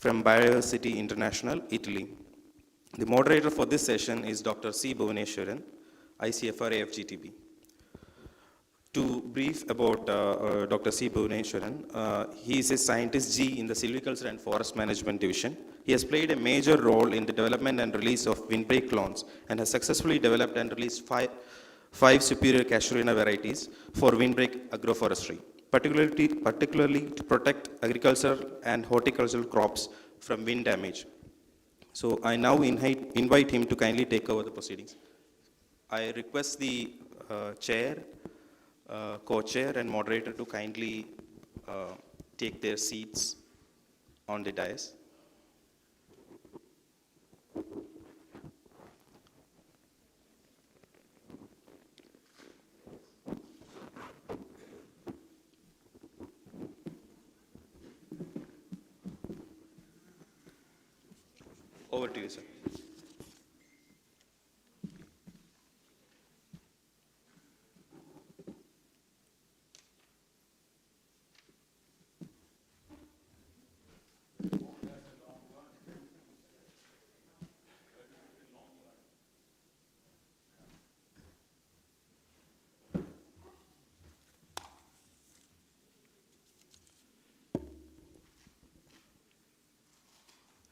from Biodiversity International, Italy. The moderator for this session is Dr. C. Bhuvaneshwaran, ICFR AFGTB. To brief about Dr. C. Bhuvaneshwaran, he is a scientist G in the Silviculture and Forest Management Division. He has played a major role in the development and release of windbreak clones and has successfully developed and released five superior Casuarina varieties for windbreak agroforestry, particularly to protect agricultural and horticultural crops from wind damage. So I now invite him to kindly take over the proceedings. I request the chair, co-chair and moderator to kindly take their seats on the dais. Over to you, sir.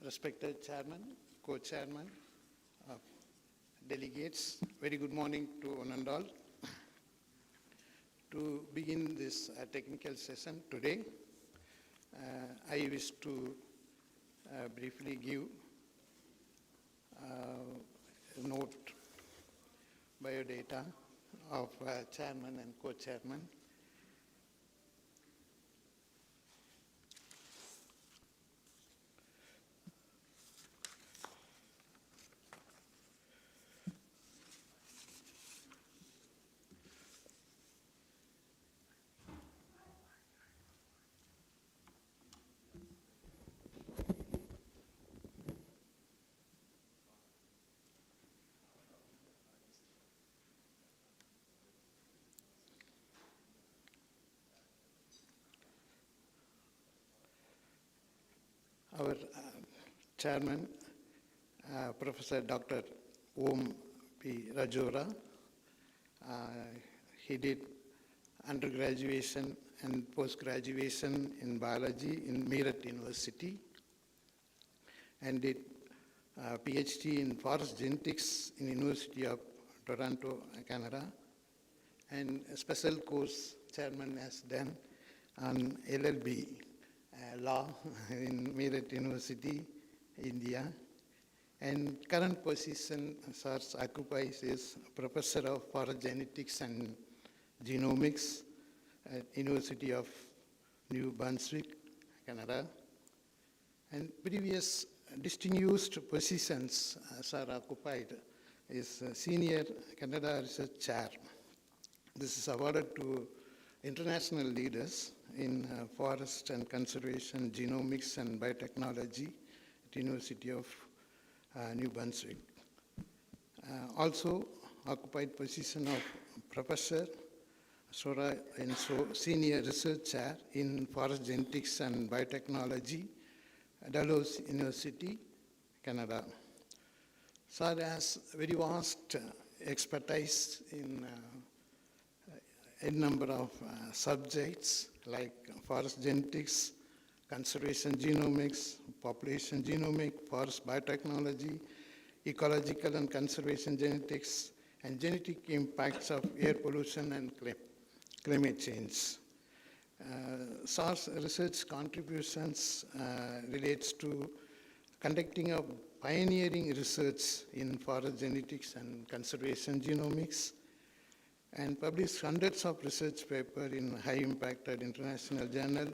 Respected Chairman, Co-Chairman, delegates, very good morning to one and all. To begin this technical session today, I wish to briefly give a note biodata of Chairman and Co-Chairman. Our Chairman, Professor Dr. Om P. Rajora, he did undergraduation and post-graduation in biology in Meerut University and did PhD in forest genetics in University of Toronto, Canada, and a special course Chairman has done on LLB law in Meerut University, India, and current position SARS occupies is Professor of Forest Genetics and Genomics at University of New Brunswick, Canada, and previous distinguished positions SAR occupied is Senior Canada Research Chair. This is awarded to international leaders in forest and conservation, genomics and biotechnology at University of New Brunswick. Also occupied position of Professor Sora Enso, Senior Research Chair in Forest Genetics and Biotechnology at Dalhousie University, Canada. Sir has very vast expertise in a number of subjects like forest genetics, conservation genomics, population genomics, forest biotechnology, ecological and conservation genetics, and genetic impacts of air pollution and climate change. SAR's research contributions relates to conducting of pioneering research in forest genetics and conservation genomics, and published hundreds of research papers in high-impacted international journal.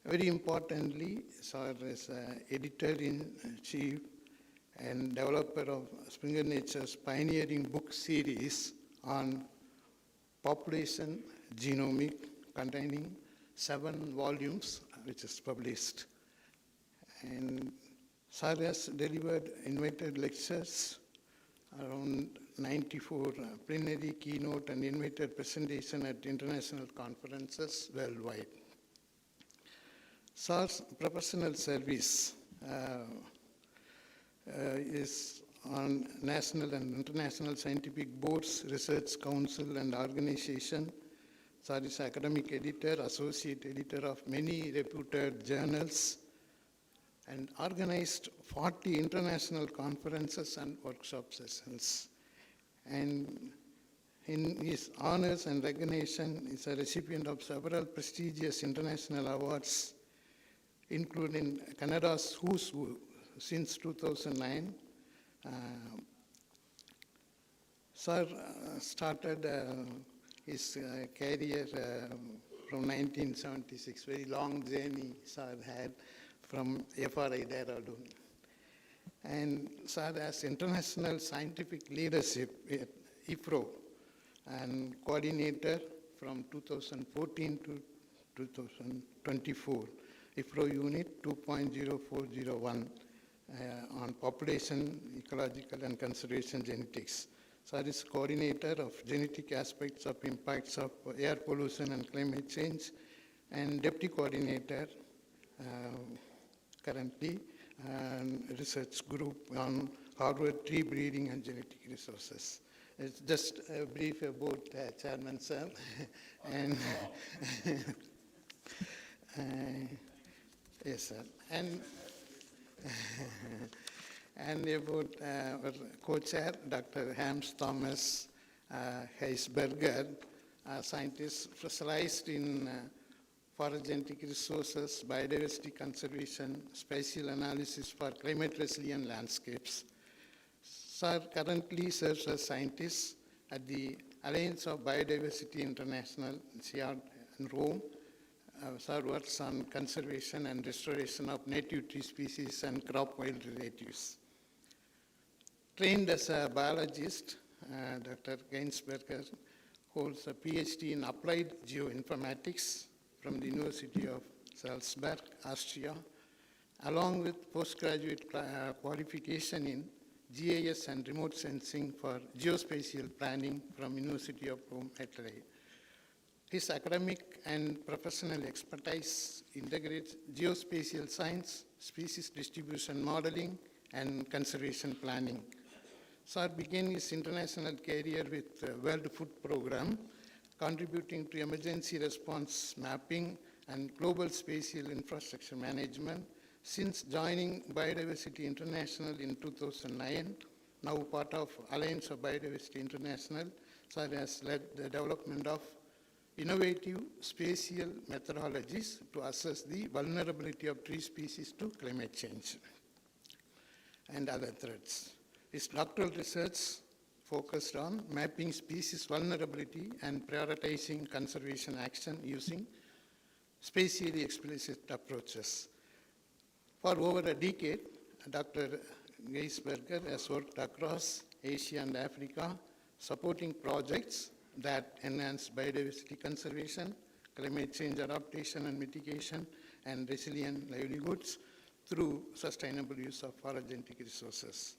Very importantly, SAR is editor-in-chief and developer of Springer Nature's pioneering book series on population genomic, containing 7 volumes, which is published. And SAR has delivered invited lectures, around 94 plenary, keynote, and invited presentation at international conferences worldwide. SARS professional service is on national and international scientific boards, research council and organization. SAR is academic editor, associate editor of many reputed journals, and organized 40 international conferences and workshop sessions. And in his honors and recognition, is a recipient of several prestigious international awards, including Canada's Who's Who since 2009. Sir started his career from 1976, very long journey Sir had from FRI Dehradun. And Sir has international scientific leadership at IFRO and coordinator from 2014 to 2024, IFRO Unit 2.0401 on population, ecological and conservation genetics. Sir is coordinator of genetic aspects of impacts of air pollution and climate change, and deputy coordinator currently research group on Harvard tree breeding and genetic resources. It's just a brief about Chairman Sir. And yes, sir. And about our co-chair, Dr. Hans Thomas Heisberger, a scientist specialized in forest genetic resources, biodiversity conservation, spatial analysis for climate resilient landscapes. Sir currently serves as scientist at the Alliance of Biodiversity International, CIAD in Rome. Sir works on conservation and restoration of native tree species and crop wild relatives. Trained as a biologist, Dr. Gainsberger holds a PhD in applied geoinformatics from the University of Salzburg, Austria, along with postgraduate qualification in GIS and remote sensing for geospatial planning from University of Rome, Italy. His academic and professional expertise integrates geospatial science, species distribution modeling, and conservation planning. Sir began his international career with the World Food Programme, contributing to emergency response mapping and global spatial infrastructure management. Since joining Biodiversity International in 2009, now part of Alliance of Biodiversity International, Sir has led the development of innovative spatial methodologies to assess the vulnerability of tree species to climate change and other threats. His doctoral research focused on mapping species vulnerability and prioritizing conservation action using spatially explicit approaches. For over a decade, Dr. Geisberger has worked across Asia and Africa, supporting projects that enhance biodiversity conservation, climate change adaptation and mitigation, and resilient livelihoods through sustainable use of forest genetic resources.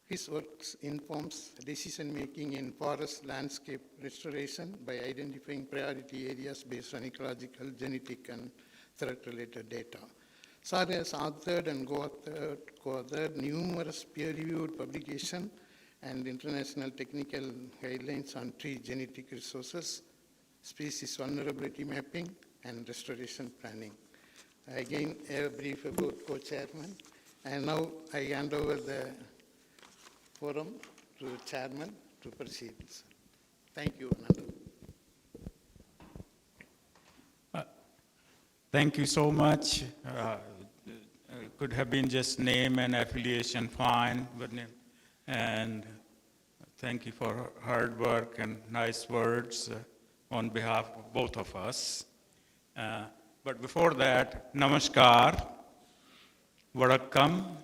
His work informs decision-making in forest landscape restoration by identifying priority areas based on ecological, genetic, and threat-related data. Sir has authored and co-authored numerous peer-reviewed publications and international technical guidelines on tree genetic resources, species vulnerability mapping, and restoration planning. Again, a brief about co-chairman. And now I hand over the forum to chairman to proceed. Thank you, Ananda. Thank you so much. Could have been just name and affiliation, fine, but name. And thank you for hard work and nice words on behalf of both of us. But before that, namaskar, vanakkam,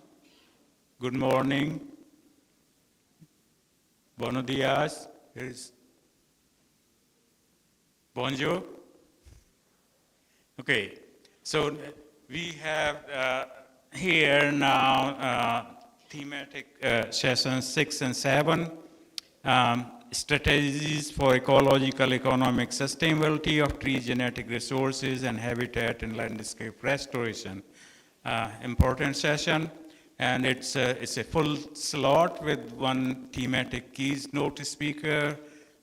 good morning, buenos dias, bonjour. Okay, so we have here now thematic sessions 6 and 7. strategies for ecological economic sustainability of tree genetic resources and habitat and landscape restoration. Important session, and it's a full slot with one thematic keynote speaker,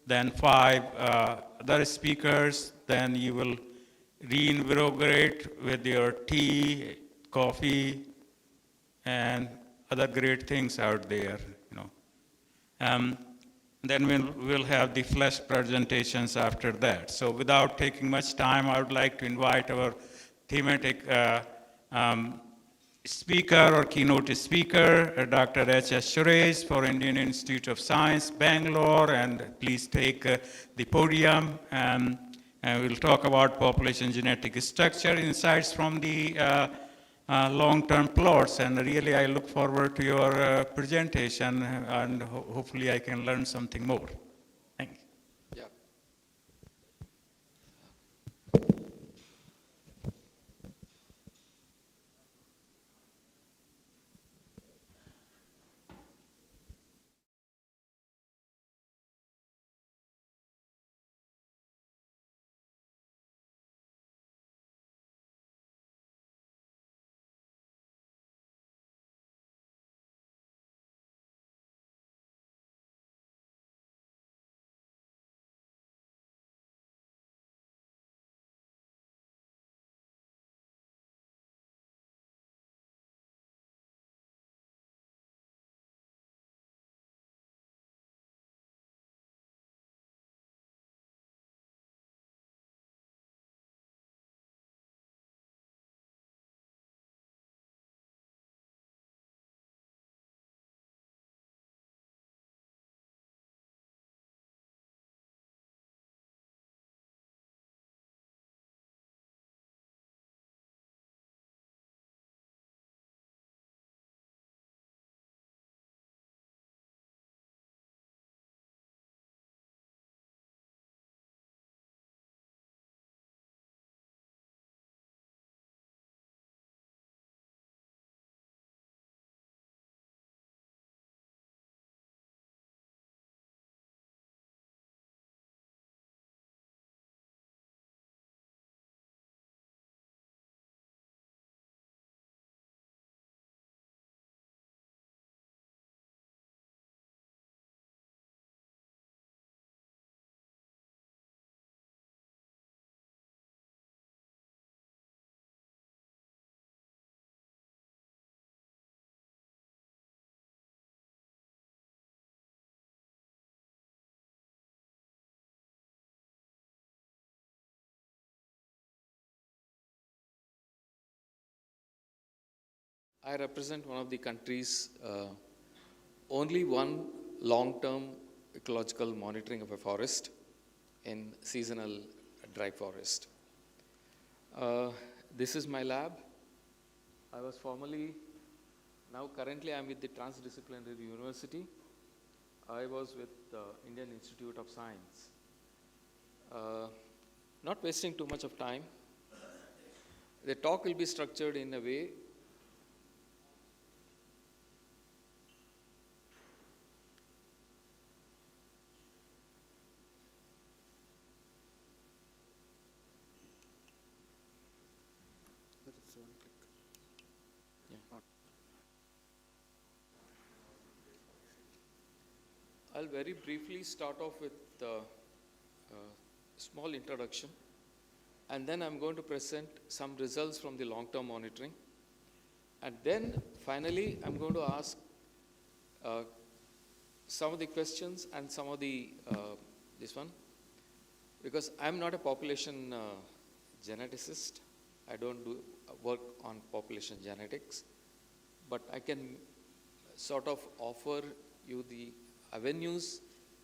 then 5 other speakers, then you will reinvigorate with your tea, coffee, and other great things out there, you know. Then we'll have the flash presentations after that. So without taking much time, I would like to invite our thematic speaker or keynote speaker, Dr. H.S. Suresh for Indian Institute of Science, Bangalore, and please take the podium. And we'll talk about population genetic structure, insights from the long-term plots, and really I look forward to your presentation, and hopefully I can learn something more. Thank you. Yeah. I represent one of the country's only one long-term ecological monitoring of a forest in seasonal dry forest. This is my lab. I was formerly, now currently I'm with the Transdisciplinary University. I was with the Indian Institute of Science. Not wasting too much of time, the talk will be structured in a way I'll very briefly start off with a small introduction, and then I'm going to present some results from the long-term monitoring. And then finally, I'm going to ask some of the questions and some of the, this one, because I'm not a population geneticist. I don't do work on population genetics, but I can sort of offer you the avenues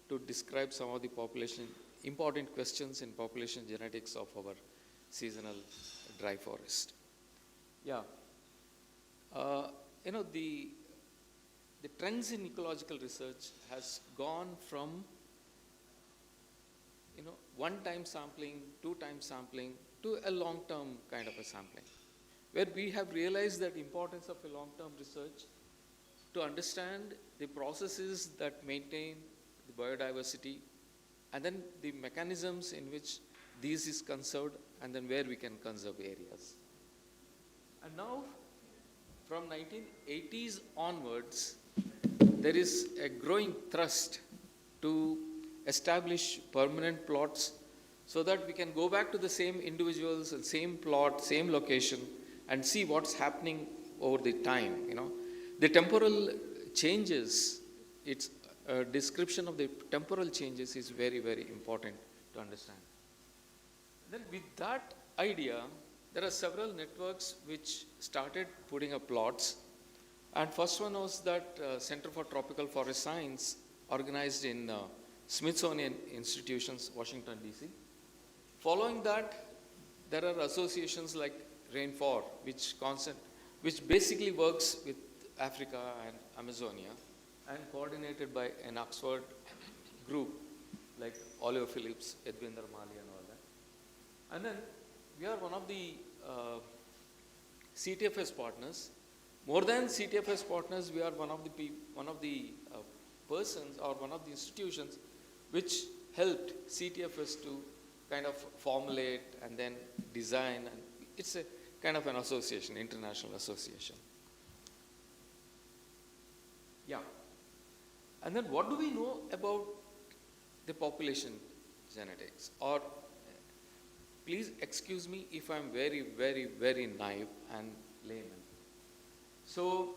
to describe some of the population, important questions in population genetics of our seasonal dry forest. Yeah. You know, the trends in ecological research has gone from, you know, one-time sampling, two-time sampling, to a long-term kind of a sampling, where we have realized that importance of a long-term research to understand the processes that maintain the biodiversity, and then the mechanisms in which these is conserved, and then where we can conserve areas. And now, from 1980s onwards, there is a growing thrust to establish permanent plots so that we can go back to the same individuals and same plot, same location, and see what's happening over the time, The temporal changes, its description of the temporal changes is very, very important to understand. Then with that idea, there are several networks which started putting up plots. And first one was that Center for Tropical Forest Science, organized in Smithsonian Institutions, Washington, D.C. Following that, there are associations like Rainfor, which basically works with Africa and Amazonia, and coordinated by an Oxford group like Oliver Phillips, Edwinder Mali, and all that. And then we are one of the CTFS partners. More than CTFS partners, we are one of the persons or one of the institutions which helped CTFS to kind of formulate and then design. And it's a kind of an association, international association. Yeah. And then what do we know about the population genetics? Or please excuse me if I'm very, very, very naive and layman. So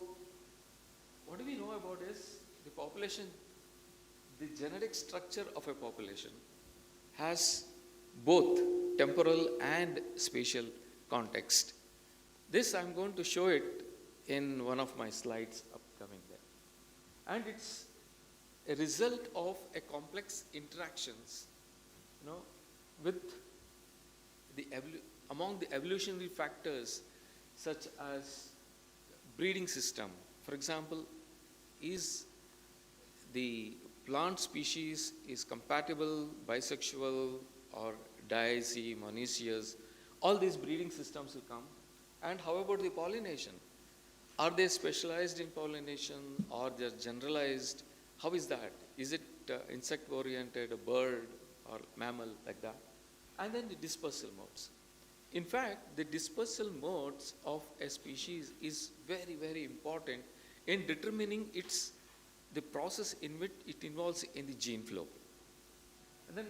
what do we know about is the population, the genetic structure of a population has both temporal and spatial context. This I'm going to show it in one of my slides upcoming there. And it's a result of a complex interactions, with among the evolutionary factors such as breeding system. For example, is the plant species is compatible, bisexual, or dioecious, monoecious? All these breeding systems will come. And how about the pollination? Are they specialized in pollination or they're generalized? How is that? Is it insect-oriented, a bird or mammal, like that? And then the dispersal modes. In fact, the dispersal modes of a species is very, very important in determining the process in which it involves in the gene flow. And then,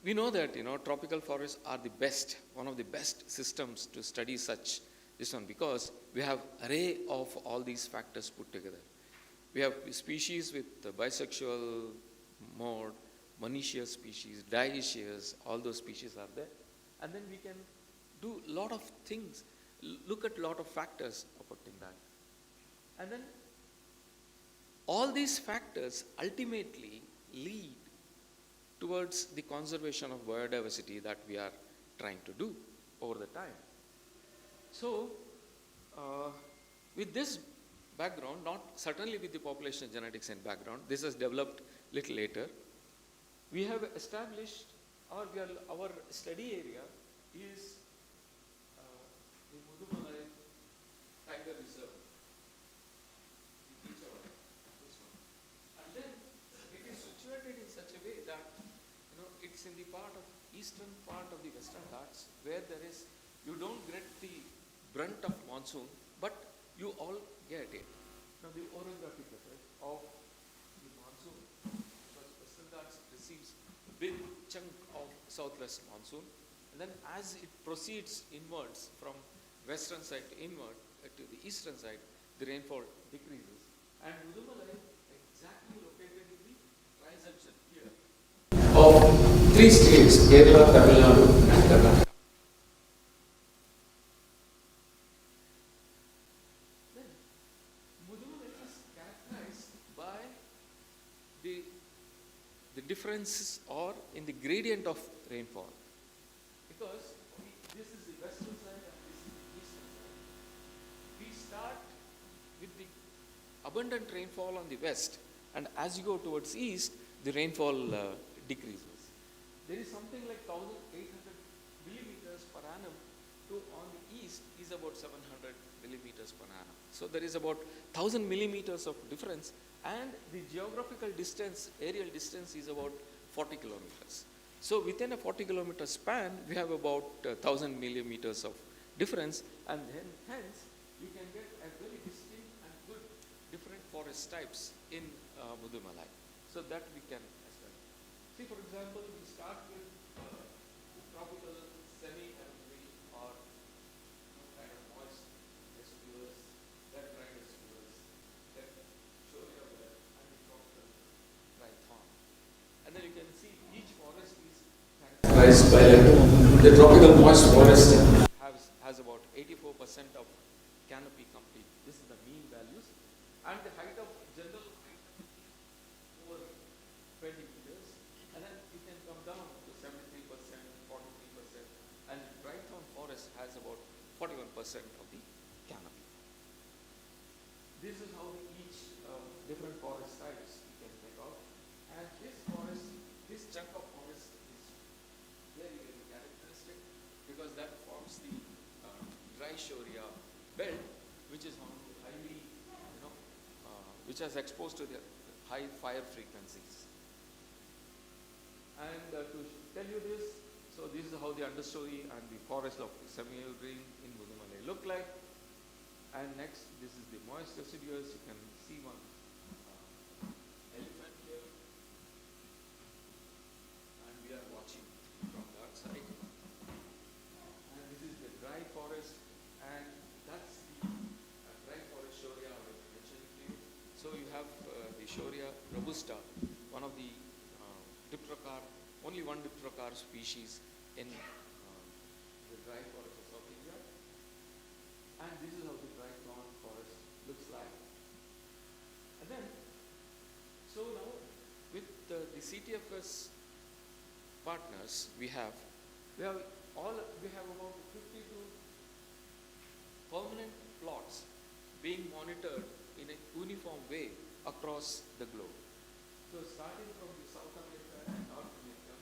we know that, tropical forests are the best, one of the best systems to study this one, because we have array of all these factors put together. We have species with the bisexual mode, monoecious species, dioecious, all those species are there. And then we can do a lot of things, look at a lot of factors affecting that. And then all these factors ultimately lead towards the conservation of biodiversity that we are trying to do over the time. So, with this background, not certainly with the population genetics in background, this has developed little later. We have established, our study area is the Mudumalai Tiger Reserve. This one. And then it is situated in such a way that it's in the eastern part of the Western Ghats, where you don't get the brunt of monsoon, but you all get it. Now the orographic effect of the monsoon, because Western Ghats receives a big chunk of southwest monsoon, and then as it proceeds inwards from western side to inward to the eastern side, the rainfall decreases. And Mudumalai exactly located in the transition here of 3 states, Kerala, Tamil Nadu, and Karnataka. Then Mudumalai is characterized by the differences or in the gradient of rainfall. Because this is the western side and this is the eastern side. We start with the abundant rainfall on the west, and as you go towards east, the rainfall decreases. There is something like 1,800 millimeters per annum to on the east is about 700 millimeters per annum. So there is about 1000 millimeters of difference, and the geographical distance, aerial distance is about 40 kilometers. So within a 40 kilometer span, we have about 1000 millimeters of difference, and then hence you can get a very distinct and good different forest types in Mudumalai. So that we can establish. See, for example, we start with tropical semi-evergreen or kind of moist residuals, then dry residuals, then shoria wet, and the tropical dry thorn. And then you can see each forest is characterized by the tropical moist forest has about 84% of canopy complete. This is the mean values, and the height of general height over 20 meters, and then it can come down to 73%, 43%, and dry thorn forest has about 41% of the canopy. This is how each different forest types you can take out, and this forest, this chunk of forest is very, very characteristic because that forms the dry shoria belt, which is on the highly, which is exposed to the high fire frequencies. And to tell you this, so this is how the understory and the forest of semi-evergreen in Mudumalai look like. And next, this is the moist residuals. You can see one elephant here, and we are watching from that side. And this is the dry forest, and that's the dry forest shoria I was mentioning to you. So you have the shoria robusta, one of the Dipterocarp, only one Dipterocarp species in the dry forest of South India. And this is how the dry thorn forest looks like. And then, so now with the CTFS partners we have about 52 permanent plots being monitored in a uniform way across the globe. So starting from the South America and North America,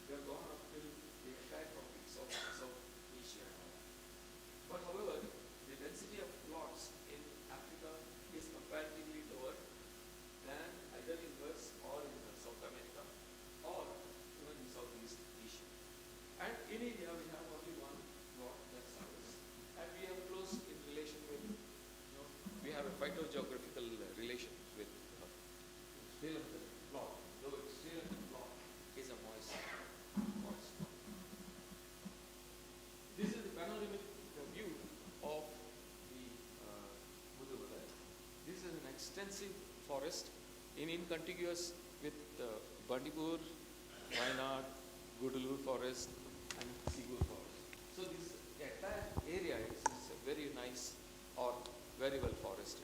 we have gone up till the entire tropics of South Asia. But however, the density of plots in Africa is comparatively lower than either in West or in South America or even in Southeast Asia. And in India, we have only one plot, that's ours. And we are close in relation with, we have a phytogeographical relation with Sri Lankan plot, though Sri Lankan plot is a moist plot. This is the panoramic view of the Mudumalai. This is an extensive forest in contiguous with Bandipur, Wayanad, Gudalur forest, and Sigur forest. So this entire area is very nice or very well forested.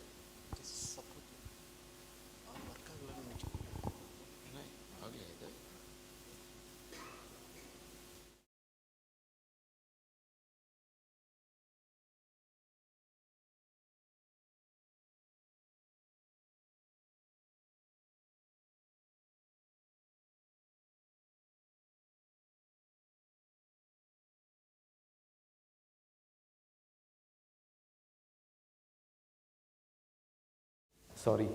Sorry.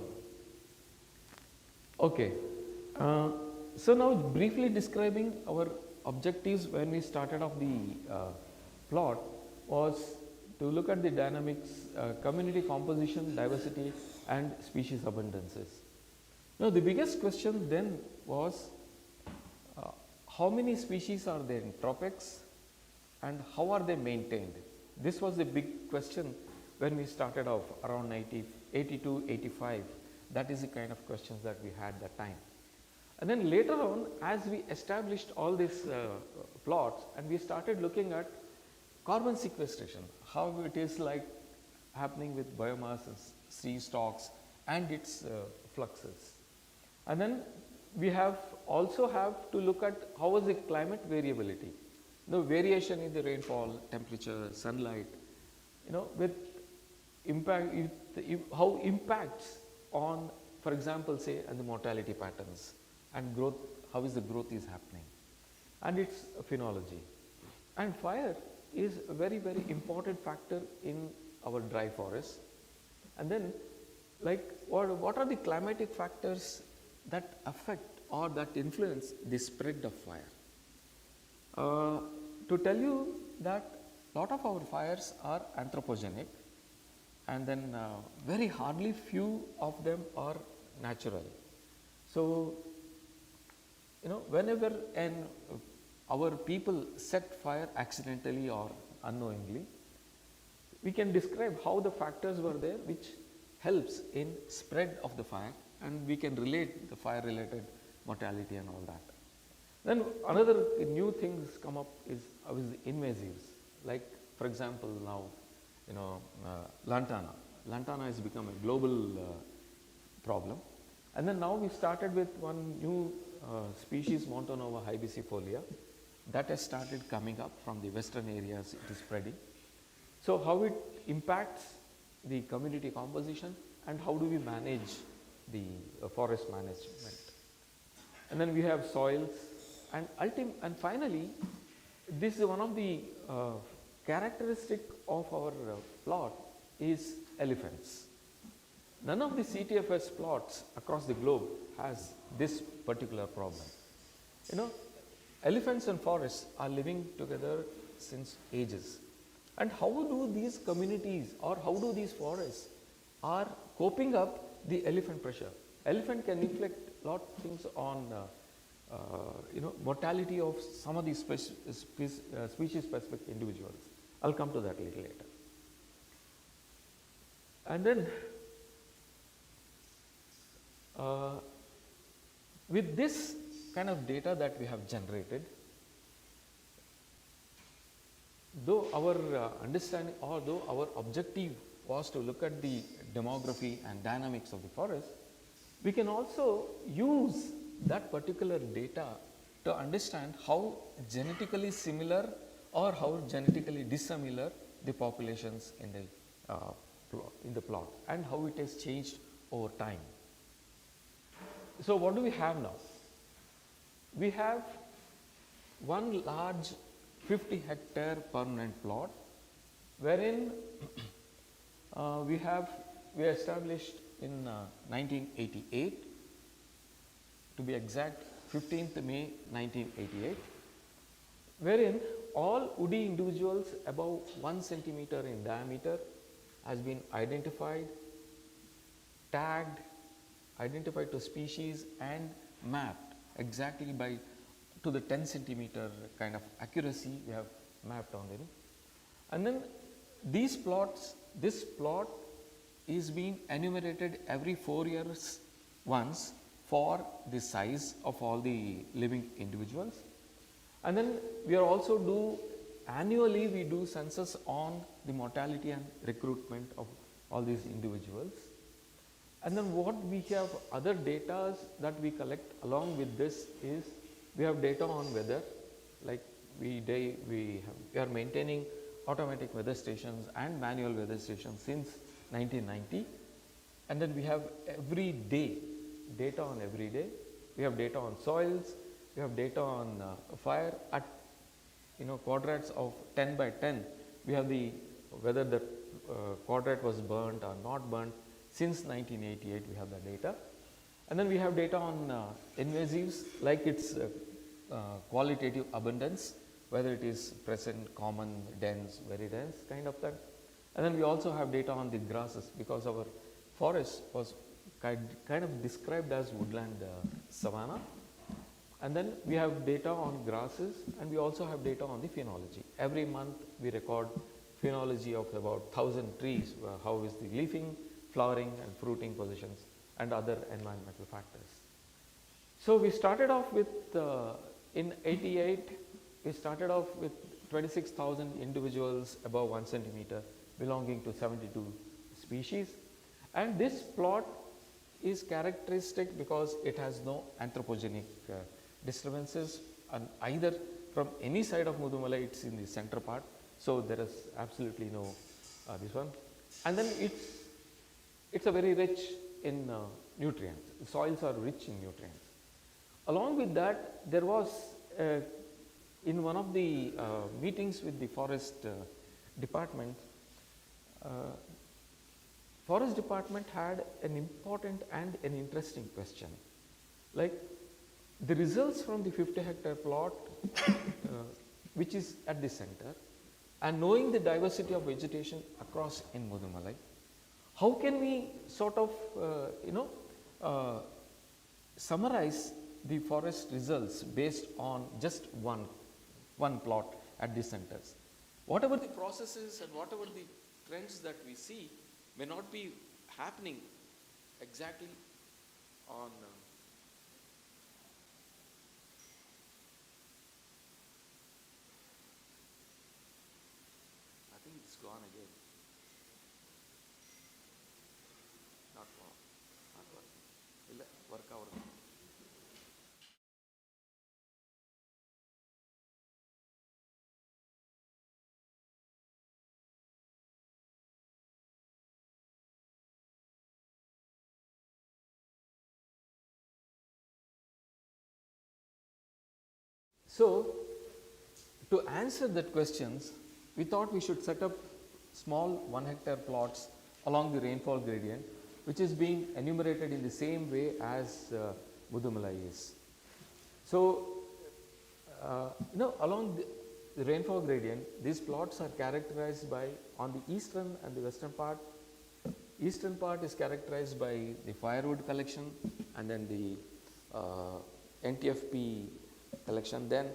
Okay. So now briefly describing our objectives when we started off the plot was to look at the dynamics, community composition, diversity and species abundances. Now the biggest question then was how many species are there in tropics and how are they maintained? This was the big question when we started off around 82, 85. That is the kind of questions that we had that time. And then later on, as we established all these plots and we started looking at carbon sequestration, how it is like happening with biomass and sea stocks and its fluxes. And then we also have to look at how is the climate variability, the variation in the rainfall, temperature, sunlight, with impact, how impacts on, for example, say, and the mortality patterns and growth, how is the growth is happening, and its phenology. And fire is a very, very important factor in our dry forests. And then, like, what are the climatic factors that affect or that influence the spread of fire? To tell you that lot of our fires are anthropogenic, and then very hardly few of them are natural. So, whenever our people set fire accidentally or unknowingly, we can describe how the factors were there which helps in spread of the fire, and we can relate the fire related mortality and all that. Then another new things come up is the invasives, like for example now lantana. Lantana has become a global problem, and then now we started with one new species, Montonova hibicifolia, that has started coming up from the western areas. It is spreading. So how it impacts the community composition and how do we manage the forest management. And then we have soils, and finally this is one of the characteristic of our plot is elephants. None of the CTFS plots across the globe has this particular problem. Elephants and forests are living together since ages. And how do these communities or how do these forests are coping up the elephant pressure? Elephant can inflict lot of things on mortality of some of these species specific individuals. I'll come to that a little later. And then with this kind of data that we have generated, though our understanding or though our objective was to look at the demography and dynamics of the forest, we can also use that particular data to understand how genetically similar or how genetically dissimilar the populations in the plot and how it has changed over time. So what do we have now? We have one large 50-hectare permanent plot wherein we established in 1988, to be exact 15th May 1988, wherein all woody individuals above 1 centimeter in diameter has been identified, tagged, identified to species and mapped exactly to the 10 centimeter kind of accuracy we have mapped on them. And then this plot is being enumerated every 4 years once for the size of all the living individuals. And then we are also annually we do census on the mortality and recruitment of all these individuals. And then what we have other data that we collect along with this is we have data on weather, like we are maintaining automatic weather stations and manual weather stations since 1990. And then we have every day, data on every day. We have data on soils, we have data on fire at quadrats of 10 by 10. We have whether the quadrat was burnt or not burnt. Since 1988 we have the data. And then we have data on invasives, like its qualitative abundance, whether it is present, common, dense, very dense, kind of that. And then we also have data on the grasses, because our forest was kind of described as woodland savanna. And then we have data on grasses, and we also have data on the phenology. Every month we record phenology of about 1,000 trees, how is the leafing, flowering and fruiting positions and other environmental factors. So we started off with, in 88, we started off with 26,000 individuals above 1 centimeter belonging to 72 species. And this plot is characteristic because it has no anthropogenic disturbances, and either from any side of Mudumalai, it's in the center part. So there is absolutely no this one. And then it's a very rich in nutrients. The soils are rich in nutrients. Along with that, there was a in one of the meetings with the forest department, uh, forest department had an important and an interesting question. Like the results from the 50-hectare plot, which is at the center, and knowing the diversity of vegetation across in Mudumalai, how can we sort of, summarize the forest results based on just one plot at the centers? Whatever the processes and whatever the trends that we see may not be happening exactly on I think it's gone again. Not working. ಇಲ್ಲ work out. So, to answer that questions, we thought we should set up small 1-hectare plots along the rainfall gradient, which is being enumerated in the same way as Mudumalai is. So, along the rainfall gradient, these plots are characterized by, on the eastern and the western part is characterized by the firewood collection and then the NTFP collection. Then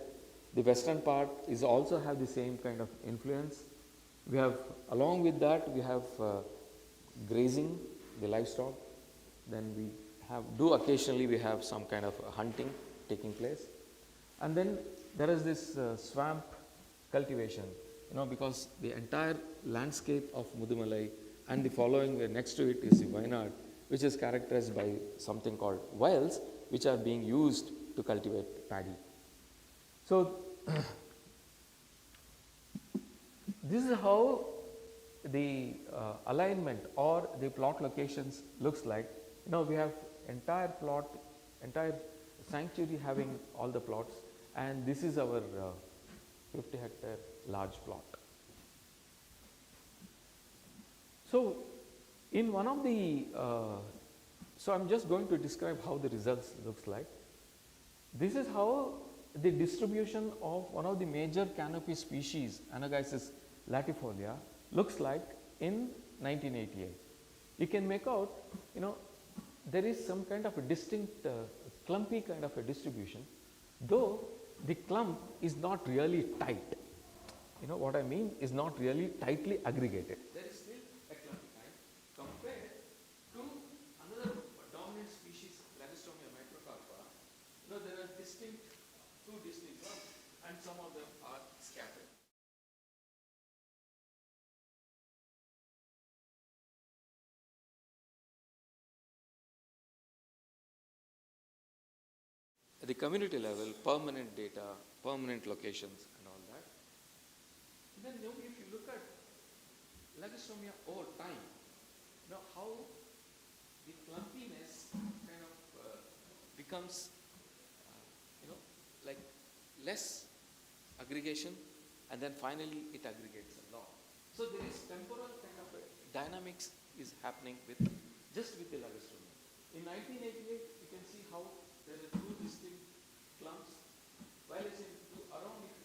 the western part is also have the same kind of influence. We have, along with that, we have grazing, the livestock. Then we occasionally we have some kind of hunting taking place. And then there is this swamp cultivation, because the entire landscape of Mudumalai and the following next to it is the Wayanad, which is characterized by something called wells, which are being used to cultivate paddy. So, this is how the alignment or the plot locations looks like. We have entire sanctuary having all the plots, and this is our 50-hectare large plot. So, in one of the, so I'm just going to describe how the results looks like. This is how the distribution of one of the major canopy species, Anagysis latifolia, looks like in 1988. You can make out, there is some kind of a distinct clumpy kind of a distribution, though the clump is not really tight. What I mean is not really tightly aggregated. There is still a clumpy kind compared to another dominant species, Lagostomia microcarpa. There are two distinct clumps, and some of them are scattered. At the community level, permanent data, permanent locations and all that. Then if you look at Lagostomia over time, how the clumpiness kind of becomes, like less aggregation, and then finally it aggregates a lot. So there is temporal kind of a dynamics is happening with the Lagostomia. In 1988, you can see how there are two distinct clumps, while it's around, if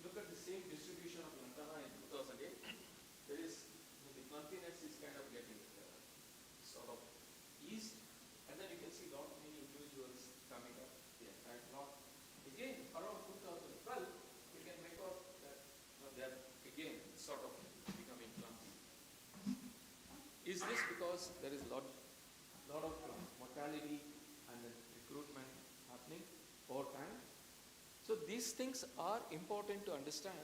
you look at the same distribution of lantana in 2008, there is, the clumpiness is kind of getting sort of eased, and then you can see lot many individuals coming up the entire plot. Again, around 2012, you can make out that they are again sort of becoming clumpy. Is this because there is lot of mortality and then recruitment happening over time? So these things are important to understand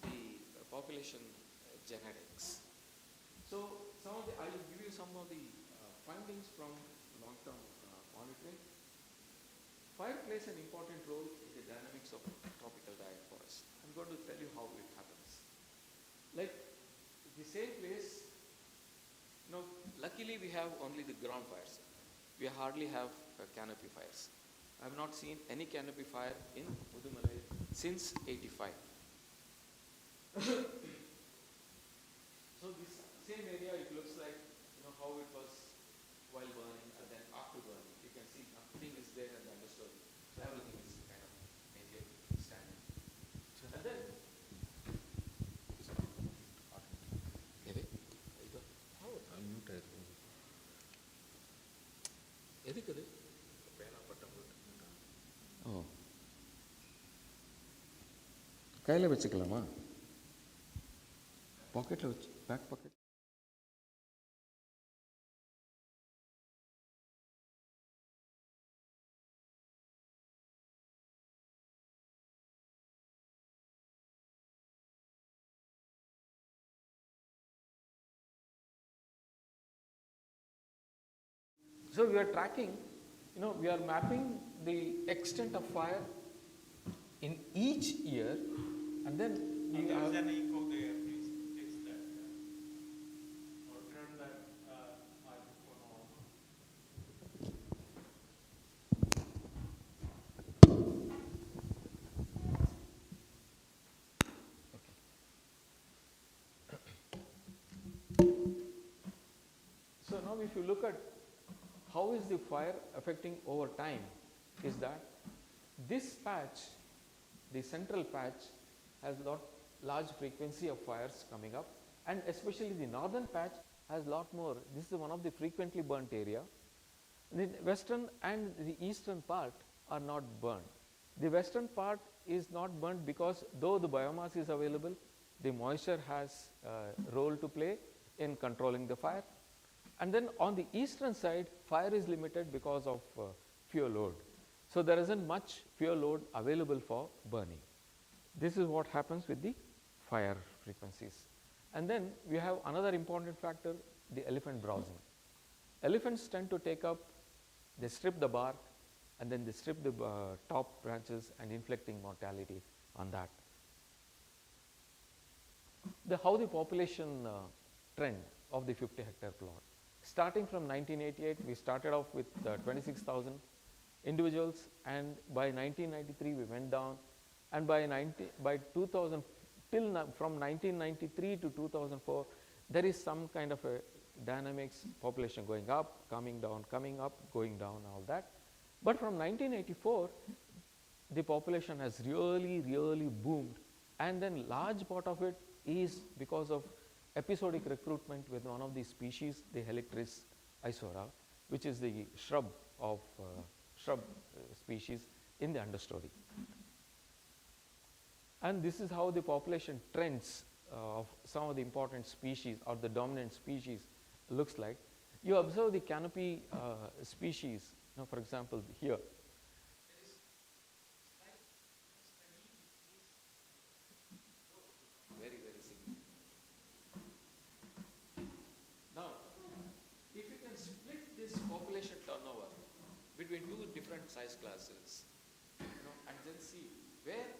the population genetics. So I will give you some of the findings from long-term monitoring. Fire plays an important role in the dynamics of tropical diet forest. I'm going to tell you how it happens. Like the same place, luckily we have only the ground fires. We hardly have canopy fires. I have not seen any canopy fire in Mudumalai since 85. So this same area, it looks like, how it was while burning and then after burning. You can see nothing is there in the understory. So everything is kind of maintained, standing. And then, எதுக்கு அது ஓ கையில் வச்சுக்கலாமா பாக்கெட்டில் வச்சு bag pocket So we are tracking, we are mapping the extent of fire in each year, and then we There's have an echo there, please fix that. Or turn that microphone on. So now if you look at how is the fire affecting over time, is that this patch, the central patch, has large frequency of fires coming up, and especially the northern patch has lot more. This is one of the frequently burnt area. The western and the eastern part are not burned. The western part is not burnt because though the biomass is available, the moisture has a role to play in controlling the fire. And then on the eastern side, fire is limited because of fuel load. So there isn't much fuel load available for burning. This is what happens with the fire frequencies. And then we have another important factor, the elephant browsing. Elephants tend to take up, they strip the bark, and then they strip the top branches and inflicting mortality on that. How the population trend of the 50 hectare plot. Starting from 1988, we started off with 26,000 individuals, and by 1993 we went down, and by 2000, from 1993 to 2004, there is some kind of a dynamics, population going up, coming down, coming up, going down, all that. But from 1984, the population has really, really boomed, and then large part of it is because of episodic recruitment with one of these species, the Helictris isora, which is the shrub species in the understory. And this is how the population trends of some of the important species or the dominant species looks like. You observe the canopy species, for example, here. very, very significant. Now, if you can split this population turnover between two different size classes, and then see where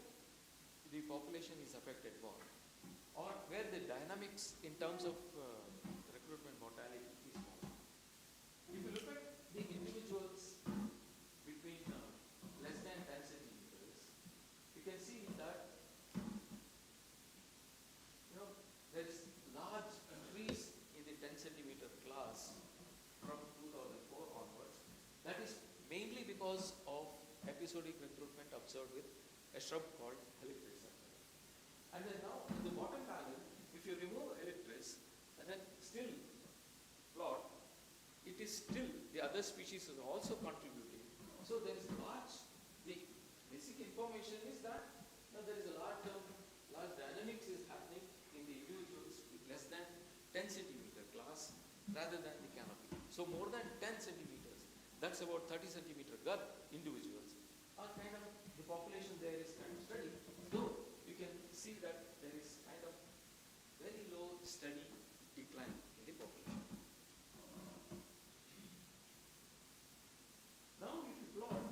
the population is affected more, or where the dynamics in terms of recruitment mortality is more. If you look at the individuals between less than 10 centimeters, you can see that there is large increase in the 10 centimeter class from 2004 onwards. That is mainly because of episodic recruitment observed with a shrub called Helictris. And then now in the bottom panel, if you remove Helictris and then still plot, it is still the other species is also contributing. So there is the basic information is that there is a large dynamics is happening in the individuals with less than 10 centimeter class rather than the canopy. So more than 10 centimeters, that's about 30 centimeter gut individuals are kind of, the population there is kind of steady, though you can see that there is kind of very low steady decline in the population. Now if you plot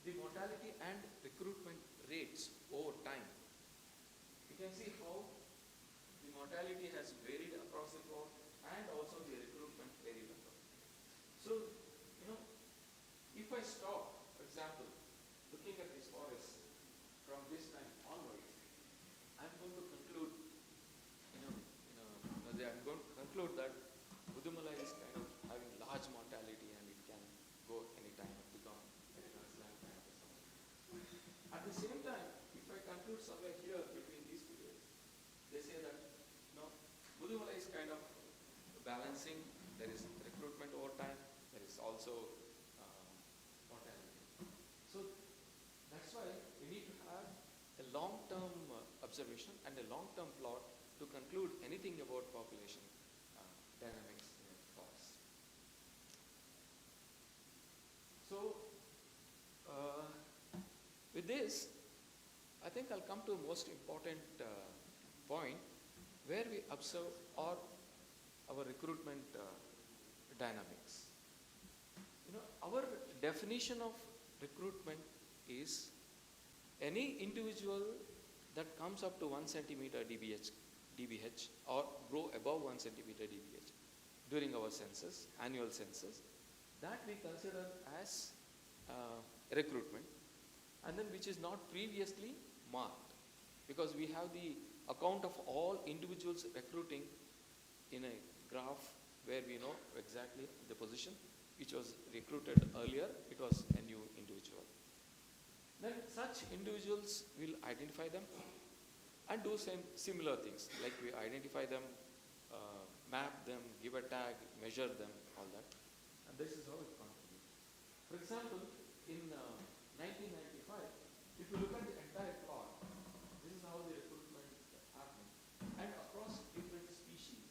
the mortality and recruitment rates over time, you can see how the mortality has varied across the plot and also the recruitment varied across. So, if I stop, for example, looking at this forest from this time conclude that Udumala is kind of having large mortality and it can go anytime and become a grassland kind of something. At the same time, if I conclude somewhere here between these periods, they say that no, Udumala is kind of balancing. There is recruitment over time. There is also mortality. So that's why we need to have a long-term observation and a long-term plot to conclude anything about population dynamics in a forest. So, with this, I think I'll come to a most important point where we observe our recruitment dynamics. You know, our definition of recruitment is any individual that comes up to 1 centimeter DBH or grow above 1 centimeter DBH during our census, annual census, that we consider as recruitment, and then which is not previously marked, because we have the account of all individuals recruiting in a graph where we know exactly the position which was recruited earlier, it was a new individual. Then such individuals will identify them and do similar things, like we identify them, map them, give a tag, measure them, all that. And this is how it contributes. For example, in 1995, if you look at the entire plot, this is how the recruitment happened. And across different species.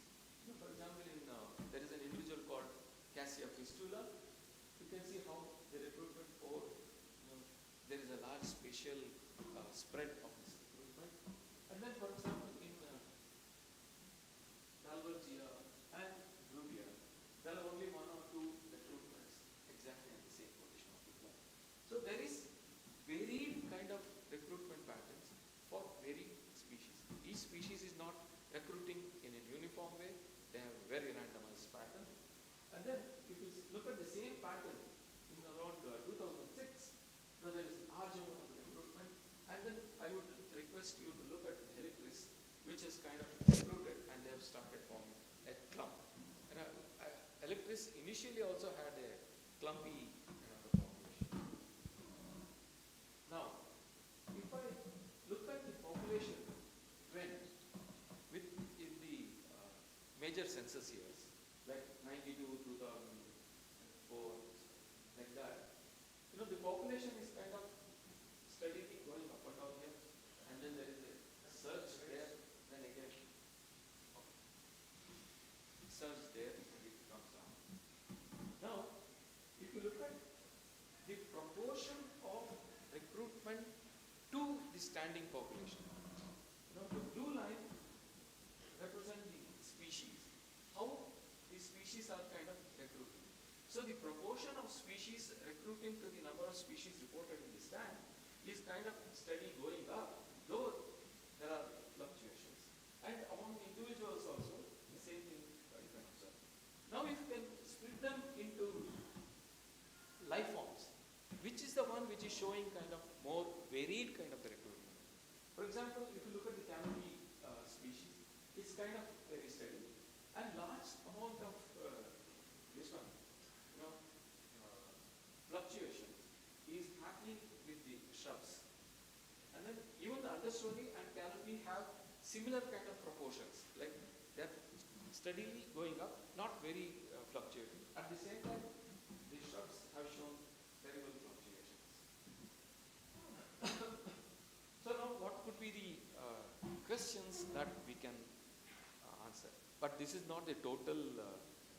You know, for example, there is an individual called Cassia fistula. You can see how the recruitment over, there is a large spatial spread of this recruitment. And then, for example, in Dalbergia and Rubia, there are only 1 or 2 recruitments exactly at the same position of the plot. So there is varied kind of recruitment patterns for varied species. Each species is not recruiting in a uniform way. They have a very randomized pattern. And then, if you look at the same pattern in around 2006, now there is a large amount of recruitment. And then I would request you to look at Helicris, which is kind of recruited, and they have started forming a clump. And Helicris initially also had a clumpy kind of a population. Now, if I look at the population trend in the major census years, like 92, 2004, like that, you know, the population is kind of steadily going up and down here, and then there is a surge there, then again surge there, and it comes down. Now, if you look at the proportion of recruitment to the standing population, you know, the blue line represents the species, how the species are kind of recruiting. So the proportion of species recruiting to the number of species reported in the stand is kind of steady going up, though there are fluctuations. And among individuals also, the same thing you can observe. Now if you can split them into life forms, which is the one which is showing kind of more varied kind of the recruitment. For example, if you look at the canopy species, it's kind of very steady. And large amount of this one, you know, fluctuation is happening with the shrubs. And then even the understory and canopy have similar kind of proportions, like they're steadily going up, not very fluctuating. At the same time, the shrubs have shown terrible fluctuations. So now what could be the questions that we can answer? But this is not the total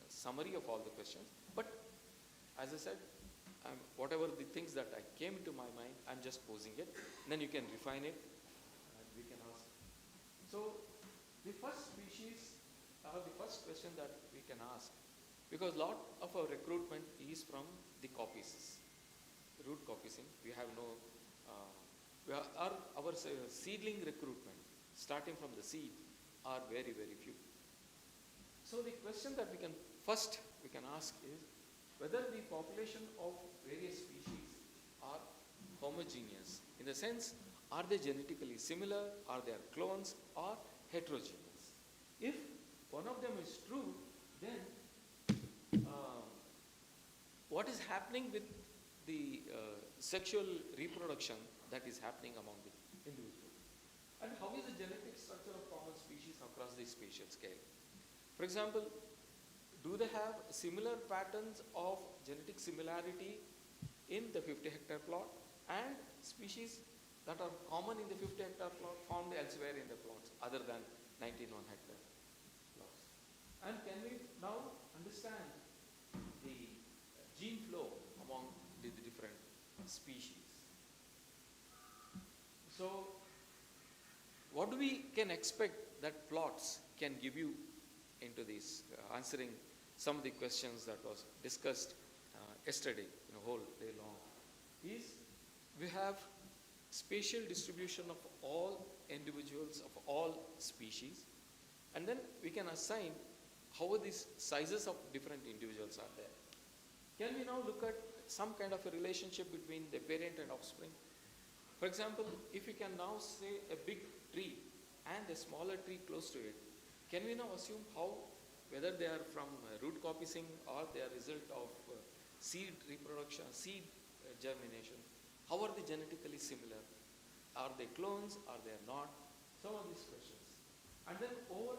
summary of all the questions. But as I said, whatever the things that I came into my mind, I'm just posing it. Then you can refine it and we can ask. So the first species, the first question that we can ask, because a lot of our recruitment is from the coppices, root coppicing. We have no, our seedling recruitment, starting from the seed, are very, very few. So the question that we can ask is whether the population of various species are homogeneous. In the sense, are they genetically similar, are they clones, or heterogeneous? If one of them is true, then what is happening with the sexual reproduction that is happening among the individuals? And how is the genetic structure of common species across the spatial scale? For example, do they have similar patterns of genetic similarity in the 50-hectare plot and species that are common in the 50-hectare plot found elsewhere in the plots other than 91-hectare plots? And can we now understand the gene flow among the different species? So, what do we can expect that plots can give you into this, answering some of the questions that was discussed yesterday, whole day long, is we have spatial distribution of all individuals of all species, and then we can assign how these sizes of different individuals are there. Can we now look at some kind of a relationship between the parent and offspring? For example, if we can now say a big tree and a smaller tree close to it, can we now assume whether they are from root coppicing or they are result of seed reproduction, seed germination, how are they genetically similar? Are they clones? Are they not? Some of these questions. And then over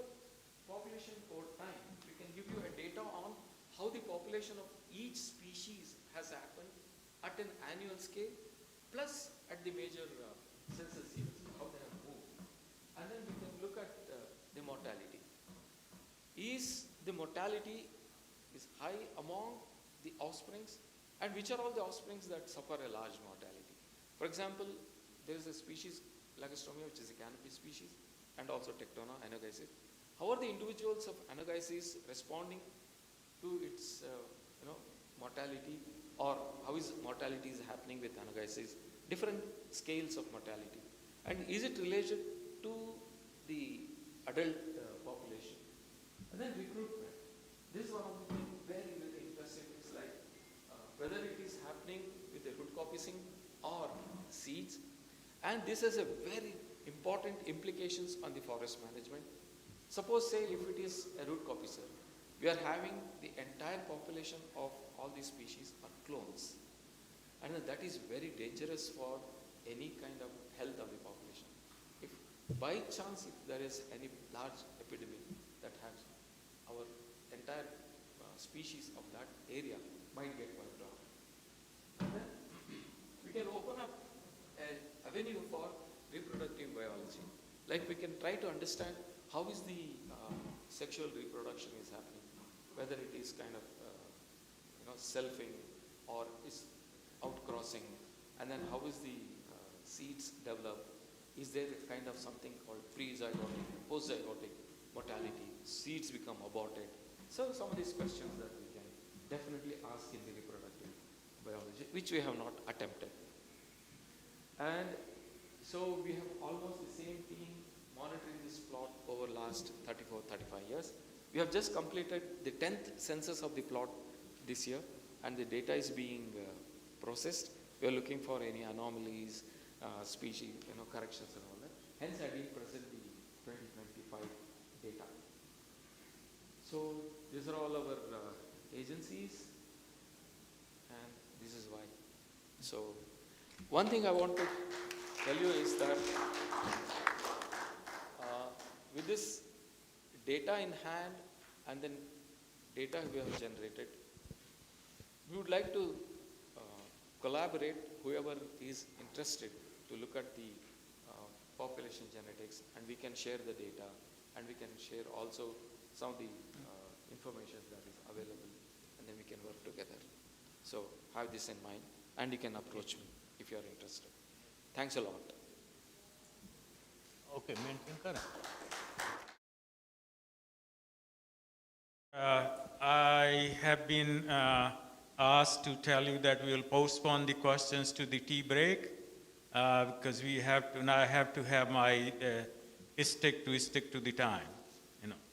population over time, we can give you a data on how the population of each species has happened at an annual scale, plus at the major census years, how they have moved. And then we can look at the mortality. Is the mortality is high among the offsprings, and which are all the offsprings that suffer a large mortality? For example, there is a species, Lagostomia, which is a canopy species, and also Tectona, Anogenesis. How are the individuals of Anogenesis responding to its mortality, or how is mortality is happening with Anogenesis? Different scales of mortality. And is it related to the adult population? And then recruitment. This is one of the things very, very interesting. It's like whether it is happening with the root coppicing or seeds. And this has a very important implications on the forest management. Suppose, say, if it is a root coppicer, we are having the entire population of all these species are clones. And that is very dangerous for any kind of health of the population. If by chance, if there is any large epidemic that has our entire species of that area might get wiped out. And then we can open up an avenue for reproductive biology. Like we can try to understand how is the sexual reproduction is happening, whether it is kind of selfing or is outcrossing, and then how is the seeds develop? Is there a kind of something called pre-zygotic, post-zygotic mortality? Seeds become aborted. So some of these questions that we can definitely ask in the reproductive biology, which we have not attempted. And so we have almost the same team monitoring this plot over last 34, 35 years. We have just completed the 10th census of the plot this year, and the data is being processed. We are looking for any anomalies, species, corrections and all that. Hence, I didn't present the 2025 data. So these are all our agencies, and this is why. So one thing I want to tell you is that with this data in hand and then data we have generated, we would like to collaborate, whoever is interested, to look at the population genetics, and we can share the data, and we can share also some of the information that is available, and then we can work together. So have this in mind, and you can approach me if you are interested. Thanks a lot. Okay, maintain kara. I have been asked to tell you that we will postpone the questions to the tea break because we have to now have my stick to the time,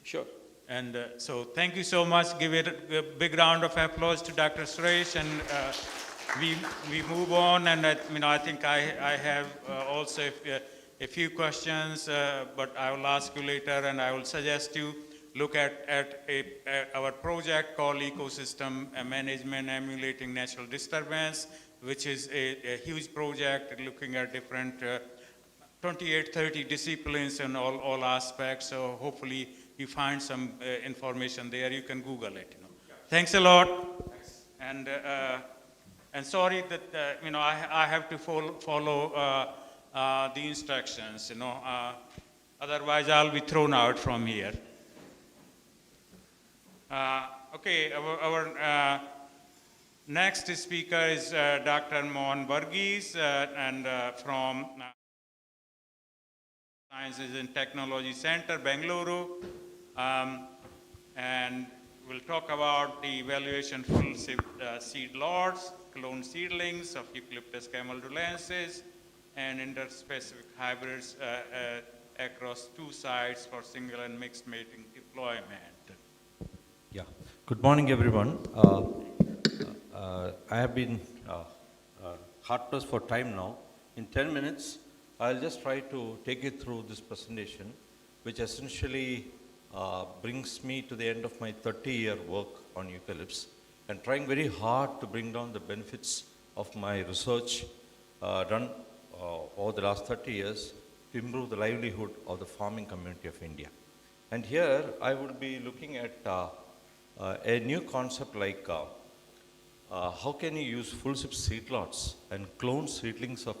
Sure. And so thank you so much. Give it a big round of applause to Dr. Suresh, and we move on. And I think I have also a few questions, but I will ask you later, and I will suggest you look at our project called Ecosystem Management Emulating Natural Disturbance, which is a huge project looking at different 28, 30 disciplines and all aspects. So hopefully you find some information there. You can Google it. Thanks a lot. And sorry that I have to follow the instructions. Otherwise I'll be thrown out from here. Okay, our next speaker is Dr. Mohan Varghese and from Sciences and Technology Center, Bengaluru, and we'll talk about the evaluation full seed lots, clone seedlings of Eucalyptus camaldulensis, and interspecific hybrids across 2 sites for single and mixed mating deployment. Yeah. Good morning, everyone. I have been hard pressed for time now. In 10 minutes, I'll just try to take you through this presentation, which essentially brings me to the end of my 30-year work on eucalypts and trying very hard to bring down the benefits of my research done over the last 30 years to improve the livelihood of the farming community of India. And here I would be looking at a new concept like how can you use full sip seedlots and clone seedlings of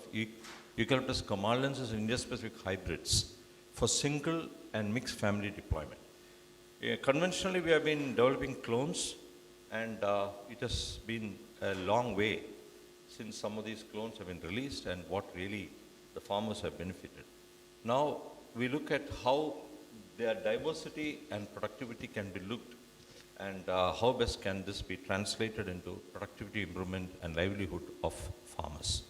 Eucalyptus camaldulensis and India-specific hybrids for single and mixed family deployment. Conventionally, we have been developing clones, and it has been a long way since some of these clones have been released and what really the farmers have benefited. Now, we look at how their diversity and productivity can be looked and how best can this be translated into productivity improvement and livelihood of farmers.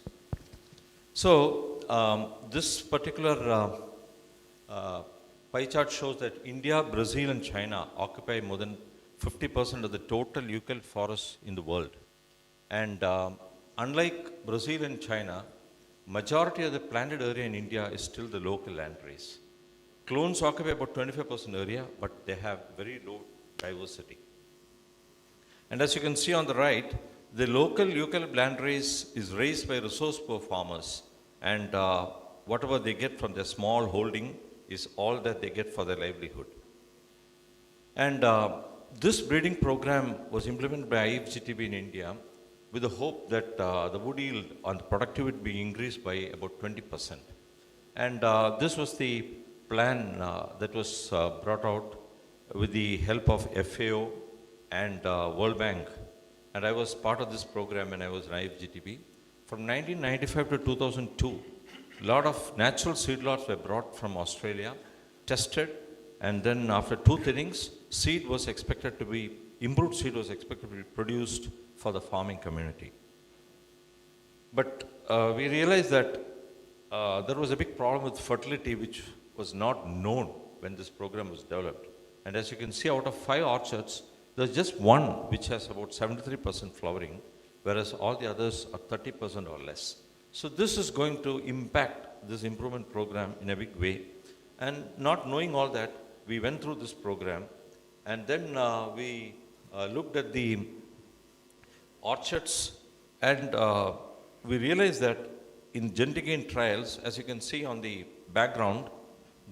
So, this particular pie chart shows that India, Brazil and China occupy more than 50% of the total eucalypt forests in the world. And unlike Brazil and China, majority of the planted area in India is still the local land race. Clones occupy about 25% area, but they have very low diversity. And as you can see on the right, the local eucalypt land race is raised by resource poor farmers, and whatever they get from their small holding is all that they get for their livelihood. And this breeding program was implemented by IFGTB in India with the hope that the wood yield and the productivity be increased by about 20%. And this was the plan that was brought out with the help of FAO and World Bank. And I was part of this program when I was in IFGTB. From 1995 to 2002, a lot of natural seedlots were brought from Australia, tested, and then after 2 thinnings, seed was expected to be, improved seed was expected to be produced for the farming community. But we realized that there was a big problem with fertility which was not known when this program was developed. And as you can see, out of 5 orchards, there's just 1 which has about 73% flowering, whereas all the others are 30% or less. So this is going to impact this improvement program in a big way. And not knowing all that, we went through this program, and then we looked at the orchards, and we realized that in genetic gain trials, as you can see on the background,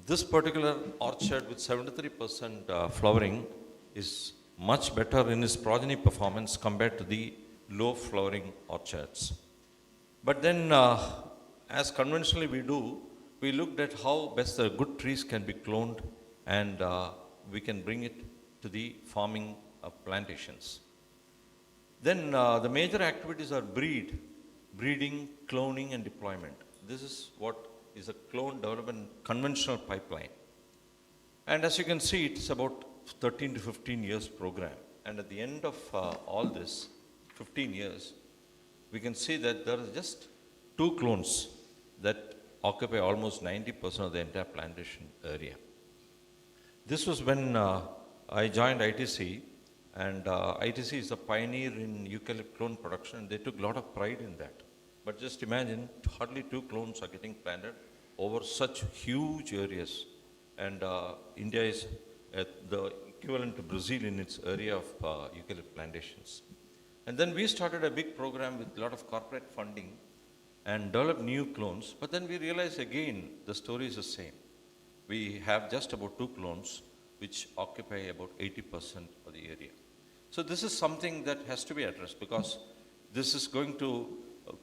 this particular orchard with 73% flowering is much better in its progeny performance compared to the low flowering orchards. But then, as conventionally we do, we looked at how best the good trees can be cloned, and we can bring it to the farming plantations. Then the major activities are breeding, cloning and deployment. This is what is a clone development conventional pipeline. And as you can see, it's about 13 to 15 years program. And at the end of all this, 15 years, we can see that there are just 2 clones that occupy almost 90% of the entire plantation area. This was when I joined ITC, and ITC is a pioneer in eucalypt clone production. They took a lot of pride in that. But just imagine, hardly 2 clones are getting planted over such huge areas. And India is the equivalent to Brazil in its area of eucalypt plantations. And then we started a big program with a lot of corporate funding and developed new clones. But then we realized again the story is the same. We have just about 2 clones which occupy about 80% of the area. So this is something that has to be addressed because this is going to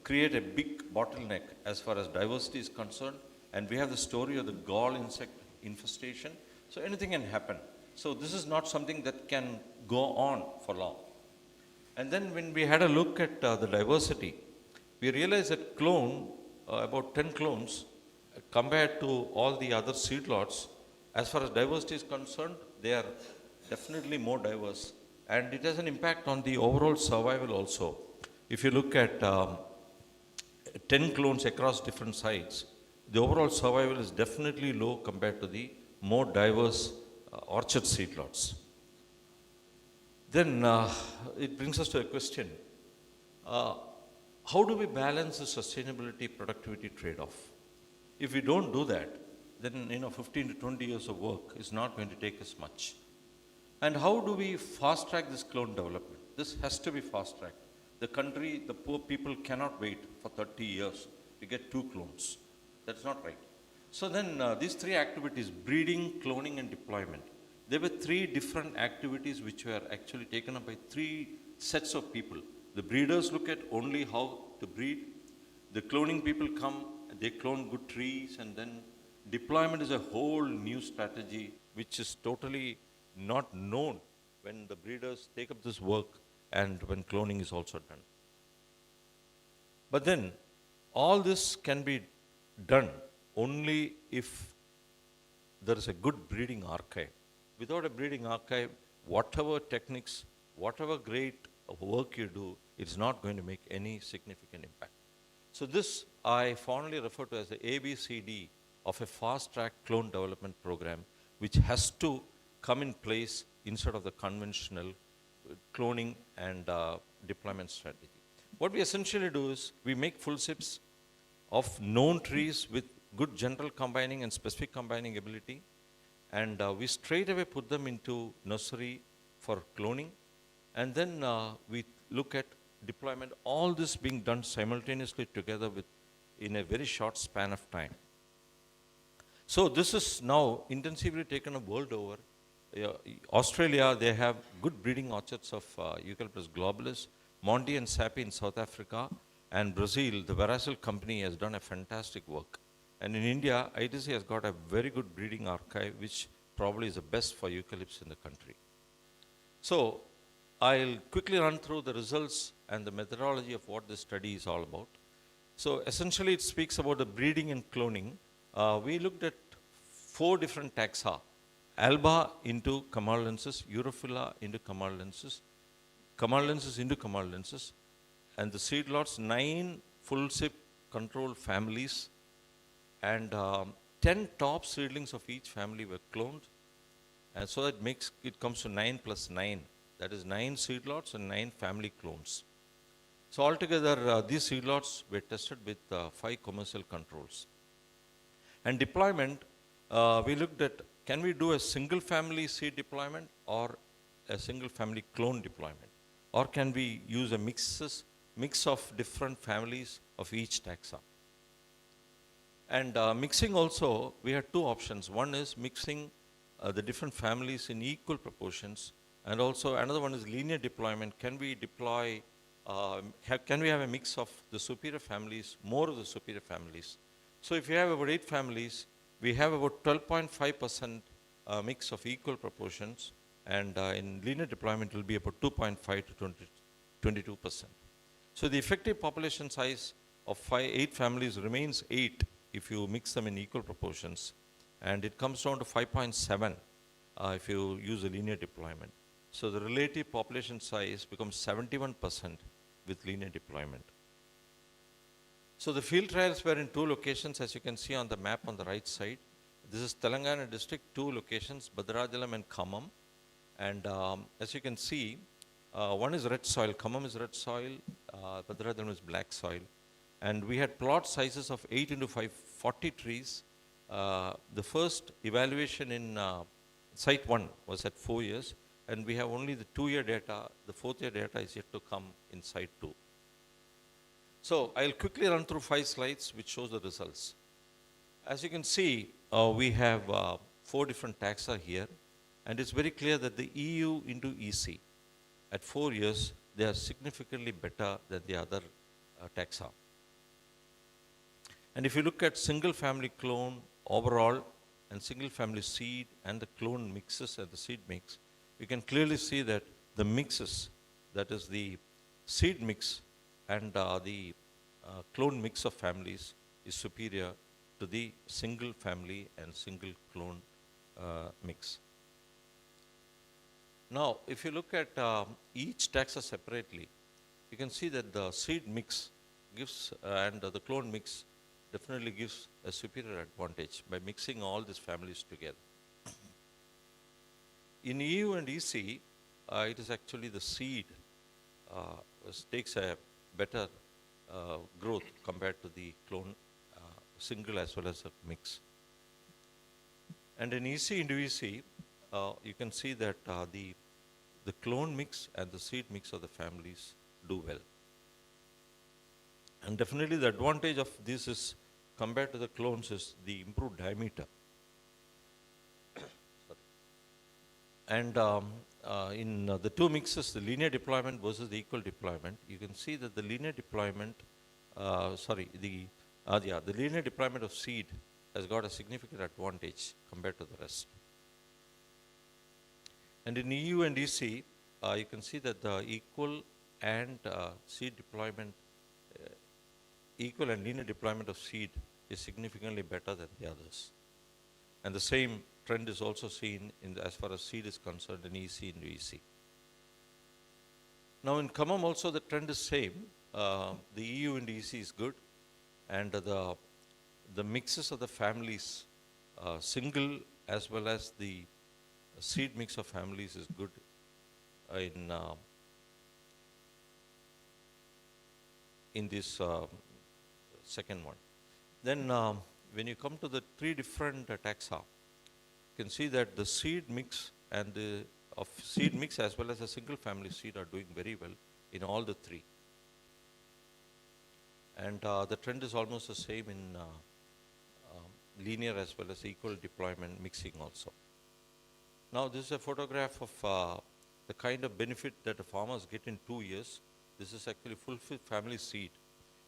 create a big bottleneck as far as diversity is concerned. And we have the story of the gall insect infestation. So anything can happen. So this is not something that can go on for long. And then when we had a look at the diversity, we realized that about 10 clones, compared to all the other seedlots, as far as diversity is concerned, they are definitely more diverse. And it has an impact on the overall survival also. If you look at 10 clones across different sites, the overall survival is definitely low compared to the more diverse orchard seedlots. Then it brings us to a question. How do we balance the sustainability productivity trade-off? If we don't do that, then 15 to 20 years of work is not going to take us much. And how do we fast track this clone development? This has to be fast tracked. The country, the poor people cannot wait for 30 years to get 2 clones. That's not right. So then these 3 activities, breeding, cloning and deployment, there were 3 different activities which were actually taken up by 3 sets of people. The breeders look at only how to breed. The cloning people come, they clone good trees, and then deployment is a whole new strategy which is totally not known when the breeders take up this work and when cloning is also done. But then all this can be done only if there is a good breeding archive. Without a breeding archive, whatever techniques, whatever great work you do, it's not going to make any significant impact. So this I fondly refer to as the ABCD of a fast-track clone development program, which has to come in place instead of the conventional cloning and deployment strategy. What we essentially do is we make full SIPs of known trees with good general combining and specific combining ability, and we straight away put them into nursery for cloning, and then we look at deployment, all this being done simultaneously together in a very short span of time. So this is now intensively taken up world over. Australia, they have good breeding orchards of Eucalyptus globulus, Monty and Sappi in South Africa, and Brazil, the Veracel company has done a fantastic work. And in India, ITC has got a very good breeding archive, which probably is the best for eucalypts in the country. So I'll quickly run through the results and the methodology of what this study is all about. So essentially it speaks about the breeding and cloning. We looked at 4 different taxa: Alba into Camaldulensis, Europhila into Camaldulensis, Camaldulensis into Camaldulensis, and the seedlots, 9 full SIP controlled families, and 10 top seedlings of each family were cloned, and so it comes to 9 plus 9. That is 9 seedlots and 9 family clones. So altogether, these seedlots were tested with 5 commercial controls. And deployment, we looked at, can we do a single family seed deployment or a single family clone deployment? Or can we use a mix of different families of each taxa? And mixing also, we had 2 options. One is mixing the different families in equal proportions, and also another one is linear deployment. Can we deploy, can we have a mix of the superior families, more of the superior families? So if you have about 8 families, we have about 12.5% mix of equal proportions, and in linear deployment it will be about 2.5 to 22%. So the effective population size of 8 families remains 8 if you mix them in equal proportions, and it comes down to 5.7 if you use a linear deployment. So the relative population size becomes 71% with linear deployment. So the field trials were in 2 locations, as you can see on the map on the right side. This is Telangana district, 2 locations, Bhadrachalam and Khammam. And as you can see, one is red soil, Khammam is red soil, Bhadrachalam is black soil. And we had plot sizes of 8 into 5, 40 trees. The first evaluation in site 1 was at 4 years, and we have only the 2-year data. The 4th-year data is yet to come in site 2. So I'll quickly run through 5 slides which shows the results. As you can see, we have 4 different taxa here, and it's very clear that the EU into EC, at 4 years, they are significantly better than the other taxa. And if you look at single family clone overall, and single family seed, and the clone mixes and the seed mix, you can clearly see that the mixes, that is the seed mix and the clone mix of families, is superior to the single family and single clone mix. Now, if you look at each taxa separately, you can see that the seed mix gives and the clone mix definitely gives a superior advantage by mixing all these families together. In EU and EC, it is actually the seed takes a better growth compared to the clone single as well as a mix. And in EC into EC, you can see that the clone mix and the seed mix of the families do well. And definitely the advantage of this is, compared to the clones, is the improved diameter. And in the 2 mixes, the linear deployment versus the equal deployment, you can see that the linear deployment, the linear deployment of seed has got a significant advantage compared to the rest. And in EU and EC, you can see that the equal and seed deployment, equal and linear deployment of seed is significantly better than the others. And the same trend is also seen as far as seed is concerned in EC and EC. Now in Khammam also the trend is same. The EU and EC is good, and the mixes of the families, single as well as the seed mix of families, is good in this second one. Then when you come to the 3 different taxa, you can see that the seed mix and the seed mix as well as a single family seed are doing very well in all the 3. And the trend is almost the same in linear as well as equal deployment mixing also. Now this is a photograph of the kind of benefit that the farmers get in 2 years. This is actually full family seed.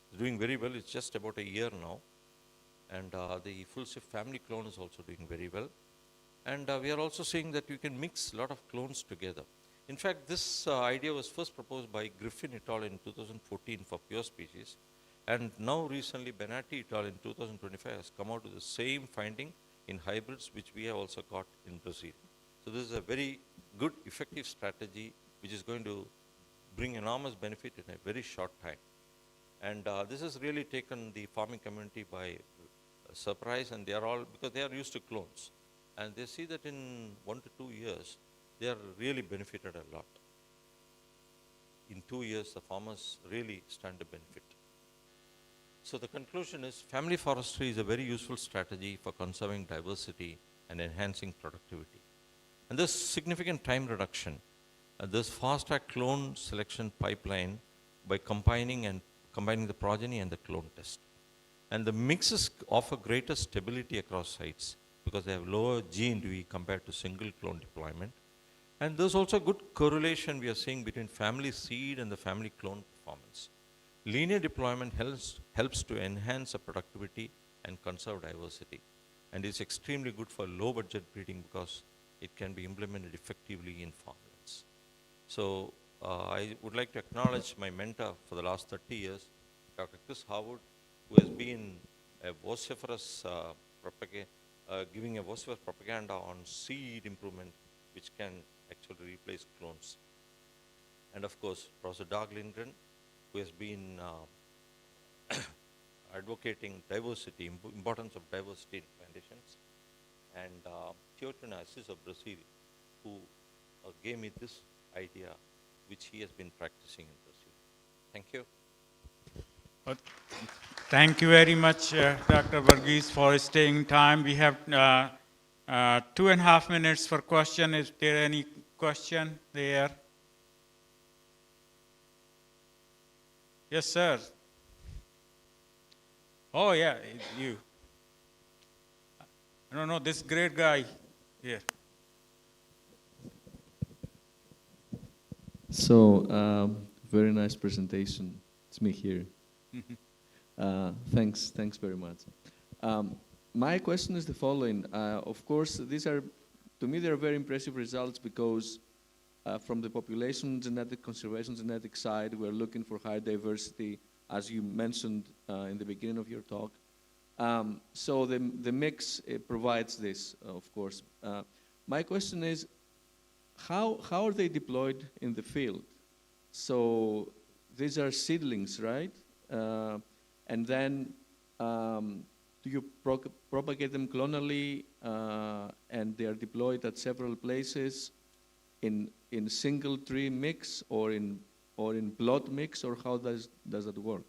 It's doing very well. It's just about a year now. And the full family clone is also doing very well. And we are also seeing that you can mix a lot of clones together. In fact, this idea was first proposed by Griffin et al. In 2014 for pure species. And now recently Benatti et al. In 2025 has come out with the same finding in hybrids, which we have also got in Brazil. So this is a very good, effective strategy which is going to bring enormous benefit in a very short time. And this has really taken the farming community by surprise, and they are all, because they are used to clones. And they see that in 1 to 2 years, they are really benefited a lot. In 2 years, the farmers really stand to benefit. So the conclusion is, family forestry is a very useful strategy for conserving diversity and enhancing productivity. And there's significant time reduction. There's fast-track clone selection pipeline by combining the progeny and the clone test. And the mixes offer greater stability across sites because they have lower G into E compared to single clone deployment. And there's also good correlation we are seeing between family seed and the family clone performance. Linear deployment helps to enhance the productivity and conserve diversity. And it's extremely good for low budget breeding because it can be implemented effectively in farmlands. So I would like to acknowledge my mentor for the last 30 years, Dr. Chris Harwood, who has been a vociferous giving a vociferous propaganda on seed improvement, which can actually replace clones. And of course, Professor Dag Lindgren, who has been advocating diversity, importance of diversity in plantations, and Teotino Assis of Brazil, who gave me this idea, which he has been practicing in Brazil. Thank you. Thank you very much, Dr. Varghese, for staying time. We have 2.5 minutes for question. Is there any question there? Yes, sir. Oh, yeah, you. I don't know, this great guy here. So, very nice presentation. It's me here. Thanks very much. My question is the following. Of course, these are, to me, they are very impressive results because from the population genetic conservation genetic side, we're looking for high diversity, as you mentioned in the beginning of your talk. So the mix provides this, of course. My question is, how are they deployed in the field? So these are seedlings, right? And then do you propagate them clonally and they are deployed at several places in single tree mix or in plot mix, or how does that work?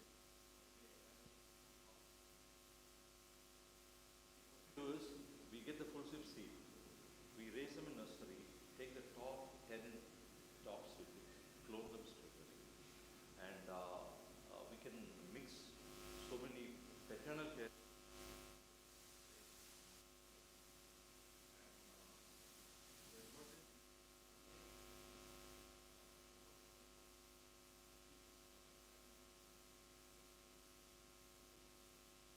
We get the full seed, we raise them in nursery, take the top 10 tops with it, clone them straight away. And we can mix so many paternal care.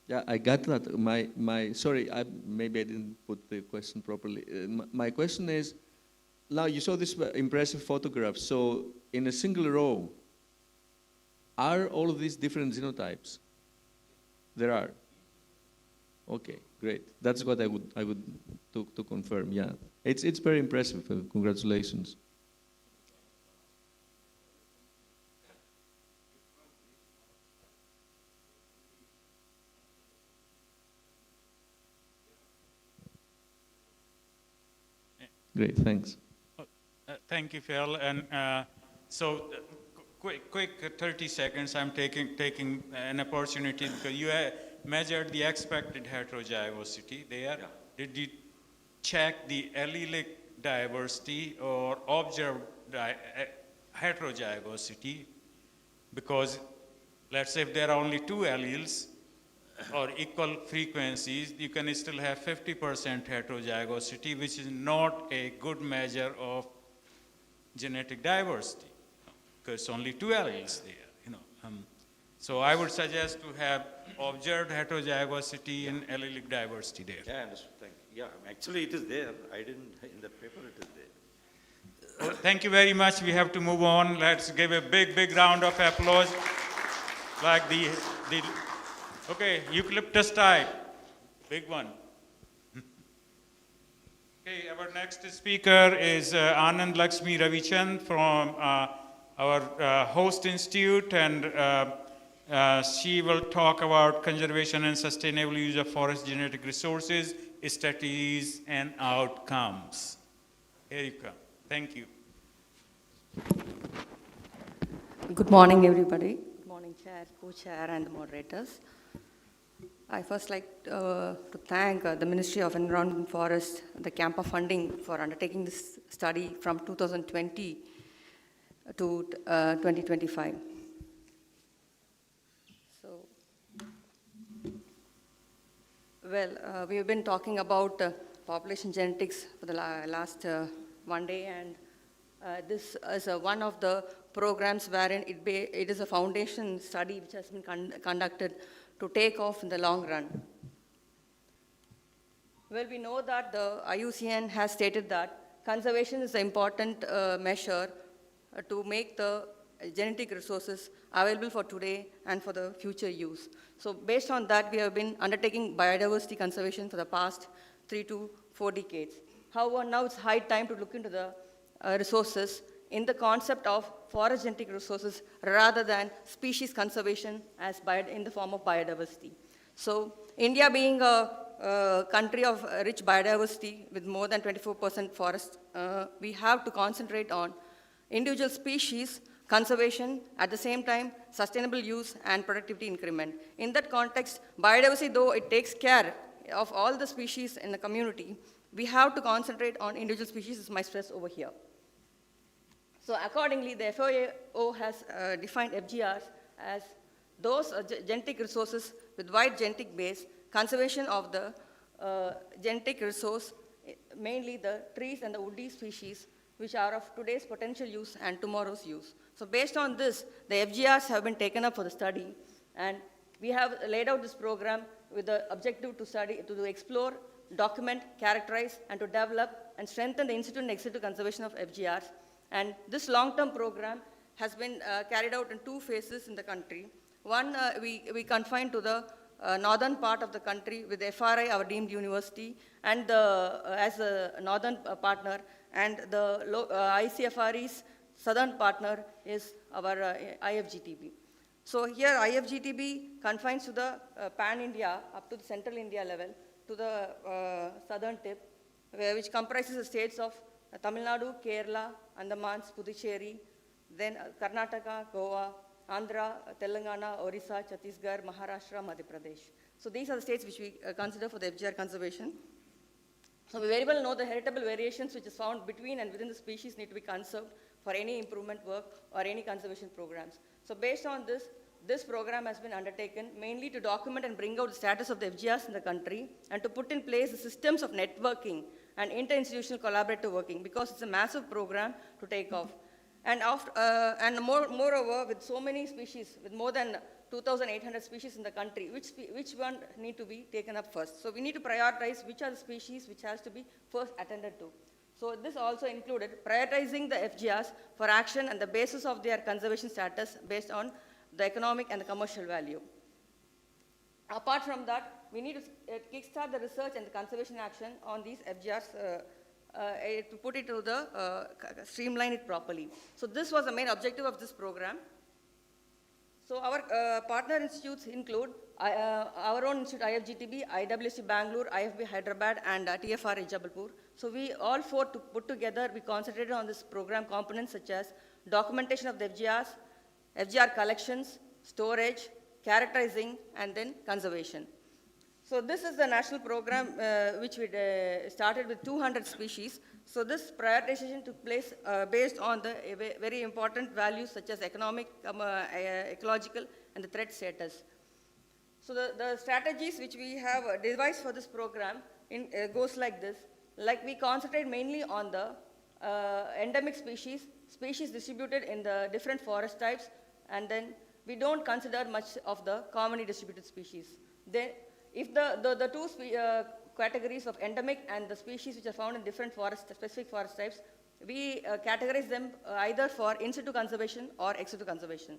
Yeah, I got that. Sorry, maybe I didn't put the question properly. My question is, now you saw this impressive photograph. So in a single row, are all of these different genotypes? There are. Okay, great. That's what I would to confirm. Yeah, it's very impressive. Congratulations. Great, thanks. Thank you, Phil. And quick 30 seconds. I'm taking an opportunity because you measured the expected heterozygosity there. Yeah. Did you check the allelic diversity or observed heterozygosity? Because let's say if there are only 2 alleles or equal frequencies, you can still have 50% heterozygosity, which is not a good measure of genetic diversity, because only 2 alleles there. So I would suggest to have observed heterozygosity and allelic diversity there. Yeah, I understood. Thank you. Yeah, actually it is there. I didn't, in the paper it is there. Thank you very much. We have to move on. Let's give a big round of applause. Like okay, eucalyptus type, big one. Okay, our next speaker is Anand Lakshmi Ravichand from our host institute, and she will talk about conservation and sustainable use of forest genetic resources, strategies, and outcomes. Here you come. Thank you. Good morning, everybody. Good morning, Chair, Co-Chair, and the moderators. I first like to thank the Ministry of Environment and Forest, the CAMPA funding, for undertaking this study from 2020 to 2025. So, we have been talking about population genetics for the last one day, and this is one of the programs wherein it is a foundation study which has been conducted to take off in the long run. Well, we know that the IUCN has stated that conservation is an important measure to make the genetic resources available for today and for the future use. So based on that, we have been undertaking biodiversity conservation for the past 3 to 4 decades. However, now it's high time to look into the resources in the concept of forest genetic resources rather than species conservation as in the form of biodiversity. So India being a country of rich biodiversity with more than 24% forest, we have to concentrate on individual species conservation, at the same time sustainable use and productivity increment. In that context, biodiversity, though it takes care of all the species in the community, we have to concentrate on individual species, is my stress over here. So accordingly, the FAO has defined FGRs as those genetic resources with wide genetic base, conservation of the genetic resource, mainly the trees and the woody species, which are of today's potential use and tomorrow's use. So based on this, the FGRs have been taken up for the study, and we have laid out this program with the objective to study, to explore, document, characterize, and to develop and strengthen the in-situ and ex-situ conservation of FGRs. And this long-term program has been carried out in 2 phases in the country. One, we confined to the northern part of the country with FRI, our deemed university, and as a northern partner, and the ICFRE's southern partner is our IFGTB. So here IFGTB confines to the pan-India, up to the central India level, to the southern tip, which comprises the states of Tamil Nadu, Kerala, Andamans, Puducherry, then Karnataka, Goa, Andhra, Telangana, Orissa, Chhattisgarh, Maharashtra, Madhya Pradesh. So these are the states which we consider for the FGR conservation. So we very well know the heritable variations which is found between and within the species need to be conserved for any improvement work or any conservation programs. So based on this, this program has been undertaken mainly to document and bring out the status of the FGRs in the country and to put in place the systems of networking and inter-institutional collaborative working, because it's a massive program to take off. And, moreover, with so many species, with more than 2,800 species in the country, which one need to be taken up first? So we need to prioritize which are the species which has to be first attended to. So this also included prioritizing the FGRs for action and the basis of their conservation status based on the economic and the commercial value. Apart from that, we need to kickstart the research and the conservation action on these FGRs to put it to the, streamline it properly. So this was the main objective of this program. So our partner institutes include our own institute, IFGTB, IWC Bangalore, IFB Hyderabad, and TFRA Jabalpur. So we all 4 to put together, we concentrated on this program components such as documentation of the FGRs, FGR collections, storage, characterizing, and then conservation. So this is the national program which we started with 200 species. So this prioritization took place based on the very important values such as economic, ecological, and the threat status. So the strategies which we have devised for this program goes like this. Like we concentrate mainly on the endemic species distributed in the different forest types, and then we don't consider much of the commonly distributed species. Then, if the 2 categories of endemic and the species which are found in different specific forest types, we categorize them either for in-situ conservation or ex-situ conservation.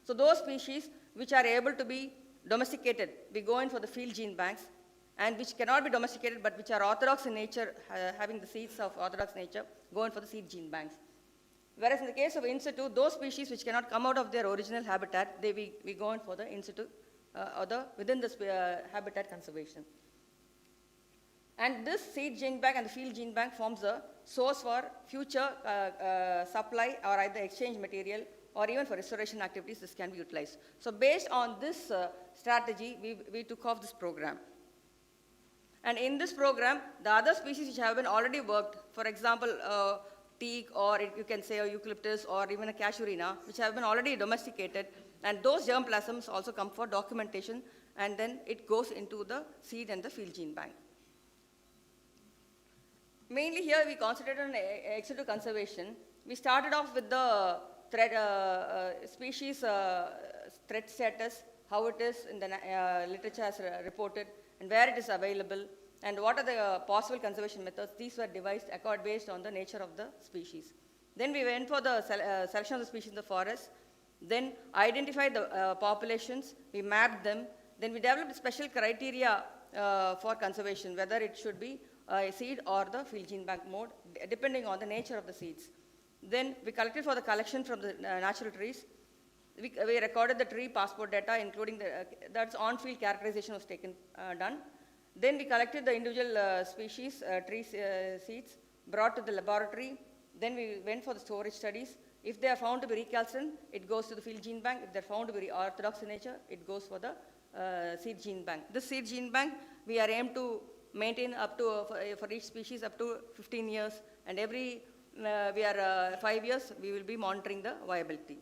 So those species which are able to be domesticated, we go in for the field gene banks, and which cannot be domesticated but which are orthodox in nature, having the seeds of orthodox nature, go in for the seed gene banks. Whereas in the case of in-situ, those species which cannot come out of their original habitat, we go in for the in-situ or within the habitat conservation. And this seed gene bank and the field gene bank forms a source for future supply or either exchange material or even for restoration activities. This can be utilized. So based on this strategy, we took off this program. And in this program, the other species which have been already worked, for example, teak, or you can say a eucalyptus, or even a casuarina, which have been already domesticated, and those germplasms also come for documentation, and then it goes into the seed and the field gene bank. Mainly here we concentrated on ex-situ conservation. We started off with the species threat status, how it is in the literature as reported, and where it is available, and what are the possible conservation methods. These were devised based on the nature of the species. Then we went for the selection of the species in the forest, then identified the populations, we mapped them, then we developed special criteria for conservation, whether it should be a seed or the field gene bank mode, depending on the nature of the seeds. Then we collected for the collection from the natural trees. We recorded the tree passport data, including that's on-field characterization was done. Then we collected the individual species, tree seeds, brought to the laboratory. Then we went for the storage studies. If they are found to be recalcitrant, it goes to the field gene bank. If they're found to be orthodox in nature, it goes for the seed gene bank. This seed gene bank, we are aimed to maintain up to, for each species, up to 15 years, and every 5 years, we will be monitoring the viability.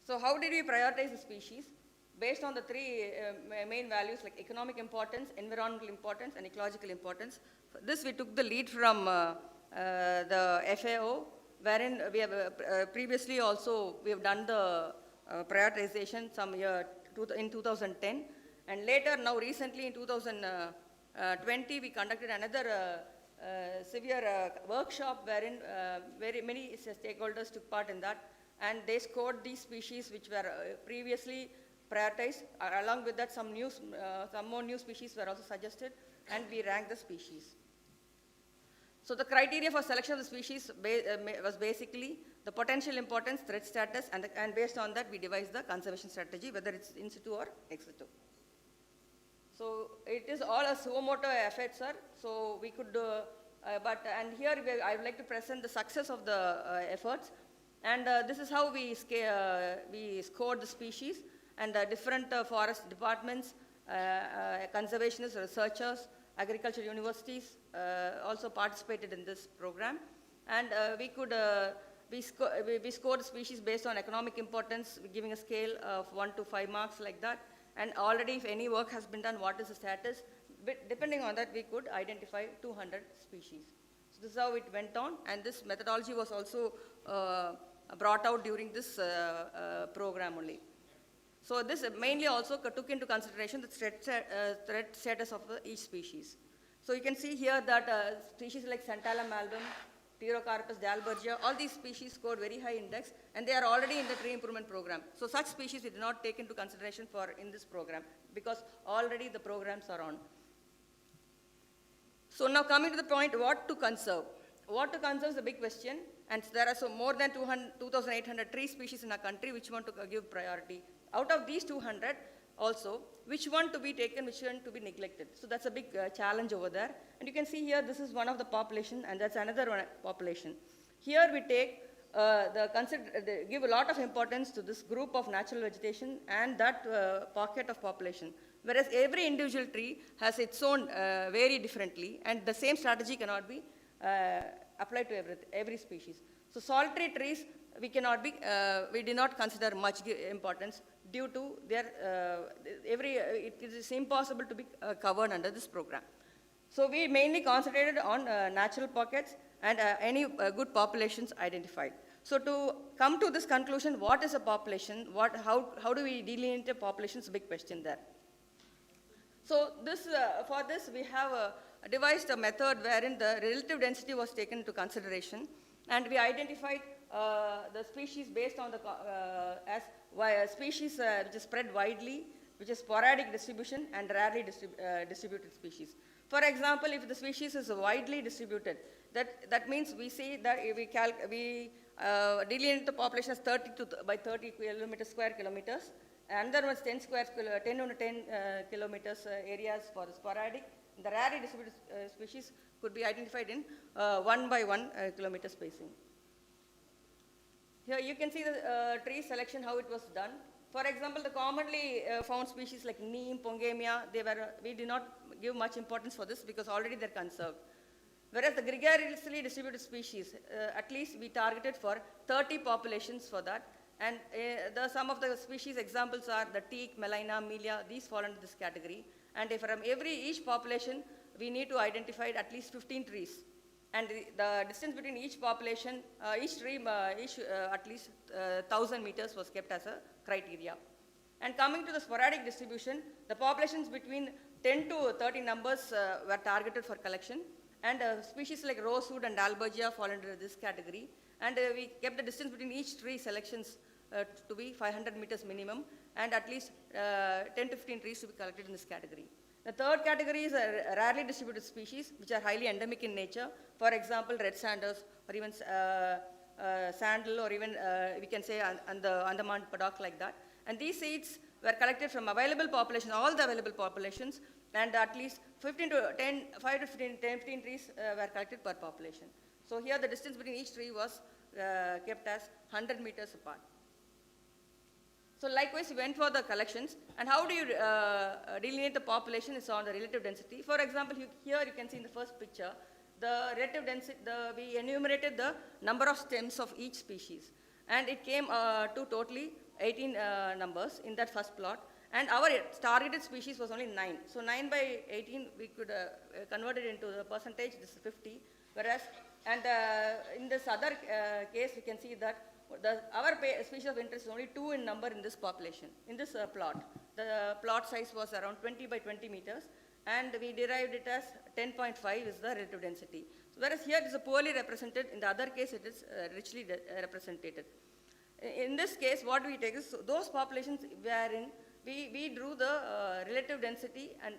So how did we prioritize the species? Based on the three main values like economic importance, environmental importance, and ecological importance. For this, we took the lead from the FAO, wherein we have previously also, we have done the prioritization some year in 2010. And later, now recently in 2020, we conducted another severe workshop wherein very many stakeholders took part in that. And they scored these species which were previously prioritized. Along with that, some more new species were also suggested, and we ranked the species. So the criteria for selection of the species was basically the potential importance, threat status, and based on that, we devised the conservation strategy, whether it's in situ or ex situ. So it is all a suo motu effort, sir. So we could, and here I would like to present the success of the efforts. And this is how we scored the species, and different forest departments, conservationists, researchers, agriculture universities also participated in this program. And we scored species based on economic importance, giving a scale of 1 to 5 marks like that. And already if any work has been done, what is the status? Depending on that, we could identify 200 species. So this is how it went on, and this methodology was also brought out during this program only. So this mainly also took into consideration the threat status of each species. So you can see here that species like Santalum album, Pterocarpus dalbergia, all these species scored very high index, and they are already in the tree improvement program. So such species we did not take into consideration in this program, because already the programs are on. So now coming to the point, what to conserve? What to conserve is a big question, and there are more than 2,800 tree species in our country which want to give priority. Out of these 200 also, which one to be taken, which one to be neglected? So that's a big challenge over there. And you can see here, this is one of the population, and that's another one population. Here we take, give a lot of importance to this group of natural vegetation and that pocket of population. Whereas every individual tree has its own very differently, and the same strategy cannot be applied to every species. So solitary trees, we do not consider much importance due to their, it is impossible to be covered under this program. So we mainly concentrated on natural pockets and any good populations identified. So to come to this conclusion, what is a population? How do we delineate a population is a big question there. So for this, we have devised a method wherein the relative density was taken into consideration, and we identified the species based on the species which is spread widely, which is sporadic distribution, and rarely distributed species. For example, if the species is widely distributed, that means we say that we delineate the population as 30 by 30 square kilometers. Another one is 10 on 10 kilometers areas for the sporadic. The rarely distributed species could be identified in 1 by 1 kilometer spacing. Here you can see the tree selection, how it was done. For example, the commonly found species like neem, pongamia, we did not give much importance for this because already they're conserved. Whereas the gregariously distributed species, at least we targeted for 30 populations for that. And some of the species examples are the teak, melina, melia, these fall under this category. And from each population, we need to identify at least 15 trees. And the distance between each population, each tree, at least 1,000 meters was kept as a criteria. And coming to the sporadic distribution, the populations between 10 to 30 numbers were targeted for collection. And species like rosewood and dalbergia fall under this category. And we kept the distance between each tree selections to be 500 meters minimum, and at least 10 to 15 trees to be collected in this category. The third category is rarely distributed species, which are highly endemic in nature. For example, red sanders, or even sandal, or even we can say Andaman paddock, like that. And these seeds were collected from available population, all the available populations, and at least 5 to 15 trees were collected per population. So here the distance between each tree was kept as 100 meters apart. So likewise, we went for the collections, and how do you delineate the population is on the relative density. For example, here you can see in the first picture, the relative density, we enumerated the number of stems of each species, and it came to totally 18 numbers in that first plot, and our targeted species was only 9. So 9 by 18, we could convert it into the percentage, this is 50, whereas, and in this other case, we can see that our species of interest is only 2 in number in this population, in this plot. The plot size was around 20 by 20 meters, and we derived it as 10.5 is the relative density. So whereas here it is poorly represented, in the other case it is richly represented. In this case, what we take is those populations wherein we drew the relative density and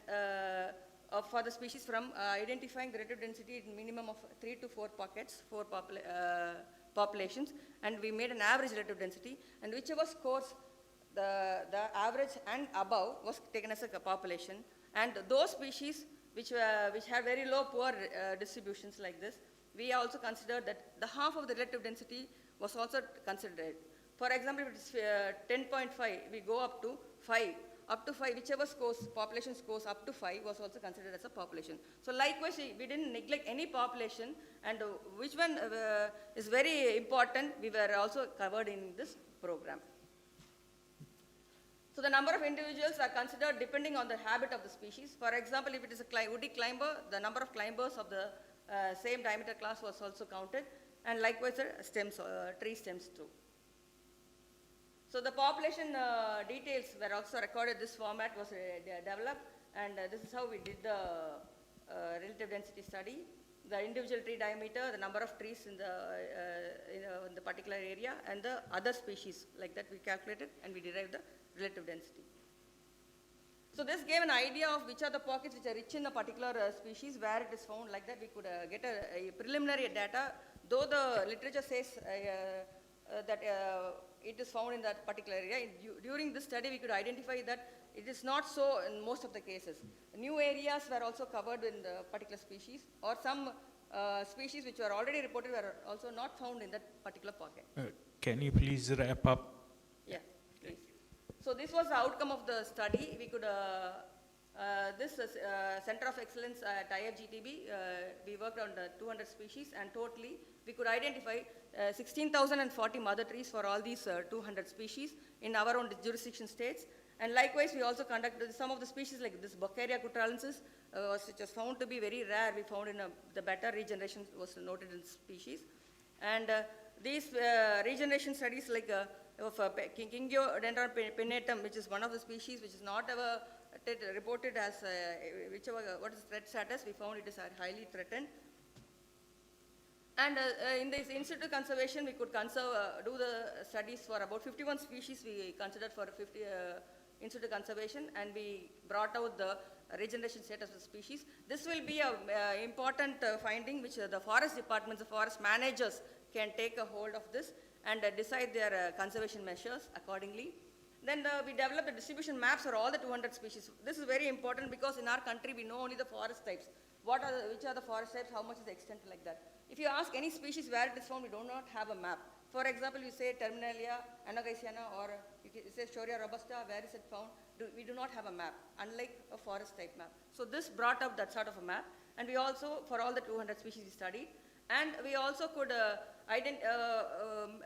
for the species from identifying the relative density in minimum of 3 to 4 pockets, 4 populations, and we made an average relative density, and whichever scores the average and above was taken as a population, and those species which have very low poor distributions like this, we also considered that the half of the relative density was also considered. For example, if it is 10.5, we go up to 5. Up to 5, whichever population scores up to 5 was also considered as a population. So likewise, we didn't neglect any population, and which one is very important, we were also covered in this program. So the number of individuals are considered depending on the habit of the species. For example, if it is a woody climber, the number of climbers of the same diameter class was also counted, and likewise stems, tree stems too. So the population details were also recorded. This format was developed, and this is how we did the relative density study. The individual tree diameter, the number of trees in the particular area, and the other species, like that we calculated, and we derived the relative density. So this gave an idea of which are the pockets which are rich in a particular species, where it is found. Like that we could get a preliminary data, though the literature says that it is found in that particular area. During this study, we could identify that it is not so in most of the cases. New areas were also covered in the particular species, or some species which were already reported were also not found in that particular pocket. Can you please wrap up? Yeah, please. So this was the outcome of the study. We could, this Center of Excellence at IFGTB, we worked on 200 species, and totally we could identify 16,040 mother trees for all these 200 species in our own jurisdiction states. And likewise, we also conducted some of the species like this Boccaria cutralensis, which was found to be very rare. We found in the better regeneration was noted in species. And these regeneration studies like of Kingiodendron pinnatum, which is one of the species which is not ever reported as what is threat status, we found it is highly threatened. And in this in situ conservation, we could do the studies for about 51 species we considered for 50 in situ conservation, and we brought out the regeneration status of the species. This will be an important finding which the forest departments, the forest managers can take a hold of this and decide their conservation measures accordingly. Then we developed the distribution maps for all the 200 species. This is very important because in our country we know only the forest types. Which are the forest types, how much is the extent, like that. If you ask any species where it is found, we do not have a map. For example, you say Terminalia, Anacaceana, or you say Shorea robusta, where is it found? We do not have a map, unlike a forest type map. So this brought up that sort of a map, and we also, for all the 200 species we studied, and we also could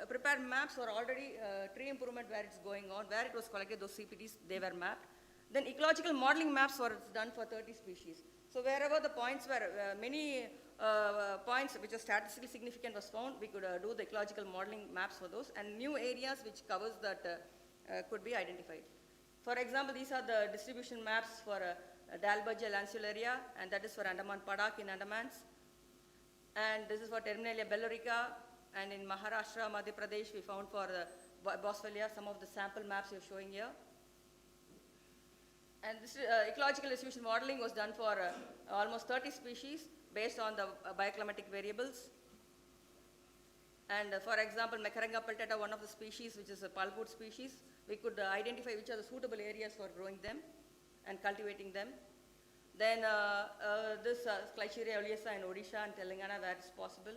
prepare maps for already tree improvement where it's going on, where it was collected, those CPTs, they were mapped. Then ecological modeling maps were done for 30 species. So wherever the points were, many points which are statistically significant was found, we could do the ecological modeling maps for those, and new areas which covers that could be identified. For example, these are the distribution maps for Dalbergia lancularia, and that is for Andaman Padak in Andamans. And this is for Terminalia bellorica, and in Maharashtra, Madhya Pradesh, we found for Boswellia, some of the sample maps we are showing here. And this ecological distribution modeling was done for almost 30 species based on the bioclimatic variables. And for example, Macaranga peltata, one of the species, which is a pulpwood species, we could identify which are the suitable areas for growing them and cultivating them. Then this Schleicheria oleosa in Odisha and Telangana, where it's possible.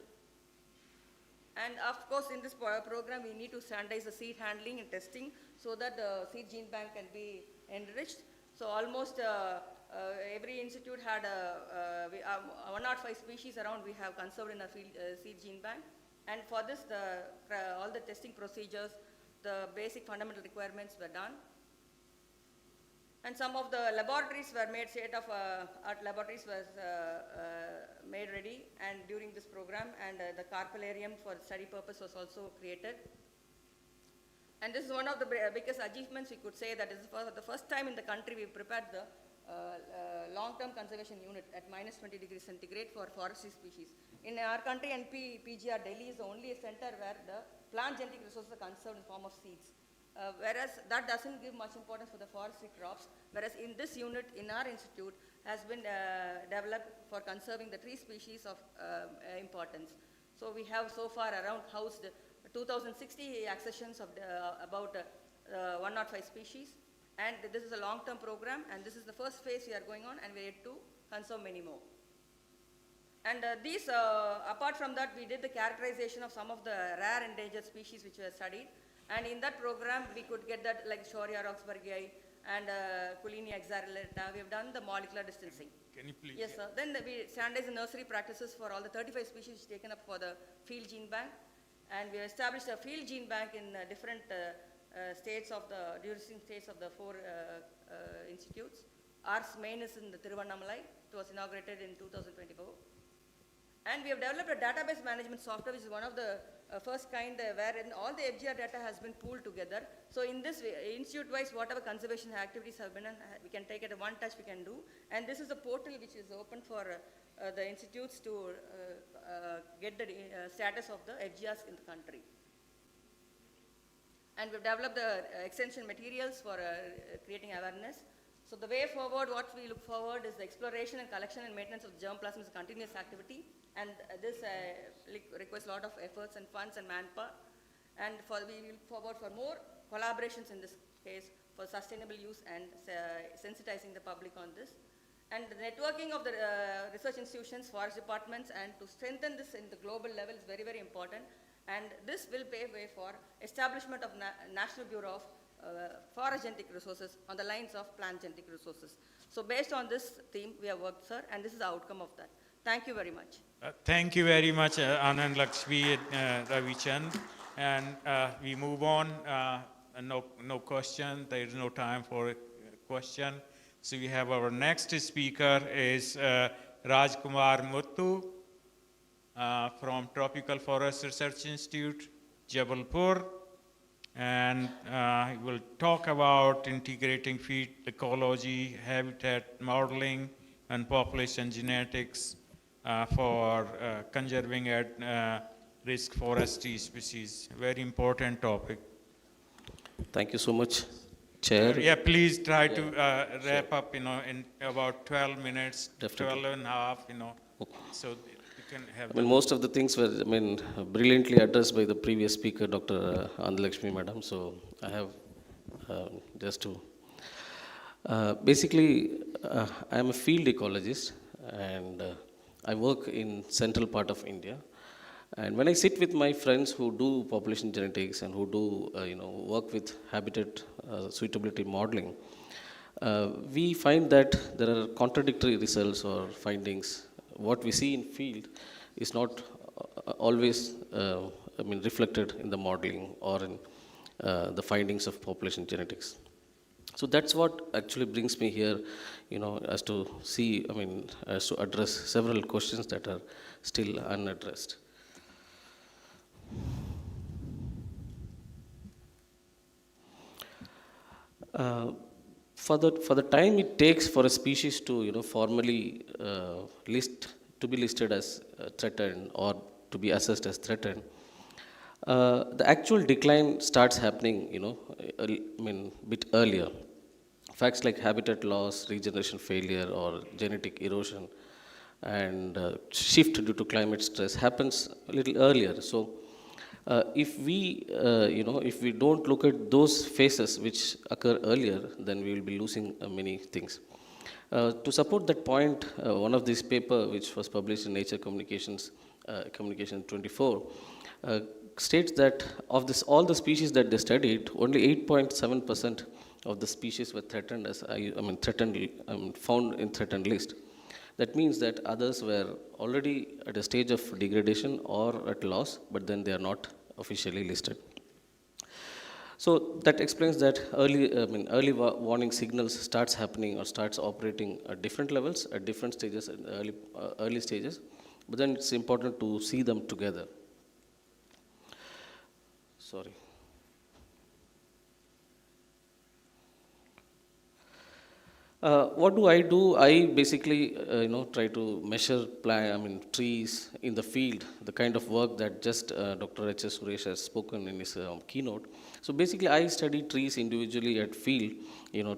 And of course, in this program, we need to standardize the seed handling and testing so that the seed gene bank can be enriched. So almost every institute had 105 species around we have conserved in a field, seed gene bank. And for this, all the testing procedures, the basic fundamental requirements were done. And some of the laboratories were made, state-of-art laboratories was made ready and during this program, and the carpellarium for study purpose was also created. And this is one of the biggest achievements we could say, that is for the first time in the country we prepared the long-term conservation unit at -20 degrees centigrade for forestry species. In our country, PGR Delhi is the only center where the plant genetic resources are conserved in the form of seeds. Whereas that doesn't give much importance for the forestry crops, whereas in this unit in our institute has been developed for conserving the tree species of importance. So we have so far around housed 2,060 accessions of about 105 species, and this is a long-term program, and this is the first phase we are going on, and we need to conserve many more. And apart from that, we did the characterization of some of the rare endangered species which were studied. And in that program, we could get that like Shorea roxburghii and Kulinia exarellata. We have done the molecular distancing. Can you please? Yes, sir. Then we standardized the nursery practices for all the 35 species taken up for the field gene bank. And we established a field gene bank in different states of the, jurisdiction states of the 4 institutes. Ours main is in the Tiruvannamalai. It was inaugurated in 2024. And we have developed a database management software, which is one of the first kind wherein all the FGR data has been pooled together. So in this institute-wise, whatever conservation activities have been done, we can take it at one touch, we can do. And this is a portal which is open for the institutes to get the status of the FGRs in the country. And we've developed the extension materials for creating awareness. So the way forward, what we look forward is the exploration and collection and maintenance of germplasm is a continuous activity. And this requires a lot of efforts and funds and manpower. And we look forward for more collaborations in this case for sustainable use and sensitizing the public on this. And the networking of the research institutions, forest departments, and to strengthen this in the global level is very, very important. And this will pave way for establishment of National Bureau of Forest Genetic Resources on the lines of plant genetic resources. So based on this theme, we have worked, sir, and this is the outcome of that. Thank you very much. Thank you very much, Anand Lakshmi Ravichand. And we move on. No question. There is no time for a question. So we have our next speaker is Rajkumar Muthu from Tropical Forest Research Institute, Jabalpur. And he will talk about integrating feed ecology, habitat modeling, and population genetics for conserving at risk forestry species. Very important topic. Thank you so much, Chair. Yeah, please try to wrap up, in about 12 minutes, Definitely. 12 and a half, so you can have. I mean, most of the things were, brilliantly addressed by the previous speaker, Dr. Andalakshmi Madam. So I have just to, basically, I am a field ecologist, and I work in central part of India. And when I sit with my friends who do population genetics and who do, work with habitat suitability modeling, we find that there are contradictory results or findings. What we see in field is not always, reflected in the modeling or in the findings of population genetics. So that's what actually brings me here, as to see, as to address several questions that are still unaddressed. For the time it takes for a species to formally to be listed as threatened or to be assessed as threatened, the actual decline starts happening bit earlier. Facts like habitat loss, regeneration failure, or genetic erosion and shift due to climate stress happens a little earlier. So if we don't look at those phases which occur earlier, then we will be losing many things. To support that point, one of these paper which was published in Nature Communication 24 states that of this, all the species that they studied, only 8.7% of the species were threatened as found in threatened list. That means that others were already at a stage of degradation or at loss, but then they are not officially listed. So that explains that early warning signals starts happening or starts operating at different levels, at different stages, in the early stages, but then it's important to see them together. Sorry. What do? I basically, try to measure trees in the field, the kind of work that just Dr. H.S. Suresh has spoken in his keynote. So basically, I study trees individually at field,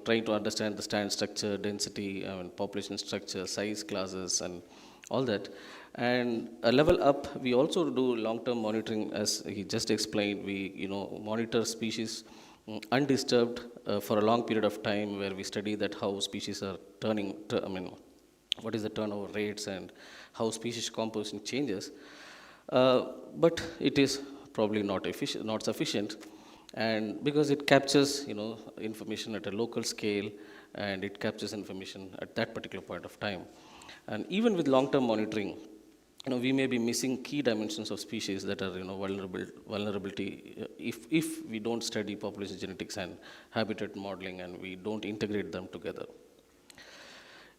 trying to understand the stand structure, density, population structure, size classes, and all that. And a level up, we also do long-term monitoring, as he just explained. We, monitor species undisturbed for a long period of time, where we study that how species are what is the turnover rates and how species composition changes. But it is probably not sufficient, and because it captures, information at a local scale, and it captures information at that particular point of time. And even with long-term monitoring, we may be missing key dimensions of species that are, vulnerability if we don't study population genetics and habitat modeling, and we don't integrate them together.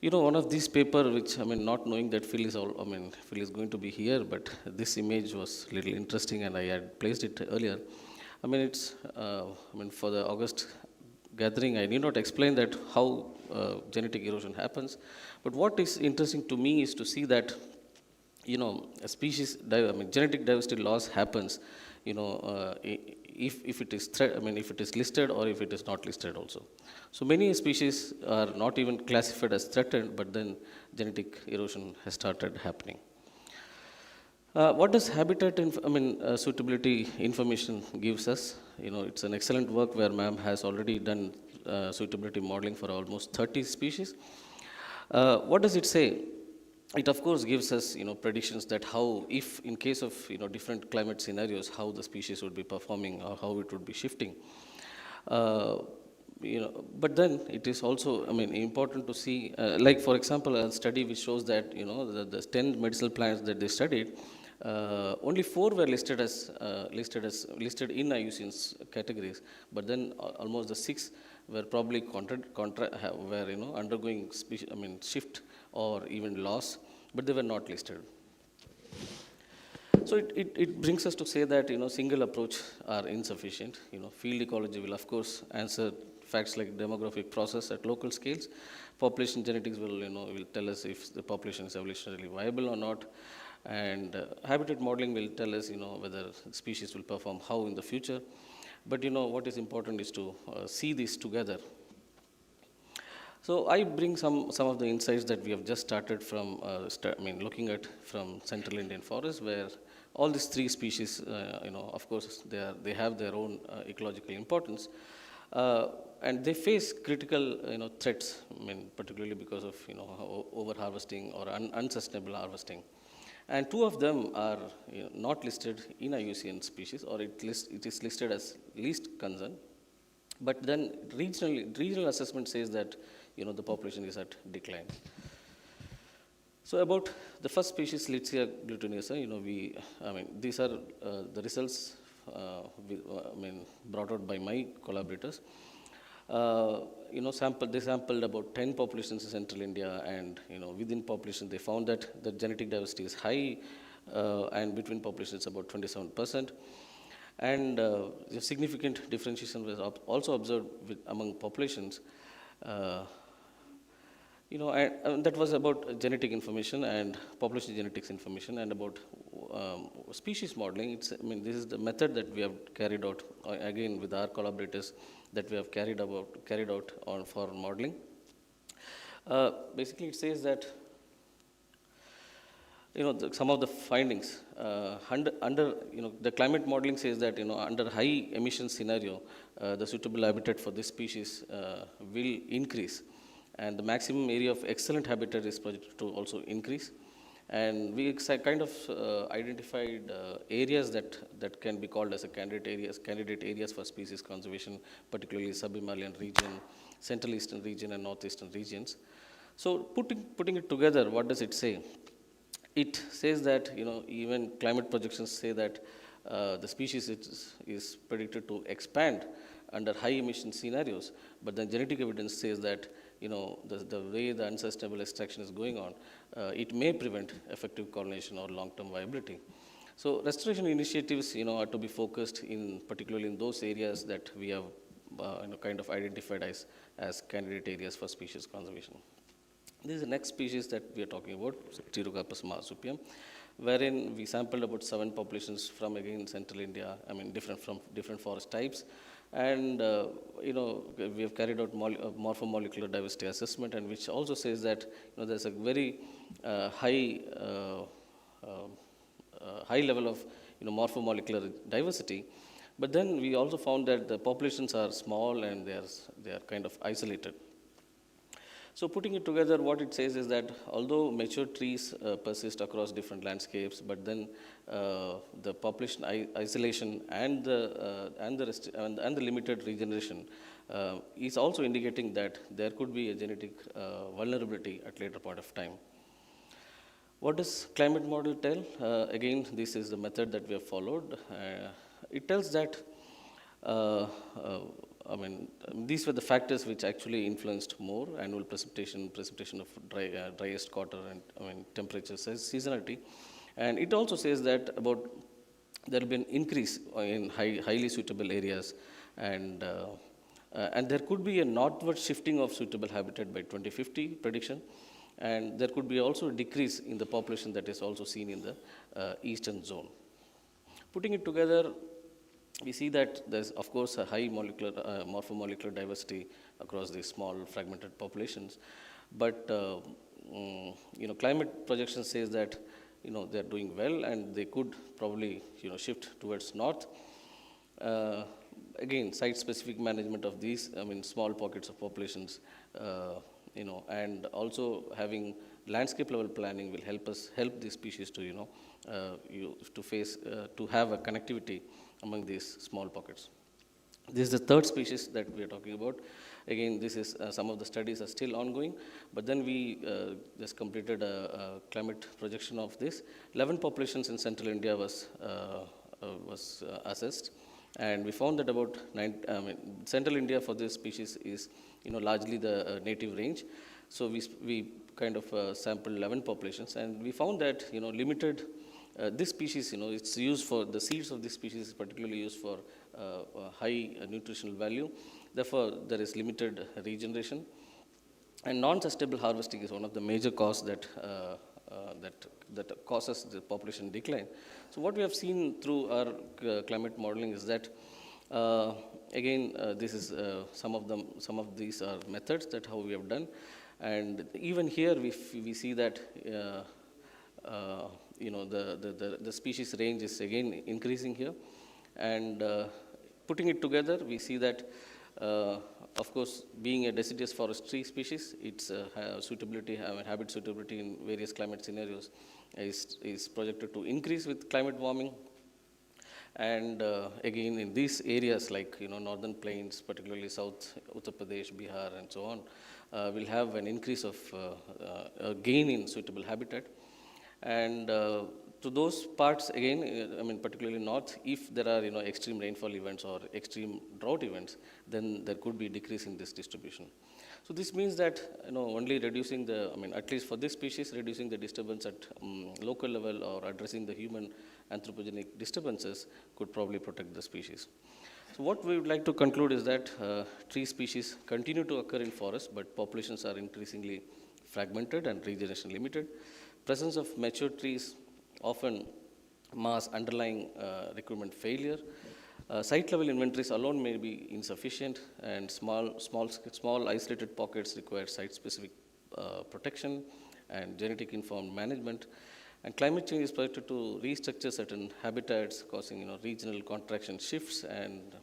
One of these paper, which, not knowing that Phil is going to be here, but this image was a little interesting, and I had placed it earlier. It's, for the August gathering, I need not explain that how genetic erosion happens, but what is interesting to me is to see that a species, genetic diversity loss happens, if it is if it is listed or if it is not listed also. So many species are not even classified as threatened, but then genetic erosion has started happening. What does habitat suitability information gives us? It's an excellent work where ma'am has already done suitability modeling for almost 30 species. What does it say? It of course gives us, predictions that how, if in case of, different climate scenarios, how the species would be performing or how it would be shifting. But then it is also, important to see, like for example, a study which shows that, the 10 medicinal plants that they studied, only 4 were listed in IUCN's categories, but then almost the 6 were probably undergoing shift or even loss, but they were not listed. So it brings us to say that, single approach are insufficient. Field ecology will of course answer facts like demographic process at local scales. Population genetics will tell us if the population is evolutionarily viable or not. And habitat modeling will tell us, whether species will perform how in the future. But what is important is to see this together. So I bring some of the insights that we have just started from, looking at from Central Indian Forest, where all these 3 species, of course, they have their own ecological importance, and they face critical, threats, particularly because of, over harvesting or unsustainable harvesting. And 2 of them are not listed in IUCN species, or it is listed as least concern. But then regional assessment says that the population is at decline. So about the first species, Litsea glutiniosa, these are the results brought out by my collaborators. They sampled about 10 populations in Central India, and within population they found that the genetic diversity is high, and between populations about 27%. And the significant differentiation was also observed among populations. And that was about genetic information and population genetics information, and about species modeling. This is the method that we have carried out again with our collaborators, that we have carried out for modeling. Basically, it says that some of the findings under the climate modeling says that under high emission scenario, the suitable habitat for this species will increase, and the maximum area of excellent habitat is projected to also increase. And we kind of identified areas that can be called as a candidate areas for species conservation, particularly sub-Himalayan region, Central Eastern region, and Northeastern regions. So putting it together, what does it say? It says that, even climate projections say that the species is predicted to expand under high emission scenarios, but then genetic evidence says that, the way the unsustainable extraction is going on, it may prevent effective colonization or long-term viability. So restoration initiatives, are to be focused particularly in those areas that we have, kind of identified as candidate areas for species conservation. This is the next species that we are talking about, Pterocarpus marsupium, wherein we sampled about 7 populations from, again, central India, different forest types. And, we have carried out morphomolecular diversity assessment, and which also says that, there's a very high level of, morphomolecular diversity. But then we also found that the populations are small and they are kind of isolated. So putting it together, what it says is that although mature trees persist across different landscapes, but then the population isolation and the limited regeneration is also indicating that there could be a genetic vulnerability at later point of time. What does climate model tell? Again, this is the method that we have followed. It tells that these were the factors which actually influenced more: annual precipitation of driest quarter, and temperature, seasonality. And it also says that there will be an increase in highly suitable areas, and there could be a northward shifting of suitable habitat by 2050 prediction, and there could be also a decrease in the population that is also seen in the eastern zone. Putting it together, we see that there's, of course, a high morphomolecular diversity across these small fragmented populations. But, climate projection says that, they're doing well, and they could probably, shift towards north. Again, site-specific management of these, small pockets of populations, and also having landscape-level planning will help these species to, to have a connectivity among these small pockets. This is the third species that we are talking about. Again, this is some of the studies are still ongoing, but then we just completed a climate projection of this. 11 populations in central India was assessed, and we found that about central India for this species is largely the native range. So we kind of sampled 11 populations, and we found that limited. This species, it's used for, the seeds of this species is particularly used for high nutritional value. Therefore, there is limited regeneration. And non-sustainable harvesting is one of the major causes that causes the population decline. So what we have seen through our climate modeling is that, this is some of these are methods that how we have done. And even here we see that the species range is again increasing here, and putting it together, we see that, of course, being a deciduous forest tree species, its habit suitability in various climate scenarios is projected to increase with climate warming. And again, in these areas like northern plains, particularly South Uttar Pradesh, Bihar, and so on, will have an increase of gain in suitable habitat. And to those parts, again, particularly north, if there are extreme rainfall events or extreme drought events, then there could be a decrease in this distribution. So this means that only reducing the, at least for this species, reducing the disturbance at local level or addressing the human anthropogenic disturbances could probably protect the species. So what we would like to conclude is that tree species continue to occur in forests, but populations are increasingly fragmented and regeneration limited. Presence of mature trees often mask underlying recruitment failure. Site-level inventories alone may be insufficient, and small isolated pockets require site-specific protection and genetic informed management. And climate change is projected to restructure certain habitats, causing regional contraction shifts, and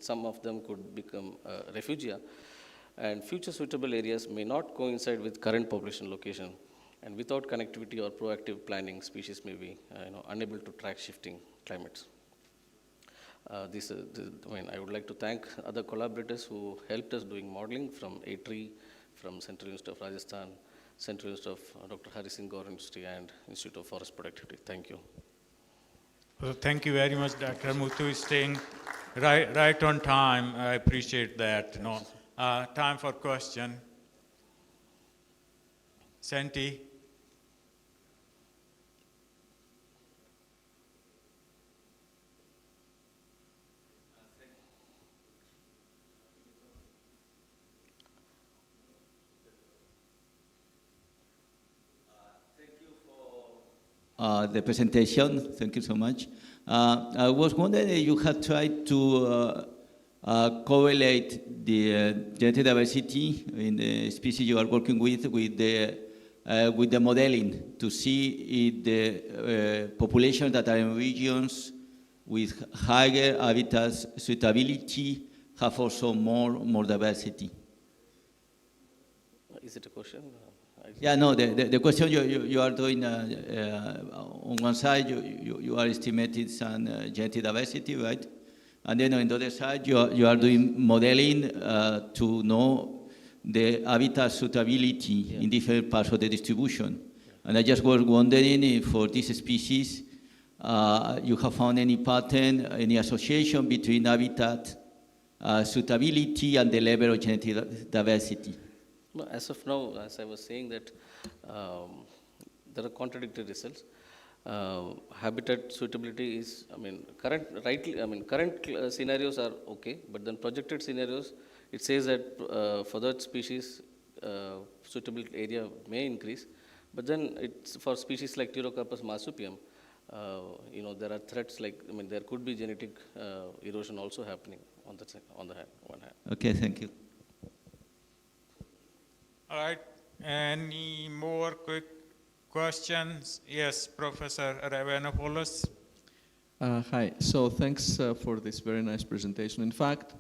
some of them could become refugia. And future suitable areas may not coincide with current population location. And without connectivity or proactive planning, species may be unable to track shifting climates. I would like to thank other collaborators who helped us doing modeling from ATRI, from Central University of Rajasthan, Central University of Dr. Hari Singh Gaur University, and Institute of Forest Productivity. Thank you. Well, thank you very much, Dr. Muthu, is staying right on time. I appreciate that. Time for question. Santi. The presentation. Thank you so much. I was wondering if you had tried to correlate the genetic diversity in the species you are working with the modeling to see if the populations that are in regions with higher habitat suitability have also more diversity. Is it a question? Yeah, no, the question you are doing, on one side, you are estimating some genetic diversity, right? And then on the other side, you are doing modeling to know the habitat suitability in different parts of the distribution. And I just was wondering if for this species, you have found any pattern, any association between habitat suitability and the level of genetic diversity. No, as of now, as I was saying that there are contradictory results. Habitat suitability is, current scenarios are okay, but then projected scenarios, it says that for that species, suitable area may increase, but then it's for species like Pterocarpus marsupium, there are threats like, there could be genetic erosion also happening on the one hand. Okay, thank you. All right. Any more quick questions? Yes, Professor Ravanopoulos. Hi. So thanks for this very nice presentation. In fact,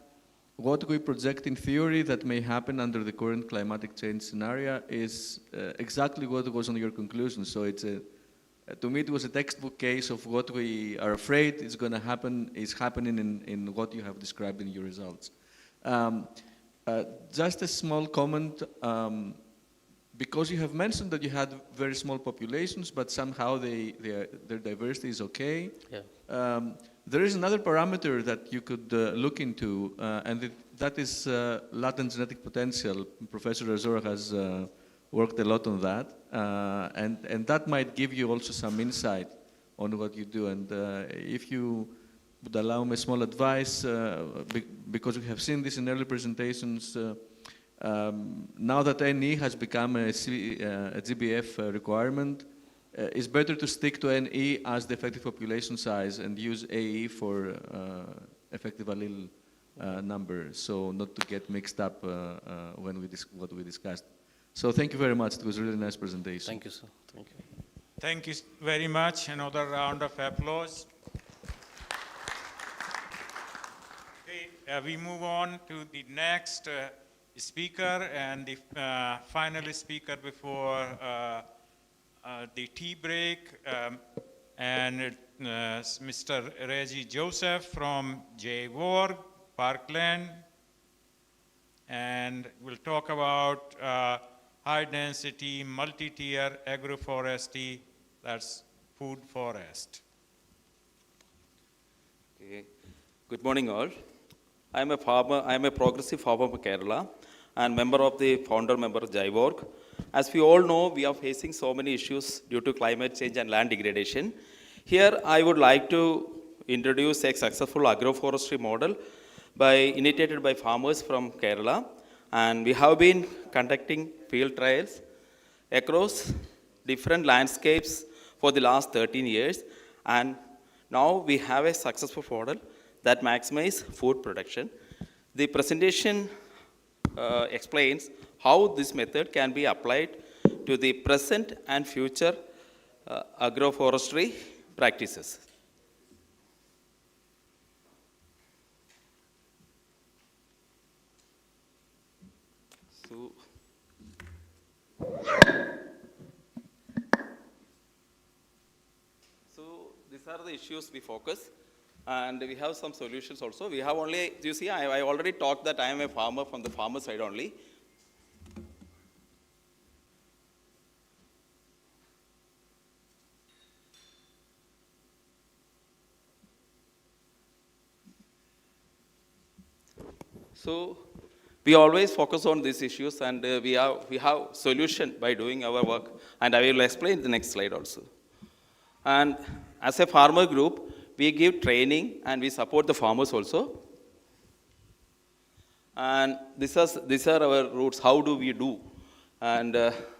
what we project in theory that may happen under the current climatic change scenario is exactly what was on your conclusion. So it's to me, it was a textbook case of what we are afraid is going to happen, is happening in what you have described in your results. Just a small comment, because you have mentioned that you had very small populations, but somehow their diversity is okay. Yeah. There is another parameter that you could look into, and that is latent genetic potential. Professor Azor has worked a lot on that, and that might give you also some insight on what you do. And if you would allow me a small advice, because we have seen this in early presentations, now that NE has become a GBF requirement, it's better to stick to NE as the effective population size and use AE for effective allele number, so not to get mixed up when what we discussed. So thank you very much. It was a really nice presentation. Thank you, sir. Thank you. Thank you very much. Another round of applause. Okay, we move on to the next speaker and the final speaker before the tea break, and Mr. Reggie Joseph from JWORG, Parkland, and we'll talk about high-density, multi-tier agroforestry, that's food forest. Okay. Good morning, all. I am a farmer. I am a progressive farmer from Kerala and member of the founder member of JWORG. As we all know, we are facing so many issues due to climate change and land degradation. Here, I would like to introduce a successful agroforestry model initiated by farmers from Kerala. And we have been conducting field trials across different landscapes for the last 13 years. And now we have a successful model that maximizes food production. The presentation explains how this method can be applied to the present and future agroforestry practices. are the issues we focus, and we have some solutions also. We have only, you see, I already talked that I am a farmer from the farmer side only. So we always focus on these issues, and we have solution by doing our work, and I will explain the next slide also. And as a farmer group, we give training and we support the farmers also. And these are our routes. How do we do? And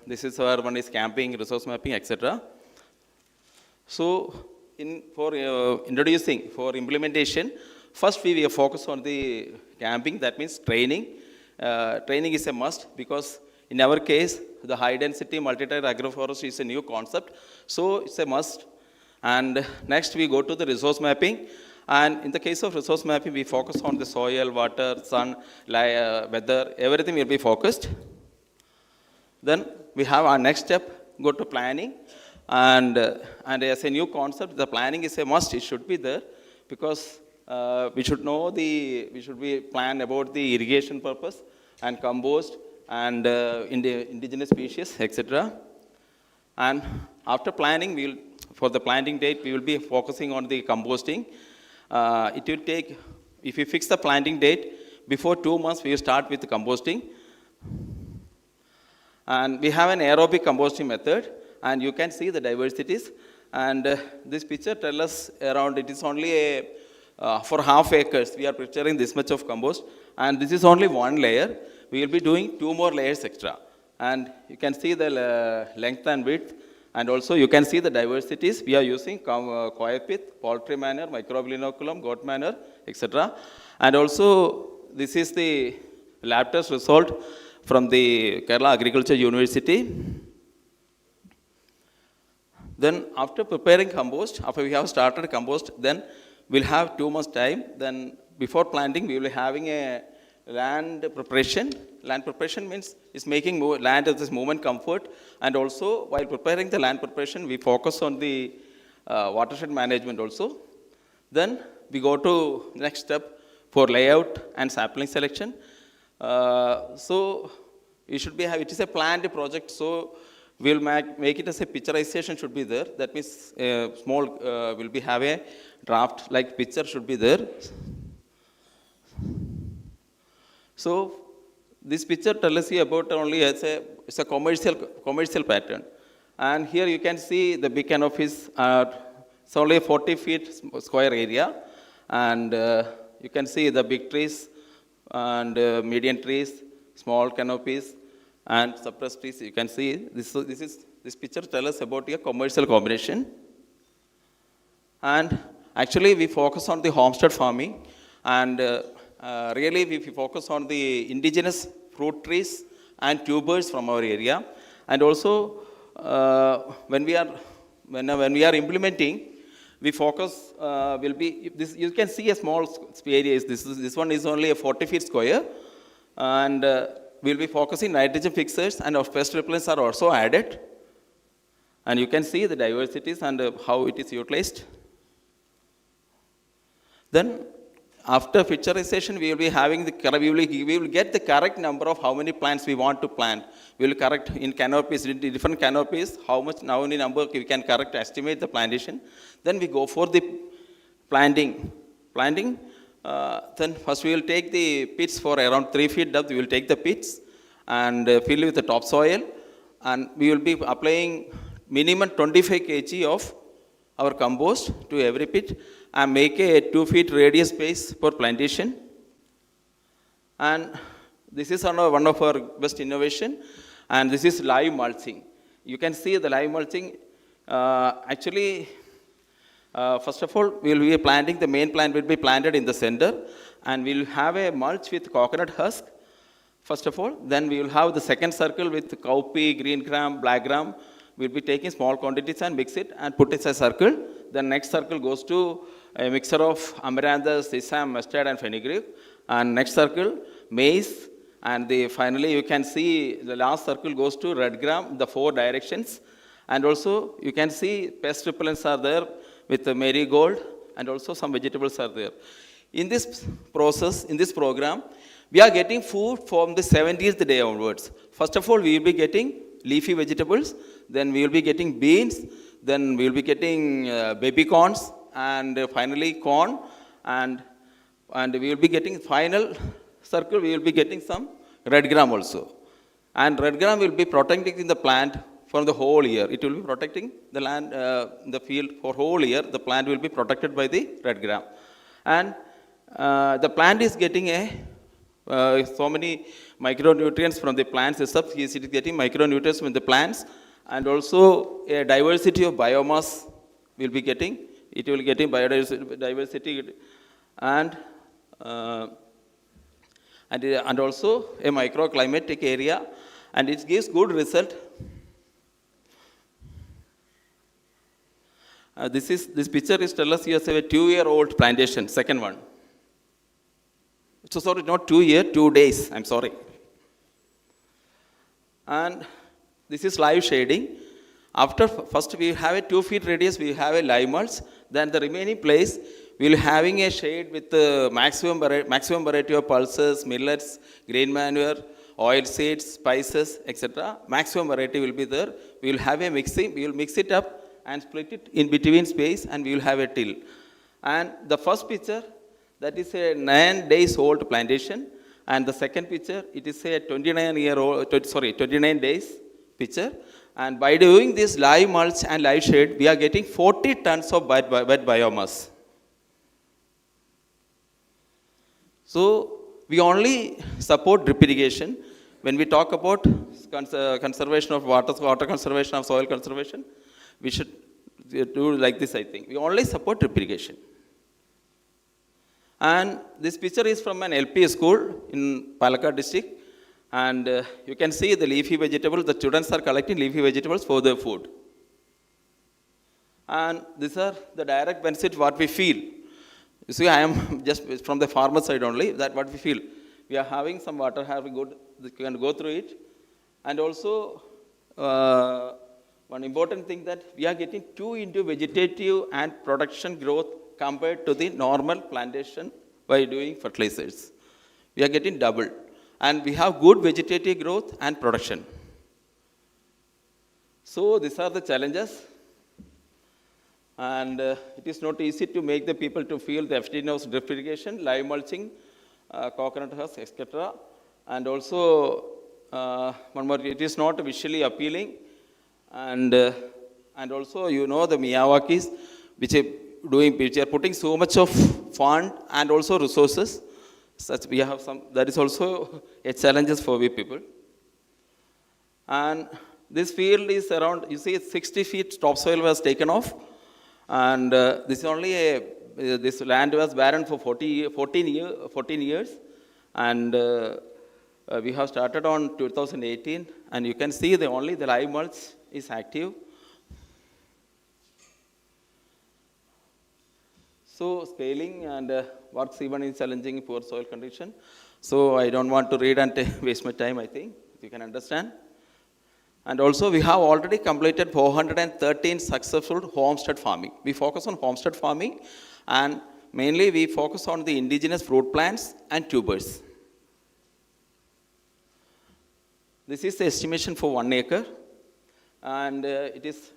this is our one is camping, resource mapping, etc. So for implementation, first we focus on the camping. That means training. Training is a must because in our case, the high density multi-tier agroforestry is a new concept. So it's a must. And next we go to the resource mapping. And in the case of resource mapping, we focus on the soil, water, sun, weather, everything will be focused. Then we have our next step, go to planning. And as a new concept, the planning is a must. It should be there because we should be plan about the irrigation purpose and compost and indigenous species, etc. And after planning, for the planting date, we will be focusing on the composting. It will take, if we fix the planting date, before 2 months, we will start with the composting. And we have an aerobic composting method, and you can see the diversities. And this picture tells us around, it is only for half acres, we are preparing this much of compost. And this is only one layer. We will be doing 2 more layers extra. And you can see the length and width. And also you can see the diversities. We are using coir pith, poultry manure, microbial inoculum, goat manure, etc. And also this is the lab test result from the Kerala Agriculture University. Then after preparing compost, after we have started compost, then we'll have 2 months time. Then before planting, we will be having a land preparation. Land preparation means it's making land of this movement comfort. And also, while preparing the land preparation, we focus on the watershed management also. Then we go to next step for layout and sapling selection. So it should be, it is a planned project. So we'll make it as a picturization should be there. That means small, will be have a draft like picture should be there. So this picture tells you about only it's a commercial pattern. And here you can see the big canopies are, it's only a 40 feet square area. And you can see the big trees and medium trees, small canopies and suppressed trees. You can see this picture tells us about a commercial combination. And actually we focus on the homestead farming, and really we focus on the indigenous fruit trees and tubers from our area. And also when we are implementing, we focus you can see a small area. This one is only a 40 feet square, and we'll be focusing nitrogen fixers, and our pest repellents are also added. And you can see the diversities and how it is utilized. Then after picturization, we will be having we will get the correct number of how many plants we want to plant. We will correct in canopies, in different canopies, how many number we can correct estimate the plantation. Then we go for the planting. Then first we will take the pits for around 3 feet depth. We will take the pits and fill with the topsoil, and we will be applying minimum 25 kg of our compost to every pit, and make a 2 feet radius space for plantation. And this is one of our best innovation, and this is live mulching. You can see the live mulching. Actually, first of all, we will be planting, the main plant will be planted in the center, and we will have a mulch with coconut husk, first of all. Then we will have the second circle with cowpea, green gram, black gram. We will be taking small quantities and mix it and put it as a circle. The next circle goes to a mixture of amaranthus, sesame, mustard, and fenugreek. And next circle, maize. And finally, you can see the last circle goes to red gram, the 4 directions. And also, you can see pest repellents are there. with the marigold, and also some vegetables are there. In this process, in this program, we are getting food from the 70th day onwards. First of all, we will be getting leafy vegetables, then we will be getting beans, then we will be getting baby corns, and finally corn, and we will be getting final circle, we will be getting some red gram also. And red gram will be protecting the plant for the whole year. It will be protecting the land, the field for whole year. The plant will be protected by the red gram. And the plant is getting so many micronutrients from the plants itself. It is getting micronutrients from the plants, and also a diversity of biomass will be getting. It will be getting biodiversity and also a microclimatic area, and it gives good result. This picture is tell us you have a 2-year-old plantation, second one. So sorry, not 2 years, 2 days, I'm sorry. And this is live shading. After first we have a 2 feet radius, we have a live mulch. Then the remaining place, we will having a shade with the maximum variety of pulses, millets, grain manure, oil seeds, spices, etc. Maximum variety will be there. We will have a mixing, we will mix it up and split it in between space, and we will have a till. And the first picture, that is a 9 days old plantation, and the second picture, it is a 29 days picture. And by doing this live mulch and live shade, we are getting 40 tons of wet biomass. So we only support drip irrigation. When we talk about conservation of water conservation, of soil conservation, we should do like this, I think. We only support drip irrigation. And this picture is from an LP school in Palakkad district. And you can see the leafy vegetables. The students are collecting leafy vegetables for their food. And these are the direct benefits what we feel. You see, I am just from the farmer side only, that what we feel. We are having some water, having good, you can go through it. And also, one important thing that we are getting 2 into vegetative and production growth compared to the normal plantation by doing fertilizers. We are getting double. And we have good vegetative growth and production. So these are the challenges. And it is not easy to make the people to feel the effectiveness of drip irrigation, live mulching, coconut husk, etc. And also, one more, it is not visually appealing. And also, you know, the Miyawakis, which are putting so much of fund and also resources. Such we have some, that is also a challenge for we people. And this field is around, you see, 60 feet topsoil was taken off. And this is only this land was barren for 14 years. And we have started on 2018. And you can see the live mulch is active. So scaling and works even in challenging poor soil condition. So I don't want to read and waste my time, I think. You can understand. And also we have already completed 413 successful homestead farming. We focus on homestead farming, and mainly we focus on the indigenous fruit plants and tubers. This is the estimation for 1 acre. And it is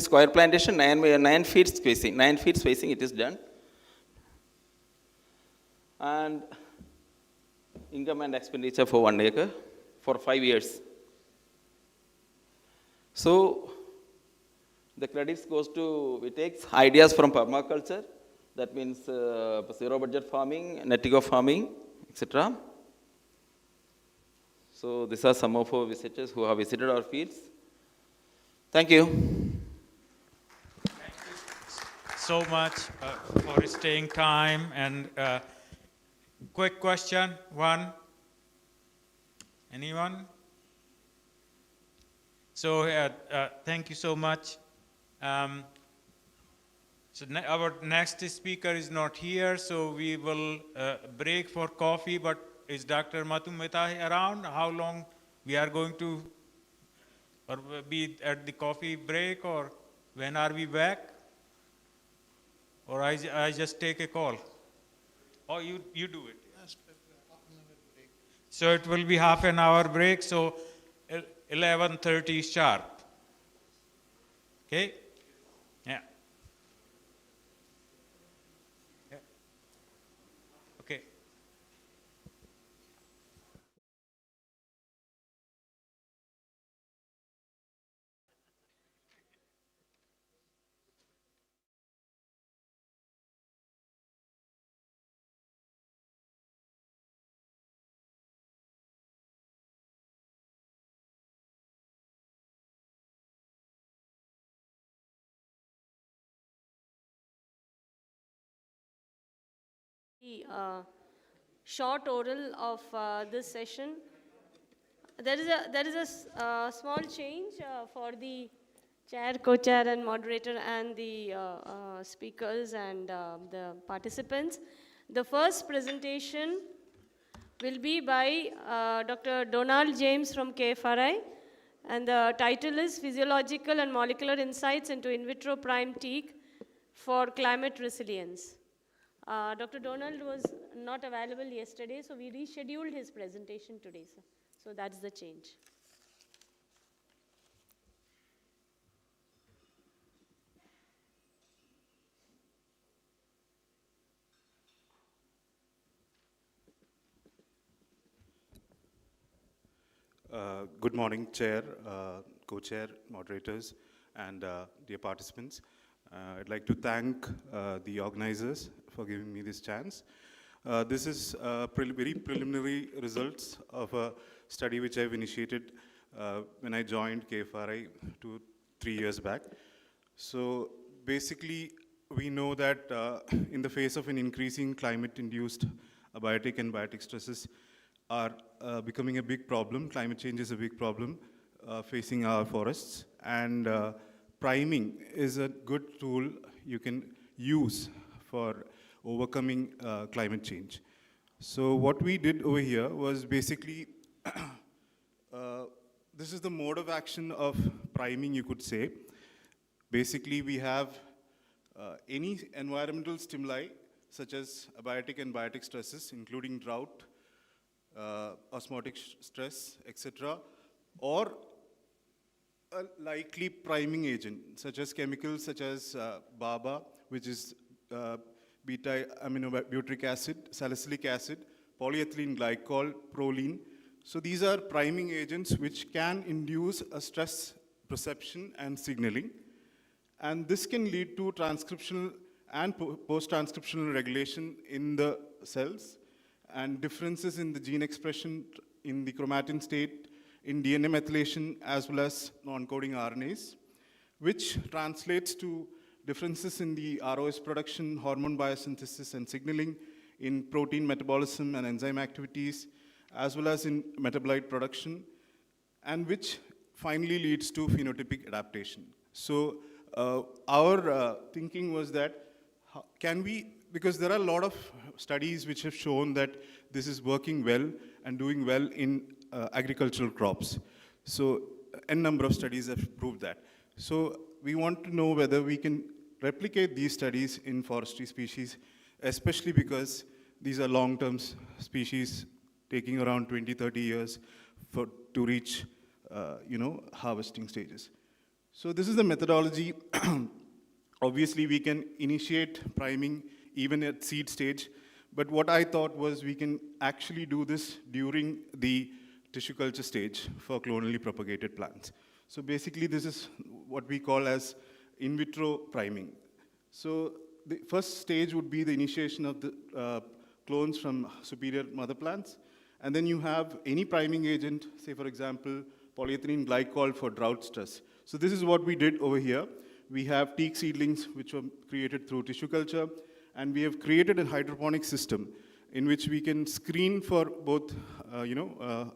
square plantation, 9 feet spacing. 9 feet spacing it is done. And income and expenditure for 1 acre for 5 years. So the credits goes to, we take ideas from permaculture, that means zero budget farming, Netigo farming, etc. So these are some of our visitors who have visited our fields. Thank you. Thank you so much for staying time. And quick question, one. Anyone? So thank you so much. So our next speaker is not here, so we will break for coffee. But is Dr. Matum Mehta around? How long we are going to? Or be at the coffee break, or when are we back? Or I just take a call? Or you do it? So it will be half an hour break, so 11:30 sharp. Okay? Yeah. Yeah. Okay. The short oral of this session. There is a small change for the chair, co-chair, and moderator, and the speakers and the participants. The first presentation will be by Dr. Donald James from KFRI, and the title is Physiological and Molecular Insights into In Vitro Prime Teak for Climate Resilience. Dr. Donald was not available yesterday, so we rescheduled his presentation today, sir. So that's the change. Good morning, Chair, Co-Chair, moderators, and dear participants. I'd like to thank the organizers for giving me this chance. This is very preliminary results of a study which I've initiated when I joined KFRI 2-3 years back. So basically, we know that in the face of an increasing climate-induced abiotic and biotic stresses are becoming a big problem. Climate change is a big problem facing our forests. And priming is a good tool you can use for overcoming climate change. So what we did over here was basically, this is the mode of action of priming, you could say. Basically, we have any environmental stimuli, such as abiotic and biotic stresses, including drought, osmotic stress, etc., or a likely priming agent, such as chemicals such as BABA, which is beta-aminobutyric acid, salicylic acid, polyethylene glycol, proline. So these are priming agents which can induce a stress perception and signaling. And this can lead to transcriptional and post-transcriptional regulation in the cells, and differences in the gene expression in the chromatin state, in DNA methylation, as well as non-coding RNAs, which translates to differences in the ROS production, hormone biosynthesis and signaling, in protein metabolism and enzyme activities, as well as in metabolite production, and which finally leads to phenotypic adaptation. So our thinking was that, can we, because there are a lot of studies which have shown that this is working well and doing well in agricultural crops. So n number of studies have proved that. So we want to know whether we can replicate these studies in forestry species, especially because these are long-term species taking around 20, 30 years to reach harvesting stages. So this is the methodology. Obviously, we can initiate priming even at seed stage, but what I thought was we can actually do this during the tissue culture stage for clonally propagated plants. So basically, this is what we call as in vitro priming. So the first stage would be the initiation of the clones from superior mother plants, and then you have any priming agent, say for example, polyethylene glycol for drought stress. So this is what we did over here. We have teak seedlings which were created through tissue culture, and we have created a hydroponic system in which we can screen for both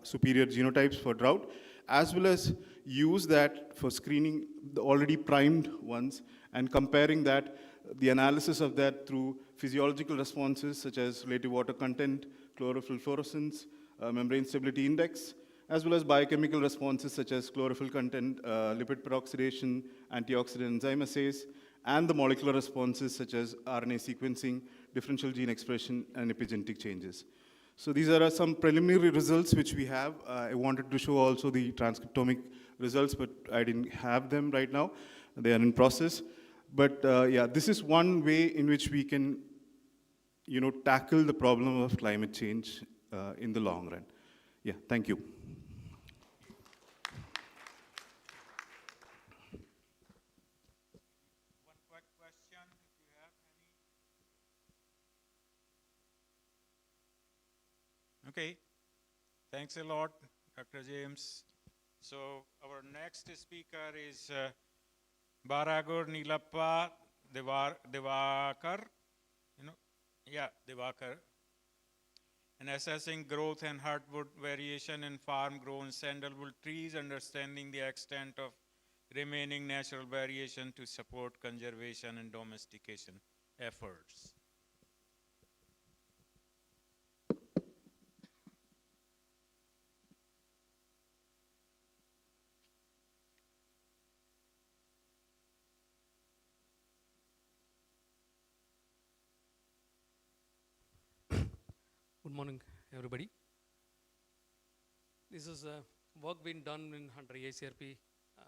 superior genotypes for drought, as well as use that for screening the already primed ones and comparing that, the analysis of that through physiological responses such as relative water content, chlorophyll fluorescence, membrane stability index, as well as biochemical responses such as chlorophyll content, lipid peroxidation, antioxidant enzyme assays, and the molecular responses such as RNA sequencing, differential gene expression, and epigenetic changes. So these are some preliminary results which we have. I wanted to show also the transcriptomic results, but I didn't have them right now. They are in process. But yeah, this is one way in which we can, tackle the problem of climate change in the long run. Yeah, thank you. One quick question, if you have any. Okay, thanks a lot, Dr. James. So our next speaker is Baragur Nilappa Devakar. Devakar. And assessing growth and hardwood variation in farm-grown sandalwood trees, understanding the extent of remaining natural variation to support conservation and domestication efforts. Good morning, everybody. This is work being done under ACRP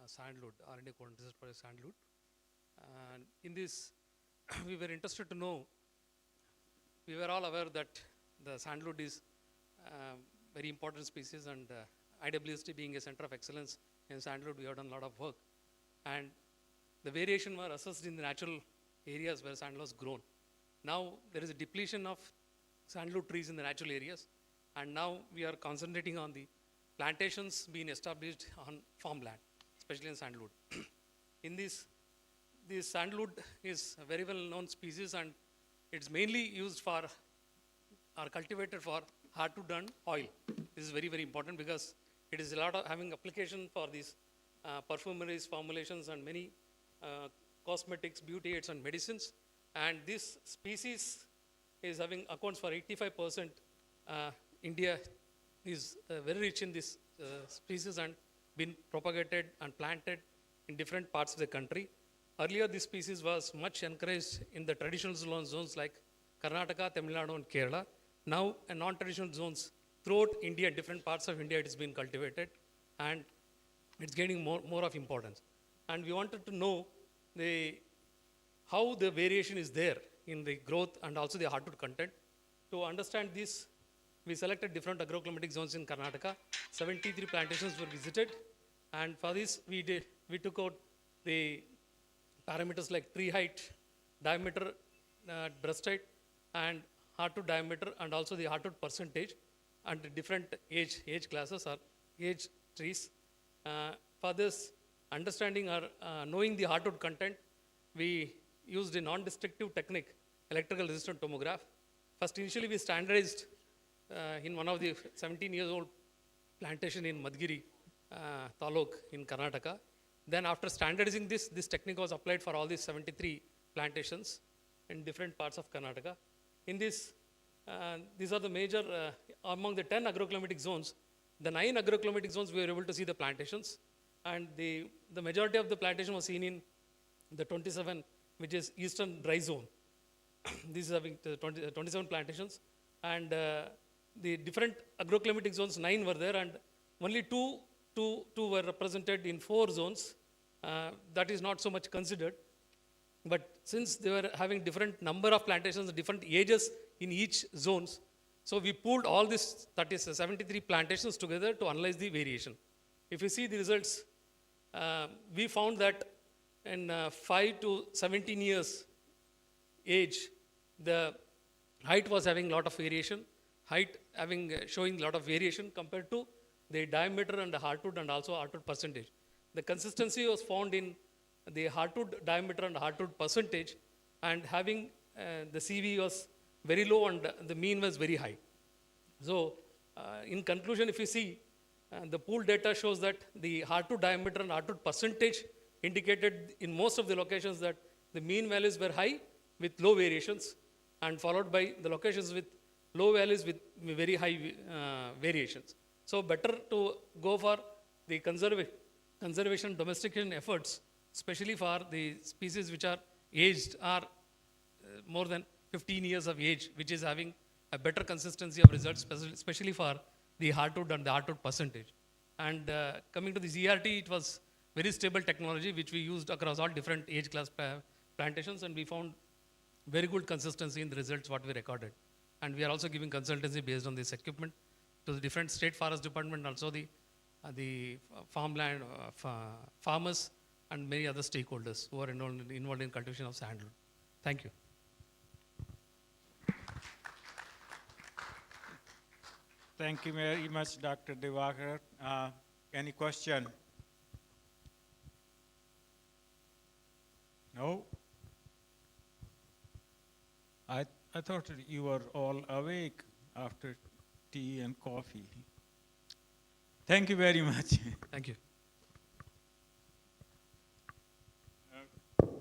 sandalwood, R&D coordinated for sandalwood. And in this, we were interested to know, we were all aware that the sandalwood is very important species, and IWST being a center of excellence in sandalwood, we have done a lot of work. And the variation were assessed in the natural areas where sandalwood was grown. Now there is a depletion of sandalwood trees in the natural areas, and now we are concentrating on the plantations being established on farmland, especially in sandalwood. In this sandalwood is a very well known species, and it's mainly used for or cultivated for hardwood and oil. This is very, very important because it is a lot of having application for these perfumeries, formulations, and many cosmetics, beauty aids, and medicines. And this species is having accounts for 85%. India is very rich in this species and been propagated and planted in different parts of the country. Earlier, this species was much encouraged in the traditional zones like Karnataka, Tamil Nadu, and Kerala. Now, in non-traditional zones throughout India, different parts of India, it has been cultivated, and it's gaining more of importance. And we wanted to know how the variation is there in the growth and also the hardwood content. To understand this, we selected different agroclimatic zones in Karnataka. 73 plantations were visited, and for this we took out the parameters like tree height, diameter, breast height, and hardwood diameter, and also the hardwood percentage, and the different age classes or age trees. For this understanding or knowing the hardwood content, we used a non-destructive technique, electrical resistant tomograph. First, initially we standardized in one of the 17-year-old plantation in Madgiri Taluk in Karnataka. Then after standardizing this technique was applied for all these 73 plantations in different parts of Karnataka. In this, these are the major, among the 10 agroclimatic zones, the 9 agroclimatic zones we were able to see the plantations, and the majority of the plantation was seen in the 27, which is eastern dry zone. This is having 27 plantations, and the different agroclimatic zones, 9 were there, and only two were represented in 4 zones. That is not so much considered. But since they were having different number of plantations, different ages in each zones, so we pooled all this, that is 73 plantations together to analyze the variation. If you see the results, we found that in 5 to 17 years age, the height was having a lot of variation, showing a lot of variation compared to the diameter and the hardwood and also hardwood percentage. The consistency was found in the hardwood diameter and hardwood percentage, and having the CV was very low and the mean was very high. So in conclusion, if you see, the pool data shows that the hardwood diameter and hardwood percentage indicated in most of the locations that the mean values were high with low variations, and followed by the locations with low values with very high variations. So better to go for the conservation domestication efforts, especially for the species which are aged are more than 15 years of age, which is having a better consistency of results, especially for the hardwood and the hardwood percentage. And coming to the ZRT, it was very stable technology, which we used across all different age class plantations, and we found very good consistency in the results what we recorded. And we are also giving consultancy based on this equipment to the different state forest department, also the farmland farmers and many other stakeholders who are involved in cultivation of sandalwood. Thank you. Thank you very much, Dr. Divakar. Any question? No? I thought you were all awake after tea and coffee. Thank you very much. Thank you.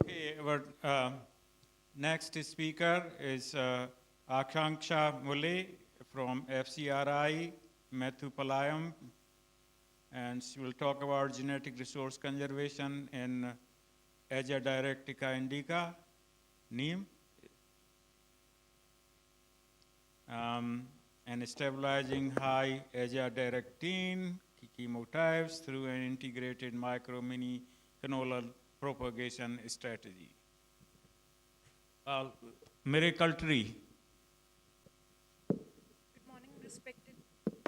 Okay, our next speaker is Akanksha Mule from FCRI Methupalayam, and she will talk about genetic resource conservation in Aegia dialectica indica, neem, and stabilizing high Aegia directine chemotypes through an integrated micro-mini canola propagation strategy. Miracle tree. Good morning, respected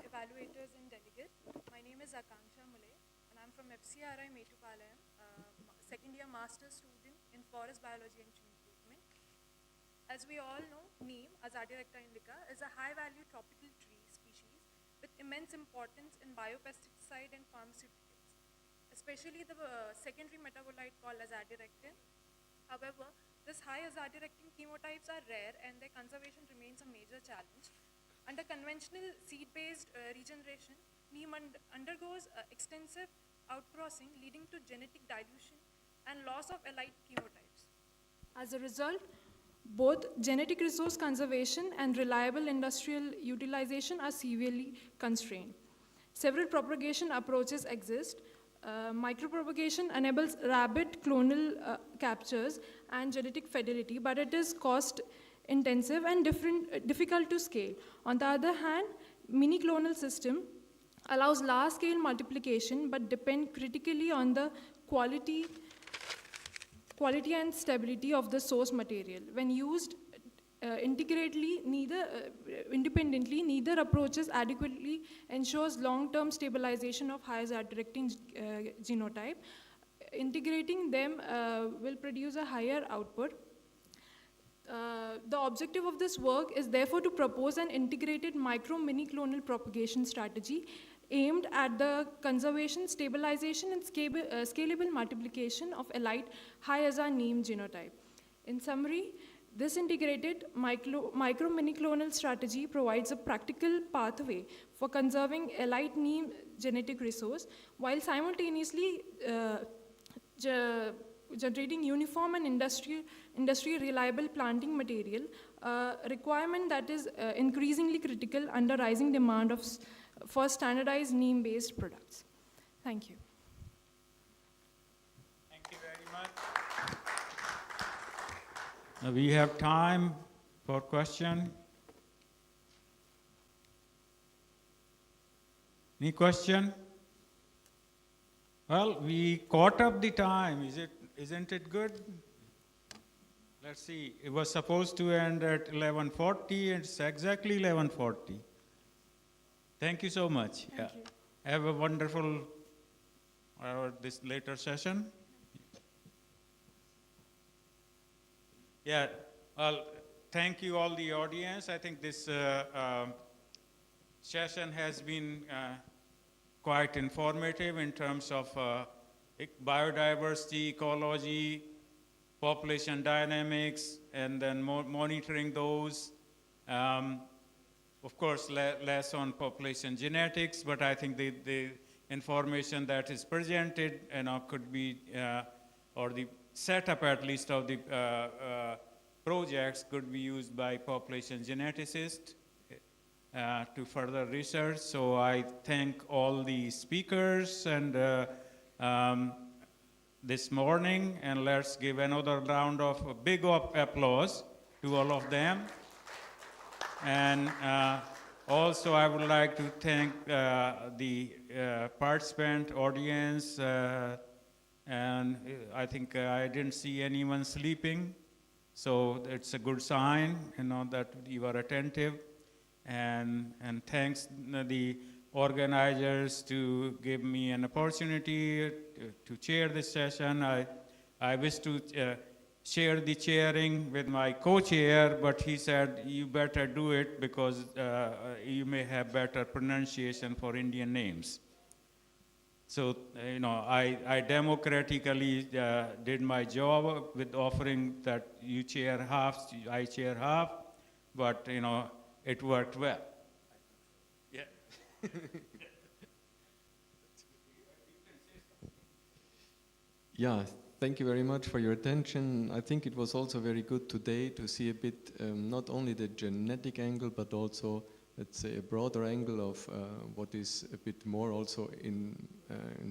evaluators and delegates. My name is Akanksha Mule, and I'm from FCRI Methupalayam, second-year master's student in forest biology and tree treatment. As we all know, neem, Azadirachta indica, is a high-value tropical tree species with immense importance in biopesticide and pharmaceuticals, especially the secondary metabolite called azadirachtin. However, this high azadirachtin chemotypes are rare and their conservation remains a major challenge. Under conventional seed-based regeneration, neem undergoes extensive outcrossing leading to genetic dilution and loss of allied chemotypes. As a result, both genetic resource conservation and reliable industrial utilization are severely constrained. Several propagation approaches exist. Micropropagation enables rapid clonal captures and genetic fidelity, but it is cost intensive and difficult to scale. On the other hand, mini clonal system allows large scale multiplication but depend critically on the quality and stability of the source material. When used independently, neither approaches adequately ensures long-term stabilization of high azadirachtin genotype. Integrating them will produce a higher output. The objective of this work is therefore to propose an integrated micro-mini clonal propagation strategy aimed at the conservation, stabilization, and scalable multiplication of elite high-aza neem genotype. In summary, this integrated micro-mini clonal strategy provides a practical pathway for conserving elite neem genetic resource while simultaneously generating uniform and industry reliable planting material, a requirement that is increasingly critical under rising demand for standardized neem-based products. Thank you. Thank you very much. We have time for question. Any question? Well, we caught up the time. Isn't it good? Let's see. It was supposed to end at 11:40. It's exactly 11:40. Thank you so much. Thank you. Have a wonderful this later session. Yeah. Well, thank you all the audience. I think this session has been quite informative in terms of biodiversity, ecology, population dynamics, and then monitoring those. Of course, less on population genetics, but I think the information that is presented could be, or the setup at least of the projects could be used by population geneticists to further research. So I thank all the speakers and this morning, and let's give another round of big applause to all of them. And also, I would like to thank the participant audience, and I think I didn't see anyone sleeping, so it's a good sign, that you are attentive. And thanks the organizers to give me an opportunity to chair this session. I wish to share the chairing with my co-chair, but he said, you better do it because you may have better pronunciation for Indian names. So, I democratically did my job with offering that you chair half, I chair half, but, it worked well. Yeah. Yeah, thank you very much for your attention. I think it was also very good today to see a bit not only the genetic angle, but also, let's say, a broader angle of what is a bit more also in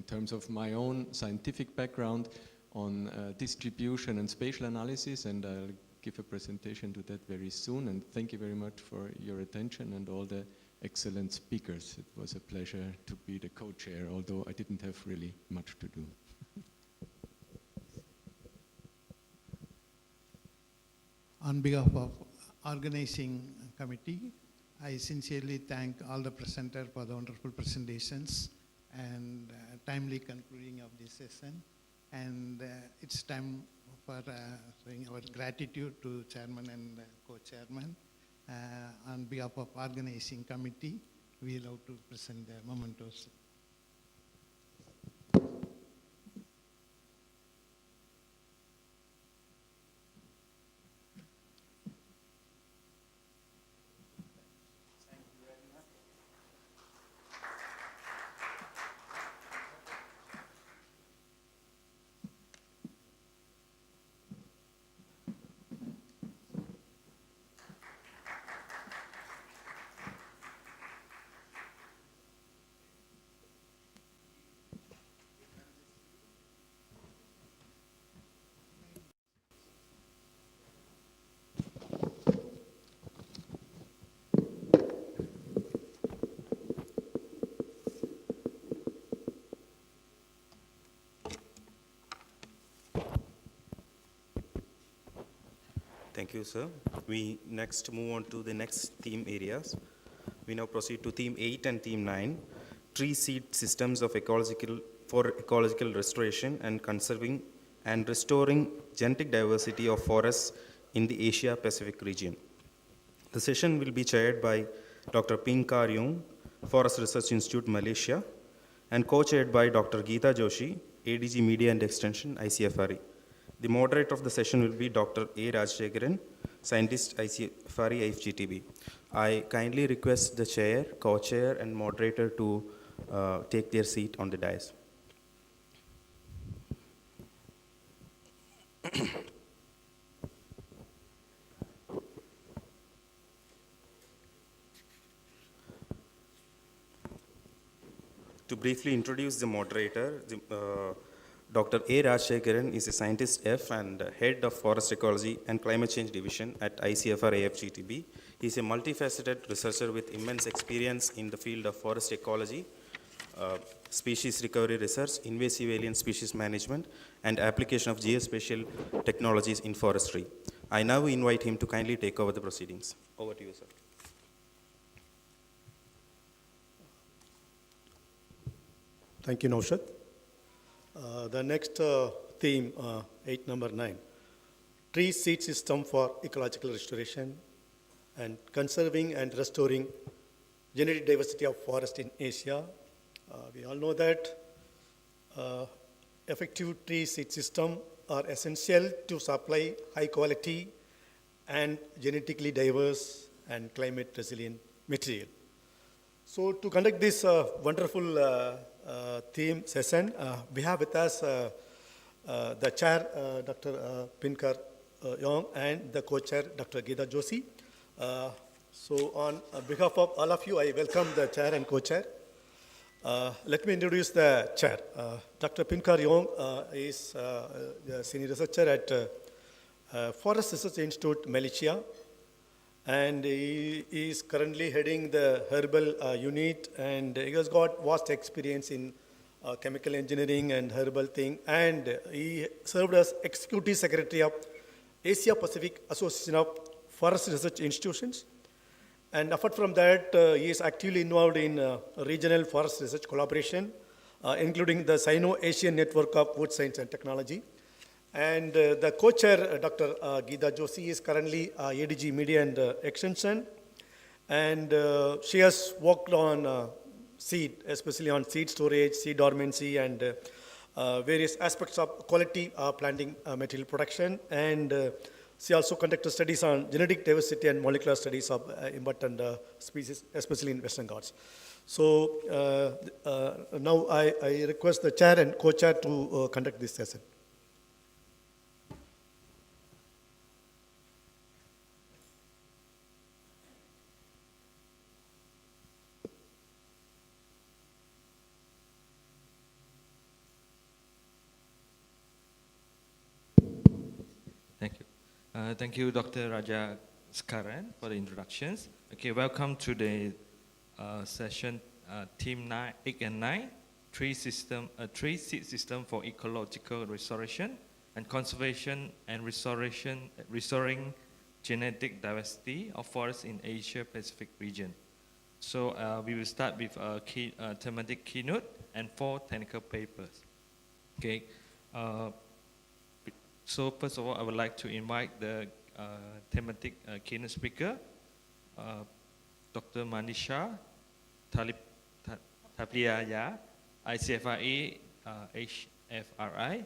terms of my own scientific background on distribution and spatial analysis, and I'll give a presentation to that very soon. And thank you very much for your attention and all the excellent speakers. It was a pleasure to be the co-chair, although I didn't have really much to do. On behalf of organizing committee, I sincerely thank all the presenters for the wonderful presentations and timely concluding of this session. And it's time for showing our gratitude to chairman and co-chairman. On behalf of organizing committee, we love to present the mementos. Thank you, sir. We next move on to the next theme areas. We now proceed to theme 8 and theme 9, tree seed systems of ecological restoration and conserving and restoring genetic diversity of forests in the Asia-Pacific region. The session will be chaired by Dr. Ping Kar Yung, Forest Research Institute, Malaysia, and co-chaired by Dr. Geeta Joshi, ADG Media and Extension, ICFRE. The moderator of the session will be Dr. A. Rajshekharan, scientist, ICFRE, IFGTB. I kindly request the chair, co-chair, and moderator to take their seat on the dais. To briefly introduce the moderator, Dr. A. Rajshekharan is a scientist F and head of Forest Ecology and Climate Change Division at ICFR AFGTB. He is a multifaceted researcher with immense experience in the field of forest ecology, species recovery research, invasive alien species management, and application of geospatial technologies in forestry. I now invite him to kindly take over the proceedings. Over to you, sir. Thank you, Naushad. The next theme, 8 number 9, tree seed system for ecological restoration and conserving and restoring genetic diversity of forest in Asia. We all know that effective tree seed system are essential to supply high quality and genetically diverse and climate resilient material. So to conduct this wonderful theme session, we have with us the chair, Dr. Ping Kar Yung, and the co-chair, Dr. Geeta Joshi. So on behalf of all of you, I welcome the chair and co-chair. Let me introduce the chair. Dr. Pinkar Yong is the senior researcher at Forest Research Institute, Malaysia, and he is currently heading the herbal unit, and he has got vast experience in chemical engineering and herbal thing, and he served as executive secretary of Asia Pacific Association of Forest Research Institutions. And apart from that, he is actively involved in regional forest research collaboration, including the Sino-Asian Network of Wood Science and Technology. And the co-chair, Dr. Geeta Joshi, is currently ADG Media and Extension. And she has worked on seed, especially on seed storage, seed dormancy, and various aspects of quality planting material production. And she also conducted studies on genetic diversity and molecular studies of important species, especially in Western Ghats. So now I request the chair and co-chair to conduct this session. Thank you, Dr. Raja Skaran, for the introductions. Okay, welcome to the session Team 8 and 9, tree seed system for ecological restoration and conservation and restoring genetic diversity of forests in Asia Pacific region. So we will start with a thematic keynote and 4 technical papers. Okay. So first of all, I would like to invite the thematic keynote speaker, Dr. Manisha Tapliaya, ICFRA HFRI,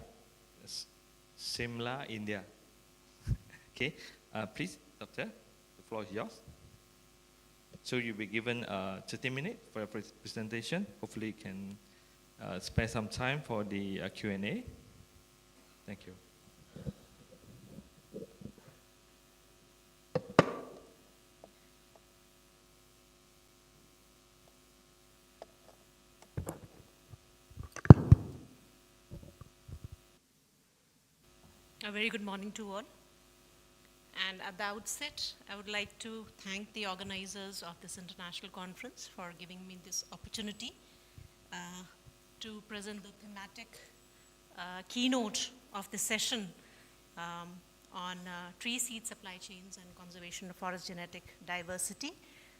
Simla, India. Okay, please, Doctor, the floor is yours. So you'll be given 30 minutes for your presentation. Hopefully you can spare some time for the Q&A. Thank you. A very good morning to all. And at the outset, I would like to thank the organizers of this international conference for giving me this opportunity to present the thematic keynote of this session on tree seed supply chains and conservation of forest genetic diversity.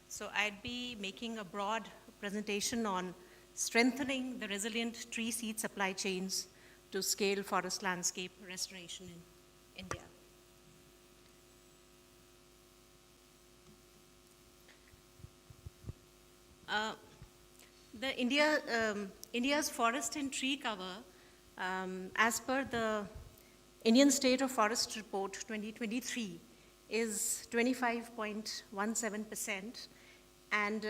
So I'd be making a broad presentation on strengthening the resilient tree seed supply chains to scale forest landscape restoration in India. India's forest and tree cover, as per the Indian State of Forest Report 2023, is 25.17%, and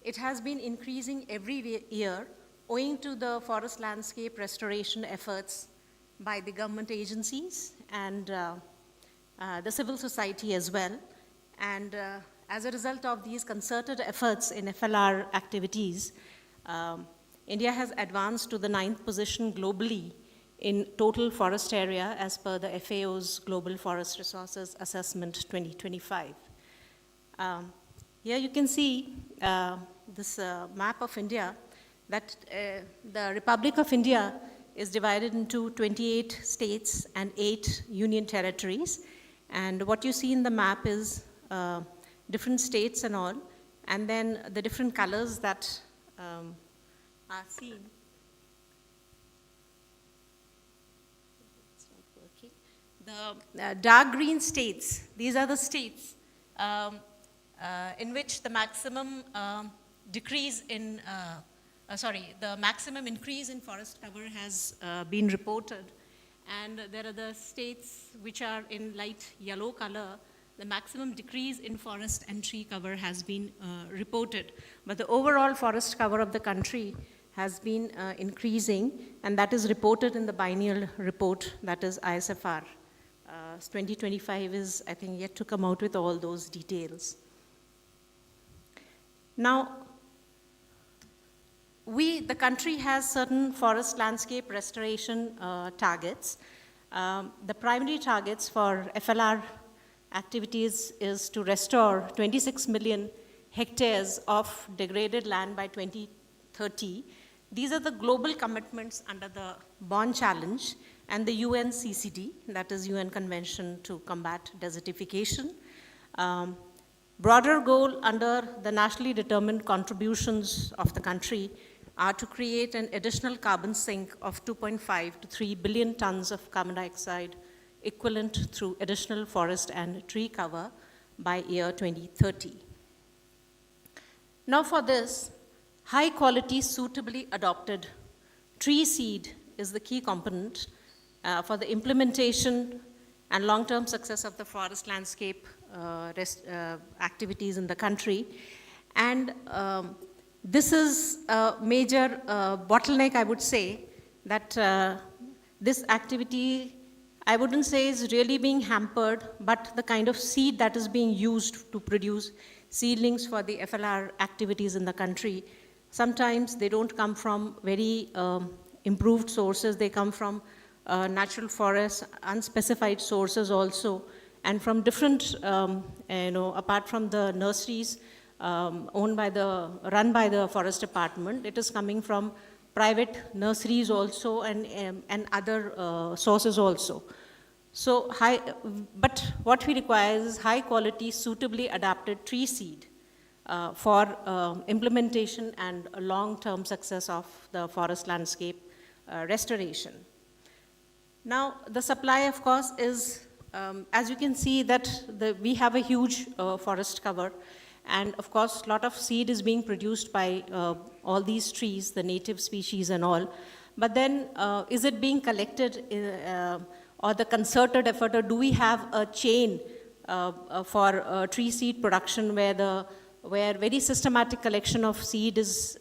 it has been increasing every year owing to the forest landscape restoration efforts by the government agencies and the civil society as well. And as a result of these concerted efforts in FLR activities, India has advanced to the 9th position globally in total forest area as per the FAO's Global Forest Resources Assessment 2025. Here you can see this map of India, that the Republic of India is divided into 28 states and 8 union territories. And what you see in the map is different states and all, and then the different colors that are seen. It's not working. The dark green states, these are the states in which the maximum decrease in the maximum increase in forest cover has been reported. And there are the states which are in light yellow color. The maximum decrease in forest and tree cover has been reported. But the overall forest cover of the country has been increasing, and that is reported in the biennial report, that is ISFR. 2025 is, I think, yet to come out with all those details. Now, the country has certain forest landscape restoration targets. The primary targets for FLR activities is to restore 26 million hectares of degraded land by 2030. These are the global commitments under the Bonn Challenge and the UN CCD, that is UN Convention to Combat Desertification. Broader goal under the nationally determined contributions of the country are to create an additional carbon sink of 2.5 to 3 billion tons of carbon dioxide equivalent through additional forest and tree cover by year 2030. Now for this, high quality suitably adopted tree seed is the key component for the implementation and long-term success of the forest landscape activities in the country. And this is a major bottleneck, I would say, that this activity, I wouldn't say is really being hampered, but the kind of seed that is being used to produce seedlings for the FLR activities in the country, sometimes they don't come from very improved sources, they come from natural forests, unspecified sources also, and from different, apart from the nurseries run by the forest department, it is coming from private nurseries also and other sources also. So but what we require is high quality, suitably adapted tree seed for implementation and long-term success of the forest landscape restoration. Now, the supply, of course, is, as you can see, that we have a huge forest cover, and of course, a lot of seed is being produced by all these trees, the native species and all. But then, is it being collected or the concerted effort, or do we have a chain for tree seed production where very systematic collection of seed is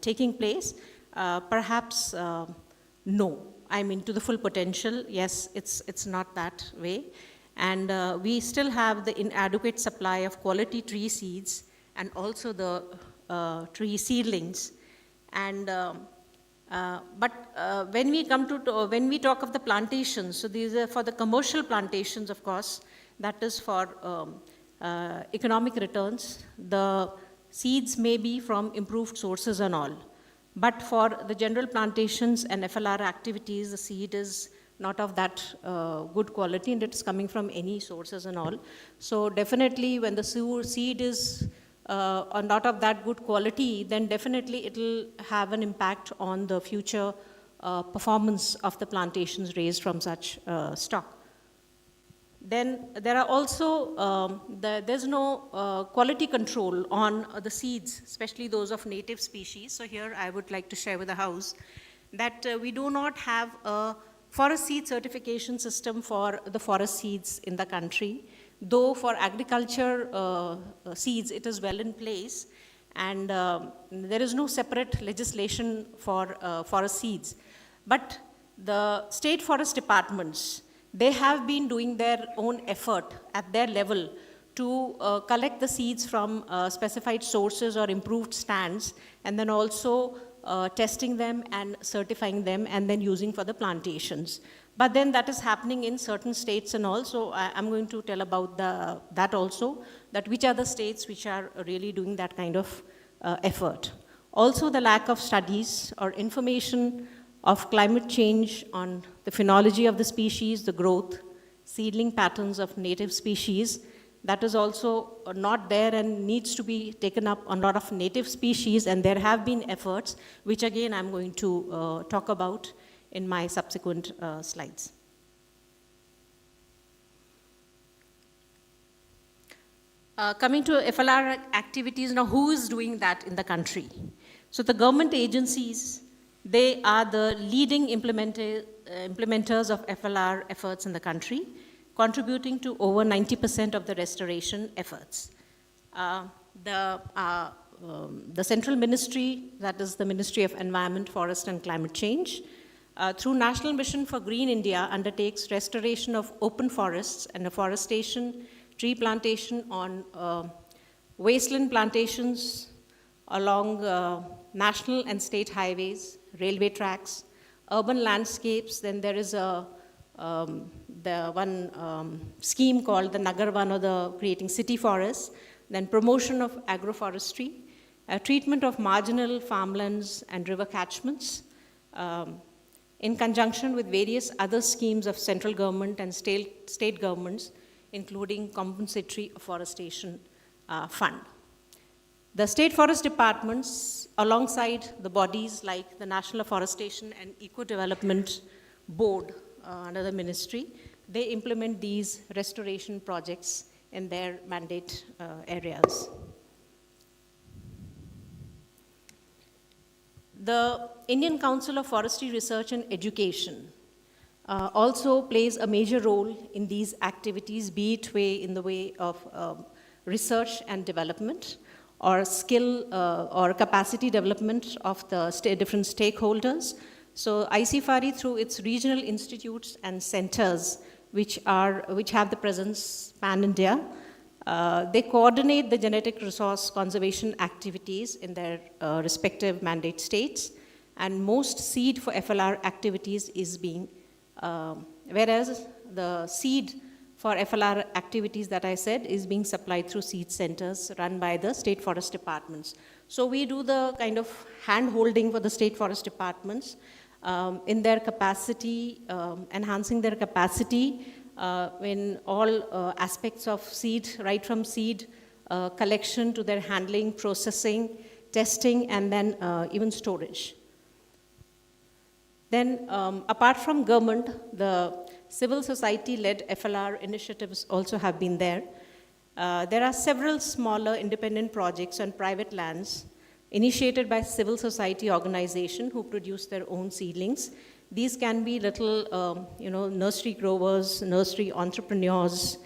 taking place? Perhaps no. I mean, to the full potential, yes, it's not that way. And we still have the inadequate supply of quality tree seeds and also the tree seedlings. And but when we come to when we talk of the plantations, so these are for the commercial plantations, of course, that is for economic returns. The seeds may be from improved sources and all. But for the general plantations and FLR activities, the seed is not of that good quality, and it's coming from any sources and all. So definitely when the seed is not of that good quality, then definitely it will have an impact on the future performance of the plantations raised from such stock. Then there are also, there's no quality control on the seeds, especially those of native species. So here I would like to share with the House that we do not have a forest seed certification system for the forest seeds in the country. Though for agriculture seeds, it is well in place, and there is no separate legislation for forest seeds. But the state forest departments, they have been doing their own effort at their level to collect the seeds from specified sources or improved stands, and then also testing them and certifying them and then using for the plantations. But then that is happening in certain states and all, so I'm going to tell about that also, that which are the states which are really doing that kind of effort. Also the lack of studies or information of climate change on the phenology of the species, the growth, seedling patterns of native species, that is also not there and needs to be taken up on a lot of native species, and there have been efforts, which again I'm going to talk about in my subsequent slides. Coming to FLR activities, now who is doing that in the country? So the government agencies, they are the leading implementers of FLR efforts in the country, contributing to over 90% of the restoration efforts. The central ministry, that is the Ministry of Environment, Forest and Climate Change, through National Mission for Green India, undertakes restoration of open forests and afforestation, tree plantation on wasteland plantations along national and state highways, railway tracks, urban landscapes. Then there is the one scheme called the Nagar Van, or the creating city forests. Then promotion of agroforestry, treatment of marginal farmlands and river catchments, in conjunction with various other schemes of central government and state governments, including compensatory afforestation fund. The state forest departments, alongside the bodies like the National Afforestation and Eco-Development Board under the ministry, they implement these restoration projects in their mandate areas. The Indian Council of Forestry Research and Education also plays a major role in these activities, be it in the way of research and development, or skill or capacity development of the different stakeholders. So ICFARI, through its regional institutes and centers, which have the presence pan-India, they coordinate the genetic resource conservation activities in their respective mandate states, and most seed for FLR activities is being, whereas the seed for FLR activities that I said is being supplied through seed centers run by the state forest departments. So we do the kind of hand-holding for the state forest departments in their capacity, enhancing their capacity in all aspects of seed, right from seed collection to their handling, processing, testing, and then even storage. Then apart from government, the civil society-led FLR initiatives also have been there. There are several smaller independent projects on private lands initiated by civil society organizations who produce their own seedlings. These can be little, nursery growers, nursery entrepreneurs,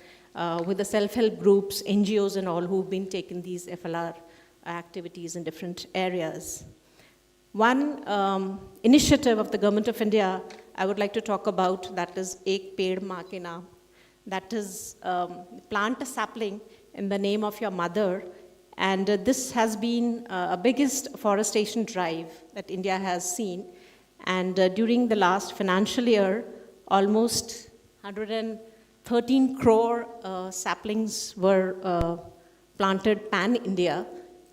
with the self-help groups, NGOs and all who've been taking these FLR activities in different areas. One initiative of the Government of India I would like to talk about, that is Ek Ped Maa Ke Naam. That is plant a sapling in the name of your mother. And this has been a biggest forestation drive that India has seen. And during the last financial year, almost 113 crore saplings were planted pan-India,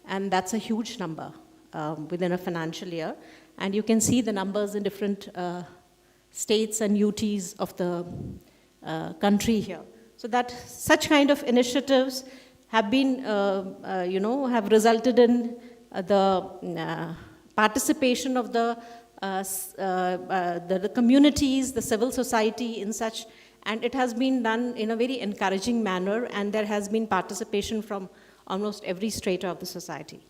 and that's a huge number within a financial year. And you can see the numbers in different states and UTs of the country here. So that such kind of initiatives have been, have resulted in the participation of the communities, the civil society in such, and it has been done in a very encouraging manner, and there has been participation from almost every strata of the society.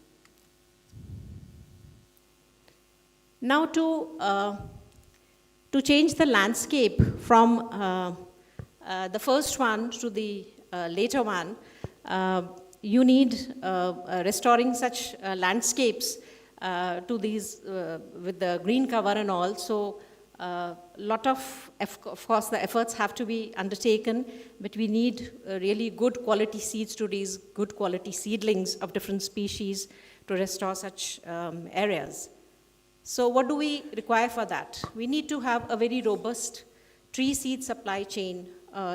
Now to change the landscape from the first one to the later one, you need restoring such landscapes to these with the green cover and all. So lot of course the efforts have to be undertaken, but we need really good quality seeds to raise good quality seedlings of different species to restore such areas. So what do we require for that? We need to have a very robust tree seed supply chain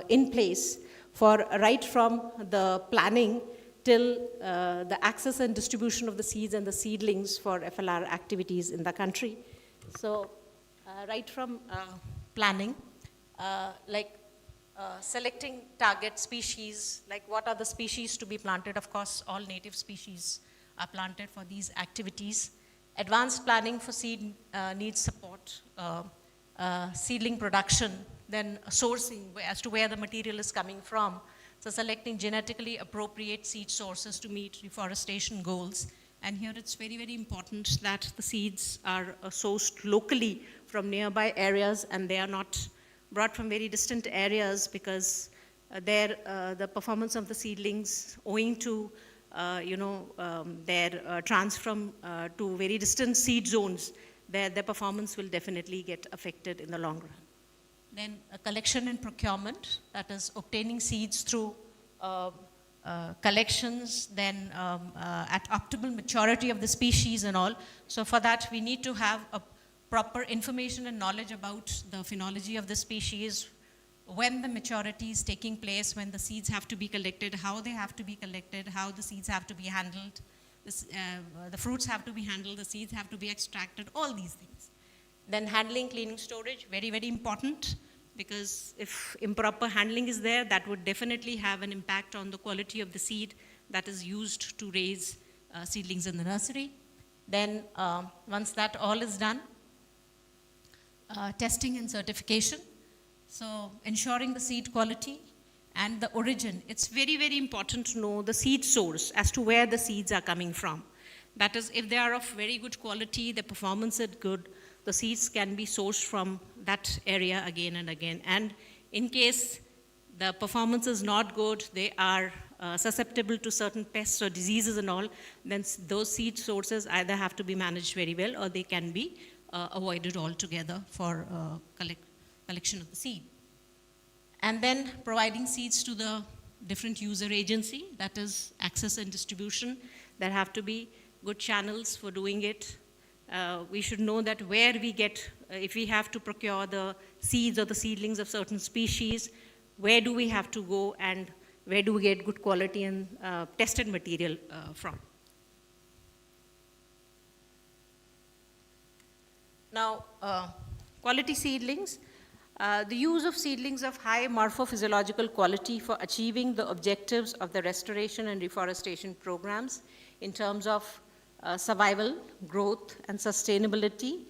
in place for right from the planning till the access and distribution of the seeds and the seedlings for FLR activities in the country. So right from planning, selecting target species, like what are the species to be planted. Of course, all native species are planted for these activities. Advanced planning for seed needs support, seedling production, then sourcing as to where the material is coming from. So selecting genetically appropriate seed sources to meet reforestation goals. And here it's very, very important that the seeds are sourced locally from nearby areas, and they are not brought from very distant areas, because the performance of the seedlings, owing to their transfer to very distant seed zones, their performance will definitely get affected in the long run. Then collection and procurement, that is obtaining seeds through collections, then at optimal maturity of the species and all. So for that, we need to have a proper information and knowledge about the phenology of the species, when the maturity is taking place, when the seeds have to be collected, how they have to be collected, how the seeds have to be handled, the fruits have to be handled, the seeds have to be extracted, all these things. Then handling, cleaning, storage, very, very important, because if improper handling is there, that would definitely have an impact on the quality of the seed that is used to raise seedlings in the nursery. Then once that all is done, testing and certification. So ensuring the seed quality and the origin. It's very, very important to know the seed source as to where the seeds are coming from. That is, if they are of very good quality, the performance is good, the seeds can be sourced from that area again and again. And in case the performance is not good, they are susceptible to certain pests or diseases and all, then those seed sources either have to be managed very well or they can be avoided altogether for collection of the seed. And then providing seeds to the different user agency, that is access and distribution. There have to be good channels for doing it. We should know that where we get, if we have to procure the seeds or the seedlings of certain species, where do we have to go and where do we get good quality and tested material from. Now, quality seedlings. The use of seedlings of high morphophysiological quality for achieving the objectives of the restoration and reforestation programs in terms of survival, growth, and sustainability,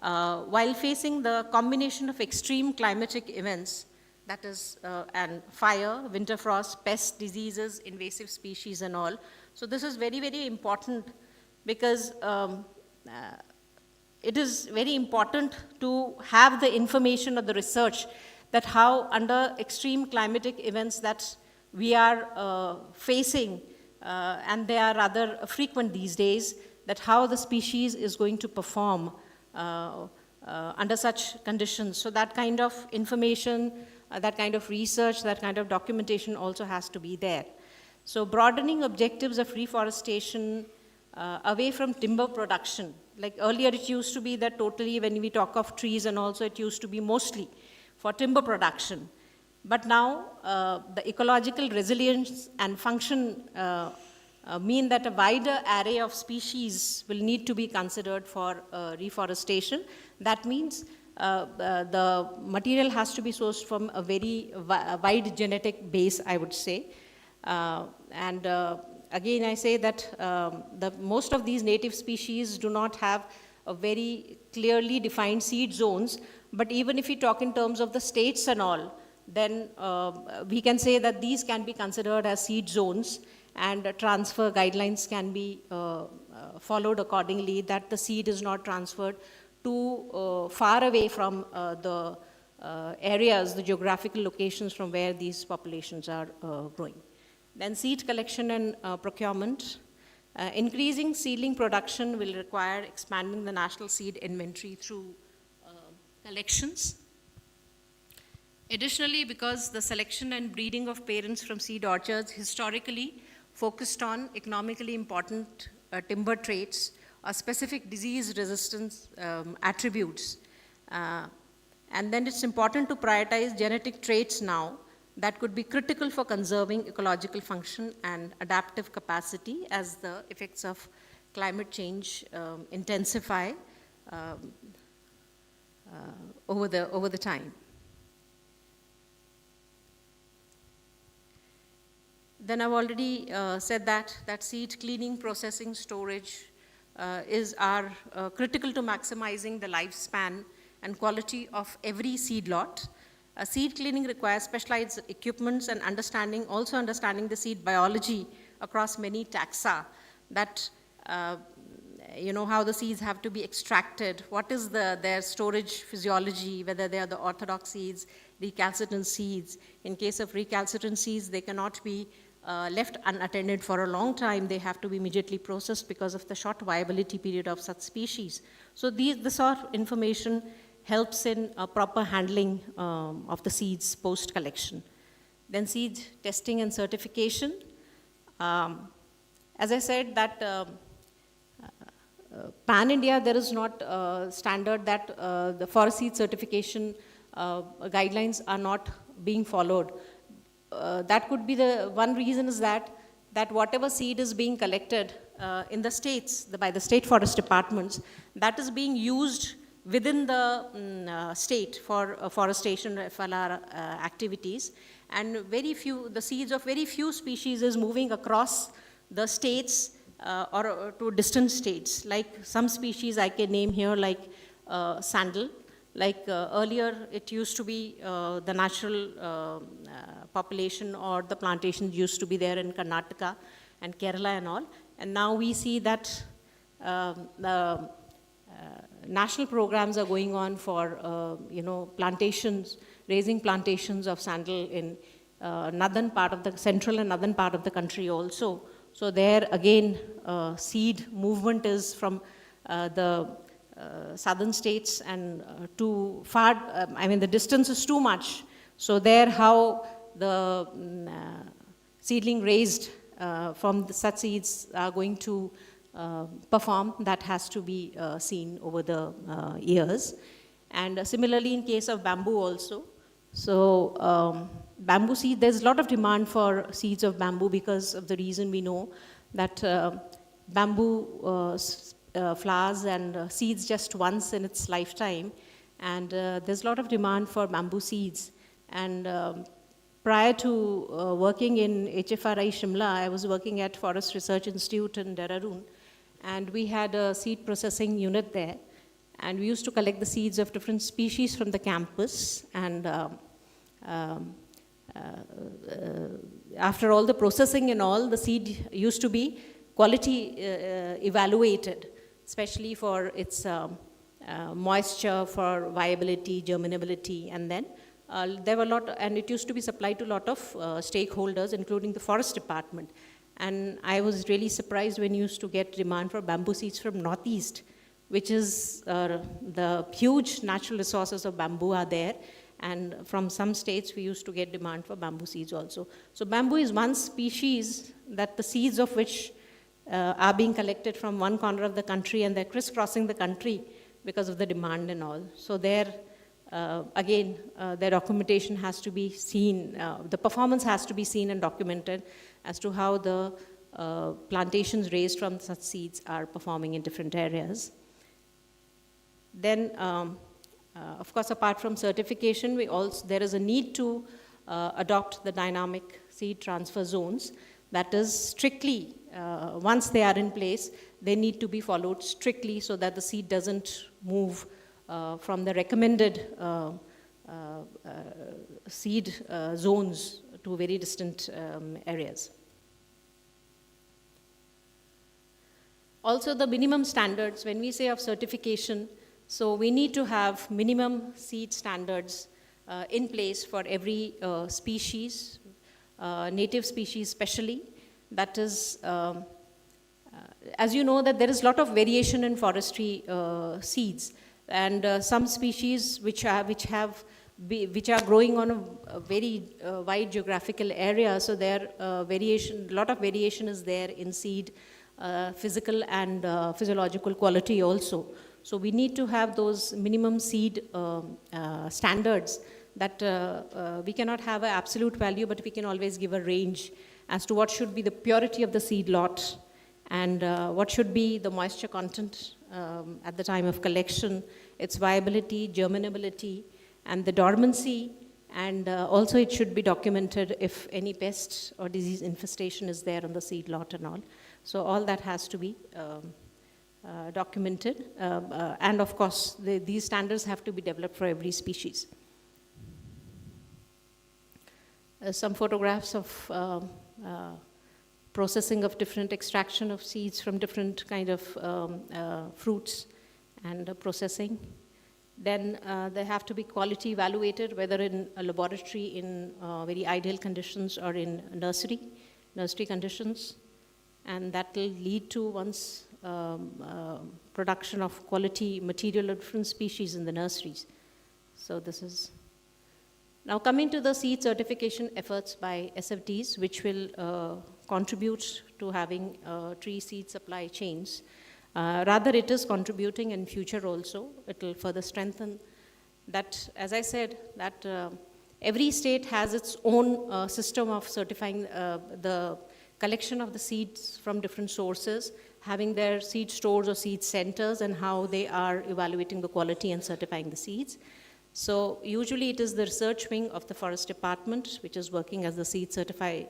while facing the combination of extreme climatic events, that is, and fire, winter frost, pests, diseases, invasive species, and all. So this is very, very important because it is very important to have the information or the research that how under extreme climatic events that we are facing, and they are rather frequent these days, that how the species is going to perform under such conditions. So that kind of information, that kind of research, that kind of documentation also has to be there. So broadening objectives of reforestation away from timber production. Like earlier it used to be that totally when we talk of trees and also it used to be mostly for timber production. But now the ecological resilience and function mean that a wider array of species will need to be considered for reforestation. That means the material has to be sourced from a very wide genetic base, I would say. Again, I say that most of these native species do not have a very clearly defined seed zones, but even if we talk in terms of the states and all, then we can say that these can be considered as seed zones, and transfer guidelines can be followed accordingly, that the seed is not transferred too far away from the areas, the geographical locations from where these populations are growing. Then seed collection and procurement. Increasing seedling production will require expanding the national seed inventory through collections. Additionally, because the selection and breeding of parents from seed orchards historically focused on economically important timber traits or specific disease resistance attributes. And then it's important to prioritize genetic traits now that could be critical for conserving ecological function and adaptive capacity as the effects of climate change intensify over the time. Then I've already said that seed cleaning, processing, storage are critical to maximizing the lifespan and quality of every seed lot. Seed cleaning requires specialized equipments and also understanding the seed biology across many taxa, that how the seeds have to be extracted, what is their storage physiology, whether they are the orthodox seeds, recalcitrant seeds. In case of recalcitrant seeds, they cannot be left unattended for a long time. They have to be immediately processed because of the short viability period of such species. So this sort of information helps in proper handling of the seeds post-collection. Then seed testing and certification. As I said that pan-India, there is not standard that the forest seed certification guidelines are not being followed. That could be the one reason is that whatever seed is being collected in the states, by the state forest departments, that is being used within the state for forestation FLR activities, and the seeds of very few species is moving across the states or to distant states. Like some species I can name here, like sandal. Like earlier, it used to be the natural population or the plantations used to be there in Karnataka and Kerala and all. And now we see that the national programs are going on for, plantations, raising plantations of sandal in northern part of the central and northern part of the country also. So there again, seed movement is from the southern states and too far, the distance is too much. So there how the seedling raised from such seeds are going to perform, that has to be seen over the years. And similarly in case of bamboo also. So bamboo seed, there's a lot of demand for seeds of bamboo because of the reason we know that bamboo flowers and seeds just once in its lifetime, and there's a lot of demand for bamboo seeds. And prior to working in HFRI Shimla, I was working at Forest Research Institute in Dehradun, and we had a seed processing unit there, and we used to collect the seeds of different species from the campus, and after all the processing and all, the seed used to be quality evaluated, especially for its moisture, for viability, germinability, and then there were a lot, and it used to be supplied to a lot of stakeholders, including the forest department. And I was really surprised when you used to get demand for bamboo seeds from Northeast, which is the huge natural resources of bamboo are there. And from some states, we used to get demand for bamboo seeds also. So bamboo is one species that the seeds of which are being collected from one corner of the country, and they're crisscrossing the country because of the demand and all. So there, again, their documentation has to be seen, the performance has to be seen and documented as to how the plantations raised from such seeds are performing in different areas. Then, of course, apart from certification, there is a need to adopt the dynamic seed transfer zones. That is strictly, once they are in place, they need to be followed strictly so that the seed doesn't move from the recommended seed zones to very distant areas. Also, the minimum standards, when we say of certification, so we need to have minimum seed standards in place for every species, native species especially. That is, as you know, that there is a lot of variation in forestry seeds, and some species which are growing on a very wide geographical area, so their variation, a lot of variation is there in seed physical and physiological quality also. So we need to have those minimum seed standards that we cannot have an absolute value, but we can always give a range as to what should be the purity of the seed lot, and what should be the moisture content at the time of collection, its viability, germinability, and the dormancy, and also it should be documented if any pest or disease infestation is there on the seed lot and all. So all that has to be documented, and of course these standards have to be developed for every species. Some photographs of processing of different extraction of seeds from different kind of fruits and processing. Then they have to be quality evaluated, whether in a laboratory in very ideal conditions or in nursery conditions, and that will lead to once production of quality material of different species in the nurseries. So this is. Now coming to the seed certification efforts by SFDs, which will contribute to having tree seed supply chains. Rather, it is contributing in future also. It will further strengthen that, as I said, that every state has its own system of certifying the collection of the seeds from different sources, having their seed stores or seed centers, and how they are evaluating the quality and certifying the seeds. So usually it is the research wing of the Forest Department, which is working as the seed certifying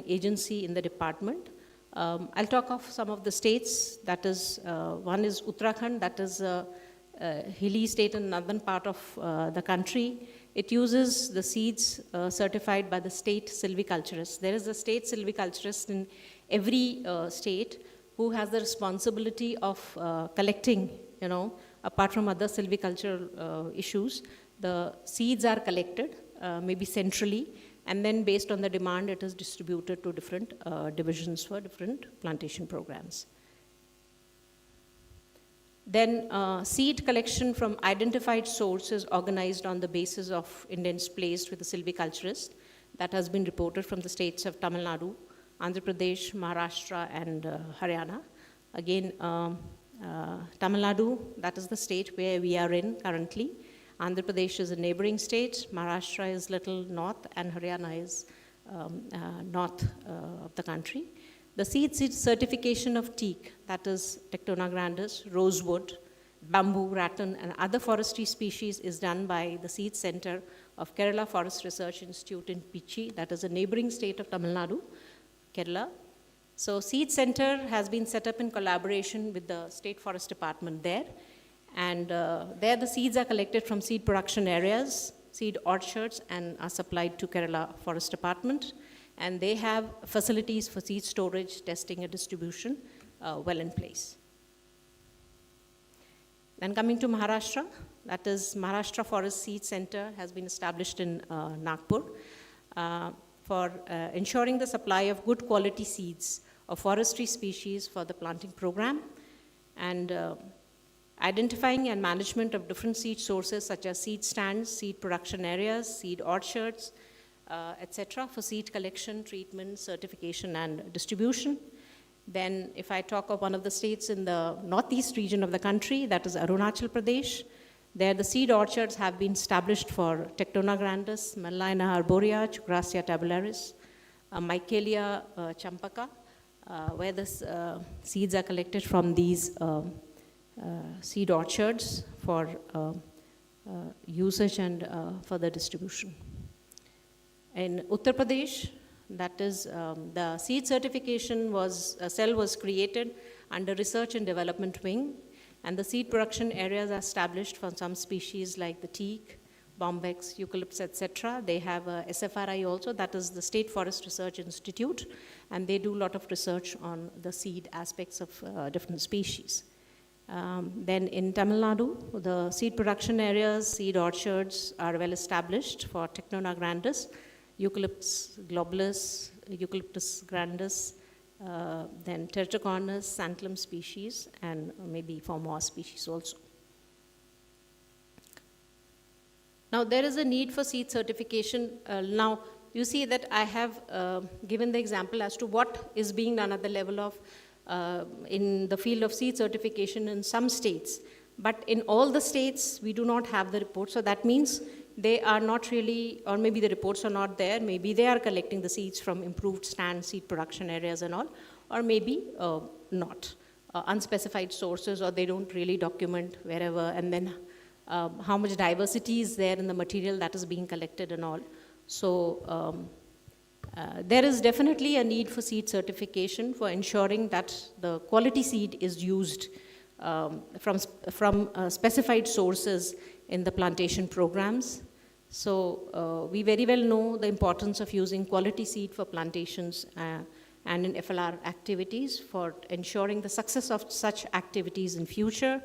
agency in the department. I'll talk of some of the states. That is, one is Uttarakhand, that is a hilly state in northern part of the country. It uses the seeds certified by the state silviculturist. There is a state silviculturist in every state who has the responsibility of collecting, apart from other silvicultural issues, the seeds are collected, maybe centrally, and then based on the demand, it is distributed to different divisions for different plantation programs. Then seed collection from identified sources organized on the basis of indents placed with the silviculturist. That has been reported from the states of Tamil Nadu, Andhra Pradesh, Maharashtra, and Haryana. Again, Tamil Nadu, that is the state where we are in currently. Andhra Pradesh is a neighboring state, Maharashtra is little north, and Haryana is north of the country. The seed certification of teak, that is Tectona grandis, rosewood, bamboo, rattan, and other forestry species is done by the Seed Center of Kerala Forest Research Institute in Pichi, that is a neighboring state of Tamil Nadu, Kerala. So Seed Center has been set up in collaboration with the State Forest Department there. And there the seeds are collected from seed production areas, seed orchards, and are supplied to Kerala Forest Department. And they have facilities for seed storage, testing, and distribution well in place. Then coming to Maharashtra, that is Maharashtra Forest Seed Center has been established in Nagpur for ensuring the supply of good quality seeds of forestry species for the planting program, and identifying and management of different seed sources such as seed stands, seed production areas, seed orchards, etc. for seed collection, treatment, certification, and distribution. Then if I talk of one of the states in the northeast region of the country, that is Arunachal Pradesh, there the seed orchards have been established for Tectona grandis, Mellina arborea, Chucrasia tabularis, Michaelia champaka, where the seeds are collected from these seed orchards for usage and further distribution. In Uttar Pradesh, that is the seed certification cell was created under research and development wing, and the seed production areas are established for some species like the teak, bombex, eucalyptus, etc. They have a SFRI also, that is the State Forest Research Institute, and they do a lot of research on the seed aspects of different species. Then in Tamil Nadu, the seed production areas, seed orchards are well established for Tectona grandis, Eucalyptus globulus, Eucalyptus grandis, then Tertocornis, Santalum species, and maybe Formosa species also. Now there is a need for seed certification. Now you see that I have given the example as to what is being done at the level of in the field of seed certification in some states. But in all the states, we do not have the report. So that means they are not really, or maybe the reports are not there. Maybe they are collecting the seeds from improved stand seed production areas and all, or maybe not. Unspecified sources, or they don't really document wherever, and then how much diversity is there in the material that is being collected and all. So there is definitely a need for seed certification for ensuring that the quality seed is used from specified sources in the plantation programs. So we very well know the importance of using quality seed for plantations and in FLR activities for ensuring the success of such activities in future.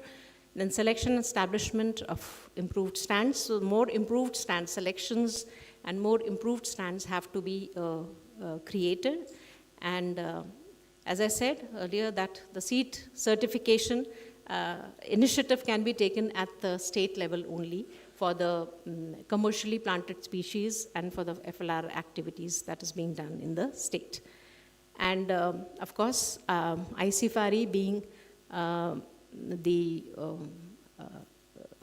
Then selection and establishment of improved stands. So more improved stand selections and more improved stands have to be created. And as I said earlier, that the seed certification initiative can be taken at the state level only for the commercially planted species and for the FLR activities that is being done in the state. And of course, ICFRE being the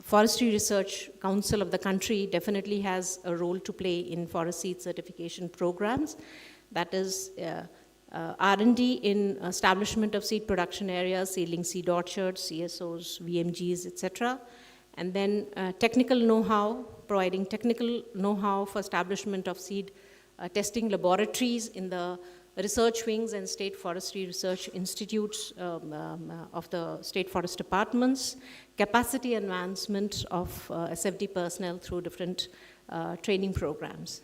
Forestry Research Council of the country definitely has a role to play in forest seed certification programs. That is R&D in establishment of seed production areas, seedling seed orchards, CSOs, VMGs, etc. And then technical know-how, providing technical know-how for establishment of seed testing laboratories in the research wings and state forestry research institutes of the state forest departments, capacity advancement of SFD personnel through different training programs.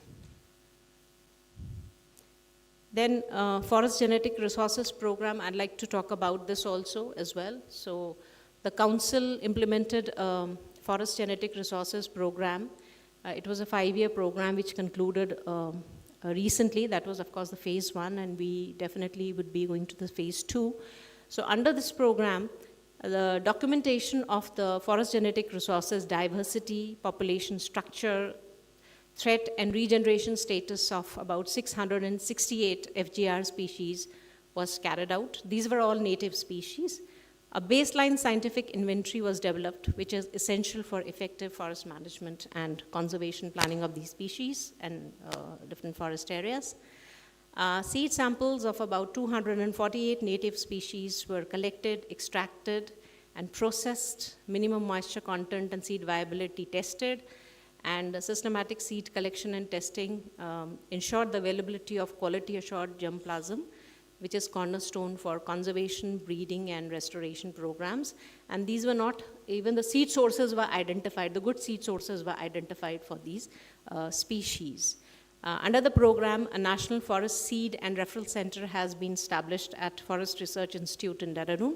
Then Forest Genetic Resources Program, I'd like to talk about this also as well. So the council implemented Forest Genetic Resources Program. It was a 5-year program which concluded recently. That was, of course, the phase 1, and we definitely would be going to the phase 2. So under this program, the documentation of the forest genetic resources, diversity, population structure, threat and regeneration status of about 668 FGR species was carried out. These were all native species. A baseline scientific inventory was developed, which is essential for effective forest management and conservation planning of these species and different forest areas. Seed samples of about 248 native species were collected, extracted, and processed, minimum moisture content and seed viability tested, and systematic seed collection and testing ensured the availability of quality assured germplasm, which is cornerstone for conservation, breeding, and restoration programs. And these were not, even the seed sources were identified, the good seed sources were identified for these species. Under the program, a National Forest Seed and Referral Center has been established at Forest Research Institute in Dehradun.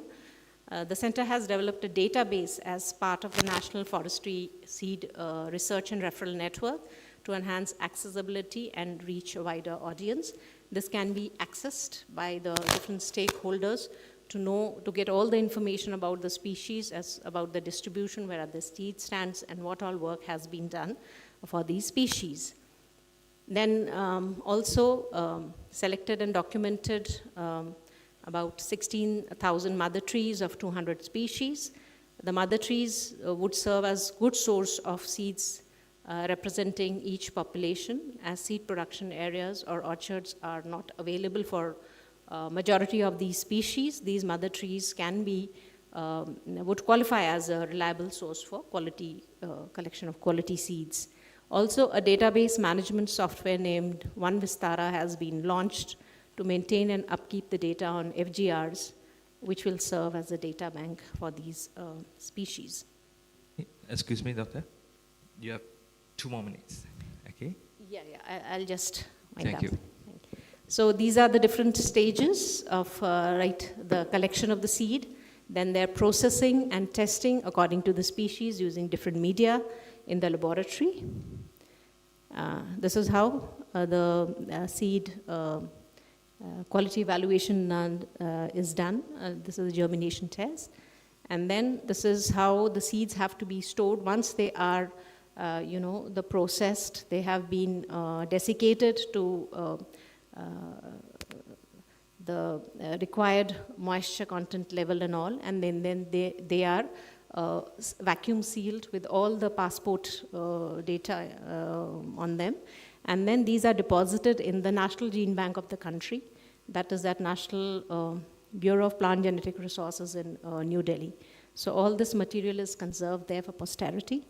The center has developed a database as part of the National Forestry Seed Research and Referral Network to enhance accessibility and reach a wider audience. This can be accessed by the different stakeholders to get all the information about the species, about the distribution, where are the seed stands, and what all work has been done for these species. Then also selected and documented about 16,000 mother trees of 200 species. The mother trees would serve as good source of seeds representing each population, as seed production areas or orchards are not available for majority of these species. These mother trees can be, would qualify as a reliable source for quality, collection of quality seeds. Also, a database management software named One Vistara has been launched to maintain and upkeep the data on FGRs, which will serve as a data bank for these species. Excuse me, doctor. You have 2 more minutes, okay? Yeah, I'll just wind up. Thank you. So these are the different stages of the collection of the seed, then their processing and testing according to the species using different media in the laboratory. This is how the seed quality evaluation is done. This is a germination test. And then this is how the seeds have to be stored once they are the processed, they have been desiccated to the required moisture content level and all, and then they are vacuum sealed with all the passport data on them. And then these are deposited in the National Gene Bank of the country, that is that National Bureau of Plant Genetic Resources in New Delhi. So all this material is conserved there for posterity.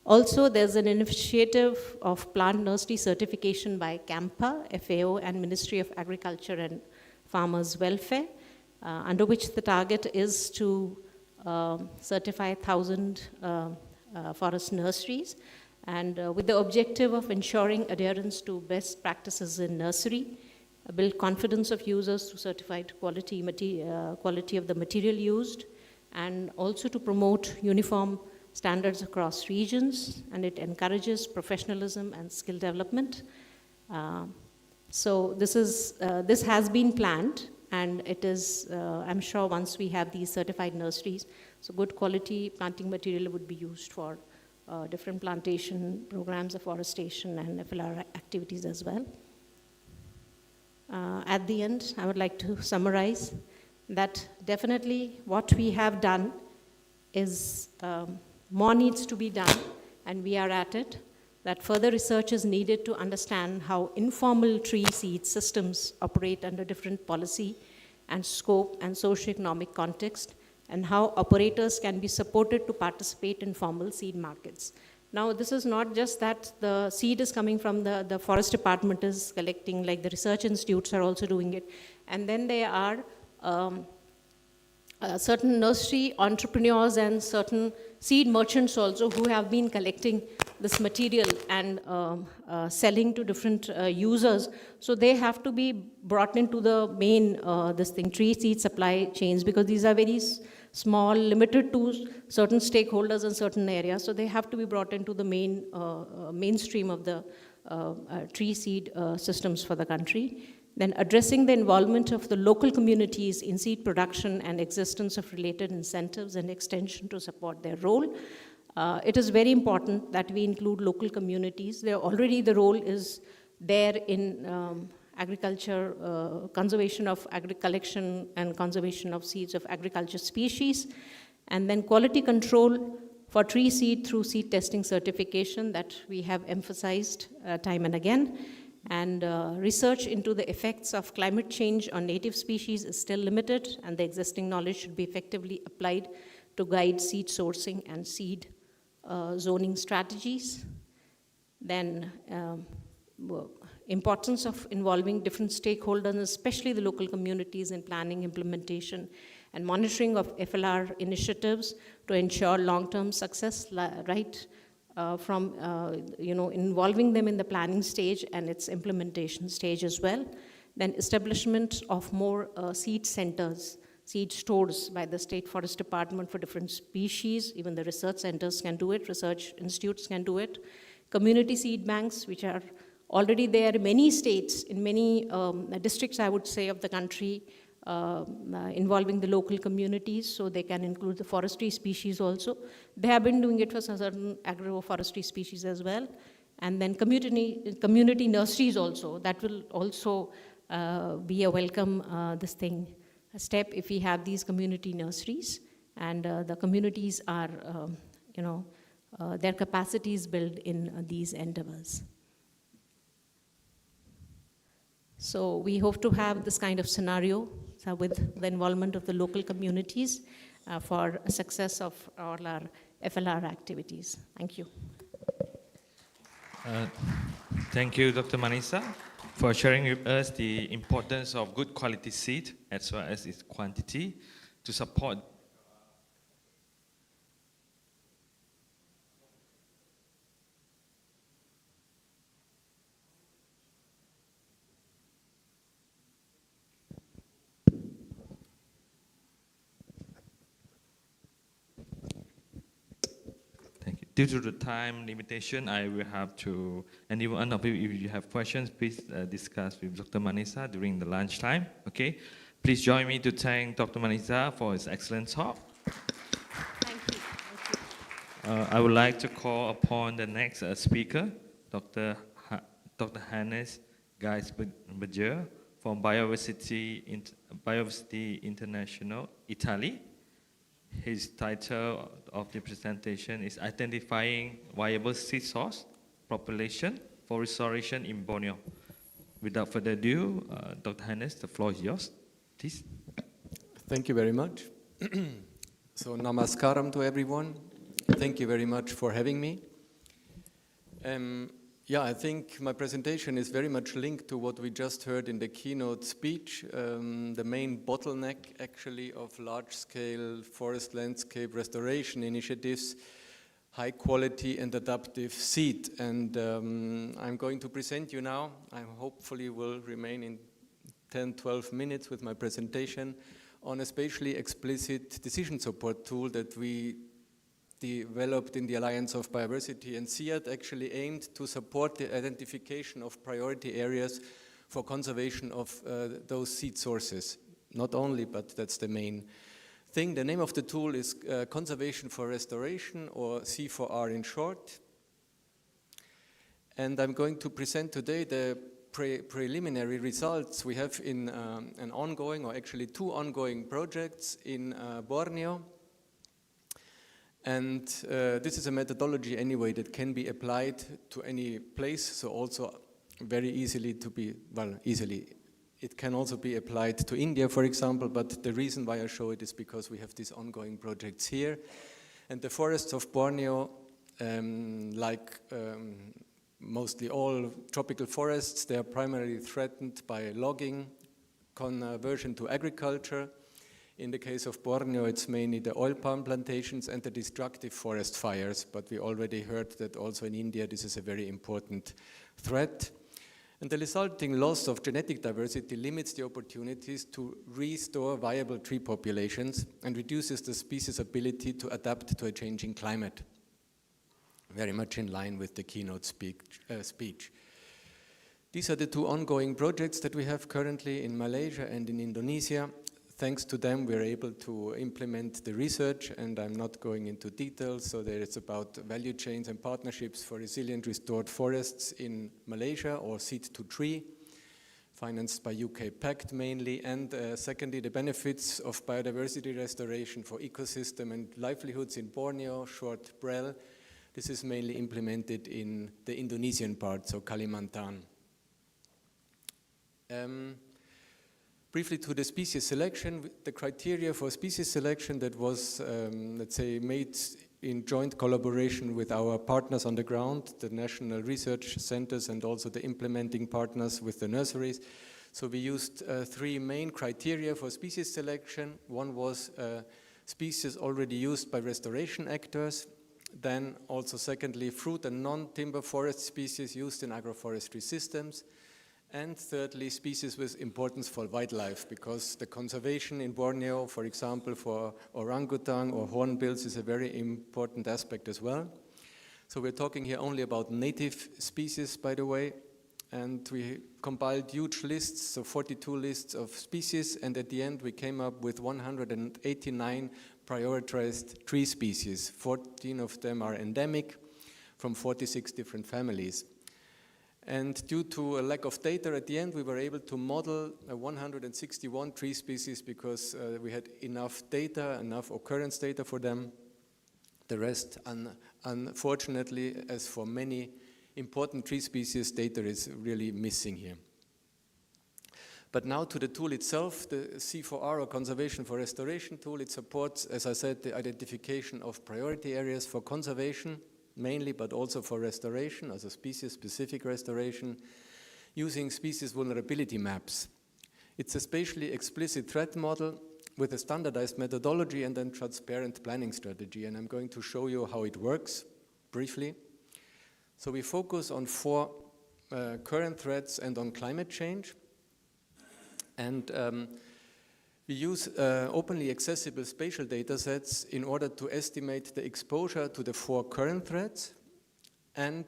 Also, there's an initiative of plant nursery certification by CAMPA, FAO, and Ministry of Agriculture and Farmers Welfare, under which the target is to certify 1,000 forest nurseries, and with the objective of ensuring adherence to best practices in nursery, build confidence of users to certified quality of the material used, and also to promote uniform standards across regions, and it encourages professionalism and skill development. So this has been planned And it is, I'm sure once we have these certified nurseries, so good quality planting material would be used for different plantation programs, afforestation and FLR activities as well. At the end, I would like to summarize that definitely what we have done is more needs to be done, and we are at it. That further research is needed to understand how informal tree seed systems operate under different policy and scope and socio-economic context, and how operators can be supported to participate in formal seed markets. Now, this is not just that the seed is coming from the forest department is collecting, like the research institutes are also doing it. And then there are certain nursery entrepreneurs and certain seed merchants also who have been collecting this material and selling to different users. So they have to be brought into the main, tree seed supply chains, because these are very small, limited to certain stakeholders in certain areas. So they have to be brought into the main, mainstream of the tree seed systems for the country. Then addressing the involvement of the local communities in seed production and existence of related incentives and extension to support their role. It is very important that we include local communities. Already the role is there in agriculture, conservation of collection and conservation of seeds of agriculture species, and then quality control for tree seed through seed testing certification that we have emphasized time and again. And research into the effects of climate change on native species is still limited, and the existing knowledge should be effectively applied to guide seed sourcing and seed zoning strategies. Then importance of involving different stakeholders, especially the local communities, in planning, implementation, and monitoring of FLR initiatives to ensure long-term success, right? From involving them in the planning stage and its implementation stage as well. Then establishment of more seed centers, seed stores by the State Forest Department for different species. Even the research centers can do it, research institutes can do it. Community seed banks, which are already there in many states, in many districts, I would say, of the country, involving the local communities, so they can include the forestry species also. They have been doing it for certain agroforestry species as well. And then community nurseries also, that will also be a welcome step if we have these community nurseries. And the communities are, their capacities built in these endeavors. So we hope to have this kind of scenario with the involvement of the local communities for a success of all our FLR activities. Thank you. Thank you, Dr. Manisa, for sharing with us the importance of good quality seed as well as its quantity to support Due to the time limitation, I will have to, and if one of you, if you have questions, please discuss with Dr. Manisa during the lunchtime, okay? Please join me to thank Dr. Manisa for his excellent talk. Thank you. Thank you. I would like to call upon the next speaker, Dr. Hannes Geisberger from Biodiversity International, Italy. His title of the presentation is Identifying Viable Seed Source Population for Restoration in Borneo. Without further ado, Dr. Hannes, the floor is yours, please. Thank you very much. So, namaskaram to everyone. Thank you very much for having me. I think my presentation is very much linked to what we just heard in the keynote speech. The main bottleneck, actually, of large-scale forest landscape restoration initiatives, high quality and adaptive seed. And I'm going to present you now. I hopefully will remain in 10-12 minutes with my presentation on a spatially explicit decision support tool that we developed in the Alliance of Biodiversity and SEAT, actually aimed to support the identification of priority areas for conservation of those seed sources. not only, but that's the main thing. The name of the tool is Conservation for Restoration, or C4R in short. And I'm going to present today the preliminary results we have in an ongoing, or actually 2 ongoing projects in Borneo. And this is a methodology anyway that can be applied to any place, so also very easily to be, well, easily. It can also be applied to India, for example, but the reason why I show it is because we have these ongoing projects here. And the forests of Borneo, like mostly all tropical forests, they are primarily threatened by logging, conversion to agriculture. In the case of Borneo, it's mainly the oil palm plantations and the destructive forest fires, but we already heard that also in India this is a very important threat. And the resulting loss of genetic diversity limits the opportunities to restore viable tree populations and reduces the species' ability to adapt to a changing climate. Very much in line with the keynote speech. These are the 2 ongoing projects that we have currently in Malaysia and in Indonesia. Thanks to them, we're able to implement the research, and I'm not going into details. So there it's about value chains and partnerships for resilient restored forests in Malaysia, or Seed to Tree, financed by UK Pact mainly. And secondly, the benefits of biodiversity restoration for ecosystem and livelihoods in Borneo, short BREL. This is mainly implemented in the Indonesian part, so Kalimantan. Briefly to the species selection, the criteria for species selection that was, let's say, made in joint collaboration with our partners on the ground, the national research centers and also the implementing partners with the nurseries. So we used 3 main criteria for species selection. One was species already used by restoration actors. Then also secondly, fruit and non-timber forest species used in agroforestry systems. And thirdly, species with importance for wildlife, because the conservation in Borneo, for example, for orangutan or hornbills is a very important aspect as well. So we're talking here only about native species, by the way, and we compiled huge lists, so 42 lists of species, and at the end we came up with 189 prioritized tree species. 14 of them are endemic from 46 different families. And due to a lack of data at the end, we were able to model 161 tree species because we had enough data, enough occurrence data for them. The rest, unfortunately, as for many important tree species, data is really missing here. But now to the tool itself, the C4R, or Conservation for Restoration tool. It supports, as I said, the identification of priority areas for conservation, mainly, but also for restoration, also species-specific restoration, using species vulnerability maps. It's a spatially explicit threat model with a standardized methodology and then transparent planning strategy, and I'm going to show you how it works briefly. So we focus on 4 current threats and on climate change, and we use openly accessible spatial data sets in order to estimate the exposure to the 4 current threats, and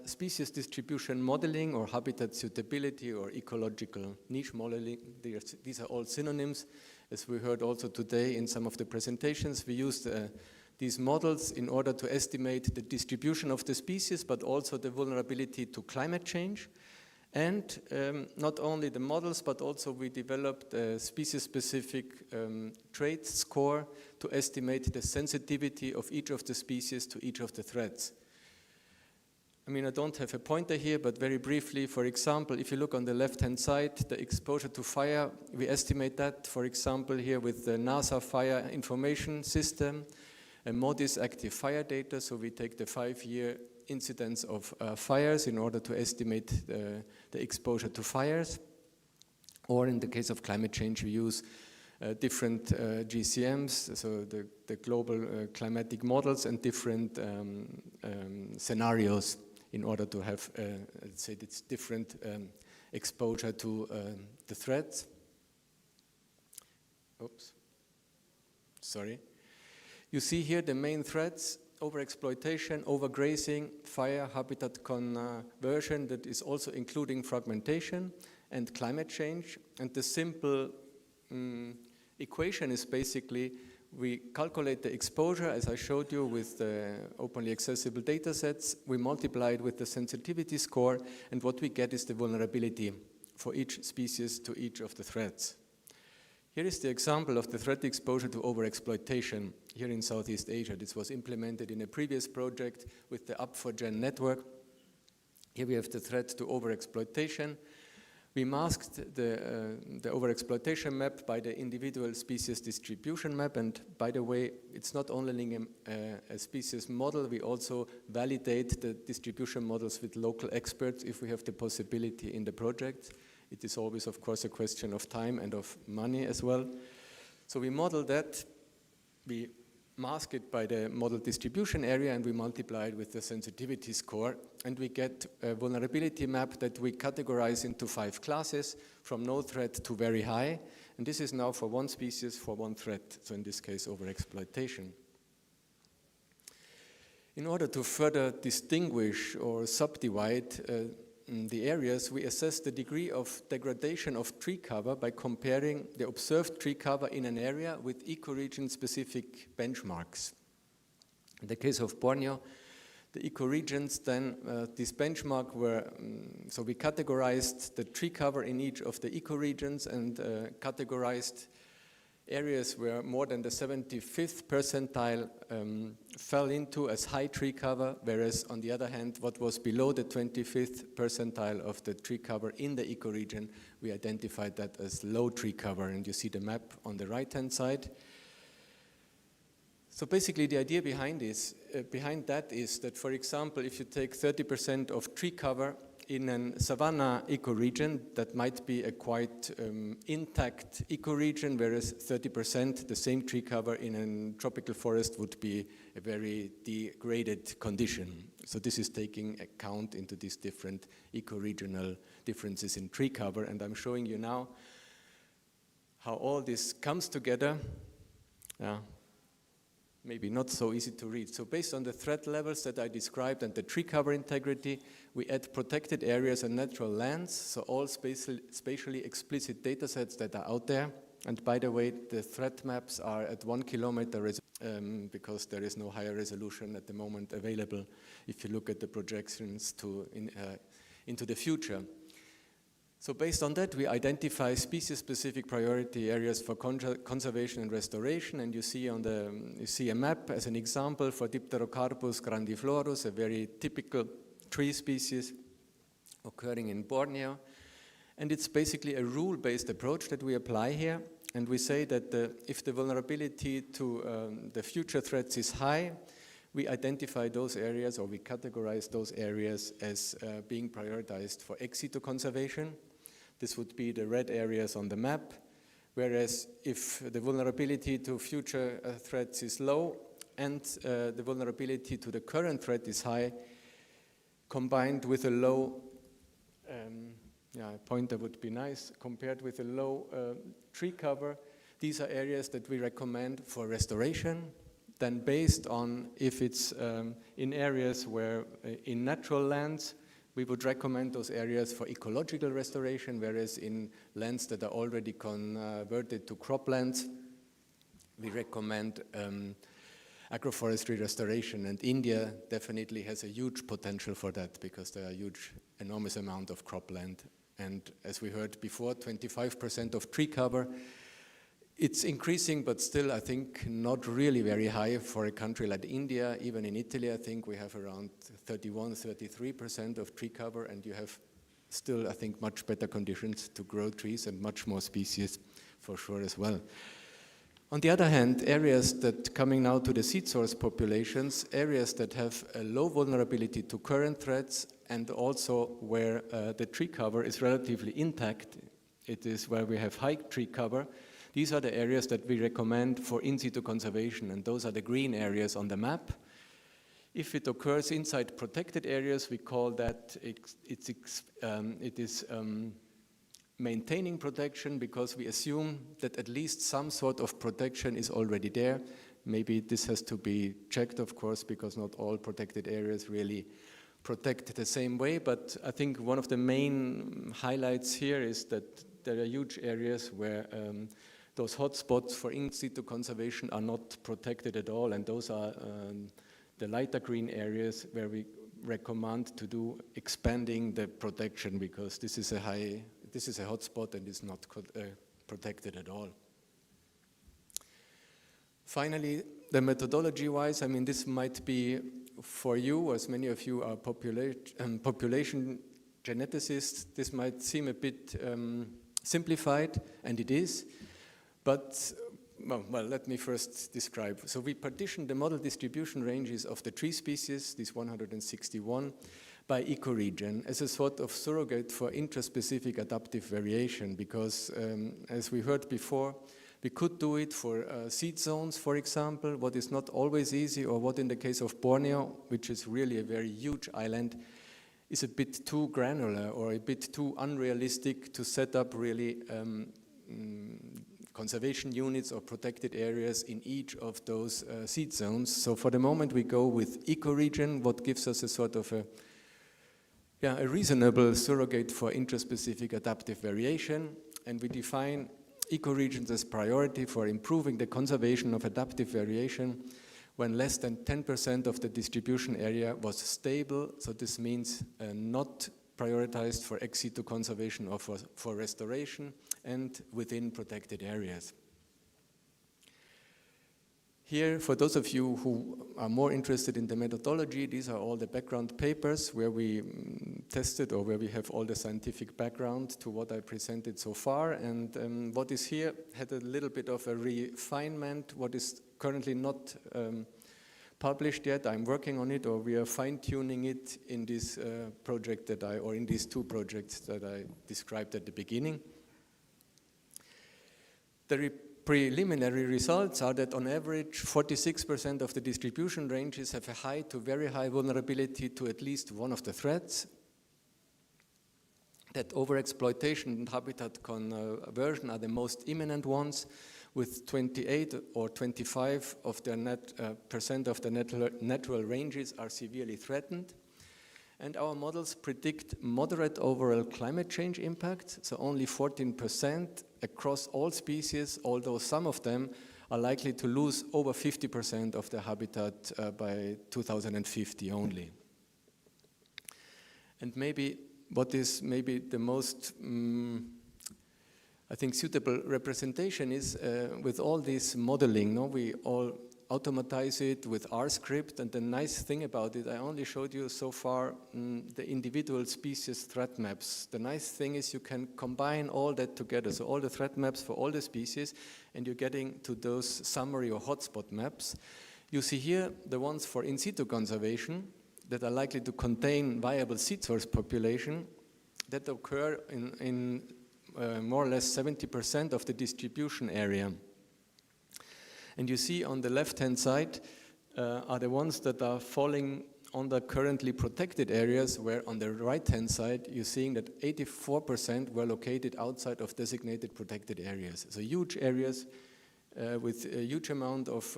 species distribution modeling, or habitat suitability, or ecological niche modeling. These are all synonyms. As we heard also today in some of the presentations, we used these models in order to estimate the distribution of the species, but also the vulnerability to climate change. And not only the models, but also we developed a species-specific trait score to estimate the sensitivity of each of the species to each of the threats. I mean, I don't have a pointer here, but very briefly, for example, if you look on the left-hand side, the exposure to fire, we estimate that, for example, here with the NASA Fire Information System, a MODIS active fire data, so we take the 5-year incidence of fires in order to estimate the exposure to fires. Or in the case of climate change, we use different GCMs, so the global climatic models, and different scenarios in order to have, let's say, this different exposure to the threats. Oops, sorry. You see here the main threats: overexploitation, overgrazing, fire, habitat conversion, that is also including fragmentation, and climate change. And the simple equation is basically we calculate the exposure, as I showed you, with the openly accessible data sets. We multiply it with the sensitivity score, and what we get is the vulnerability for each species to each of the threats. Here is the example of the threat exposure to overexploitation here in Southeast Asia. This was implemented in a previous project with the Up4Gen network. Here we have the threat to overexploitation. We masked the overexploitation map by the individual species distribution map, and by the way, it's not only a species model, we also validate the distribution models with local experts if we have the possibility in the project. It is always, of course, a question of time and of money as well. So we model that, we mask it by the model distribution area, and we multiply it with the sensitivity score, and we get a vulnerability map that we categorize into 5 classes, from no threat to very high, and this is now for one species for one threat, so in this case overexploitation. In order to further distinguish or subdivide the areas, we assess the degree of degradation of tree cover by comparing the observed tree cover in an area with ecoregion-specific benchmarks. In the case of Borneo, the ecoregions then, this benchmark were, so we categorized the tree cover in each of the ecoregions and categorized areas where more than the 75th percentile fell into as high tree cover, whereas on the other hand, what was below the 25th percentile of the tree cover in the ecoregion, we identified that as low tree cover, and you see the map on the right-hand side. So basically the idea behind that is that, for example, if you take 30% of tree cover in a savanna ecoregion, that might be a quite intact ecoregion, whereas 30%, the same tree cover in a tropical forest would be a very degraded condition. So this is taking account into these different ecoregional differences in tree cover, and I'm showing you now how all this comes together. Maybe not so easy to read. So based on the threat levels that I described and the tree cover integrity, we add protected areas and natural lands, so all spatially explicit data sets that are out there. And by the way, the threat maps are at 1 kilometer because there is no higher resolution at the moment available if you look at the projections into the future. So based on that, we identify species-specific priority areas for conservation and restoration, and you see a map as an example for Dipterocarpus grandiflorus, a very typical tree species occurring in Borneo. And it's basically a rule-based approach that we apply here, and we say that if the vulnerability to the future threats is high, we identify those areas, or we categorize those areas as being prioritized for ex situ conservation. This would be the red areas on the map, whereas if the vulnerability to future threats is low and the vulnerability to the current threat is high, combined with a low, a pointer would be nice, compared with a low tree cover, these are areas that we recommend for restoration. Then based on if it's in areas where in natural lands, we would recommend those areas for ecological restoration, whereas in lands that are already converted to croplands, we recommend agroforestry restoration. And India definitely has a huge potential for that because there are enormous amount of cropland. And as we heard before, 25% of tree cover. It's increasing, but still, I think, not really very high for a country like India. Even in Italy, I think we have around 33% of tree cover, and you have still, I think, much better conditions to grow trees and much more species for sure as well. On the other hand, areas that coming now to the seed source populations, areas that have a low vulnerability to current threats and also where the tree cover is relatively intact, it is where we have high tree cover. These are the areas that we recommend for in situ conservation, and those are the green areas on the map. If it occurs inside protected areas, we call that it is maintaining protection, because we assume that at least some sort of protection is already there. Maybe this has to be checked, of course, because not all protected areas really protect the same way, but I think one of the main highlights here is that there are huge areas where those hotspots for in situ conservation are not protected at all, and those are the lighter green areas where we recommend to do expanding the protection, because this is a hotspot and is not protected at all. Finally, the methodology-wise, I mean, this might be for you, as many of you are population geneticists, this might seem a bit simplified, and it is, but well, let me first describe. So we partitioned the model distribution ranges of the tree species, these 161, by ecoregion as a sort of surrogate for intraspecific adaptive variation, because as we heard before, we could do it for seed zones, for example, what is not always easy, or what in the case of Borneo, which is really a very huge island, is a bit too granular or a bit too unrealistic to set up really conservation units or protected areas in each of those seed zones. So for the moment we go with ecoregion, what gives us a sort of a reasonable surrogate for intraspecific adaptive variation, and we define ecoregions as priority for improving the conservation of adaptive variation when less than 10% of the distribution area was stable. So this means not prioritized for ex situ conservation or for restoration, and within protected areas. Here, for those of you who are more interested in the methodology, these are all the background papers where we tested, or where we have all the scientific background to what I presented so far. And what is here had a little bit of a refinement. What is currently not published yet, I'm working on it, or we are fine-tuning it in this project or in these two projects that I described at the beginning. The preliminary results are that on average 46% of the distribution ranges have a high to very high vulnerability to at least one of the threats, that overexploitation and habitat conversion are the most imminent ones, with 28 or 25 of their percent of the natural ranges are severely threatened. And our models predict moderate overall climate change impact, so only 14% across all species, although some of them are likely to lose over 50% of their habitat by 2050 only. And maybe what is maybe the most, I think, suitable representation is with all this modeling, no? We all automatize it with RScript, and the nice thing about it, I only showed you so far the individual species threat maps. The nice thing is you can combine all that together, so all the threat maps for all the species, and you're getting to those summary or hotspot maps. You see here the ones for in situ conservation that are likely to contain viable seed source population that occur in more or less 70% of the distribution area. And you see on the left-hand side are the ones that are falling on the currently protected areas, where on the right-hand side you're seeing that 84% were located outside of designated protected areas. So huge areas with a huge amount of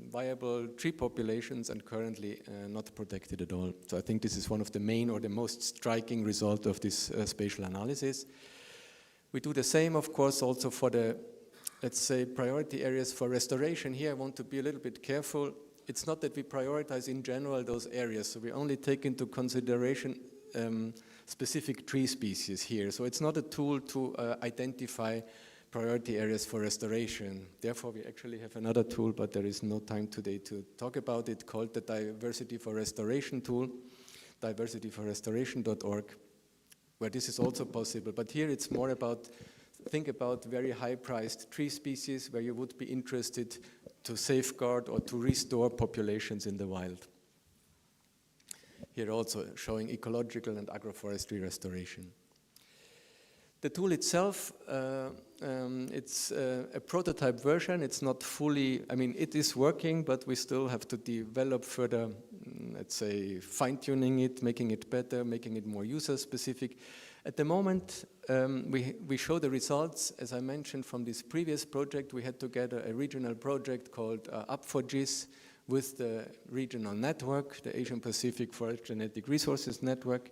viable tree populations and currently not protected at all. So I think this is one of the main or the most striking result of this spatial analysis. We do the same, of course, also for the, let's say, priority areas for restoration. Here I want to be a little bit careful. It's not that we prioritize in general those areas, so we only take into consideration specific tree species here. So it's not a tool to identify priority areas for restoration. Therefore, we actually have another tool, but there is no time today to talk about it, called the Diversity for Restoration tool, diversityforrestoration.org, where this is also possible. But here it's more about, think about very high-priced tree species where you would be interested to safeguard or to restore populations in the wild. Here also showing ecological and agroforestry restoration. The tool itself, it's a prototype version. It's not fully, I mean, it is working, but we still have to develop further, let's say, fine-tuning it, making it better, making it more user-specific. At the moment, we show the results, as I mentioned, from this previous project. We had together a regional project called Up4GIS with the regional network, the Asian Pacific Forest Genetic Resources Network.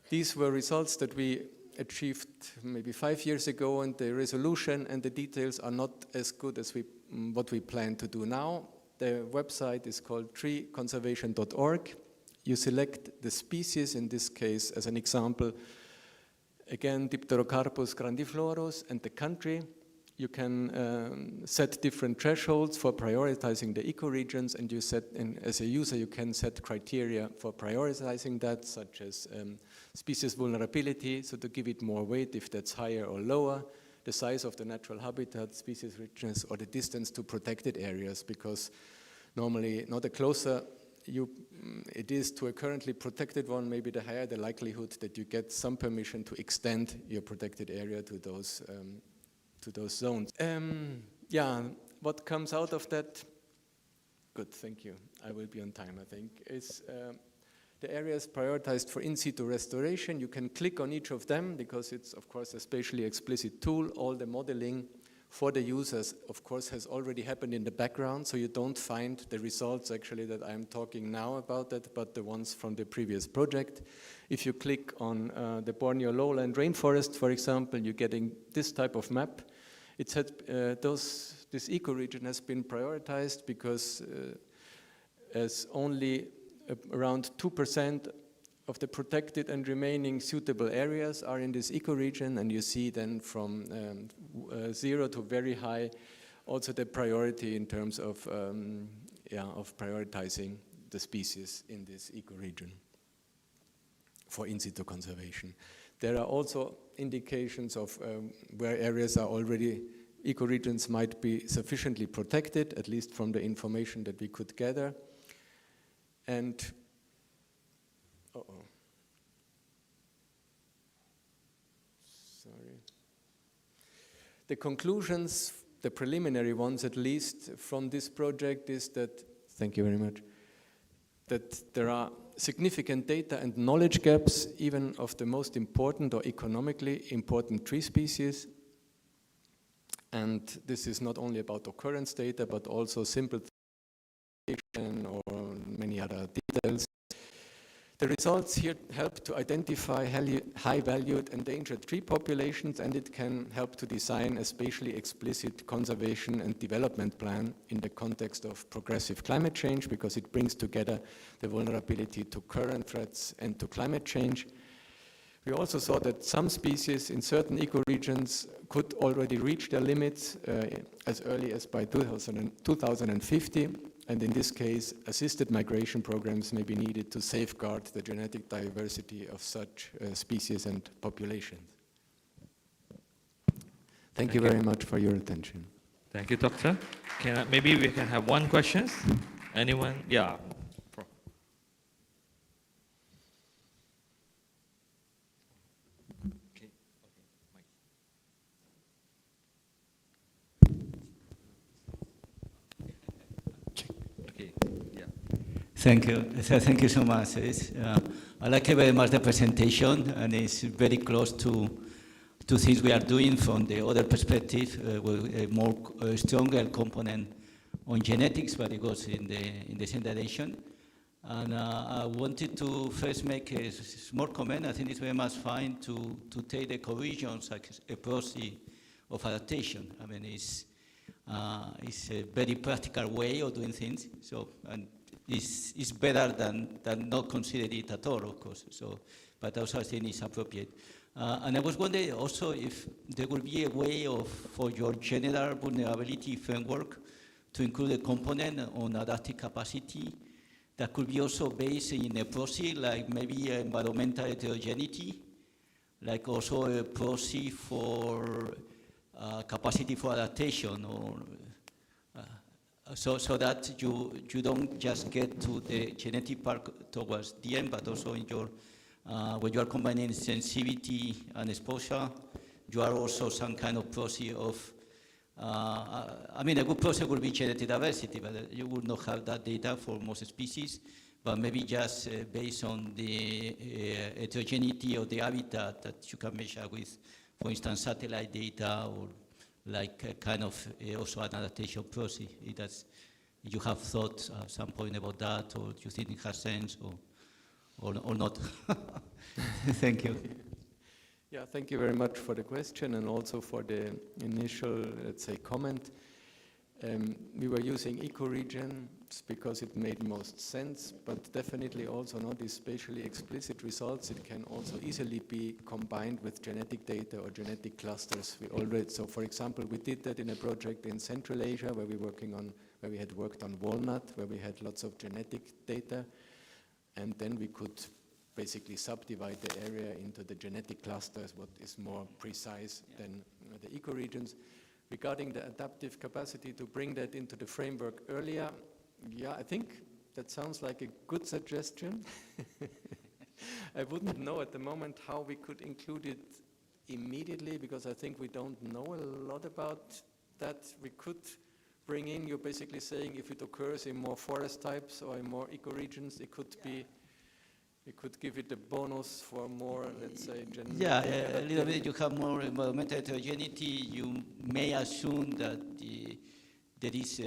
These were results that we achieved maybe 5 years ago, and the resolution and the details are not as good as what we plan to do now. The website is called treeconservation.org. You select the species, in this case, as an example, again, Dipterocarpus grandiflorus, and the country. You can set different thresholds for prioritizing the ecoregions, and you set, as a user, you can set criteria for prioritizing that, such as species vulnerability, so to give it more weight if that's higher or lower, the size of the natural habitat, species richness, or the distance to protected areas, because normally, not the closer it is to a currently protected one, maybe the higher the likelihood that you get some permission to extend your protected area to those zones. Yeah, what comes out of that? Good, thank you. I will be on time, I think. Is the areas prioritized for in situ restoration. You can click on each of them because it's, of course, a spatially explicit tool. All the modeling for the users, of course, has already happened in the background, so you don't find the results actually that I'm talking now about that, but the ones from the previous project. If you click on the Borneo lowland rainforest, for example, you're getting this type of map. It said this ecoregion has been prioritized because as only around 2% of the protected and remaining suitable areas are in this ecoregion, and you see then from 0 to very high also the priority in terms of prioritizing the species in this ecoregion for in situ conservation. There are also indications of where areas are already, ecoregions might be sufficiently protected, at least from the information that we could gather. And, sorry. The conclusions, the preliminary ones at least, from this project is that, thank you very much, that there are significant data and knowledge gaps, even of the most important or economically important tree species. And this is not only about occurrence data, but also simple or many other details. The results here help to identify high-valued endangered tree populations, and it can help to design a spatially explicit conservation and development plan in the context of progressive climate change, because it brings together the vulnerability to current threats and to climate change. We also saw that some species in certain ecoregions could already reach their limits as early as by 2050. And in this case, assisted migration programs may be needed to safeguard the genetic diversity of such species and populations. Thank you very much for your attention. Thank you, Doctor. Maybe we can have one question. Anyone? Yeah. Thank you. Thank you so much. I like very much the presentation, and it's very close to things we are doing from the other perspective, with a more stronger component on genetics, but it goes in the same direction. And I wanted to first make a small comment. I think it's very much fine to take the ecoregions as a process of adaptation. I mean, it's a very practical way of doing things. So, and it's better than not consider it at all, of course. So, but also I think it's appropriate. And I was wondering also if there would be a way for your general vulnerability framework to include a component on adaptive capacity that could be also based in a process like maybe environmental heterogeneity, like also a process for capacity for adaptation, or so that you don't just get to the genetic part towards the end, but also in your when you are combining sensitivity and exposure, you are also some kind of process of. I mean, a good process would be genetic diversity, but you would not have that data for most species. But maybe just based on the heterogeneity of the habitat that you can measure with, for instance, satellite data, or like a kind of also an adaptation process. You have thought at some point about that, or do you think it has sense, or not? Thank you. Yeah, thank you very much for the question and also for the initial, let's say, comment. We were using ecoregions because it made most sense, but definitely also not these spatially explicit results. It can also easily be combined with genetic data or genetic clusters. So for example, we did that in a project in Central Asia where we had worked on walnut, where we had lots of genetic data, and then we could basically subdivide the area into the genetic clusters, what is more precise than the ecoregions. Regarding the adaptive capacity to bring that into the framework earlier, yeah, I think that sounds like a good suggestion. I wouldn't know at the moment how we could include it immediately, because I think we don't know a lot about that. We could bring in, you're basically saying if it occurs in more forest types or in more ecoregions, it could be, we could give it a bonus for more, let's say, Yeah, a little bit. You have more environmental heterogeneity. You may assume that there is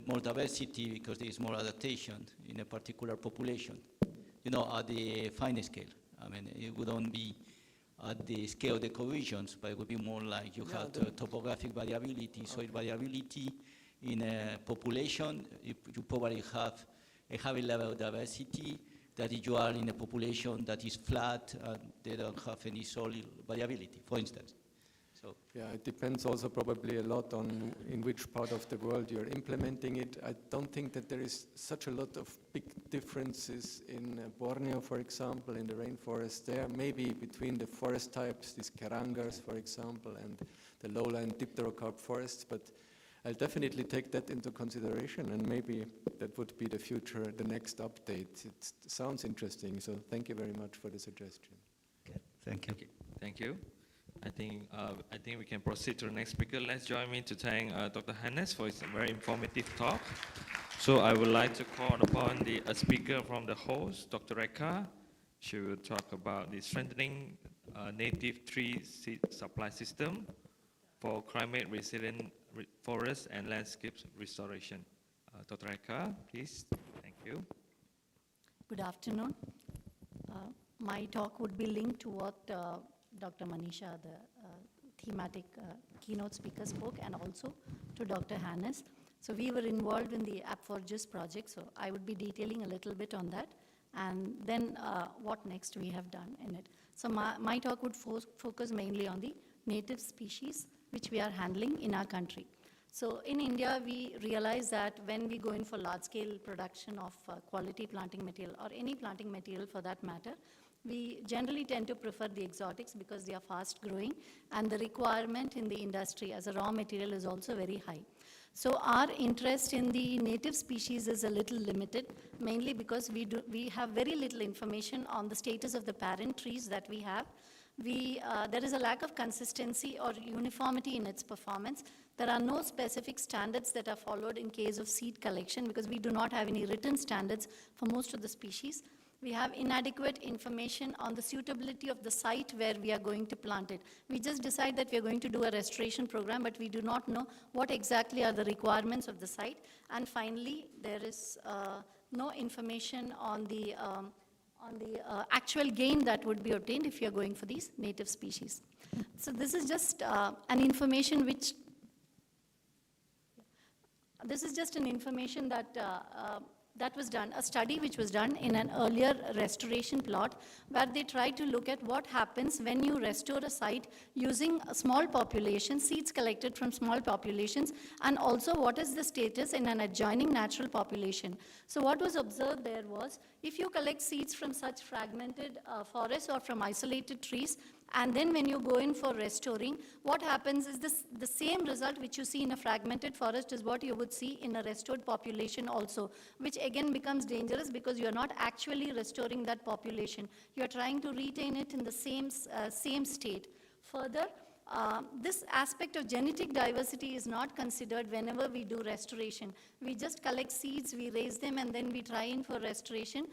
more diversity because there is more adaptation in a particular population. You know, at the fine scale. I mean, it wouldn't be at the scale of the ecoregions, but it would be more like you have topographic variability, soil variability in a population. You probably have a high level of diversity. That if you are in a population that is flat, they don't have any soil variability, for instance. So yeah, it depends also probably a lot on in which part of the world you're implementing it. I don't think that there is such a lot of big differences in Borneo, for example, in the rainforest there, maybe between the forest types, these karangas, for example, and the lowland dipterocarp forests, but I'll definitely take that into consideration, and maybe that would be the future, the next update. It sounds interesting, so thank you very much for the suggestion. Okay, thank you. Thank you. I think we can proceed to the next speaker. Let's join me to thank Dr. Hannes for his very informative talk. So I would like to call upon a speaker from the host, Dr. Rekha. She will talk about the strengthening native tree seed supply system for climate resilient forest and landscapes restoration. Dr. Rekha, please. Thank you. Good afternoon. My talk would be linked to what Dr. Manisha, the thematic keynote speaker, spoke, and also to Dr. Hannes. So we were involved in the App4Gis project, so I would be detailing a little bit on that, and then what next we have done in it. So my talk would focus mainly on the native species which we are handling in our country. So in India, we realize that when we go in for large-scale production of quality planting material, or any planting material for that matter, we generally tend to prefer the exotics because they are fast-growing, and the requirement in the industry as a raw material is also very high. So our interest in the native species is a little limited, mainly because we have very little information on the status of the parent trees that we have. There is a lack of consistency or uniformity in its performance. There are no specific standards that are followed in case of seed collection because we do not have any written standards for most of the species. We have inadequate information on the suitability of the site where we are going to plant it. We just decide that we are going to do a restoration program, but we do not know what exactly are the requirements of the site. And finally, there is no information on the actual gain that would be obtained if you're going for these native species. So this is just an information which, that was done, a study which was done in an earlier restoration plot where they tried to look at what happens when you restore a site using a small population, seeds collected from small populations, and also what is the status in an adjoining natural population. So what was observed there was, if you collect seeds from such fragmented forests or from isolated trees, and then when you go in for restoring, what happens is the same result which you see in a fragmented forest is what you would see in a restored population also, which again becomes dangerous because you are not actually restoring that population. You are trying to retain it in the same state. Further, this aspect of genetic diversity is not considered whenever we do restoration. We just collect seeds, we raise them, and then we try in for restoration.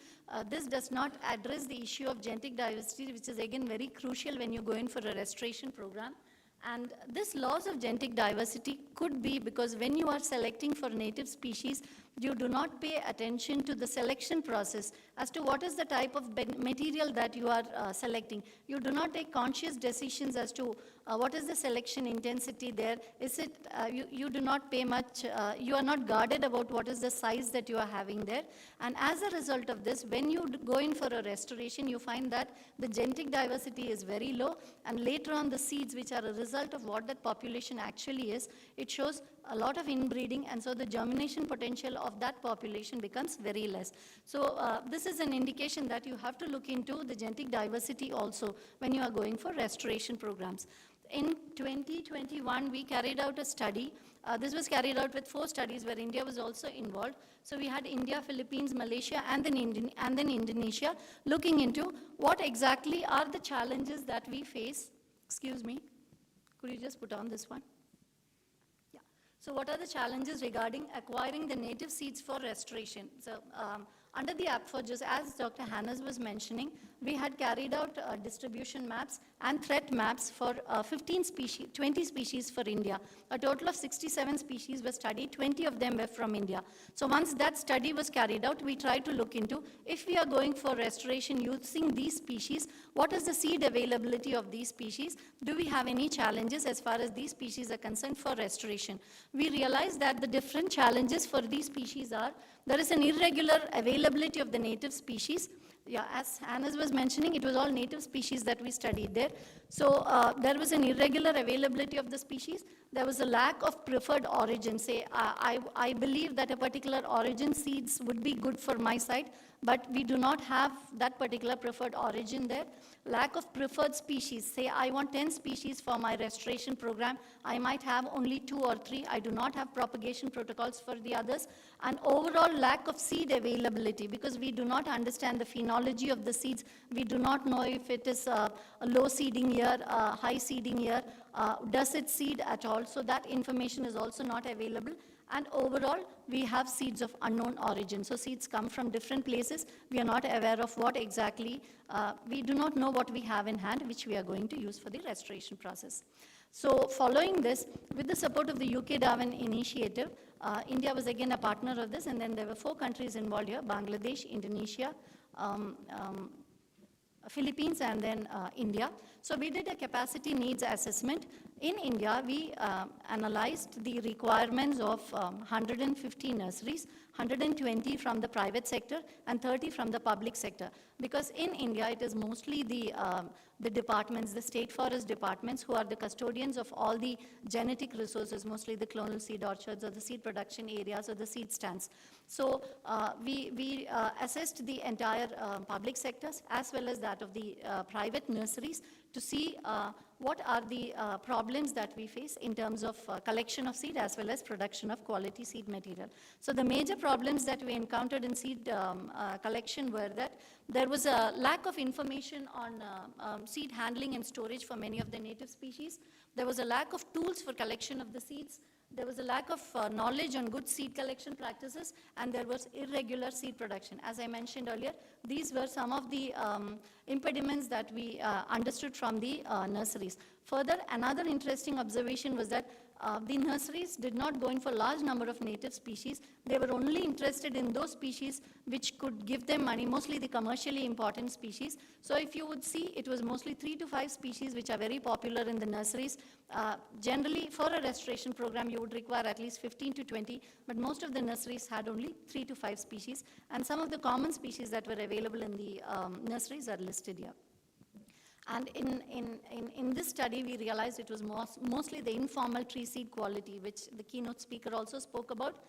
This does not address the issue of genetic diversity, which is again very crucial when you go in for a restoration program. And this loss of genetic diversity could be because when you are selecting for native species, You do not pay attention to the selection process as to what is the type of material that you are selecting. You do not take conscious decisions as to what is the selection intensity there. Is it, you do not pay much, you are not guarded about what is the size that you are having there. And as a result of this, when you go in for a restoration, you find that the genetic diversity is very low, and later on the seeds, which are a result of what that population actually is, it shows a lot of inbreeding, and so the germination potential of that population becomes very less. So this is an indication that you have to look into the genetic diversity also when you are going for restoration programs. In 2021, we carried out a study. This was carried out with 4 studies where India was also involved. So we had India, Philippines, Malaysia, and then Indonesia looking into what exactly are the challenges that we face. Excuse me, could you just put on this one? Yeah. So what are the challenges regarding acquiring the native seeds for restoration? So under the APFORGES, as Dr. Hannes was mentioning, we had carried out distribution maps and threat maps for 20 species for India. A total of 67 species were studied, 20 of them were from India. So once that study was carried out, we tried to look into, if we are going for restoration using these species, what is the seed availability of these species? Do we have any challenges as far as these species are concerned for restoration? We realized that the different challenges for these species are, there is an irregular availability of the native species. Yeah, as Hannes was mentioning, it was all native species that we studied there. So there was an irregular availability of the species. There was a lack of preferred origin. Say, I believe that a particular origin seeds would be good for my site, but we do not have that particular preferred origin there. Lack of preferred species. Say, I want 10 species for my restoration program. I might have only 2 or 3. I do not have propagation protocols for the others. And overall lack of seed availability, because we do not understand the phenology of the seeds. We do not know if it is a low seeding year, high seeding year, does it seed at all? So that information is also not available. And overall, we have seeds of unknown origin. So seeds come from different places. We are not aware of what exactly, we do not know what we have in hand, which we are going to use for the restoration process. So following this, with the support of the UK Darwin Initiative, India was again a partner of this, and then there were 4 countries involved here: Bangladesh, Indonesia, Philippines, and then India. So we did a capacity needs assessment. In India, we analyzed the requirements of 150 nurseries, 120 from the private sector, and 30 from the public sector. Because in India, it is mostly the departments, the state forest departments, who are the custodians of all the genetic resources, mostly the clonal seed orchards or the seed production areas or the seed stands. So we assessed the entire public sectors as well as that of the private nurseries to see what are the problems that we face in terms of collection of seed as well as production of quality seed material. So the major problems that we encountered in seed collection were that there was a lack of information on seed handling and storage for many of the native species. There was a lack of tools for collection of the seeds. There was a lack of knowledge on good seed collection practices, and there was irregular seed production. As I mentioned earlier, these were some of the impediments that we understood from the nurseries. Further, another interesting observation was that the nurseries did not go in for large number of native species. They were only interested in those species which could give them money, mostly the commercially important species. So if you would see, it was mostly 3 to 5 species which are very popular in the nurseries. Generally, for a restoration program, you would require at least 15 to 20, but most of the nurseries had only 3 to 5 species, and some of the common species that were available in the nurseries are listed here. And in this study, we realized it was mostly the informal tree seed quality, which the keynote speaker also spoke about.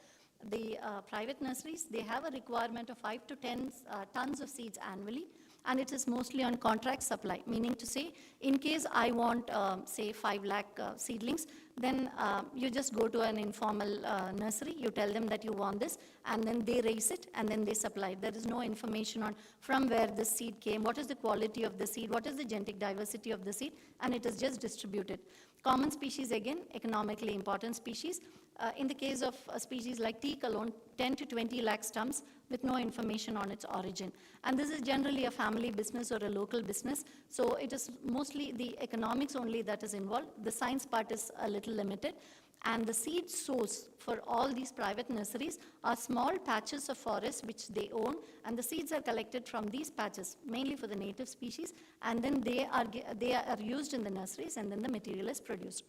The private nurseries, they have a requirement of 5 to 10 tons of seeds annually, and it is mostly on contract supply, meaning to say, in case I want, say, 5 lakh seedlings, then you just go to an informal nursery, you tell them that you want this, and then they raise it, and then they supply it. There is no information on from where the seed came, what is the quality of the seed, what is the genetic diversity of the seed, and it is just distributed. Common species, again, economically important species. In the case of a species like teak alone, 10 to 20 lakh stumps with no information on its origin. And this is generally a family business or a local business, so it is mostly the economics only that is involved. The science part is a little limited. And the seed source for all these private nurseries are small patches of forest which they own, and the seeds are collected from these patches, mainly for the native species, and then they are used in the nurseries, and then the material is produced.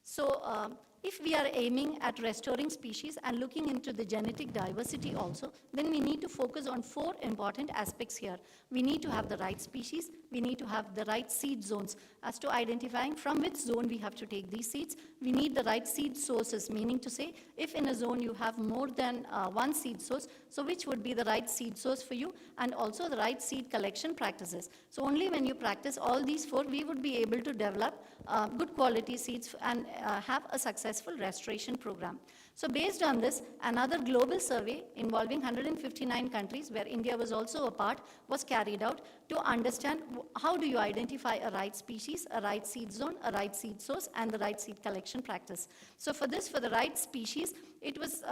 So if we are aiming at restoring species and looking into the genetic diversity also, then we need to focus on 4 important aspects here. We need to have the right species, we need to have the right seed zones as to identifying from which zone we have to take these seeds. We need the right seed sources, meaning to say, if in a zone you have more than one seed source, so which would be the right seed source for you, and also the right seed collection practices. So only when you practice all these 4, we would be able to develop good quality seeds and have a successful restoration program. So based on this, another global survey involving 159 countries, where India was also a part, was carried out to understand how do you identify a right species, a right seed zone, a right seed source, and the right seed collection practice. So for this, for the right species, it was,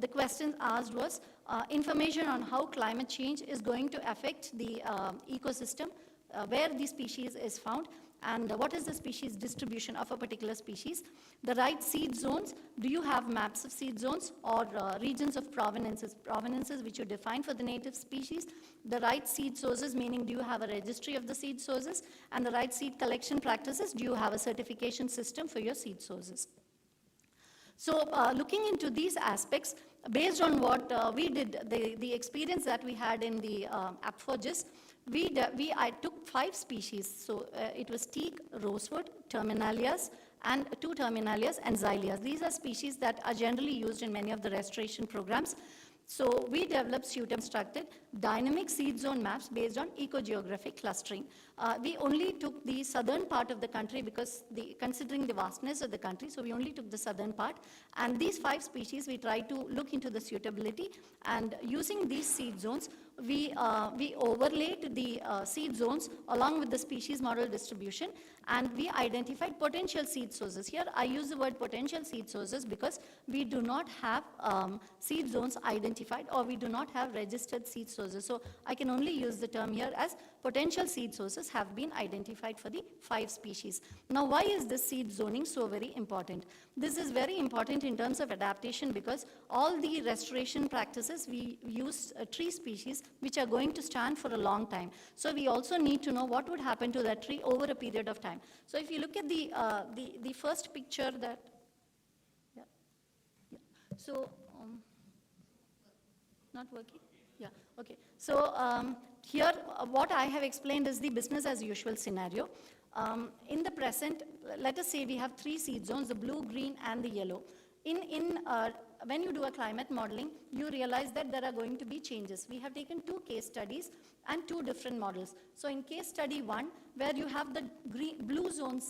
the question asked was information on how climate change is going to affect the ecosystem, where the species is found, and what is the species distribution of a particular species. The right seed zones, do you have maps of seed zones or regions of provenances which you define for the native species. The right seed sources, meaning do you have a registry of the seed sources, and the right seed collection practices, do you have a certification system for your seed sources. So looking into these aspects, based on what we did, the experience that we had in the App4Gis, I took 5 species. So it was teak, rosewood, terminalias, and 2 terminalias and xylias. These are species that are generally used in many of the restoration programs. So we developed pseudo-constructed dynamic seed zone maps based on ecogeographic clustering. We only took the southern part of the country because considering the vastness of the country, so we only took the southern part. And these 5 species, we tried to look into the suitability, and using these seed zones, we overlaid the seed zones along with the species model distribution, and we identified potential seed sources. Here I use the word potential seed sources because we do not have seed zones identified, or we do not have registered seed sources. So I can only use the term here as potential seed sources have been identified for the 5 species. Now, why is this seed zoning so very important? This is very important in terms of adaptation because all the restoration practices, we use tree species which are going to stand for a long time. So we also need to know what would happen to that tree over a period of time. So if you look at the first picture that, so, not working? Yeah, okay. So here, what I have explained is the business as usual scenario. In the present, let us say we have 3 seed zones, the blue, green, and the yellow. When you do a climate modeling, you realize that there are going to be changes. We have taken 2 case studies and 2 different models. So in case study 1, where you have the blue zone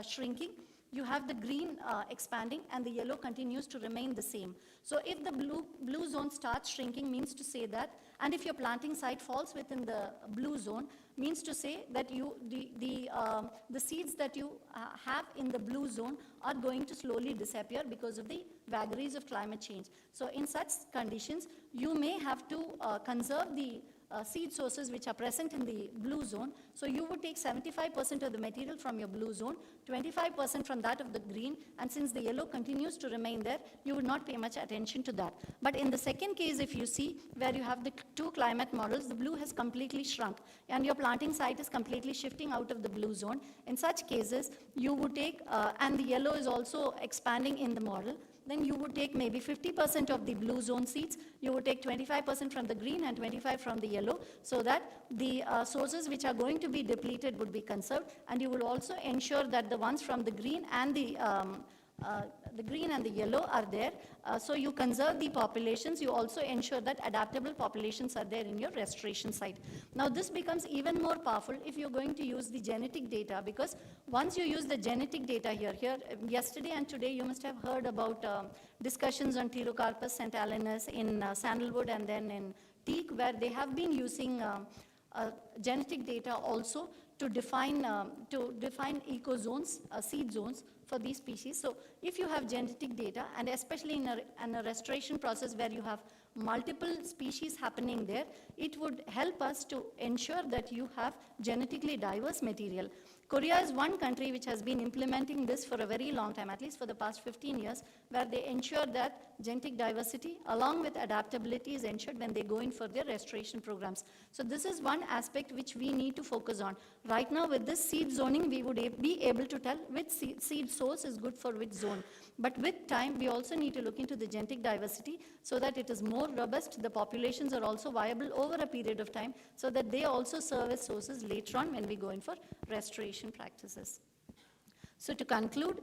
shrinking, you have the green expanding, and the yellow continues to remain the same. So if the blue zone starts shrinking, means to say that, and if your planting site falls within the blue zone, means to say that the seeds that you have in the blue zone are going to slowly disappear because of the vagaries of climate change. So in such conditions, you may have to conserve the seed sources which are present in the blue zone. So you would take 75% of the material from your blue zone, 25% from that of the green, and since the yellow continues to remain there, you would not pay much attention to that. But in the second case, if you see where you have the 2 climate models, the blue has completely shrunk, and your planting site is completely shifting out of the blue zone. In such cases, you would take, and the yellow is also expanding in the model, then you would take maybe 50% of the blue zone seeds, you would take 25% from the green and 25% from the yellow, so that the sources which are going to be depleted would be conserved, and you will also ensure that the ones from the green and the yellow are there. So you conserve the populations, you also ensure that adaptable populations are there in your restoration site. Now this becomes even more powerful if you're going to use the genetic data, because once you use the genetic data here yesterday and today you must have heard about discussions on Pterocarpus centalinus in sandalwood and then in teak, where they have been using genetic data also to define ecozones, seed zones for these species. So if you have genetic data, and especially in a restoration process where you have multiple species happening there, it would help us to ensure that you have genetically diverse material. Korea is one country which has been implementing this for a very long time, at least for the past 15 years, where they ensure that genetic diversity along with adaptability is ensured when they go in for their restoration programs. So this is one aspect which we need to focus on. Right now with this seed zoning, we would be able to tell which seed source is good for which zone. But with time, we also need to look into the genetic diversity so that it is more robust, the populations are also viable over a period of time, so that they also serve as sources later on when we go in for restoration practices. So to conclude,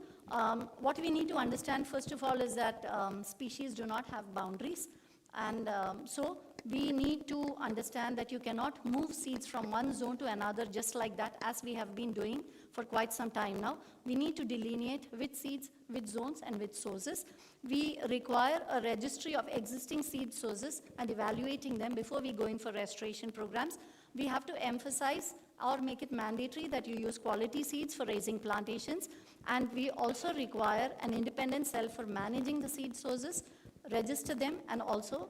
what we need to understand first of all is that species do not have boundaries, and so we need to understand that you cannot move seeds from one zone to another just like that, as we have been doing for quite some time now. We need to delineate which seeds, which zones, and which sources. We require a registry of existing seed sources and evaluating them before we go in for restoration programs. We have to emphasize or make it mandatory that you use quality seeds for raising plantations, and we also require an independent cell for managing the seed sources, register them, and also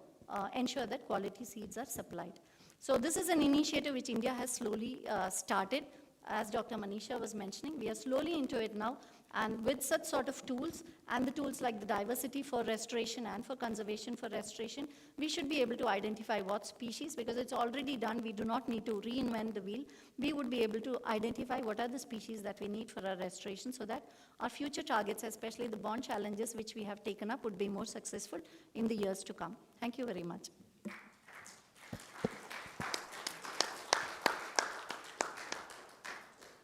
ensure that quality seeds are supplied. So this is an initiative which India has slowly started. As Dr. Manisha was mentioning, we are slowly into it now, and with such sort of tools, and the tools like the diversity for restoration and for conservation for restoration, we should be able to identify what species, because it's already done, we do not need to reinvent the wheel. We would be able to identify what are the species that we need for our restoration, so that our future targets, especially the bond challenges which we have taken up, would be more successful in the years to come. Thank you very much.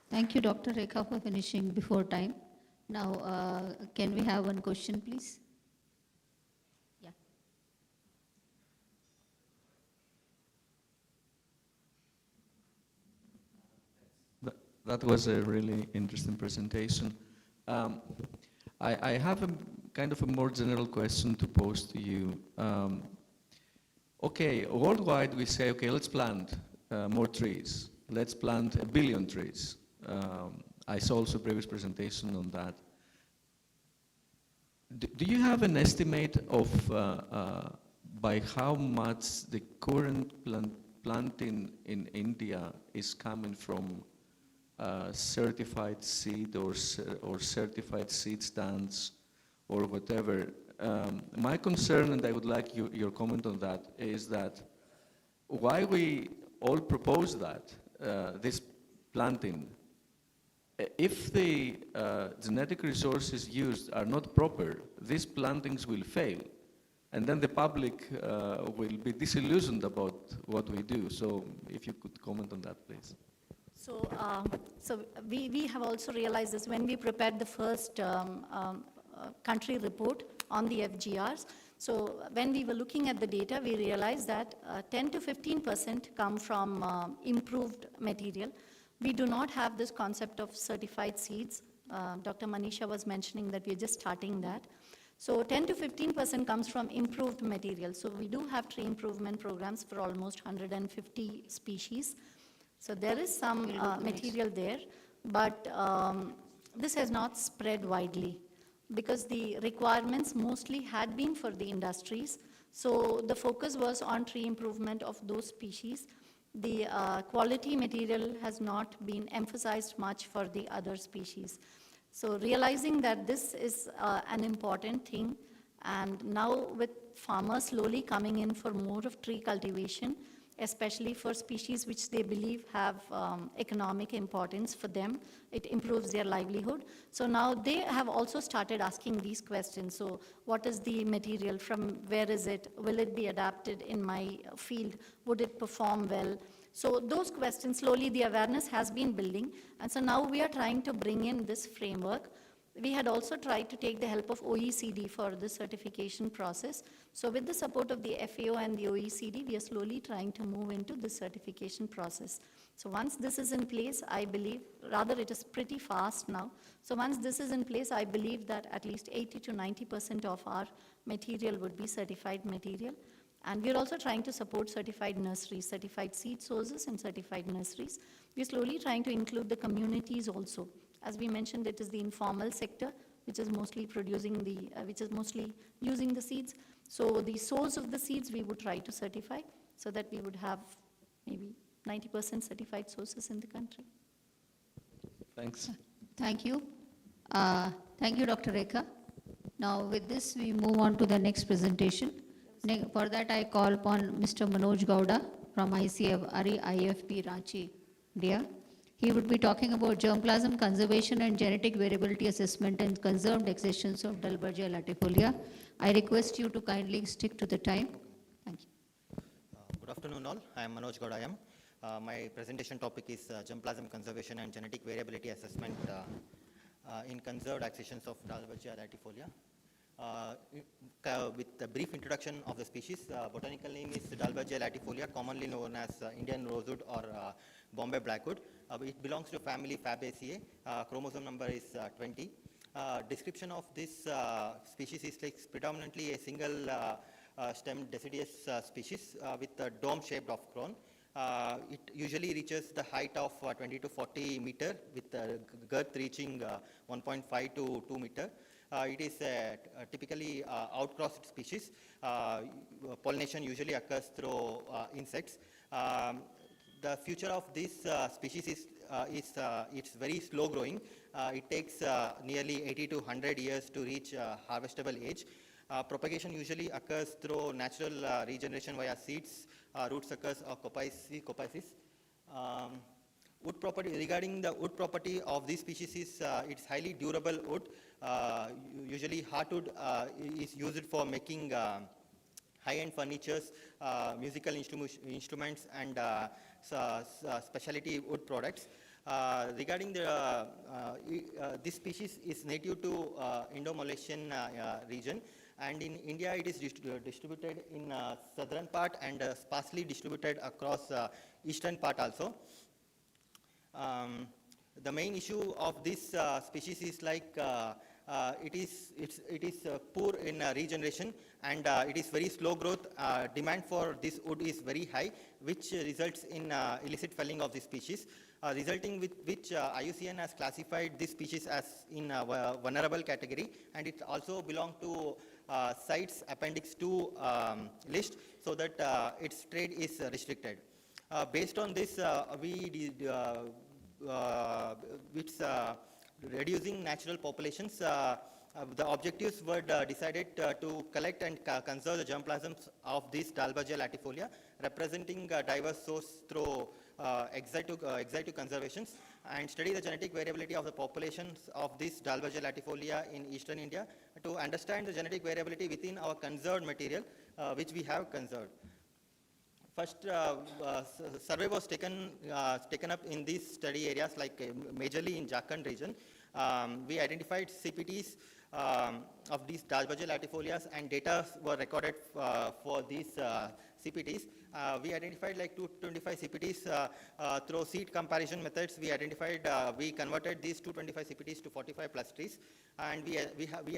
Thank you, Dr. Rekha, for finishing before time. Now, can we have one question, please? Yeah. That was a really interesting presentation. I have a kind of a more general question to pose to you. Okay, worldwide we say, okay, let's plant more trees. Let's plant 1 billion trees. I saw also a previous presentation on that. Do you have an estimate of by how much the current planting in India is coming from certified seed or certified seed stands or whatever? My concern, and I would like your comment on that, is that why we all propose that, this planting, if the genetic resources used are not proper, these plantings will fail. And then the public will be disillusioned about what we do. So if you could comment on that, please. So we have also realized this when we prepared the first country report on the FGRs. So when we were looking at the data, we realized that 10 to 15% come from improved material. We do not have this concept of certified seeds. Dr. Manisha was mentioning that we're just starting that. So 10 to 15% comes from improved material. So we do have tree improvement programs for almost 150 species. So there is some material there, but this has not spread widely because the requirements mostly had been for the industries. So the focus was on tree improvement of those species. The quality material has not been emphasized much for the other species. So realizing that this is an important thing, and now with farmers slowly coming in for more of tree cultivation, especially for species which they believe have economic importance for them, it improves their livelihood. So now they have also started asking these questions. So what is the material, from where is it, will it be adapted in my field, would it perform well? So those questions, slowly the awareness has been building, and so now we are trying to bring in this framework. We had also tried to take the help of OECD for the certification process. So with the support of the FAO and the OECD, we are slowly trying to move into the certification process. So once this is in place, I believe, rather it is pretty fast now. So once this is in place, I believe that at least 80 to 90% of our material would be certified material. And we're also trying to support certified nurseries, certified seed sources and certified nurseries. We're slowly trying to include the communities also. As we mentioned, it is the informal sector which is mostly producing the, which is mostly using the seeds. So the source of the seeds we would try to certify so that we would have maybe 90% certified sources in the country. Thanks. Thank you. Thank you, Dr. Rekha. Now, with this, we move on to the next presentation. For that, I call upon Mr. Manoj Gowda from ICFRE IFP Ranchi, India. He would be talking about germplasm conservation and genetic variability assessment and conserved existence of Dalbergia latifolia. I request you to kindly stick to the time. Thank you. Good afternoon all. I am Manoj Gowda. My presentation topic is germplasm conservation and genetic variability assessment in conserved accessions of Dalbergia latifolia. With a brief introduction of the species, botanical name is Dalbergia latifolia, commonly known as Indian rosewood or Bombay blackwood. It belongs to family Fabaceae. Chromosome number is 20. Description of this species is like predominantly a single stemmed deciduous species with a dome-shaped of crown. It usually reaches the height of 20 to 40 meter with a girth reaching 1.5 to 2 meter. It is a typically outcrossed species. Pollination usually occurs through insects. The future of this species is it's very slow growing. It takes nearly 80 to 100 years to reach harvestable age. Propagation usually occurs through natural regeneration via seeds, root suckers or copaceae. Wood property, regarding the wood property of this species is it's highly durable wood. Usually hardwood is used for making high-end furnitures, musical instruments and specialty wood products. Regarding the this species is native to Indo-Malaysian region, and in India it is distributed in southern part and sparsely distributed across eastern part also. The main issue of this species is like it is poor in regeneration, and it is very slow growth. Demand for this wood is very high, which results in illicit felling of this species, resulting with which IUCN has classified this species as in a vulnerable category, and it also belongs to CITES Appendix 2 list, so that its trade is restricted. Based on this, it's reducing natural populations. The objectives were decided to collect and conserve the germplasms of this Dalbergia latifolia, representing a diverse source through ex-situ conservations, and study the genetic variability of the populations of this Dalbergia latifolia in eastern India to understand the genetic variability within our conserved material, which we have conserved. First, survey was taken up in these study areas, like majorly in Jharkhand region. We identified CPTs of these Dalbergia latifolias, and data were recorded for these CPTs. We identified like 225 CPTs through seed comparison methods. We converted these 225 CPTs to 45 plus trees, and we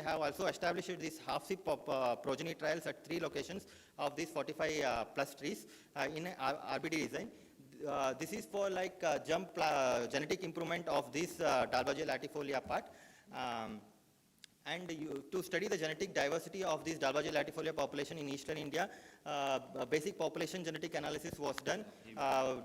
have also established these half-seed progeny trials at 3 locations of these 45 plus trees in RBD design. This is for like genetic improvement of this Dalbergia latifolia part. And to study the genetic diversity of this Dalbergia latifolia population in eastern India, basic population genetic analysis was done.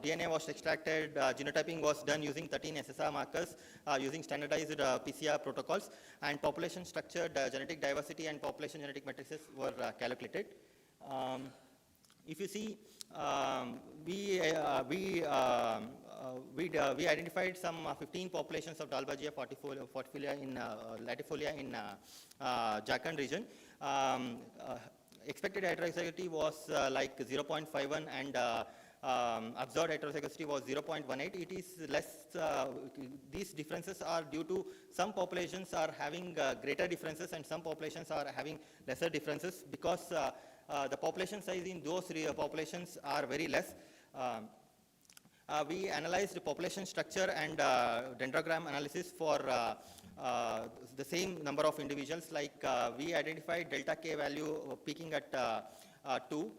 DNA was extracted, genotyping was done using 13 SSR markers, using standardized PCR protocols, and population structured genetic diversity and population genetic matrices were calculated. If you see, we identified some 15 populations of Dalbergia latifolia in Jharkhand region. Expected heterozygosity was like 0.51, and observed heterozygosity was 0.18. It is less. These differences are due to some populations are having greater differences, and some populations are having lesser differences, because the population size in those populations are very less. We analyzed the population structure and dendrogram analysis for the same number of individuals. Like we identified delta K value peaking at 2,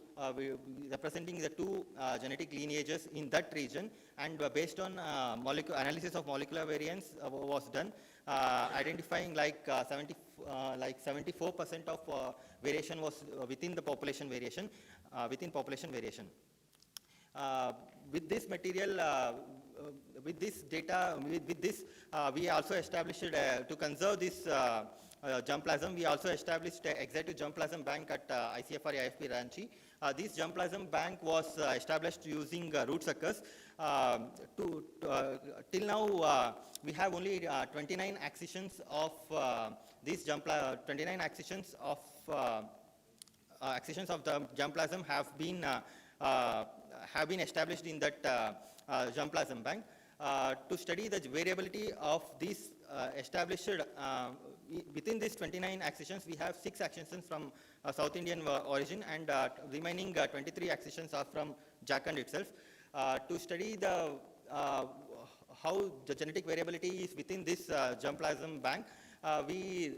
representing the 2 genetic lineages in that region, and based on analysis of molecular variance was done, identifying like 74% of variation was within the population variation. With this material, with this data, with this, we also established to conserve this germplasm. We also established an executive germplasm bank at ICFR IFP Ranchi. This germplasm bank was established using root suckers. Till now, we have only 29 accessions of these 29 accessions of the germplasm have been established in that germplasm bank. To study the variability of these established, within these 29 accessions, we have 6 accessions from South Indian origin, and remaining 23 accessions are from Jharkhand itself. To study the how the genetic variability is within this germplasm bank, we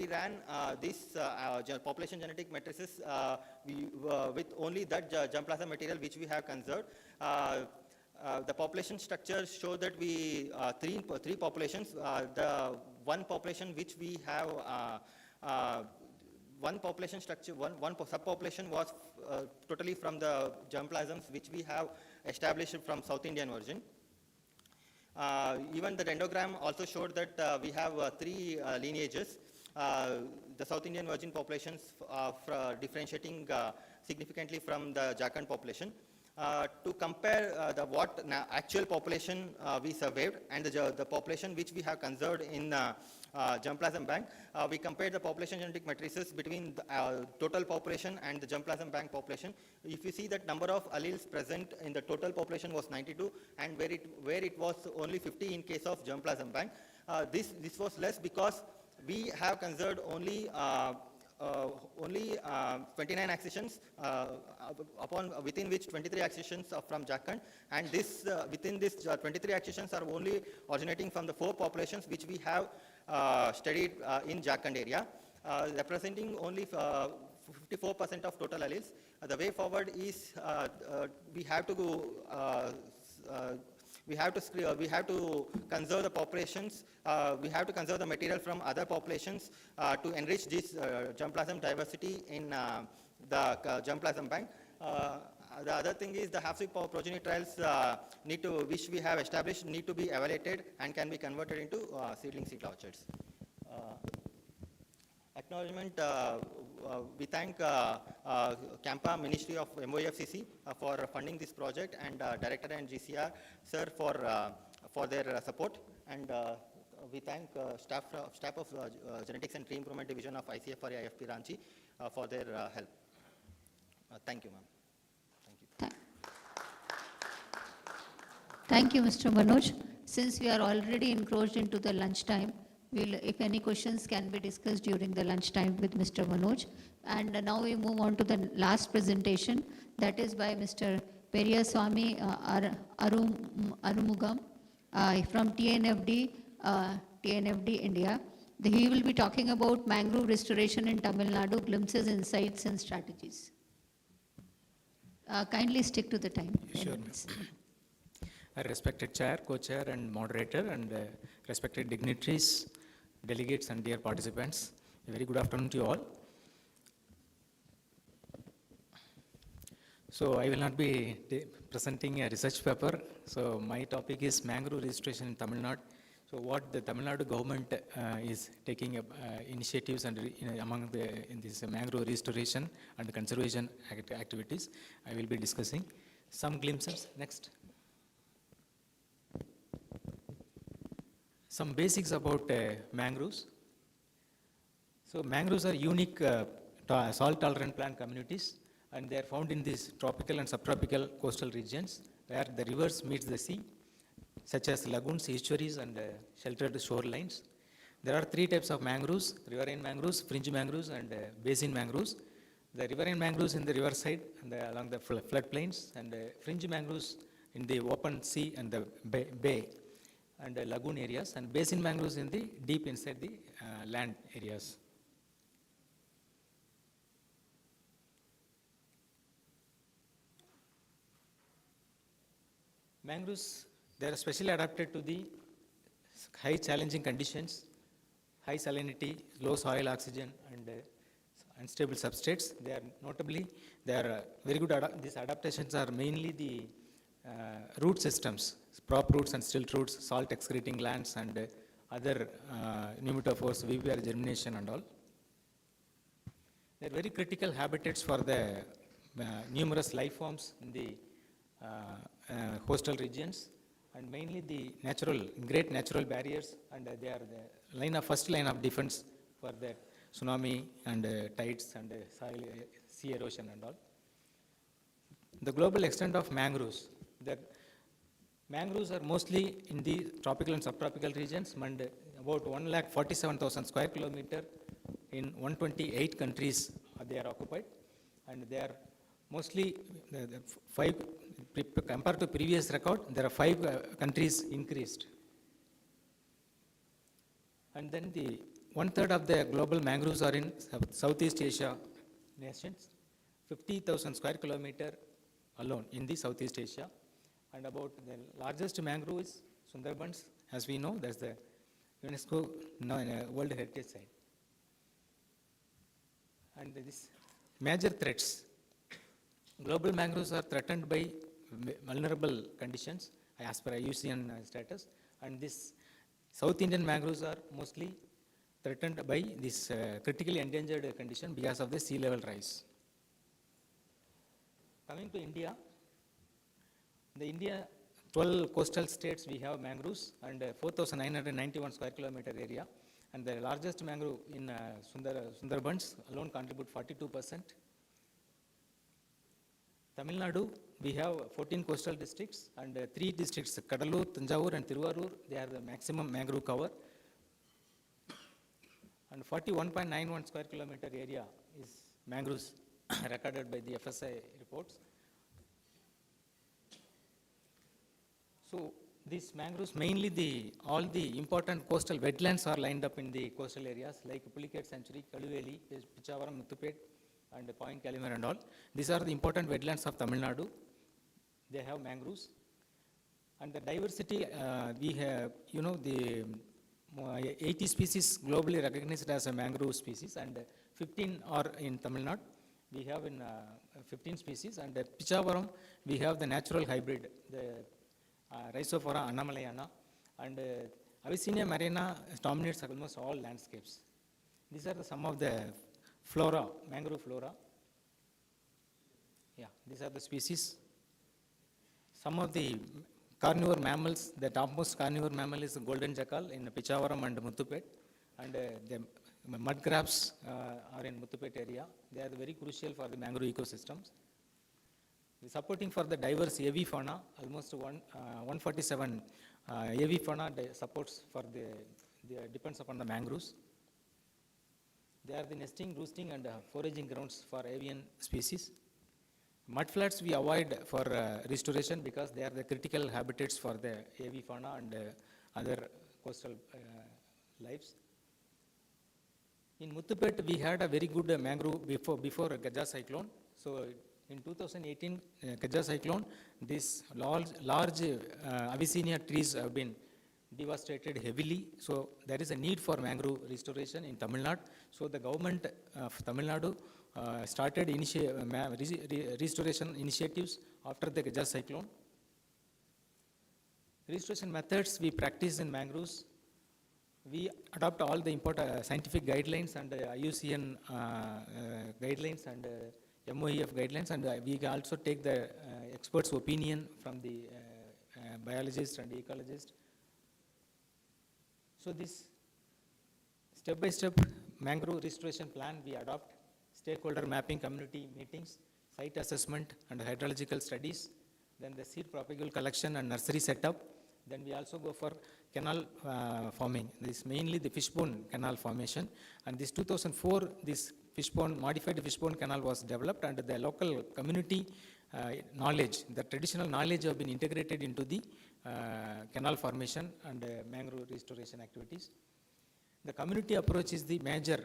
ran this population genetic matrices with only that germplasm material which we have conserved. The population structures show that we three populations. The one population which we have, one population structure, one subpopulation was totally from the germplasms which we have established from South Indian origin. Even the dendrogram also showed that we have 3 lineages. The South Indian virgin populations differentiating significantly from the Jharkhand population. To compare what actual population we surveyed and the population which we have conserved in germplasm bank, we compared the population genetic matrices between the total population and the germplasm bank population. If you see that number of alleles present in the total population was 92, and where it was only 50 in case of germplasm bank. This was less because we have conserved only 29 accessions, within which 23 accessions are from Jharkhand, and within this 23 accessions are only originating from the 4 populations which we have studied in Jharkhand area, representing only 54% of total alleles. The way forward is we have to conserve the populations. We have to conserve the material from other populations to enrich this germplasm diversity in the germplasm bank. The other thing is the half-seed progeny trials which we have established need to be evaluated and can be converted into seedling seed orchards. Acknowledgement, we thank CAMPA, Ministry of MOEFCC for funding this project, and Director and GCR, sir, for their support, and we thank staff of Genetics and Tree Improvement Division of ICFR IFP Ranchi for their help. Thank you, ma'am. Thank you, Mr. Manoj. Since we are already encroached into the lunchtime, if any questions can be discussed during the lunchtime with Mr. Manoj. And now we move on to the last presentation, that is by Mr. Periyaswamy Arumugam from TNFD India. He will be talking about mangrove restoration in Tamil Nadu, glimpses, insights and strategies. Kindly stick to the time. Sure. Respected Chair, Co-Chair and Moderator, and respected dignitaries, delegates and dear participants, a very good afternoon to you all. So I will not be presenting a research paper. So my topic is mangrove restoration in Tamil Nadu. So what the Tamil Nadu government is taking initiatives and in this mangrove restoration and conservation activities, I will be discussing some glimpses. Next. Some basics about mangroves. So mangroves are unique salt-tolerant plant communities, and they are found in these tropical and subtropical coastal regions where the rivers meet the sea, such as lagoons, estuaries, and sheltered shorelines. There are 3 types of mangroves: riverine mangroves, fringe mangroves, and basin mangroves. The riverine mangroves in the riverside and along the floodplains, and fringe mangroves in the open sea and the bay and lagoon areas, and basin mangroves in the deep inside the land areas. Mangroves, they are specially adapted to the high challenging conditions, high salinity, low soil oxygen, and unstable substrates. They are notably, they are very good. These adaptations are mainly the root systems, prop roots and stilt roots, salt excreting glands, and other pneumatophores, VPR germination and all. They are very critical habitats for the numerous life forms in the coastal regions, and mainly the great natural barriers, and they are the first line of defense for the tsunami and tides and sea erosion and all. The global extent of mangroves. The mangroves are mostly in the tropical and subtropical regions, and about 147,000 square kilometer in 128 countries they are occupied, and they are mostly compared to previous record, there are 5 countries increased. And then the 1/3 of the global mangroves are in Southeast Asia nations, 50,000 square kilometer alone in the Southeast Asia. And about the largest mangrove is Sundarbans, as we know, that's the UNESCO World Heritage Site. And these major threats. Global mangroves are threatened by vulnerable conditions as per IUCN status, and this South Indian mangroves are mostly threatened by this critically endangered condition because of the sea level rise. Coming to India, the India 12 coastal states we have mangroves, and 4,991 square kilometer area, and the largest mangrove in Sundarbans alone contribute 42%. Tamil Nadu, we have 14 coastal districts, and 3 districts, Kadalur, Tanjavur and Tiruvarur, they are the maximum mangrove cover. And 41.91 square kilometer area is mangroves recorded by the FSI reports. So these mangroves, mainly all the important coastal wetlands are lined up in the coastal areas like Pulicat Sanctuary, Kaduveli, Pichavaram, Muthupet, and Point Calumet and all. These are the important wetlands of Tamil Nadu. They have mangroves. And the diversity, we have, the 80 species globally recognized as a mangrove species, and 15 are in Tamil Nadu. We have in 15 species, and Pichavaram, we have the natural hybrid, the Rhizophora annamalayana, and Avicennia marina dominates almost all landscapes. These are some of the flora, mangrove flora. Yeah, these are the species. Some of the carnivore mammals, the topmost carnivore mammal is the golden jackal in Pichavaram and Muthupet, and the mud crabs are in Muthupet area. They are very crucial for the mangrove ecosystems. The supporting for the diverse avifauna, almost 147 avifauna supports for depends upon the mangroves. They are the nesting, roosting, and foraging grounds for avian species. Mudflats we avoid for restoration because they are the critical habitats for the avifauna and other coastal lives. In Muthupet, we had a very good mangrove before Gaja cyclone. So in 2018 Gaja cyclone, these large Avicennia trees have been devastated heavily. So there is a need for mangrove restoration in Tamil Nadu. So the government of Tamil Nadu started restoration initiatives after the Gaja cyclone. Restoration methods we practice in mangroves. We adopt all the important scientific guidelines and IUCN guidelines and MOEF guidelines, and we also take the experts' opinion from the biologists and ecologists. So this step-by-step mangrove restoration plan we adopt, stakeholder mapping, community meetings, site assessment and hydrological studies, then the seed propagule collection and nursery setup. Then we also go for canal forming. This is mainly the fishbone canal formation. And this 2004, this modified fishbone canal was developed, and the local community knowledge, the traditional knowledge have been integrated into the canal formation and mangrove restoration activities. The community approach is the major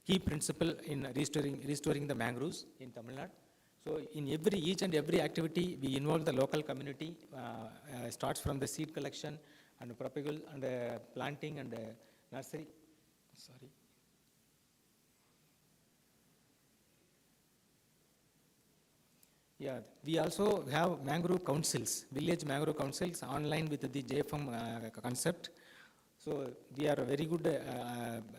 key principle in restoring the mangroves in Tamil Nadu. So in each and every activity, we involve the local community, starts from the seed collection and propagule and planting and nursery. Sorry. Yeah, we also have mangrove councils, village mangrove councils online with the JFM concept. So we are a very good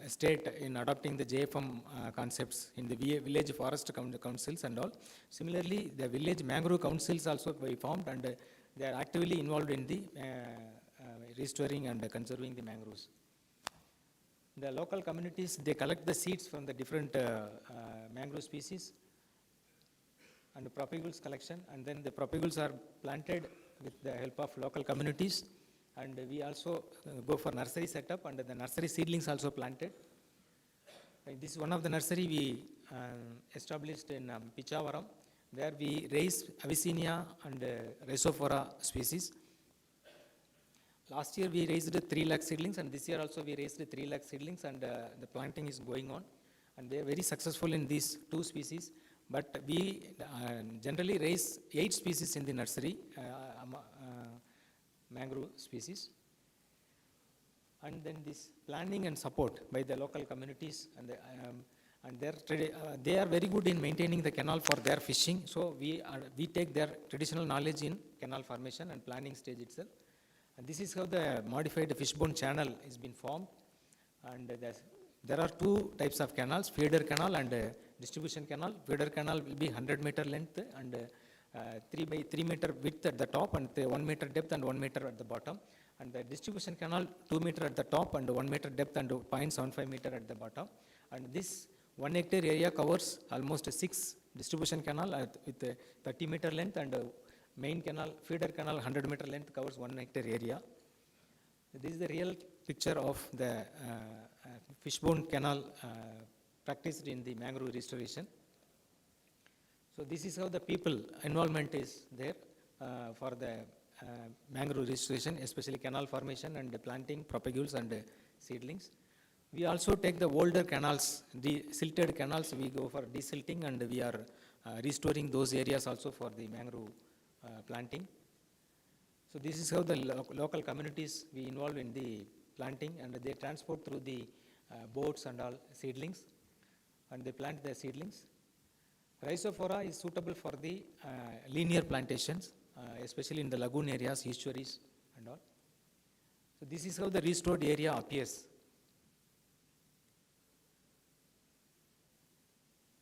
state in adopting the JFM concepts in the village forest councils and all. Similarly, the village mangrove councils also we formed, and they are actively involved in the restoring and conserving the mangroves. The local communities, they collect the seeds from the different mangrove species and propagules collection, and then the propagules are planted with the help of local communities, and we also go for nursery setup, and the nursery seedlings also planted. This is one of the nursery we established in Pichavaram, where we raise Avicennia and Rhizophora species. Last year we raised 3 lakh seedlings, and this year also we raised 3 lakh seedlings, and the planting is going on, and they are very successful in these 2 species. But we generally raise 8 species in the nursery, mangrove species. And then this planning and support by the local communities, and they are very good in maintaining the canal for their fishing. So we take their traditional knowledge in canal formation and planning stage itself. And this is how the modified fishbone channel is been formed. And there are 2 types of canals, feeder canal and distribution canal. Feeder canal will be 100-meter length and 3 by 3 meter width at the top, and 1 meter depth and 1 meter at the bottom. And the distribution canal 2 meter at the top and 1 meter depth and 0.75 meter at the bottom. And this 1 hectare area covers almost 6 distribution canal with 30 meter length, and main canal, feeder canal 100 meter length covers 1 hectare area. This is the real picture of the fishbone canal practiced in the mangrove restoration. So this is how the people involvement is there for the mangrove restoration, especially canal formation and planting, propagules and seedlings. We also take the older canals, the silted canals, we go for desilting, and we are restoring those areas also for the mangrove planting. So this is how the local communities we involve in the planting, and they transport through the boats and all seedlings, and they plant the seedlings. Rhizophora is suitable for the linear plantations, especially in the lagoon areas, estuaries and all. So this is how the restored area appears.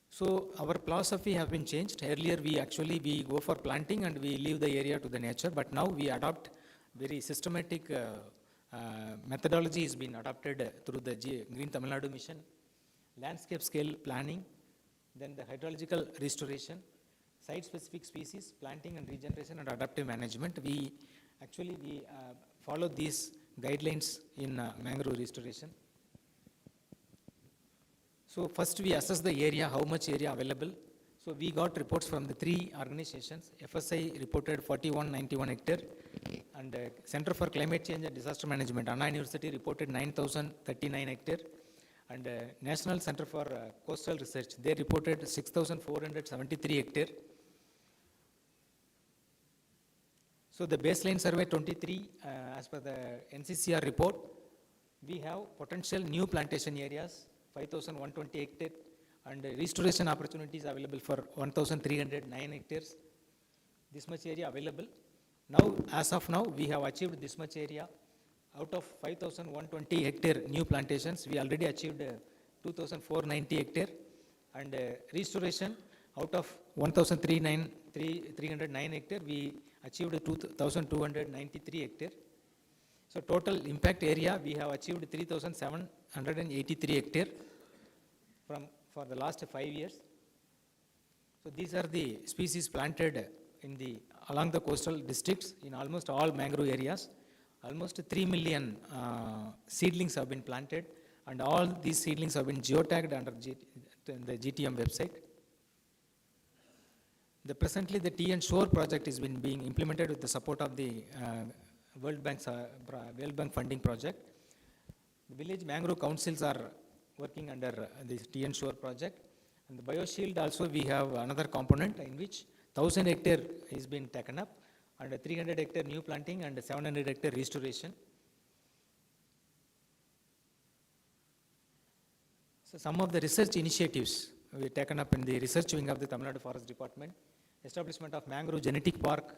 So our philosophy have been changed. Earlier we go for planting and we leave the area to the nature, but now we adopt very systematic methodology has been adopted through the Green Tamil Nadu Mission, landscape scale planning, then the hydrological restoration, site-specific species, planting and regeneration, and adaptive management. We follow these guidelines in mangrove restoration. So first we assess the area, how much area available. So we got reports from the 3 organizations. FSI reported 4191 hectare, and Center for Climate Change and Disaster Management, Anna University reported 9039 hectare, and National Center for Coastal Research, they reported 6473 hectare. So the baseline survey 23, as per the NCCR report, we have potential new plantation areas, 5120 hectare, and restoration opportunities available for 1309 hectares. This much area available. Now, as of now, we have achieved this much area. Out of 5120 hectare new plantations, we already achieved 2490 hectare, and restoration out of 1309 hectare, we achieved 2293 hectare. So total impact area, we have achieved 3783 hectare for the last 5 years. So these are the species planted along the coastal districts in almost all mangrove areas. Almost 3 million seedlings have been planted, and all these seedlings have been geotagged under the GTM website. Presently, the Tea and Shore project is being implemented with the support of the World Bank funding project. The village mangrove councils are working under this Tea and Shore project. And the BioShield also, we have another component in which 1000 hectare is being taken up, and 300 hectare new planting and 700 hectare restoration. So some of the research initiatives we taken up in the research wing of the Tamil Nadu Forest Department, establishment of mangrove genetic park,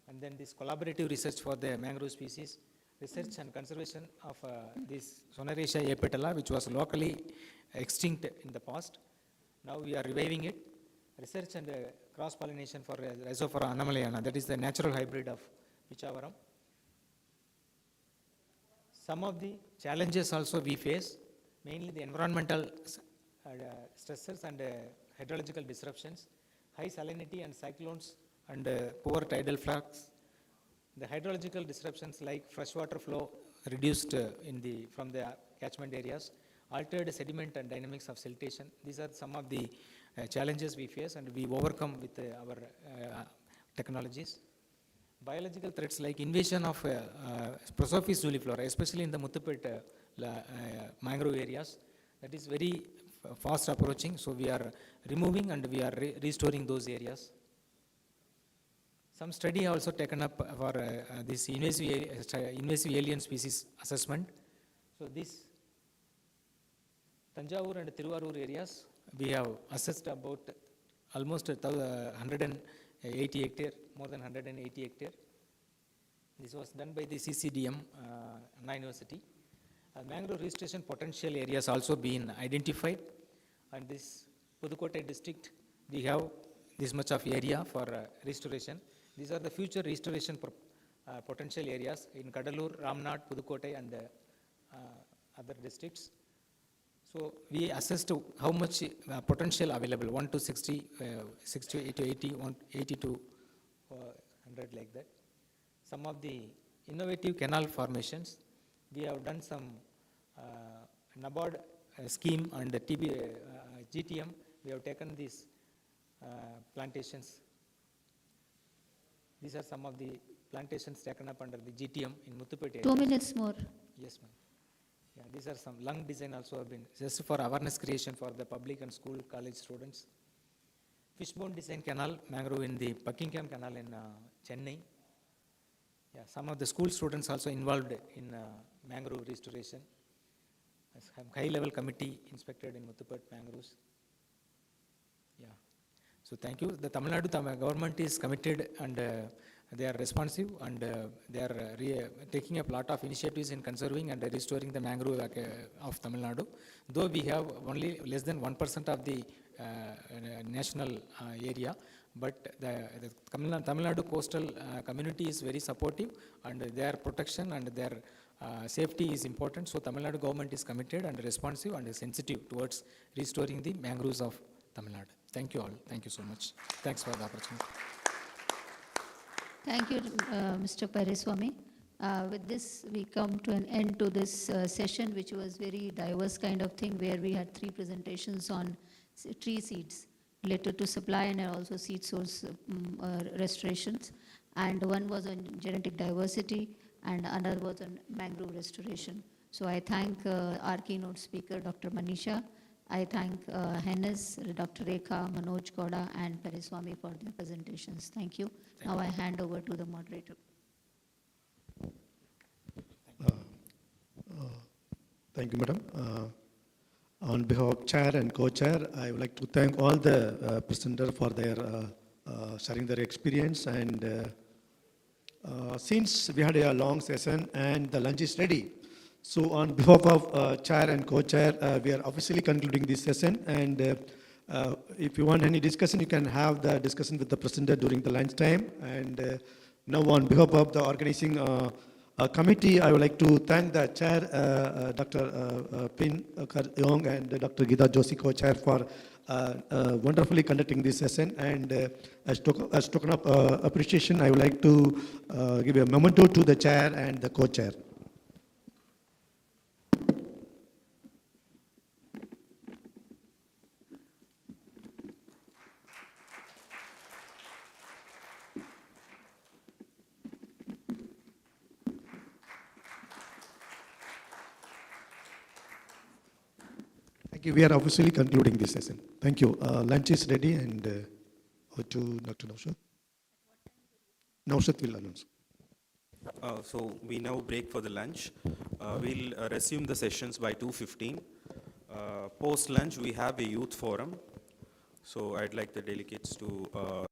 and then this collaborative research for the mangrove species, research and conservation of this Soneraceae apetala, which was locally extinct in the past. Now we are reviving it. Research and cross-pollination for Rhizophora anomalyana, that is the natural hybrid of Pichavaram. Some of the challenges also we face, mainly the environmental stressors and hydrological disruptions, high salinity and cyclones and poor tidal flux. The hydrological disruptions like freshwater flow reduced from the catchment areas, altered sediment and dynamics of siltation. These are some of the challenges we face and we overcome with our technologies. Biological threats like invasion of Prosopis juliflora, especially in the Muthupet mangrove areas, that is very fast approaching, so we are removing and we are restoring those areas. Some study also taken up for this invasive alien species assessment. So this Tanjavur and Tiruvarur areas, we have assessed about almost 180 hectare, more than 180 hectare. This was done by the CCDM, Anna University. Mangrove restoration potential areas also been identified, and this Pudukkottai district, we have this much of area for restoration. These are the future restoration potential areas in Kadalur, Ramnad, Pudukkottai and other districts. So we assessed how much potential available, 1 to 60, 60 to 80, 80 to 100 like that. Some of the innovative canal formations, we have done some NABARD scheme and the GTM, we have taken these plantations. These are some of the plantations taken up under the GTM in Muthupet area. 2 minutes more. Yes, ma'am. Yeah, these are some lung design also have been just for awareness creation for the public and school, college students. Fishbone design canal, mangrove in the Buckingham Canal in Chennai. Yeah, some of the school students also involved in mangrove restoration. High level committee inspected in Muthupet mangroves. Yeah. So thank you. The Tamil Nadu government is committed and they are responsive and they are taking up a lot of initiatives in conserving and restoring the mangrove of Tamil Nadu. Though we have only less than 1% of the national area, but the Tamil Nadu coastal community is very supportive and their protection and their safety is important. So Tamil Nadu government is committed and responsive and sensitive towards restoring the mangroves of Tamil Nadu. Thank you all. Thank you so much. Thanks for the opportunity. Thank you, Mr. Pereswamy. With this, we come to an end to this session, which was very diverse kind of thing, where we had 3 presentations on tree seeds related to supply and also seed source restorations. And one was on genetic diversity and another was on mangrove restoration. So I thank our keynote speaker, Dr. Manisha. I thank Hennes, Dr. Rekha, Manoj Gowda, and Pereswamy for their presentations. Thank you. Now I hand over to the moderator. Thank you, Madam. On behalf of Chair and Co-Chair, I would like to thank all the presenters for their sharing their experience. And since we had a long session and the lunch is ready, so on behalf of Chair and Co-Chair, we are officially concluding this session. And if you want any discussion, you can have the discussion with the presenter during the lunch time. And now on behalf of the organizing committee, I would like to thank the Chair, Dr. Pin Yong and Dr. Geeta Joshi, Co-Chair, for wonderfully conducting this session. And as token of appreciation, I would like to give a memento to the Chair and the Co-Chair. We are officially concluding this session. Thank you. Lunch is ready, and over to Dr. Naushad. Naushad will announce. So we now break for the lunch. We'll resume the sessions by 2:15. Post lunch, we have a youth forum. So I'd like the delegates to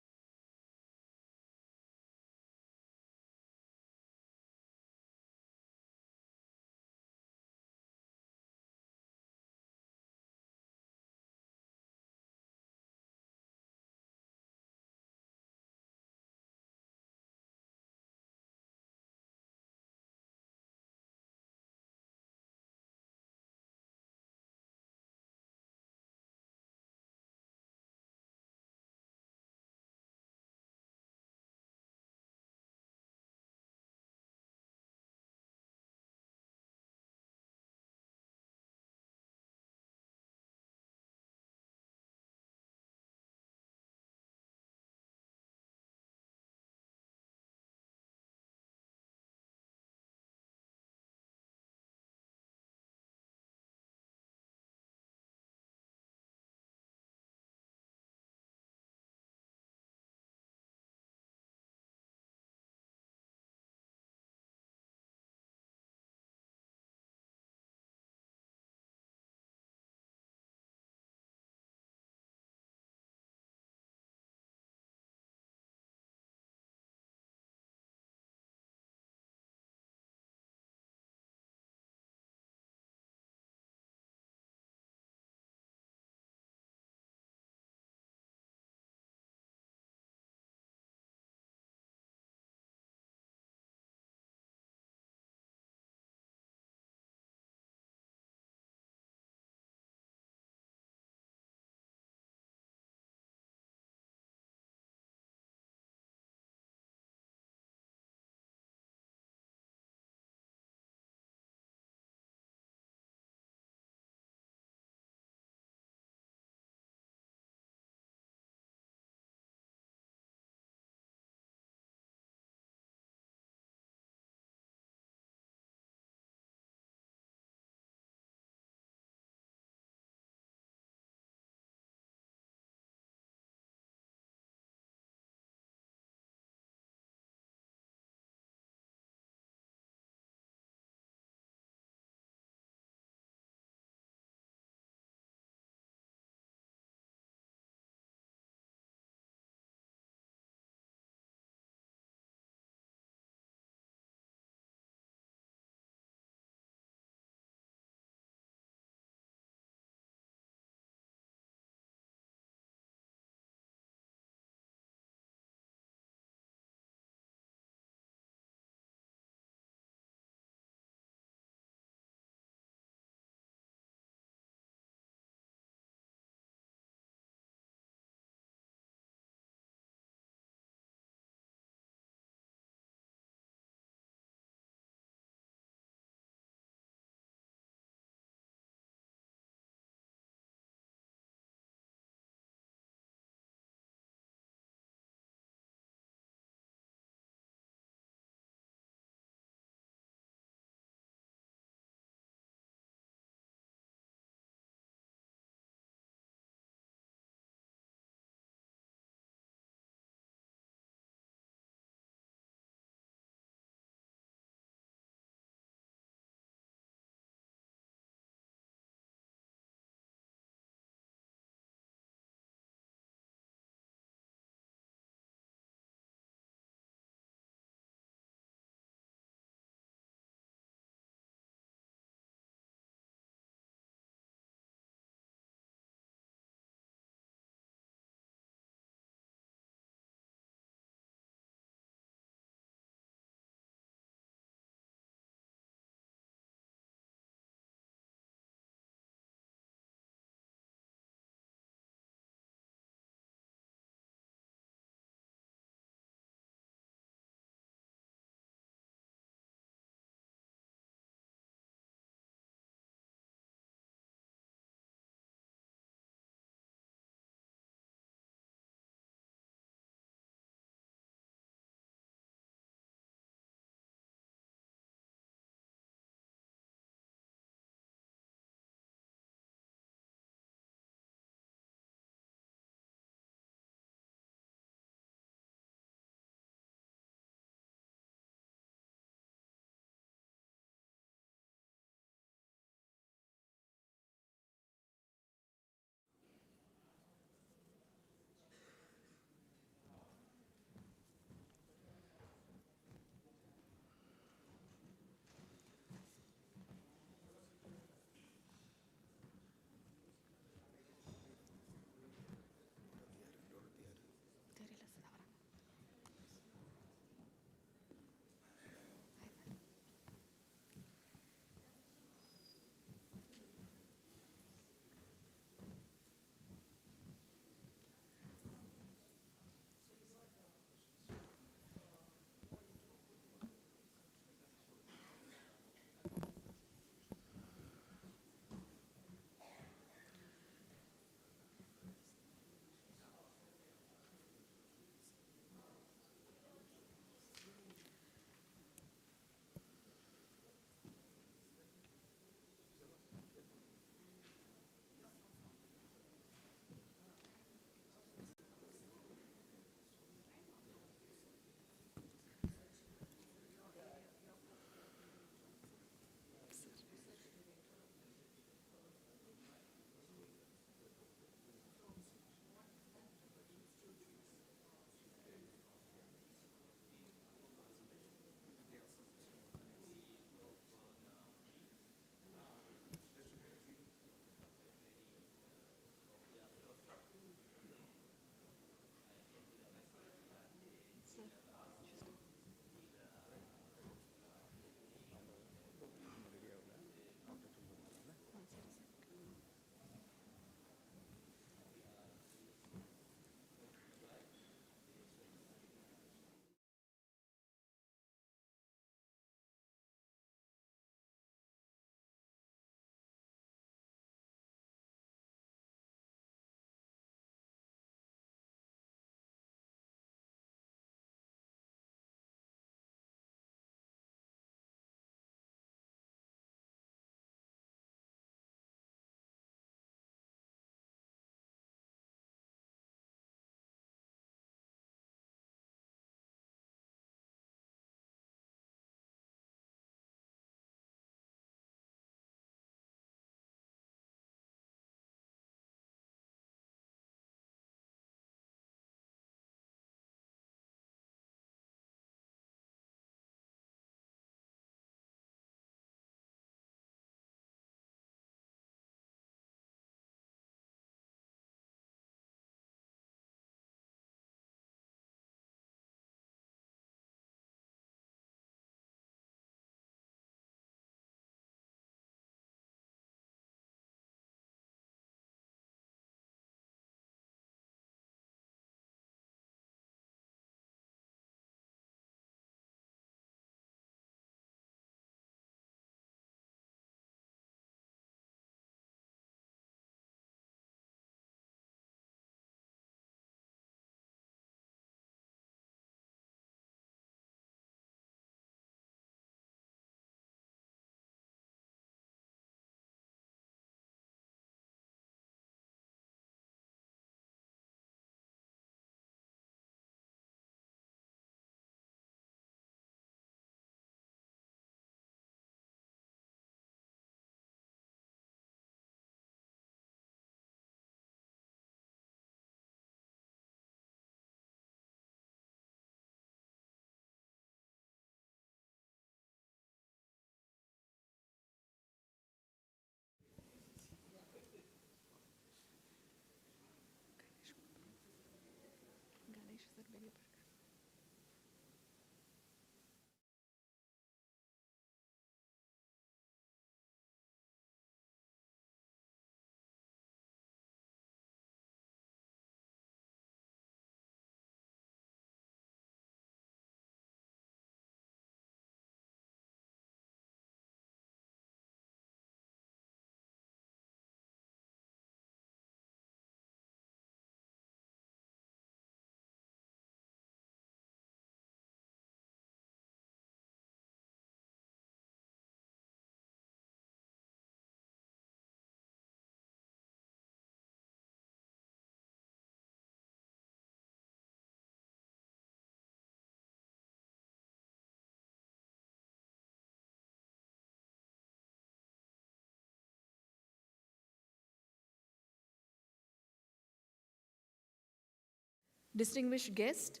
distinguished guests,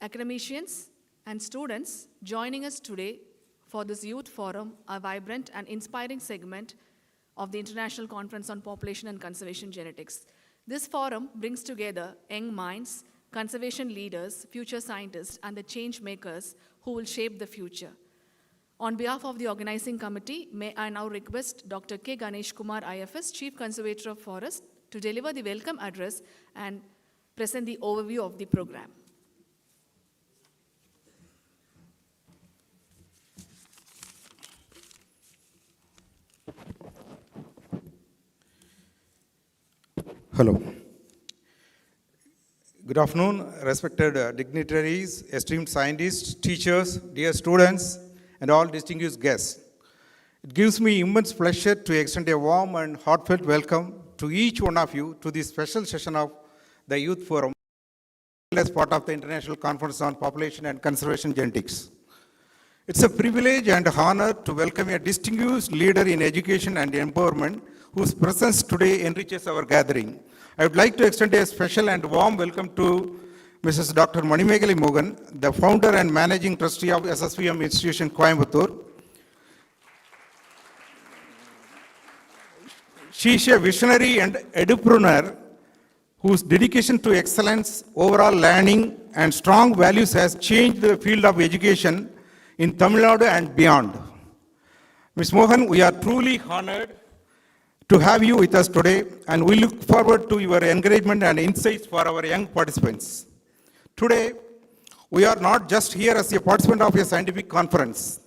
academicians, and students joining us today for this Youth Forum, a vibrant and inspiring segment of the International Conference on Population and Conservation Genetics. This forum brings together young minds, conservation leaders, future scientists, and the change makers who will shape the future. On behalf of the organizing committee, may I now request Dr. K. Ganesh Kumar, IFS, Chief Conservator of Forest, to deliver the welcome address and present the overview of the program. Hello. Good afternoon, respected dignitaries, esteemed scientists, teachers, dear students, and all distinguished guests. It gives me immense pleasure to extend a warm and heartfelt welcome to each one of you to this special session of the Youth Forum as part of the International Conference on Population and Conservation Genetics. It's a privilege and honor to welcome a distinguished leader in education and empowerment whose presence today enriches our gathering. I would like to extend a special and warm welcome to Mrs. Dr. Manimegali Mogan, the founder and managing trustee of SSVM Institution, Coimbatore. She is a visionary and edupreneur whose dedication to excellence, overall learning, and strong values has changed the field of education in Tamil Nadu and beyond. Ms. Mohan, we are truly honored to have you with us today, and we look forward to your encouragement and insights for our young participants. Today, we are not just here as a participant of a scientific conference.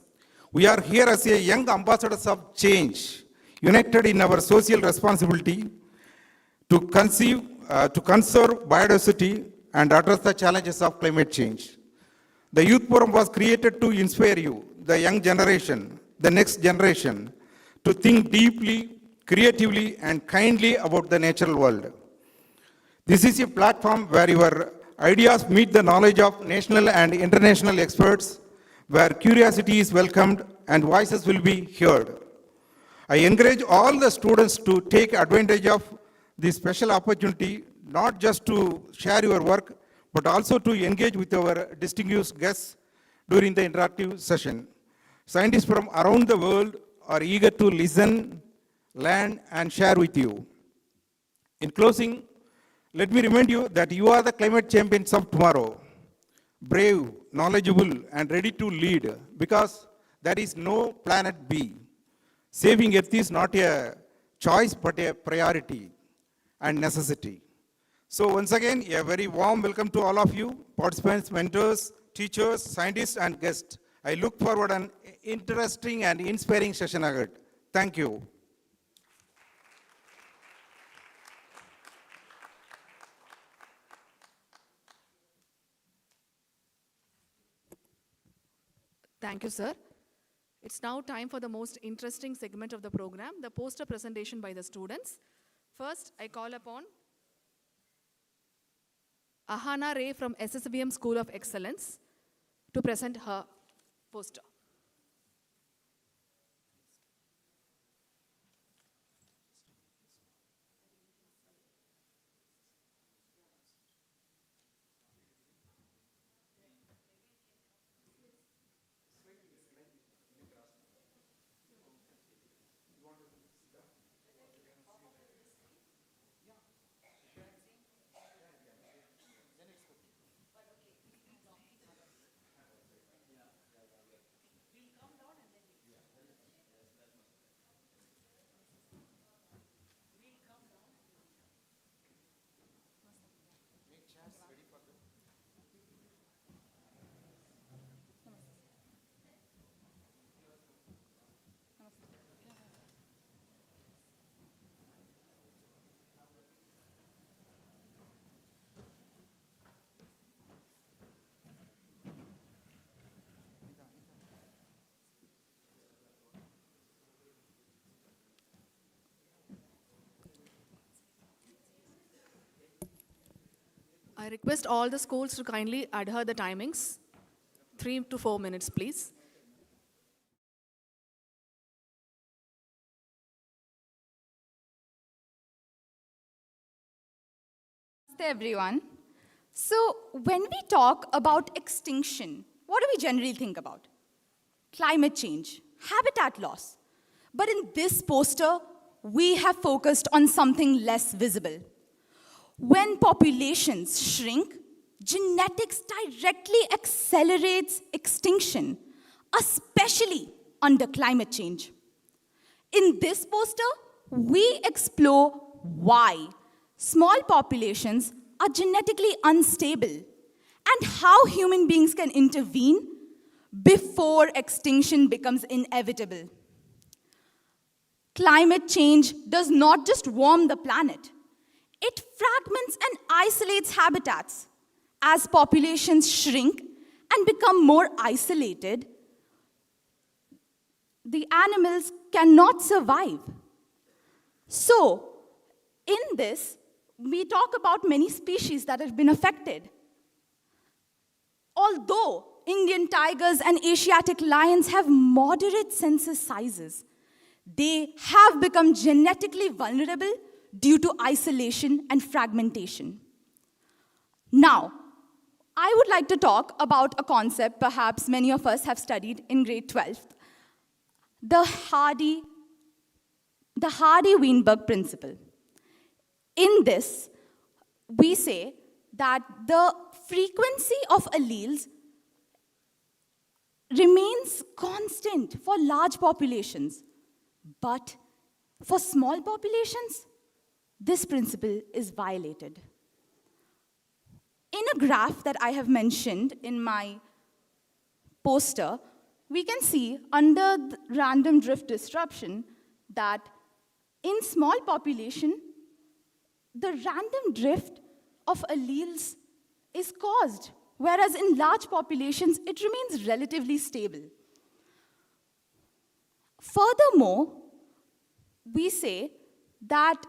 We are here as a young ambassadors of change, united in our social responsibility to conserve biodiversity and address the challenges of climate change. The Youth Forum was created to inspire you, the young generation, the next generation, to think deeply, creatively, and kindly about the natural world. This is a platform where your ideas meet the knowledge of national and international experts, where curiosity is welcomed and voices will be heard. I encourage all the students to take advantage of this special opportunity, not just to share your work, but also to engage with our distinguished guests during the interactive session. Scientists from around the world are eager to listen, learn, and share with you. In closing, let me remind you that you are the climate champions of tomorrow, brave, knowledgeable, and ready to lead, because there is no planet B. Saving Earth is not a choice, but a priority and necessity. So once again, a very warm welcome to all of you, participants, mentors, teachers, scientists, and guests. I look forward to an interesting and inspiring session ahead. Thank you. Thank you, sir. It's now time for the most interesting segment of the program, the poster presentation by the students. First, I call upon Ahana Ray from SSVM School of Excellence to present her poster. I request all the schools to kindly adhere the timings, 3 to 4 minutes, please. Namaste everyone. So when we talk about extinction, what do we generally think about? Climate change, habitat loss. But in this poster, we have focused on something less visible. When populations shrink, genetics directly accelerates extinction, especially under climate change. In this poster, we explore why small populations are genetically unstable and how human beings can intervene before extinction becomes inevitable. Climate change does not just warm the planet, it fragments and isolates habitats. As populations shrink and become more isolated, the animals cannot survive. So, in this, we talk about many species that have been affected. Although Indian tigers and Asiatic lions have moderate census sizes, they have become genetically vulnerable due to isolation and fragmentation. Now, I would like to talk about a concept perhaps many of us have studied in grade 12, the Hardy-Weinberg principle. In this, we say that the frequency of alleles remains constant for large populations, but for small populations, this principle is violated. In a graph that I have mentioned in my poster, we can see under the random drift disruption that in small population, the random drift of alleles is caused, whereas in large populations, it remains relatively stable. Furthermore, we say that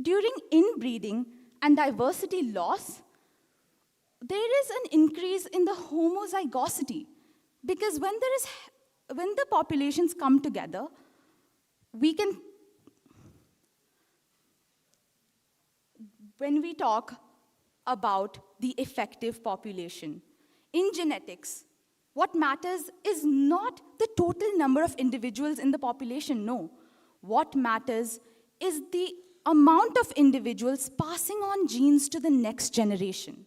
during inbreeding and diversity loss, there is an increase in the homozygosity, because when the populations come together, when we talk about the effective population, in genetics, what matters is not the total number of individuals in the population, no. What matters is the amount of individuals passing on genes to the next generation.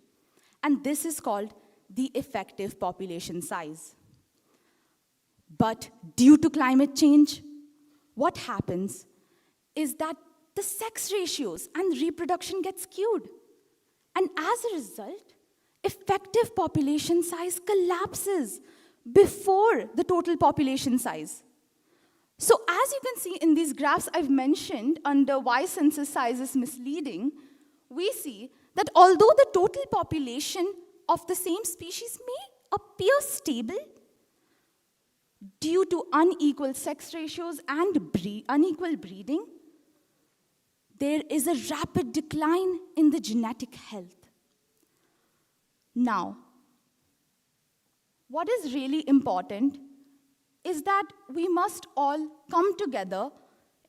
And this is called the effective population size. But due to climate change, what happens is that the sex ratios and reproduction get skewed. And as a result, effective population size collapses before the total population size. So as you can see in these graphs I've mentioned under why census size is misleading, we see that although the total population of the same species may appear stable, due to unequal sex ratios and unequal breeding, there is a rapid decline in the genetic health. Now, what is really important is that we must all come together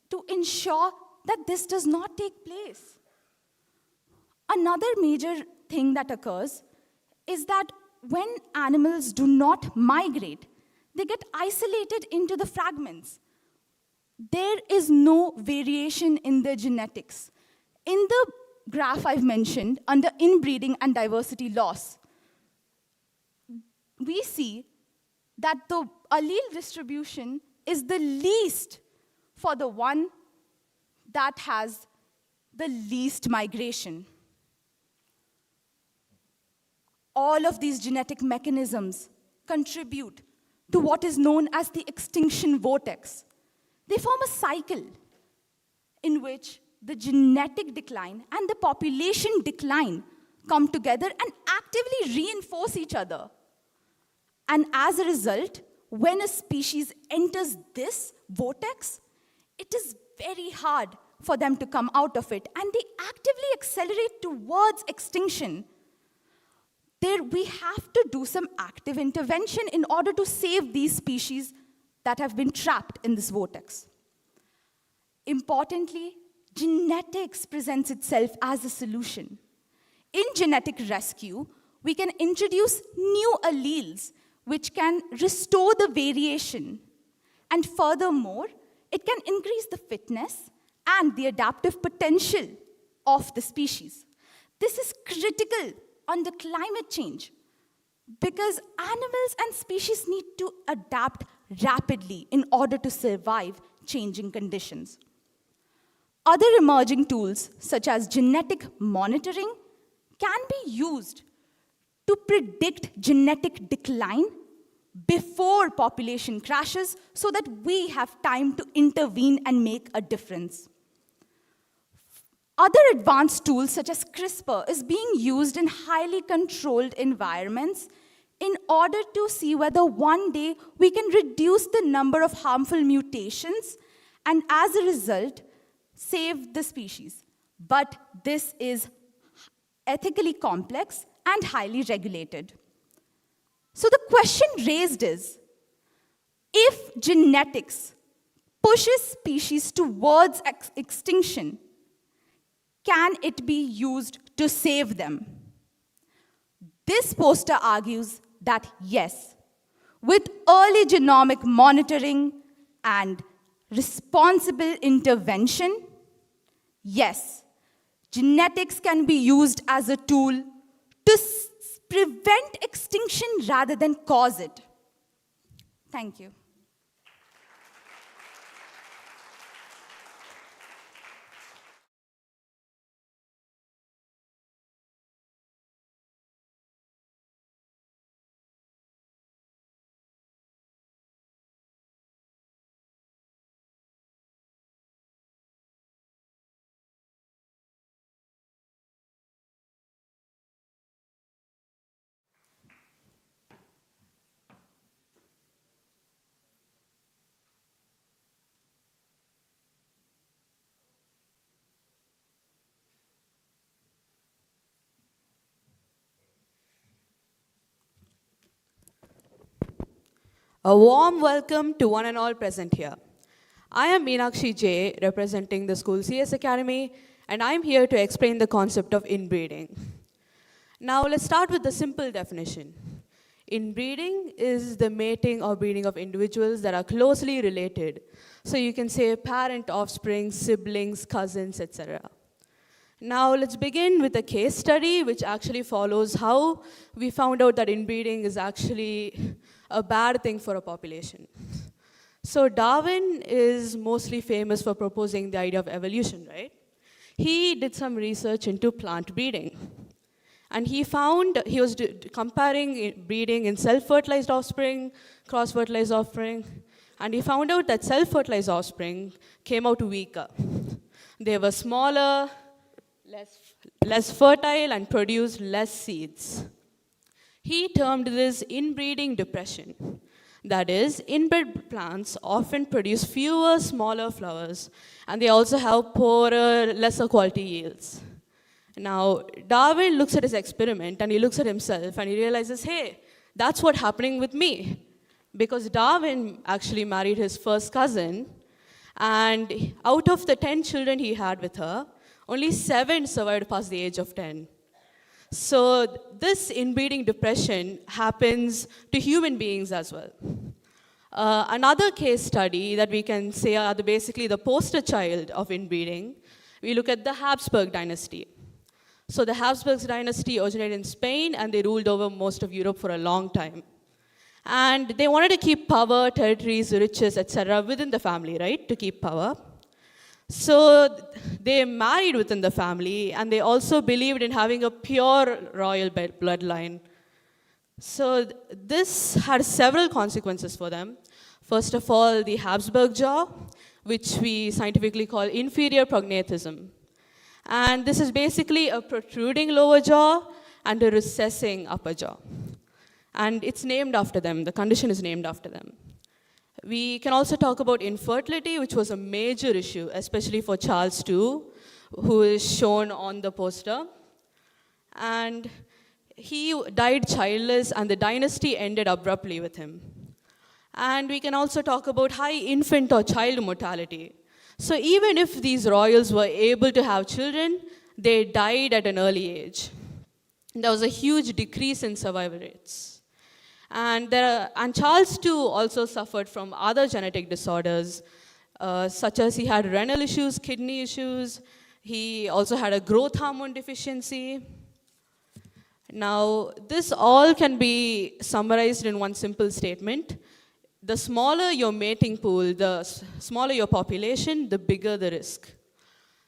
to ensure that this does not take place. Another major thing that occurs is that when animals do not migrate, they get isolated into the fragments. There is no variation in their genetics. In the graph I've mentioned, under inbreeding and diversity loss, we see that the allele distribution is the least for the one that has the least migration. All of these genetic mechanisms contribute to what is known as the extinction vortex. They form a cycle in which the genetic decline and the population decline come together and actively reinforce each other. And as a result, when a species enters this vortex, it is very hard for them to come out of it, and they actively accelerate towards extinction. There we have to do some active intervention in order to save these species that have been trapped in this vortex. Importantly, genetics presents itself as a solution. In genetic rescue, we can introduce new alleles which can restore the variation. And furthermore, it can increase the fitness and the adaptive potential of the species. This is critical under climate change because animals and species need to adapt rapidly in order to survive changing conditions. Other emerging tools, such as genetic monitoring, can be used to predict genetic decline before population crashes so that we have time to intervene and make a difference. Other advanced tools such as CRISPR is being used in highly controlled environments in order to see whether one day we can reduce the number of harmful mutations and as a result, save the species. But this is ethically complex and highly regulated. So the question raised is, if genetics pushes species towards extinction, can it be used to save them? This poster argues that yes, with early genomic monitoring and responsible intervention, yes, genetics can be used as a tool to prevent extinction rather than cause it. Thank you. A warm welcome to one and all present here. I am Meenakshi J, representing the school CS Academy, and I'm here to explain the concept of inbreeding. Now let's start with the simple definition. Inbreeding is the mating or breeding of individuals that are closely related. So you can say parent, offspring, siblings, cousins, etc. Now let's begin with a case study which actually follows how we found out that inbreeding is actually a bad thing for a population. So Darwin is mostly famous for proposing the idea of evolution, right? He did some research into plant breeding. And he found, he was comparing breeding in self-fertilized offspring, cross-fertilized offspring, and he found out that self-fertilized offspring came out weaker. They were smaller, less fertile, and produced less seeds. He termed this inbreeding depression. That is, inbred plants often produce fewer, smaller flowers, and they also have poorer, lesser quality yields. Now, Darwin looks at his experiment, and he looks at himself, and he realizes, hey, that's what's happening with me. Because Darwin actually married his first cousin, and out of the 10 children he had with her, only 7 survived past the age of 10. So this inbreeding depression happens to human beings as well. Another case study that we can say are basically the poster child of inbreeding, we look at the Habsburg dynasty. So the Habsburg dynasty originated in Spain, and they ruled over most of Europe for a long time. And they wanted to keep power, territories, riches, etc. within the family, right, to keep power. So they married within the family, and they also believed in having a pure royal bloodline. So this had several consequences for them. First of all, the Habsburg jaw, which we scientifically call inferior prognathism. And this is basically a protruding lower jaw and a recessing upper jaw. And it's named after them. The condition is named after them. We can also talk about infertility, which was a major issue, especially for Charles II, who is shown on the poster. And he died childless, and the dynasty ended abruptly with him. And we can also talk about high infant or child mortality. So even if these royals were able to have children, they died at an early age. there was a huge decrease in survival rates. And Charles too also suffered from other genetic disorders, such as he had renal issues, kidney issues. He also had a growth hormone deficiency. Now, this all can be summarized in one simple statement. The smaller your mating pool, the smaller your population, the bigger the risk.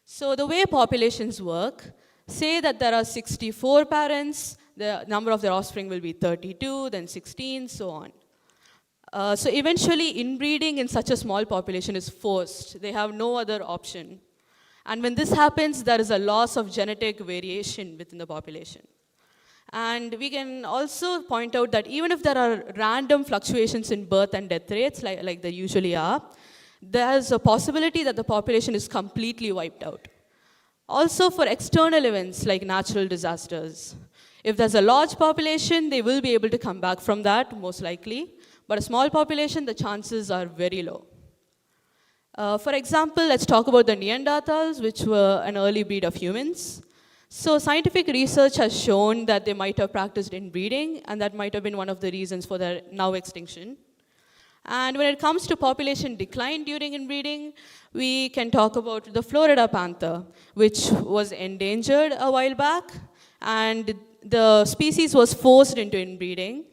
So the way populations work, say that there are 64 parents, the number of their offspring will be 32, then 16, so on. So eventually, inbreeding in such a small population is forced. They have no other option. And when this happens, there is a loss of genetic variation within the population. And we can also point out that even if there are random fluctuations in birth and death rates, like there usually are, there's a possibility that the population is completely wiped out. Also for external events like natural disasters. If there's a large population, they will be able to come back from that, most likely. But a small population, the chances are very low. For example, let's talk about the Neanderthals, which were an early breed of humans. So scientific research has shown that they might have practiced inbreeding, and that might have been one of the reasons for their now extinction. And when it comes to population decline during inbreeding, we can talk about the Florida panther, which was endangered a while back, and the species was forced into inbreeding.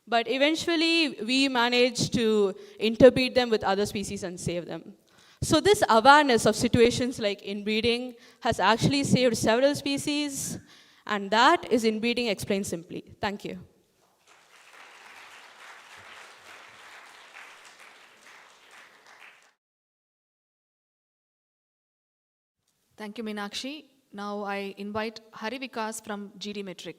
But eventually, we managed to interbreed them with other species and save them. So this awareness of situations like inbreeding has actually saved several species, and that is inbreeding explained simply. Thank you. Thank you, Meenakshi. Now I invite Hari Vikas from GD Metric.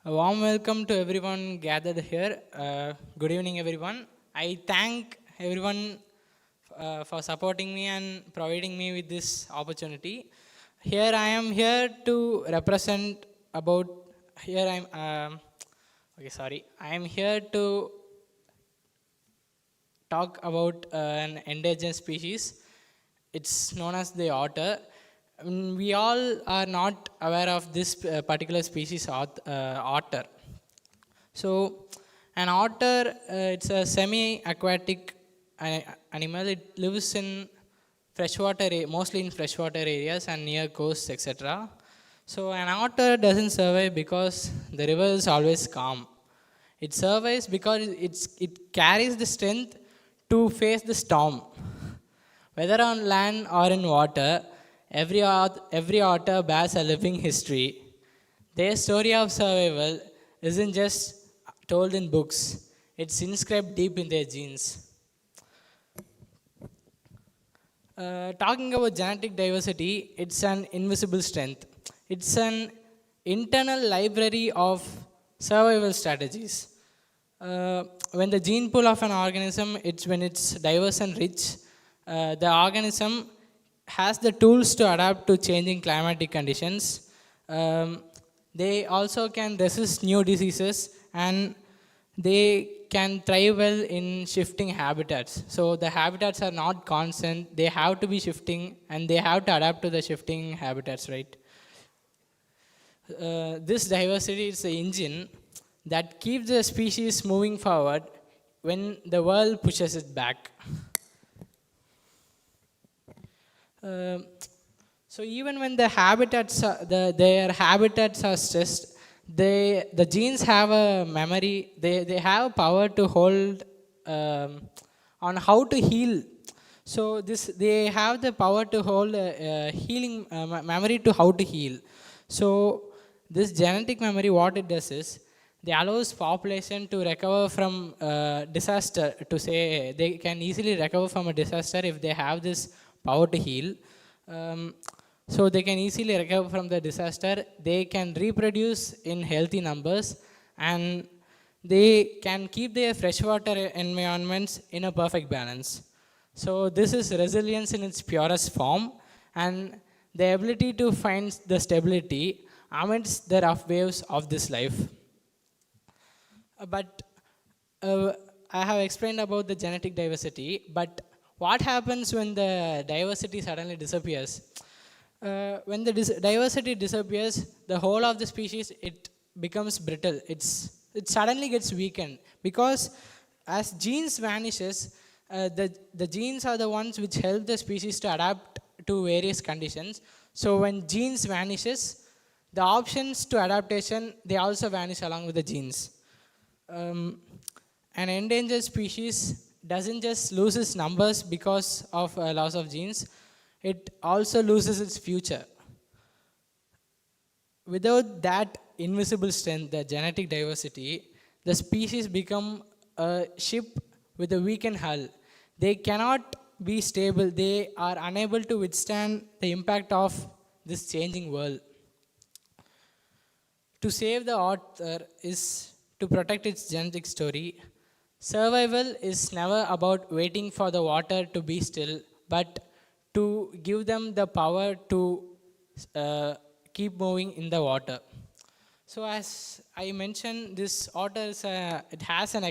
A warm welcome to everyone gathered here. Good evening, everyone. I thank everyone for supporting me and providing me with this opportunity. Here I am here to represent about, I am here to talk about an endangered species. It's known as the otter. We all are not aware of this particular species, otter. So, an otter, it's a semi-aquatic animal. It lives in freshwater, mostly in freshwater areas and near coasts, etc. So, an otter doesn't survive because the river is always calm. It survives because it carries the strength to face the storm. Whether on land or in water, every otter bears a living history. Their story of survival isn't just told in books, it's inscribed deep in their genes. Talking about genetic diversity, it's an invisible strength. It's an internal library of survival strategies. When the gene pool of an organism, when it's diverse and rich, the organism has the tools to adapt to changing climatic conditions. They also can resist new diseases, and they can thrive well in shifting habitats. So the habitats are not constant, they have to be shifting, and they have to adapt to the shifting habitats, right? This diversity is the engine that keeps the species moving forward when the world pushes it back. So even when the habitats their habitats are stressed, the genes have a memory, they have power to hold on how to heal. So they have the power to hold healing memory to how to heal. So this genetic memory, what it does is, they allows population to recover from disaster, to say they can easily recover from a disaster if they have this power to heal. So they can easily recover from the disaster, they can reproduce in healthy numbers, and they can keep their freshwater environments in a perfect balance. So this is resilience in its purest form, and the ability to find the stability amidst the rough waves of this life. But I have explained about the genetic diversity, but what happens when the diversity suddenly disappears? When the diversity disappears, the whole of the species, it becomes brittle. It suddenly gets weakened because as genes vanishes, the genes are the ones which help the species to adapt to various conditions. So when genes vanishes, the options to adaptation, they also vanish along with the genes. An endangered species doesn't just lose its numbers because of loss of genes, it also loses its future. Without that invisible strength, the genetic diversity, the species become a ship with a weakened hull. They cannot be stable. They are unable to withstand the impact of this changing world. To save the author is to protect its genetic story. Survival is never about waiting for the water to be still, but to give them the power to keep moving in the water. So as I mentioned, this otter is it has an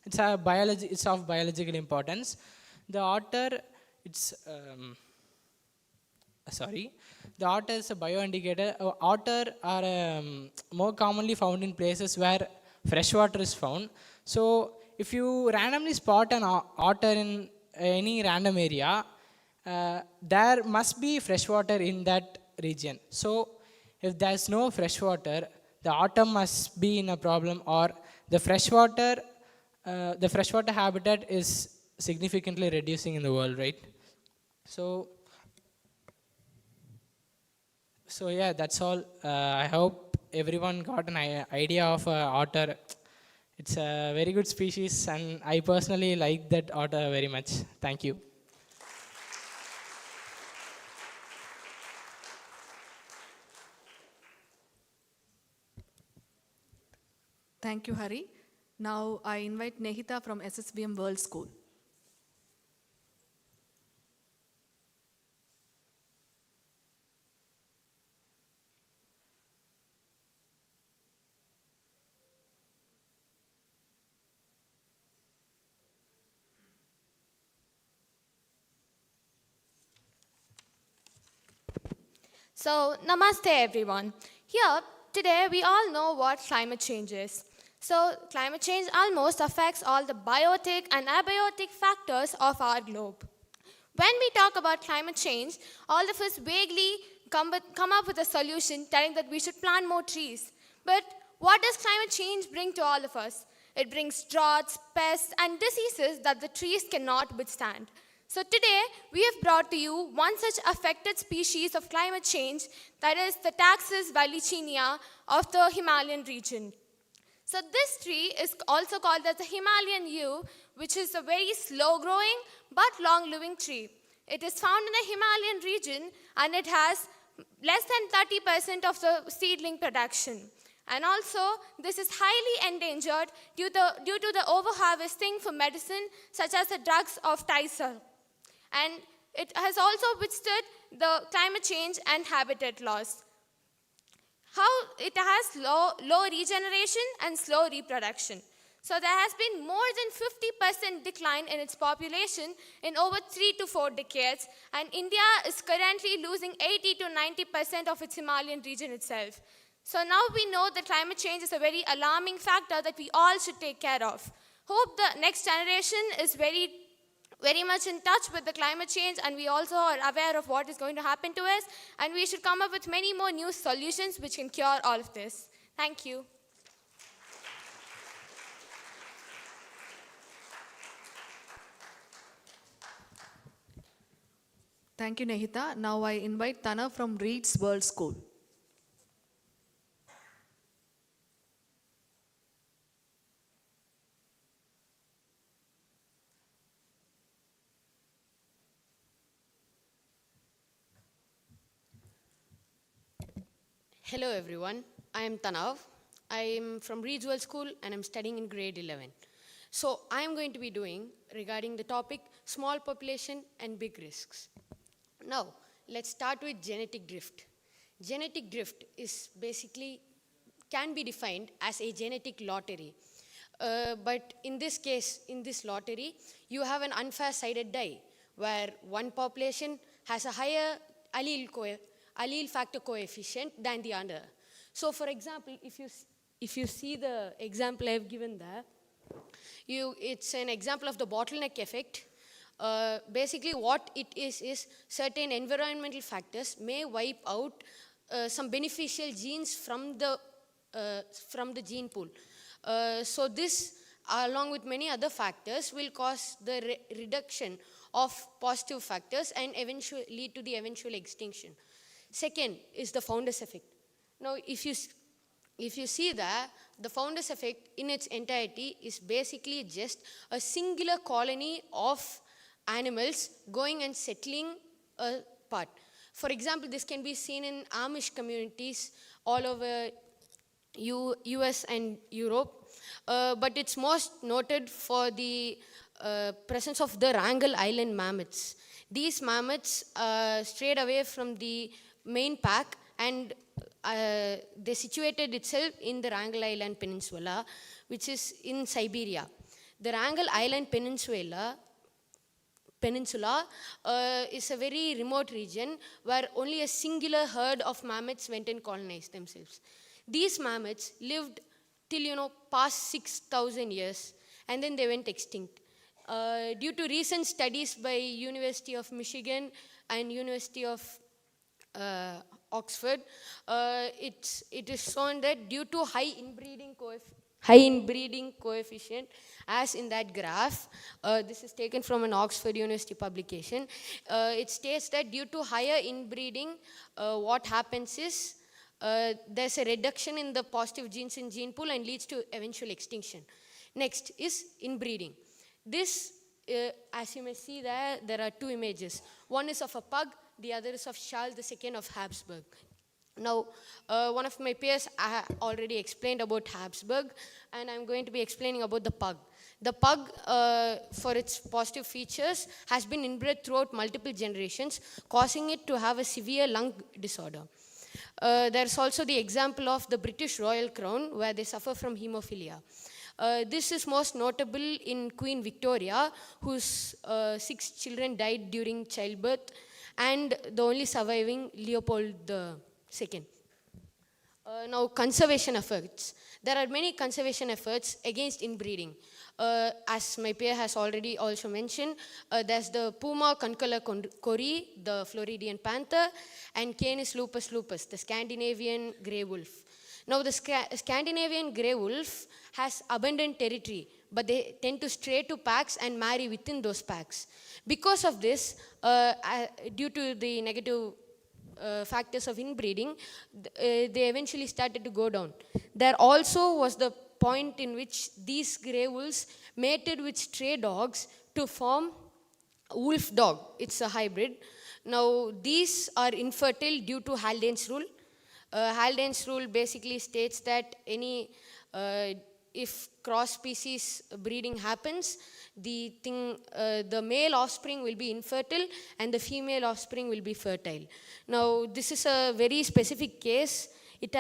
it's of biological importance. The otter, the otter is a bioindicator. Otter are more commonly found in places where fresh water is found. So if you randomly spot an otter in any random area, there must be fresh water in that region. So if there's no fresh water, the otter must be in a problem, or the freshwater habitat is significantly reducing in the world, right? So yeah, that's all. I hope everyone got an idea of otter. It's a very good species, and I personally like that otter very much. Thank you. Thank you, Hari. Now I invite Nehita from SSVM World School. So, namaste everyone. Here, today we all know what climate change is. So, climate change almost affects all the biotic and abiotic factors of our globe. When we talk about climate change, all of us vaguely come up with a solution telling that we should plant more trees. But what does climate change bring to all of us? It brings droughts, pests, and diseases that the trees cannot withstand. So today, we have brought to you one such affected species of climate change, that is the Taxus valicinia of the Himalayan region. So this tree is also called as the Himalayan yew, which is a very slow-growing but long-living tree. It is found in the Himalayan region, and it has less than 30% of the seedling production. And also, this is highly endangered due to the overharvesting for medicine, such as the drugs of Tysol. And it has also withstood the climate change and habitat loss. How it has low regeneration and slow reproduction. So there has been more than 50% decline in its population in over 3 to 4 decades, and India is currently losing 80 to 90% of its Himalayan region itself. So now we know that climate change is a very alarming factor that we all should take care of. Hope the next generation is very much in touch with the climate change, and we also are aware of what is going to happen to us, and we should come up with many more new solutions which can cure all of this. Thank you. Thank you, Nehita. Now I invite Tana from Reed's World School. Hello everyone, I am Tanav. I am from Reed's World School and I'm studying in grade 11. So I am going to be doing regarding the topic small population and big risks. Now let's start with genetic drift. genetic drift is basically can be defined as a genetic lottery. But in this case, in this lottery, you have an unfair-sided die, where one population has a higher allele factor coefficient than the other. So, for example, if you see the example I've given there, it's an example of the bottleneck effect. Basically, what it is certain environmental factors may wipe out some beneficial genes from the gene pool. So this, along with many other factors, will cause the reduction of positive factors and eventually lead to the eventual extinction. Second is the founder's effect. Now, if you see that, the founder's effect in its entirety is basically just a singular colony of animals going and settling a part. For example, this can be seen in Amish communities all over US and Europe, but it's most noted for the presence of the Wrangel Island mammoths. These mammoths strayed away from the main pack, and they situated itself in the Wrangel Island Peninsula, which is in Siberia. The Wrangel Island Peninsula is a very remote region where only a singular herd of mammoths went and colonized themselves. These mammoths lived till, past 6,000 years, and then they went extinct. Due to recent studies by University of Michigan and University of Oxford, it is shown that due to high inbreeding coefficient, as in that graph, this is taken from an Oxford University publication, it states that due to higher inbreeding, what happens is there's a reduction in the positive genes in gene pool and leads to eventual extinction. Next is inbreeding. This, as you may see there are two images. One is of a pug, the other is of Charles II of Habsburg. Now, one of my peers already explained about Habsburg, and I'm going to be explaining about the pug. The pug, for its positive features, has been inbred throughout multiple generations, causing it to have a severe lung disorder. There's also the example of the British Royal Crown, where they suffer from hemophilia. This is most notable in Queen Victoria, whose 6 children died during childbirth, and the only surviving Leopold II. Now, conservation efforts. There are many conservation efforts against inbreeding. As my peer has already also mentioned, there's the Puma concolor cori, the Floridian panther, and Canis lupus lupus, the Scandinavian grey wolf. Now, the Scandinavian grey wolf has abundant territory, but they tend to stray to packs and marry within those packs. Because of this, due to the negative factors of inbreeding, they eventually started to go down. There also was the point in which these grey wolves mated with stray dogs to form wolf dog. It's a hybrid. Now, these are infertile due to Haldane's rule. Haldane's rule basically states that if cross-species breeding happens, the male offspring will be infertile and the female offspring will be fertile. Now, this is a very specific case. It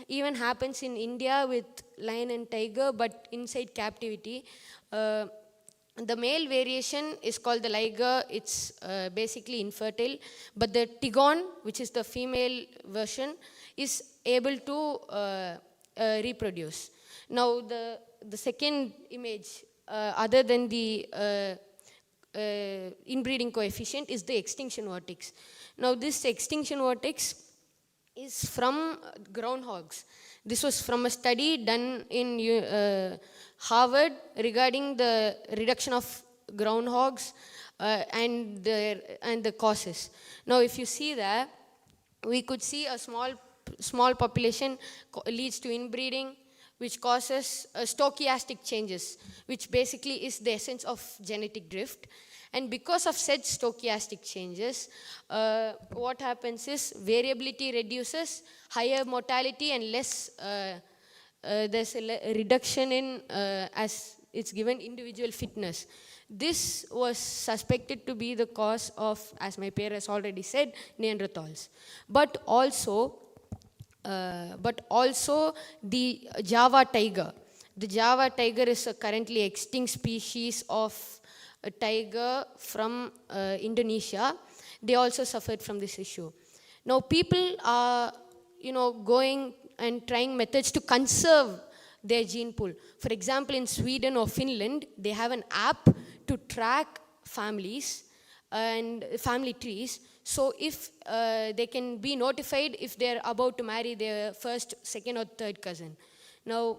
even happens in India with lion and tiger, but inside captivity. The male variation is called the liger. It's basically infertile, but the tigon, which is the female version, is able to reproduce. Now, the second image, other than the inbreeding coefficient, is the extinction vortex. Now, this extinction vortex is from groundhogs. This was from a study done in Harvard regarding the reduction of groundhogs and the causes. Now, if you see that, we could see a small population leads to inbreeding, which causes stochastic changes, which basically is the essence of genetic drift. And because of said stochastic changes, what happens is variability reduces, higher mortality and less, there's a reduction in, as it's given individual fitness. This was suspected to be the cause of, as my pair has already said, Neanderthals. But also the Java tiger. The Java tiger is a currently extinct species of a tiger from Indonesia. They also suffered from this issue. Now people are, going and trying methods to conserve their gene pool. For example, in Sweden or Finland, they have an app to track families and family trees. So if they can be notified if they're about to marry their first, second or third cousin. Now,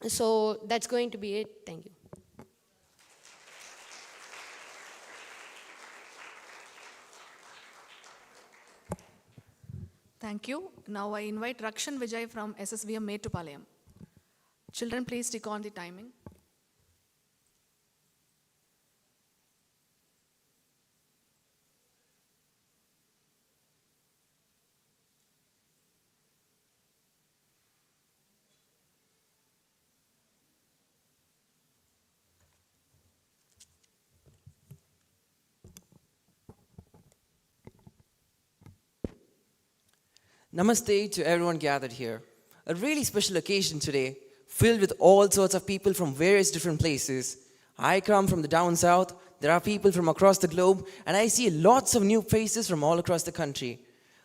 so that's going to be it. Thank you. Thank you. Now I invite Rakshan Vijay from SSVM Mettupalayam. Children, please stick on the timing. Namaste to everyone gathered here. A really special occasion today, filled with all sorts of people from various different places. I come from the down south, there are people from across the globe, and I see lots of new faces from all across the country.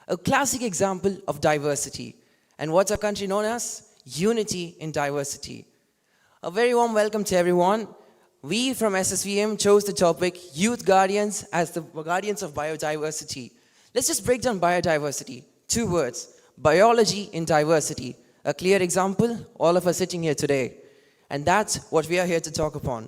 A classic example of diversity. And what's our country known as? Unity in diversity. A very warm welcome to everyone. We from SSVM chose the topic Youth Guardians as the guardians of biodiversity. Let's just break down biodiversity. 2 words, biology in diversity. A clear example, all of us sitting here today. And that's what we are here to talk upon.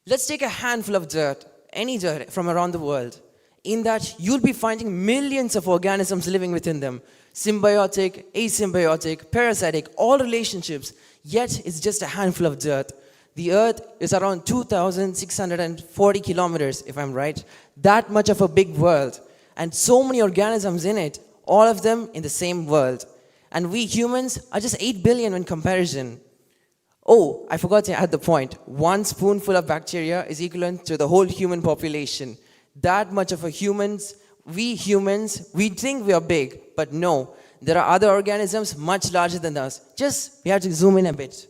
Let's take a handful of dirt, any dirt from around the world. In that, you'll be finding millions of organisms living within them. Symbiotic, asymbiotic, parasitic, all relationships. Yet, it's just a handful of dirt. The Earth is around 2,640 kilometers, if I'm right. That much of a big world. And so many organisms in it, all of them in the same world. And we humans are just 8 billion in comparison. Oh, I forgot to add the point. 1 spoonful of bacteria is equivalent to the whole human population. That much of a humans, we think we are big, but no. There are other organisms much larger than us. Just, we have to zoom in a bit.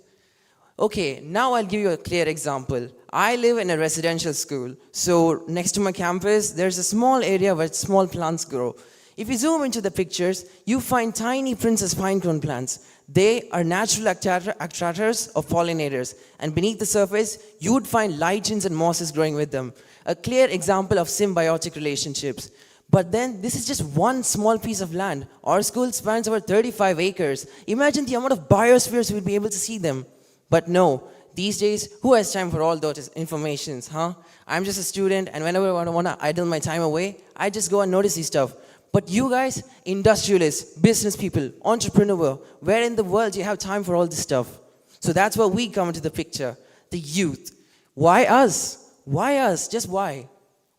Okay, now I'll give you a clear example. I live in a residential school. So next to my campus, there's a small area where small plants grow. If you zoom into the pictures, you find tiny princess pinecone plants. They are natural attractors of pollinators. And beneath the surface, you would find lichens and mosses growing with them. A clear example of symbiotic relationships. But then, this is just one small piece of land. Our school spans over 35 acres. Imagine the amount of biospheres we'd be able to see them. But no, these days, who has time for all those informations, huh? I'm just a student, and whenever I want to idle my time away, I just go and notice these stuff. But you guys, industrialists, business people, entrepreneur, where in the world do you have time for all this stuff? So that's where we come into the picture, the youth. Why us? Why us? Just why?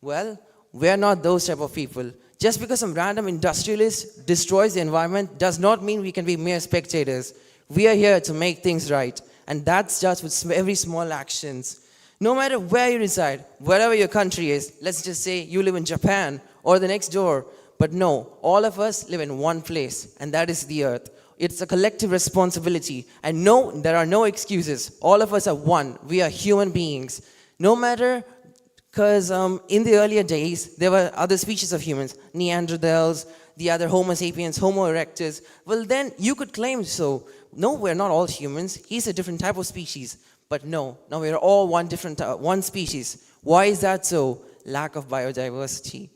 Well, we're not those type of people. Just because some random industrialist destroys the environment does not mean we can be mere spectators. We are here to make things right. And that starts with very small actions. No matter where you reside, wherever your country is, let's just say you live in Japan or the next door. But no, all of us live in one place, and that is the earth. It's a collective responsibility. And no, there are no excuses. All of us are one. We are human beings. No matter, because in the earlier days, there were other species of humans, Neanderthals, the other Homo sapiens, Homo erectus. Well, then you could claim so. No, we're not all humans. He's a different type of species. But no, we're all one species. Why is that so? Lack of biodiversity.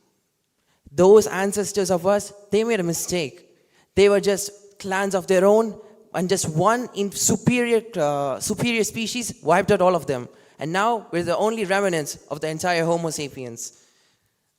Those ancestors of us, they made a mistake. They were just clans of their own, and just one superior species wiped out all of them. And now we're the only remnants of the entire Homo sapiens.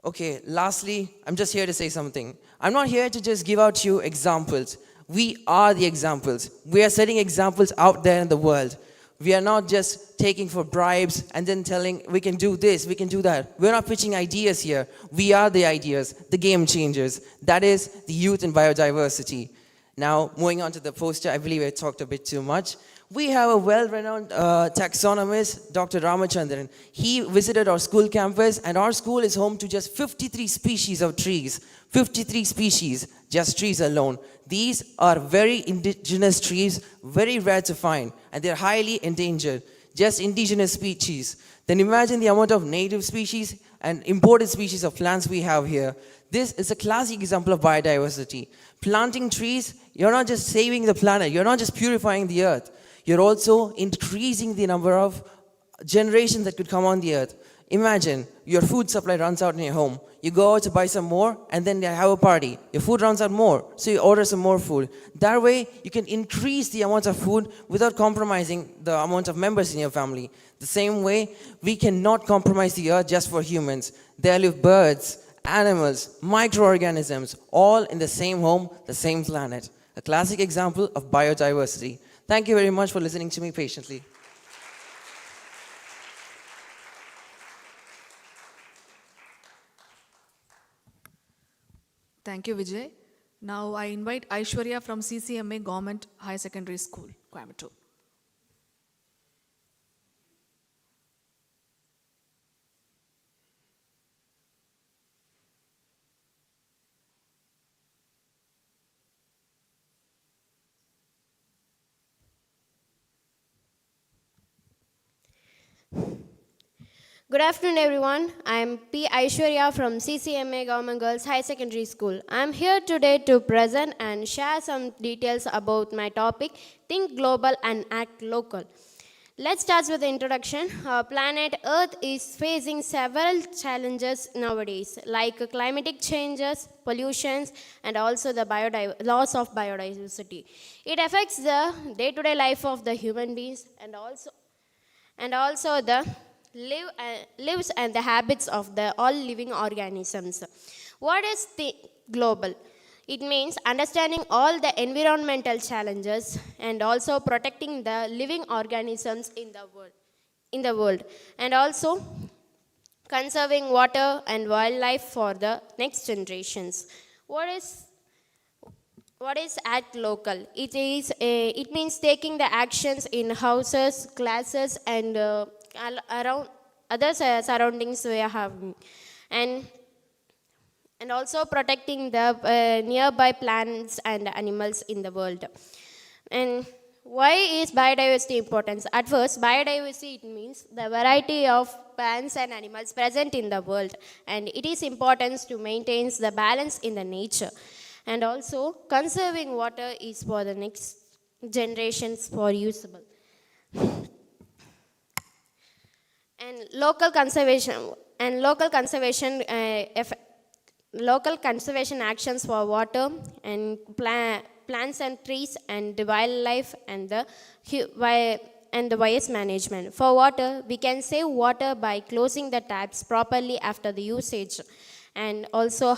Okay, lastly, I'm just here to say something. I'm not here to just give out you examples. We are the examples. We are setting examples out there in the world. We are not just taking for bribes and then telling we can do this, we can do that. We're not pitching ideas here. We are the ideas, the game changers. That is the youth and biodiversity. Now, moving on to the poster, I believe I talked a bit too much. We have a well-renowned taxonomist, Dr. Ramachandran. He visited our school campus, and our school is home to just 53 species of trees. 53 species, just trees alone. These are very indigenous trees, very rare to find, and they're highly endangered. Just indigenous species. Then imagine the amount of native species and imported species of plants we have here. This is a classic example of biodiversity. Planting trees, you're not just saving the planet, you're not just purifying the earth, you're also increasing the number of generations that could come on the earth. Imagine your food supply runs out in your home. You go out to buy some more, and then you have a party. Your food runs out more, so you order some more food. That way, you can increase the amount of food without compromising the amount of members in your family. The same way, we cannot compromise the earth just for humans. There live birds, animals, microorganisms, all in the same home, the same planet. A classic example of biodiversity. Thank you very much for listening to me patiently. Thank you, Vijay. Now I invite Aishwarya from CCMA Government High Secondary School, Coimbatore. Good afternoon, everyone. I am P. Aishwarya from CCMA Government Girls High Secondary School. I am here today to present and share some details about my topic, Think Global and Act Local. Let's start with the introduction. Our planet Earth is facing several challenges nowadays, like climatic changes, pollutions, and also the loss of biodiversity. It affects the day-to-day life of the human beings and also the lives and the habits of the all living organisms. What is the global? It means understanding all the environmental challenges and also protecting the living organisms in the world, and also conserving water and wildlife for the next generations. What is act local? It means taking the actions in houses, classes, and around other surroundings we are having, and also protecting the nearby plants and animals in the world. And why is biodiversity important? At first, biodiversity, it means the variety of plants and animals present in the world, and it is important to maintain the balance in the nature. And also, conserving water is for the next generations for usable. And local conservation actions for water and plants and trees and the wildlife and the waste management. For water, we can save water by closing the taps properly after the usage, and also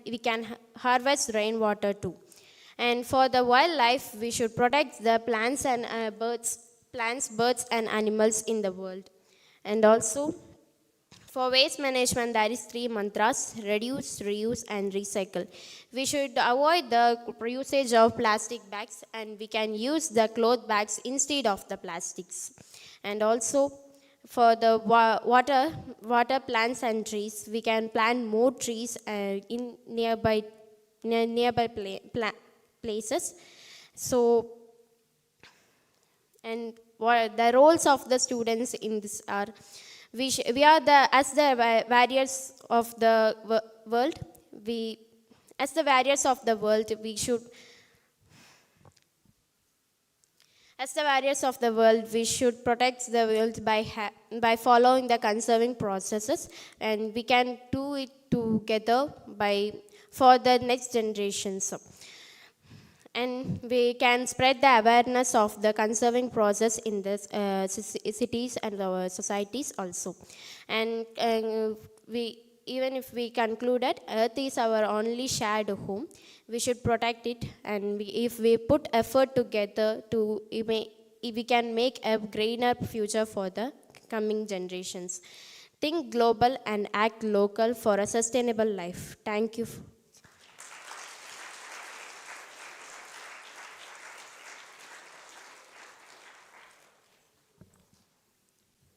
we can harvest rainwater too. And for the wildlife, we should protect the plants, birds and animals in the world. And also, for waste management, there is 3 mantras: reduce, reuse, and recycle. We should avoid the usage of plastic bags, and we can use the cloth bags instead of the plastics. And also, for the water plants and trees, we can plant more trees in nearby places. So, and what the roles of the students in this are, we are as the warriors of the world. As the warriors of the world, we should protect the world by following the conserving processes, and we can do it together for the next generations. And we can spread the awareness of the conserving process in the cities and our societies also. And even if we conclude that Earth is our only shared home, we should protect it. And if we put effort together, we can make a greener future for the coming generations. Think global and act local for a sustainable life. Thank you.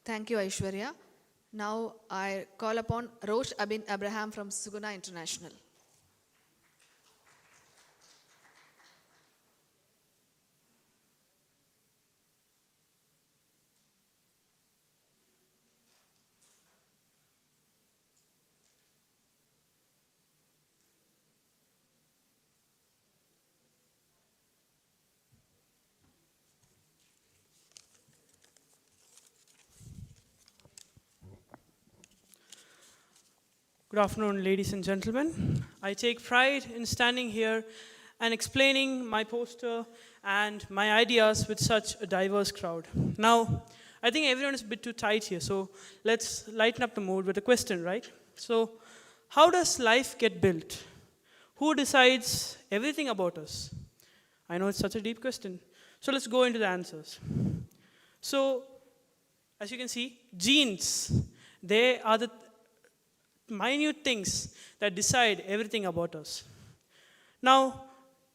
Thank you, Aishwarya. Now I call upon Rosh Abin Abraham from Suguna International. Good afternoon, ladies and gentlemen. I take pride in standing here and explaining my poster and my ideas with such a diverse crowd. Now, I think everyone is a bit too tight here, so let's lighten up the mood with a question, right? So, how does life get built? Who decides everything about us? I know it's such a deep question. So let's go into the answers. So, as you can see, genes, they are the minute things that decide everything about us. Now,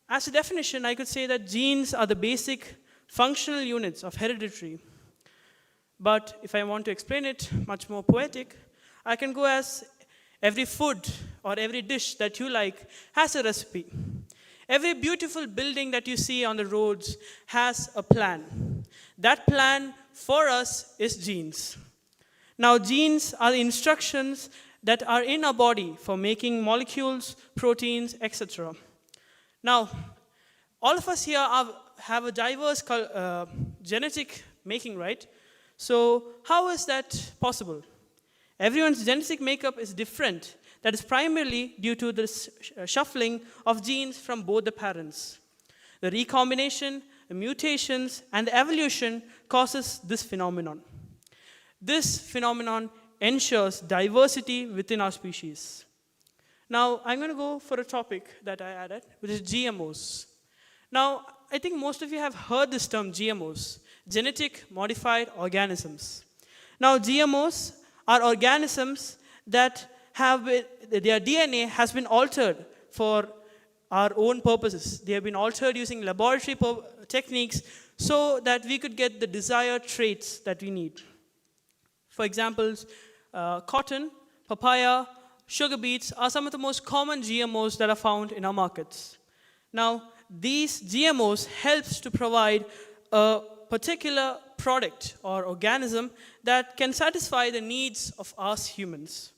as a definition, I could say that genes are the basic functional units of heredity. But if I want to explain it much more poetic, I can go as every food or every dish that you like has a recipe. Every beautiful building that you see on the roads has a plan. That plan for us is genes. Now, genes are the instructions that are in our body for making molecules, proteins, etc. Now, all of us here have a diverse genetic making, right? So how is that possible? Everyone's genetic makeup is different. That is primarily due to the shuffling of genes from both the parents. The recombination, the mutations, and the evolution causes this phenomenon. This phenomenon ensures diversity within our species. Now, I'm going to go for a topic that I added, which is GMOs. Now, I think most of you have heard this term GMOs, genetic modified organisms. Now, GMOs are organisms that have been, their DNA has been altered for our own purposes. They have been altered using laboratory techniques so that we could get the desired traits that we need. For example, cotton, papaya, sugar beets are some of the most common GMOs that are found in our markets. Now, these GMOs helps to provide a particular product or organism that can satisfy the needs of us humans.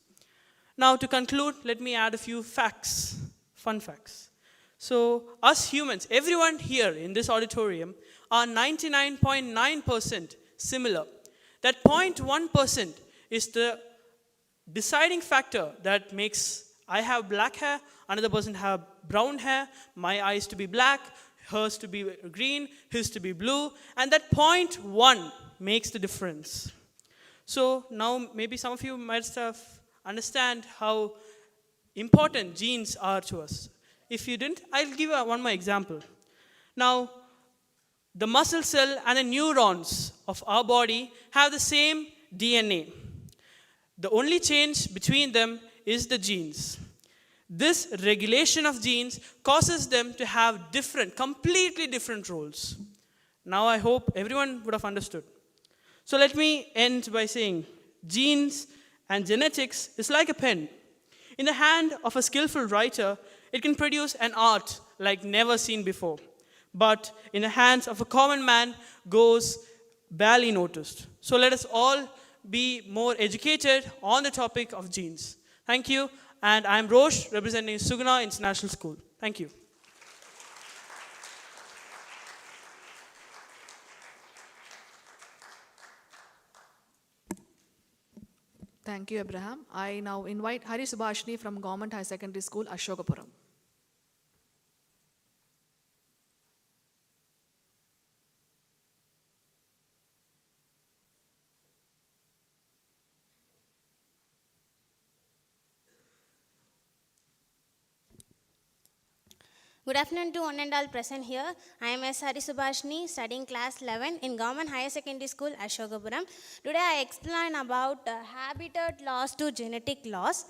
Now, to conclude, let me add a few facts, fun facts. So, us humans, everyone here in this auditorium, are 99.9% similar. That 0.1% is the deciding factor that makes I have black hair, another person have brown hair, my eyes to be black, hers to be green, his to be blue, and that 0.1 makes the difference. So now maybe some of you might have understand how important genes are to us. If you didn't, I'll give you one more example. Now, the muscle cell and the neurons of our body have the same DNA. The only change between them is the genes. This regulation of genes causes them to have different, completely different roles. Now I hope everyone would have understood. So let me end by saying, genes and genetics is like a pen. In the hand of a skillful writer, it can produce an art like never seen before. But in the hands of a common man, goes barely noticed. So let us all be more educated on the topic of genes. Thank you, and I'm Rosh, representing Suguna International School. Thank you. Thank you, Abraham. I now invite Hari Subhashini from Government High Secondary School, Ashokapuram. Good afternoon to one and all present here. I am S. Hari Subhashini, studying class 11 in Government Higher Secondary School, Ashokapuram. Today I explain about habitat loss to genetic loss.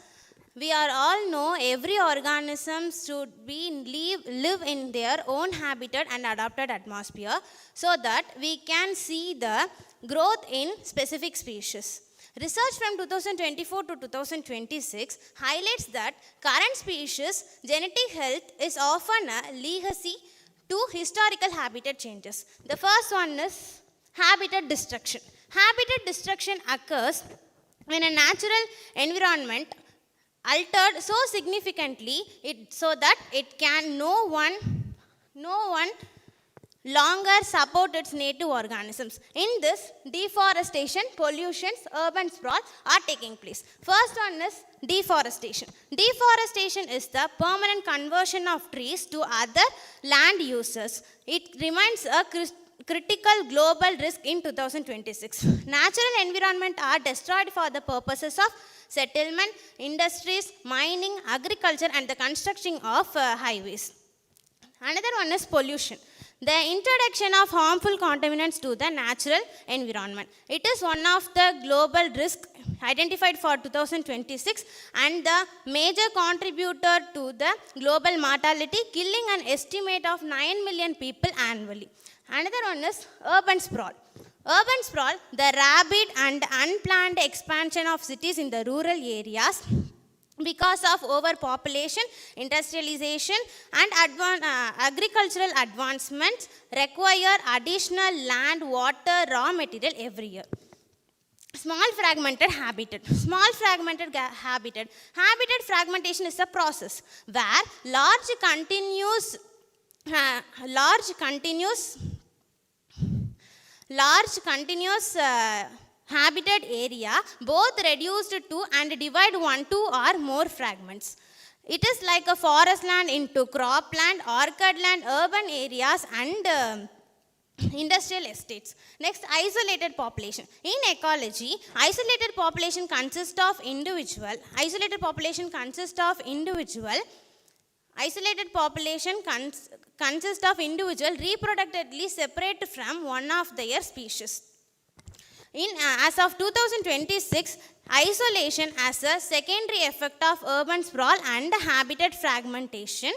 We are all know every organism should live in their own habitat and adapted atmosphere so that we can see the growth in specific species. Research from 2024 to 2026 highlights that current species genetic health is often a legacy to historical habitat changes. The first one is habitat destruction. Habitat destruction occurs when a natural environment altered so significantly so that it can no one longer support its native organisms. In this, deforestation, pollutions, urban sprawl are taking place. First one is deforestation. Deforestation is the permanent conversion of trees to other land uses. It remains a critical global risk in 2026. Natural environment are destroyed for the purposes of settlement, industries, mining, agriculture, and the construction of highways. Another one is pollution. The introduction of harmful contaminants to the natural environment. It is one of the global risks identified for 2026 and the major contributor to the global mortality, killing an estimate of 9 million people annually. Another one is urban sprawl. Urban sprawl, the rapid and unplanned expansion of cities in the rural areas because of overpopulation, industrialization, and agricultural advancements require additional land, water, raw material every year. Small fragmented habitat. Small fragmented habitat. Habitat fragmentation is a process where large continuous habitat area both reduced to and divide one, two or more fragments. It is like a forest land into cropland, orchard land, urban areas and industrial estates. Next, isolated population. In ecology, isolated population consists of individual reproductively separate from one of their species. As of 2026, isolation as a secondary effect of urban sprawl and habitat fragmentation.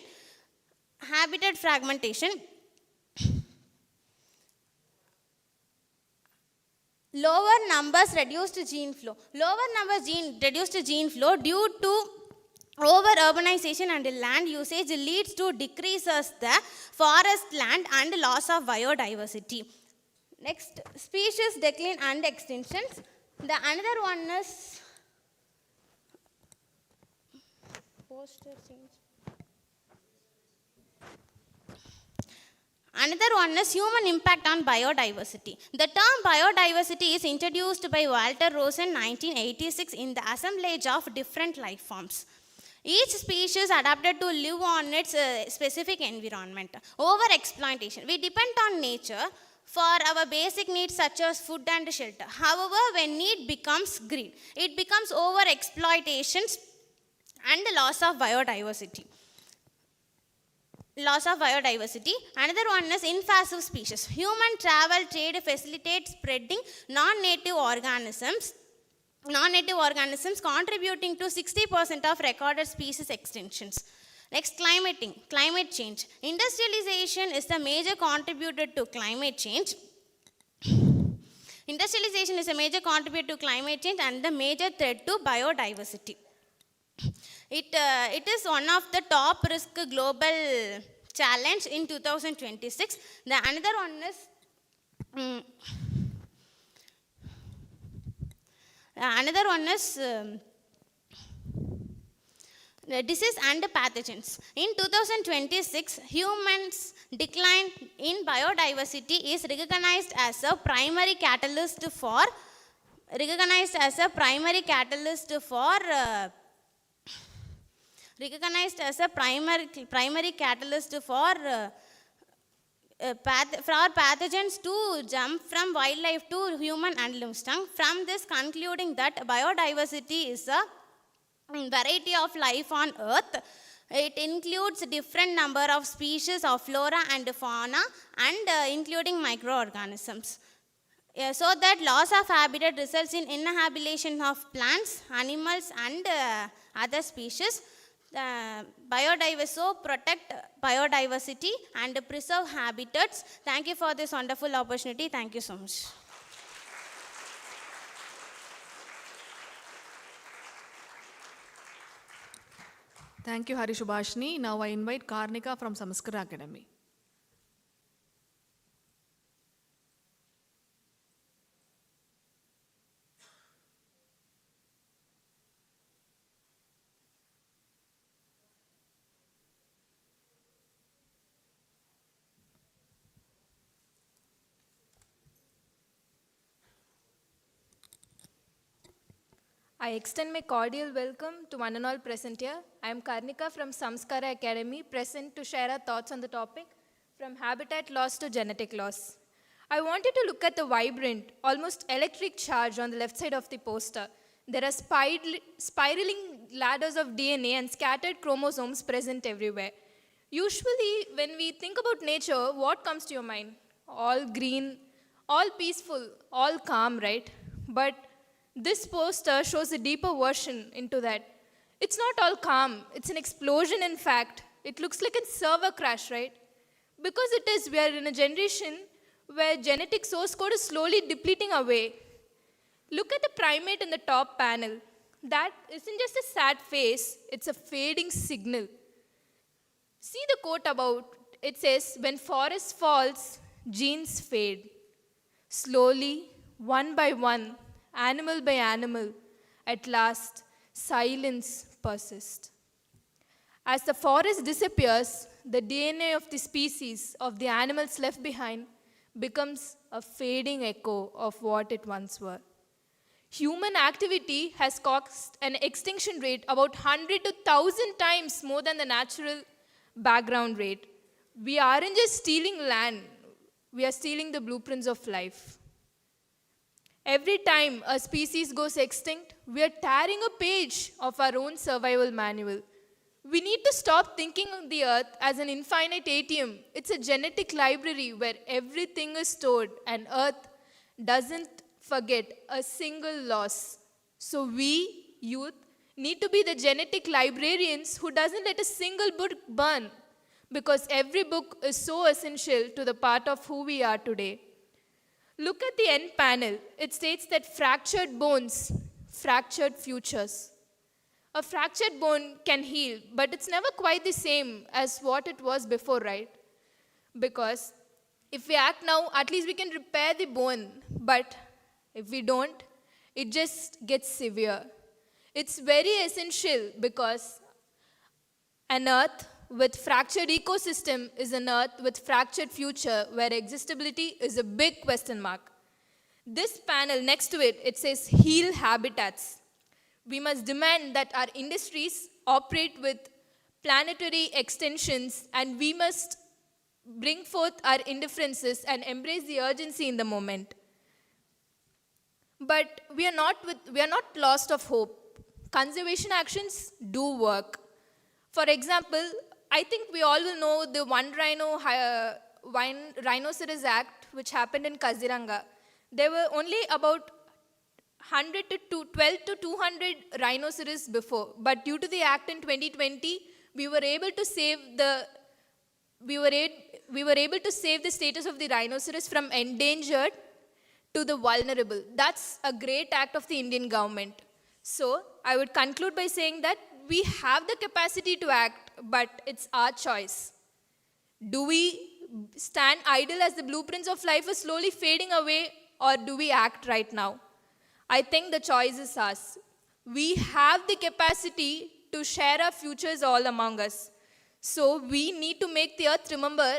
Lower numbers reduced gene flow. Reduced gene flow due to over-urbanization and land usage leads to decreases the forest land and loss of biodiversity. Next, species decline and extinctions. The another one is human impact on biodiversity. The term biodiversity is introduced by Walter Rosen 1986 in the assemblage of different life forms. Each species adapted to live on its specific environment. Over-exploitation. We depend on nature for our basic needs such as food and shelter. However, when need becomes greed, it becomes over-exploitation and loss of biodiversity. Another one is invasive species. Human travel trade facilitates spreading non-native organisms contributing to 60% of recorded species extinctions. Next, climate change. Industrialization is the major contributor to climate change. And the major threat to biodiversity. It is one of the top risk global challenge in 2026. The another one is disease and pathogens. In 2026, humans' decline in biodiversity is recognized as a primary catalyst for pathogens to jump from wildlife to human and livestock. From this, concluding that biodiversity is a variety of life on earth. It includes different number of species of flora and fauna and including microorganisms. So that loss of habitat results in inhabitation of plants, animals and other species. The biodiversity protect biodiversity and preserve habitats. Thank you for this wonderful opportunity. Thank you so much. Thank you, Hari Subhashini. Now I invite Karnika from Samskara Academy. I extend my cordial welcome to one and all present here. I am Karnika from Samskara Academy, present to share our thoughts on the topic, from habitat loss to genetic loss. I want you to look at the vibrant, almost electric charge on the left side of the poster. There are spiraling ladders of DNA and scattered chromosomes present everywhere. Usually, when we think about nature, what comes to your mind? All green, all peaceful, all calm, right? But this poster shows a deeper version into that. It's not all calm. It's an explosion, in fact. It looks like a server crash, right? Because it is, we are in a generation where genetic source code is slowly depleting away. Look at the primate in the top panel. That isn't just a sad face, it's a fading signal. See the quote about, it says, when forest falls, genes fade. Slowly, one by one, animal by animal, at last, silence persists. As the forest disappears, the DNA of the species, of the animals left behind, becomes a fading echo of what it once were. Human activity has caused an extinction rate about 100 to 1,000 times more than the natural background rate. We aren't just stealing land, we are stealing the blueprints of life. Every time a species goes extinct, we are tearing a page of our own survival manual. We need to stop thinking of the earth as an infinite ATM. It's a genetic library where everything is stored and earth doesn't forget a single loss. So we, youth, need to be the genetic librarians who doesn't let a single book burn, because every book is so essential to the part of who we are today. Look at the end panel. It states that fractured bones, fractured futures. A fractured bone can heal, but it's never quite the same as what it was before, right? Because if we act now, at least we can repair the bone. But if we don't, it just gets severe. It's very essential because an earth with fractured ecosystem is an earth with fractured future where existability is a big question mark. This panel next to it, it says heal habitats. We must demand that our industries operate with planetary extensions, and we must bring forth our indifferences and embrace the urgency in the moment. But we are not lost of hope. Conservation actions do work. For example, I think we all will know the One Rhinoceros Act, which happened in Kaziranga. There were only about 100 to 12 to 200 rhinoceros before, but due to the act in 2020, we were able to save the status of the rhinoceros from endangered to the vulnerable. That's a great act of the Indian government. So I would conclude by saying that we have the capacity to act, but it's our choice. Do we stand idle as the blueprints of life are slowly fading away, or do we act right now? I think the choice is ours. We have the capacity to share our futures all among us. So we need to make the earth remember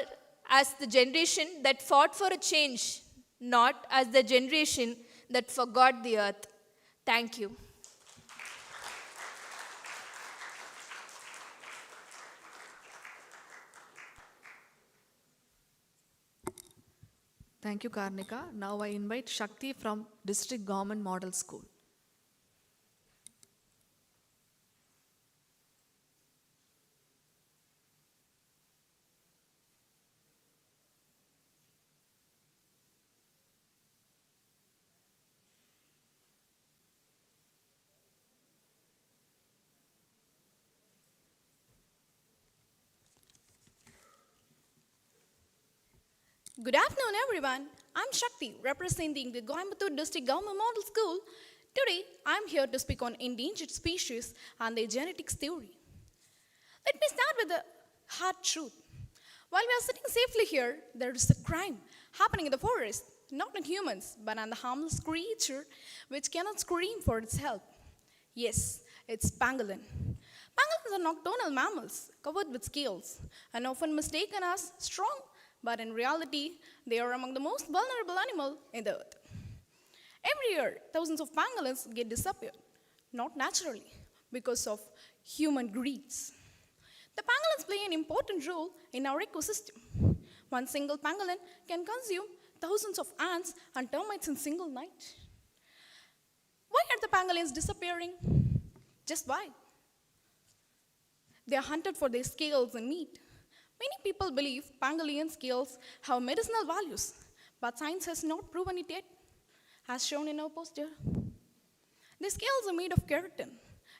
as the generation that fought for a change, not as the generation that forgot the earth. Thank you. Thank you, Karnika. Now I invite Shakti from District Government Model School. Good afternoon, everyone. I'm Shakti, representing the Coimbatore District Government Model School. Today, I'm here to speak on endangered species and their genetics theory. Let me start with the hard truth. While we are sitting safely here, there is a crime happening in the forest, not on humans, but on the harmless creature which cannot scream for its help. Yes, it's pangolin. Pangolins are nocturnal mammals covered with scales and often mistaken as strong, but in reality, they are among the most vulnerable animals in the earth. Every year, thousands of pangolins get disappeared, not naturally, because of human greeds. The pangolins play an important role in our ecosystem. One single pangolin can consume thousands of ants and termites in a single night. Why are the pangolins disappearing? Just why? They are hunted for their scales and meat. Many people believe pangolin scales have medicinal values, but science has not proven it yet, as shown in our poster. The scales are made of keratin,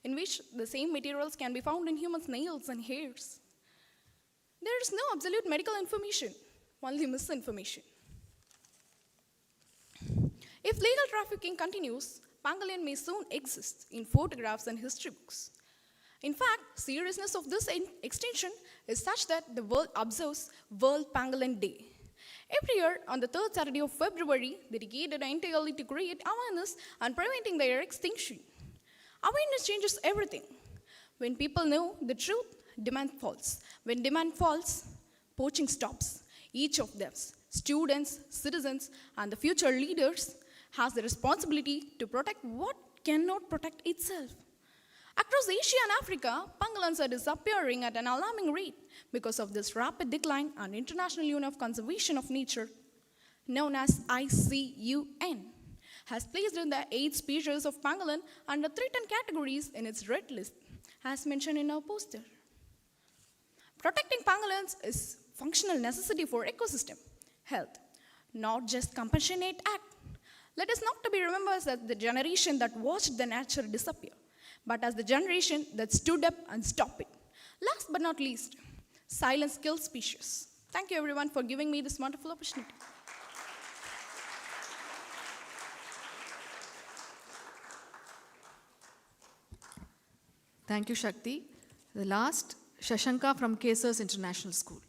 in which the same materials can be found in humans' nails and hairs. There is no absolute medical information, only misinformation. If legal trafficking continues, pangolin may soon exist in photographs and history books. In fact, seriousness of this extinction is such that the world observes World Pangolin Day. Every year, on the third Saturday of February, dedicated entirely to create awareness and preventing their extinction. Awareness changes everything. When people know the truth, demand falls. When demand falls, poaching stops. Each of them, students, citizens, and the future leaders, has the responsibility to protect what cannot protect itself. Across Asia and Africa, pangolins are disappearing at an alarming rate because of this rapid decline and International Union of Conservation of Nature, known as ICUN, has placed in the 8 species of pangolin under threatened categories in its red list, as mentioned in our poster. Protecting pangolins is functional necessity for ecosystem health, not just compassionate act. Let us not to be remembered as the generation that watched the nature disappear, but as the generation that stood up and stopped it. Last but not least, silence kills species. Thank you everyone for giving me this wonderful opportunity. Thank you, Shakti. The last, Shashanka from Kesars International School.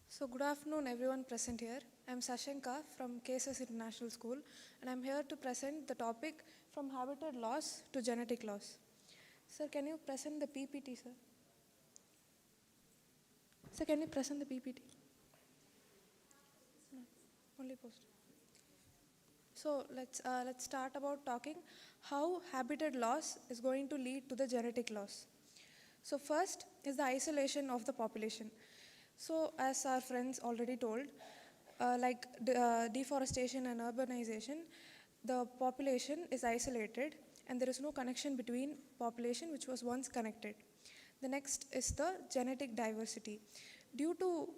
So good afternoon everyone present here. I'm Sashanka from Kesars International School and I'm here to present the topic from habitat loss to genetic loss. Sir, can you present the PPT, sir? Sir, can you present the PPT? No, only post. So let's start about talking how habitat loss is going to lead to the genetic loss. So first is the isolation of the population. So as our friends already told, deforestation and urbanization, the population is isolated and there is no connection between population which was once connected. The next is the genetic diversity. Due to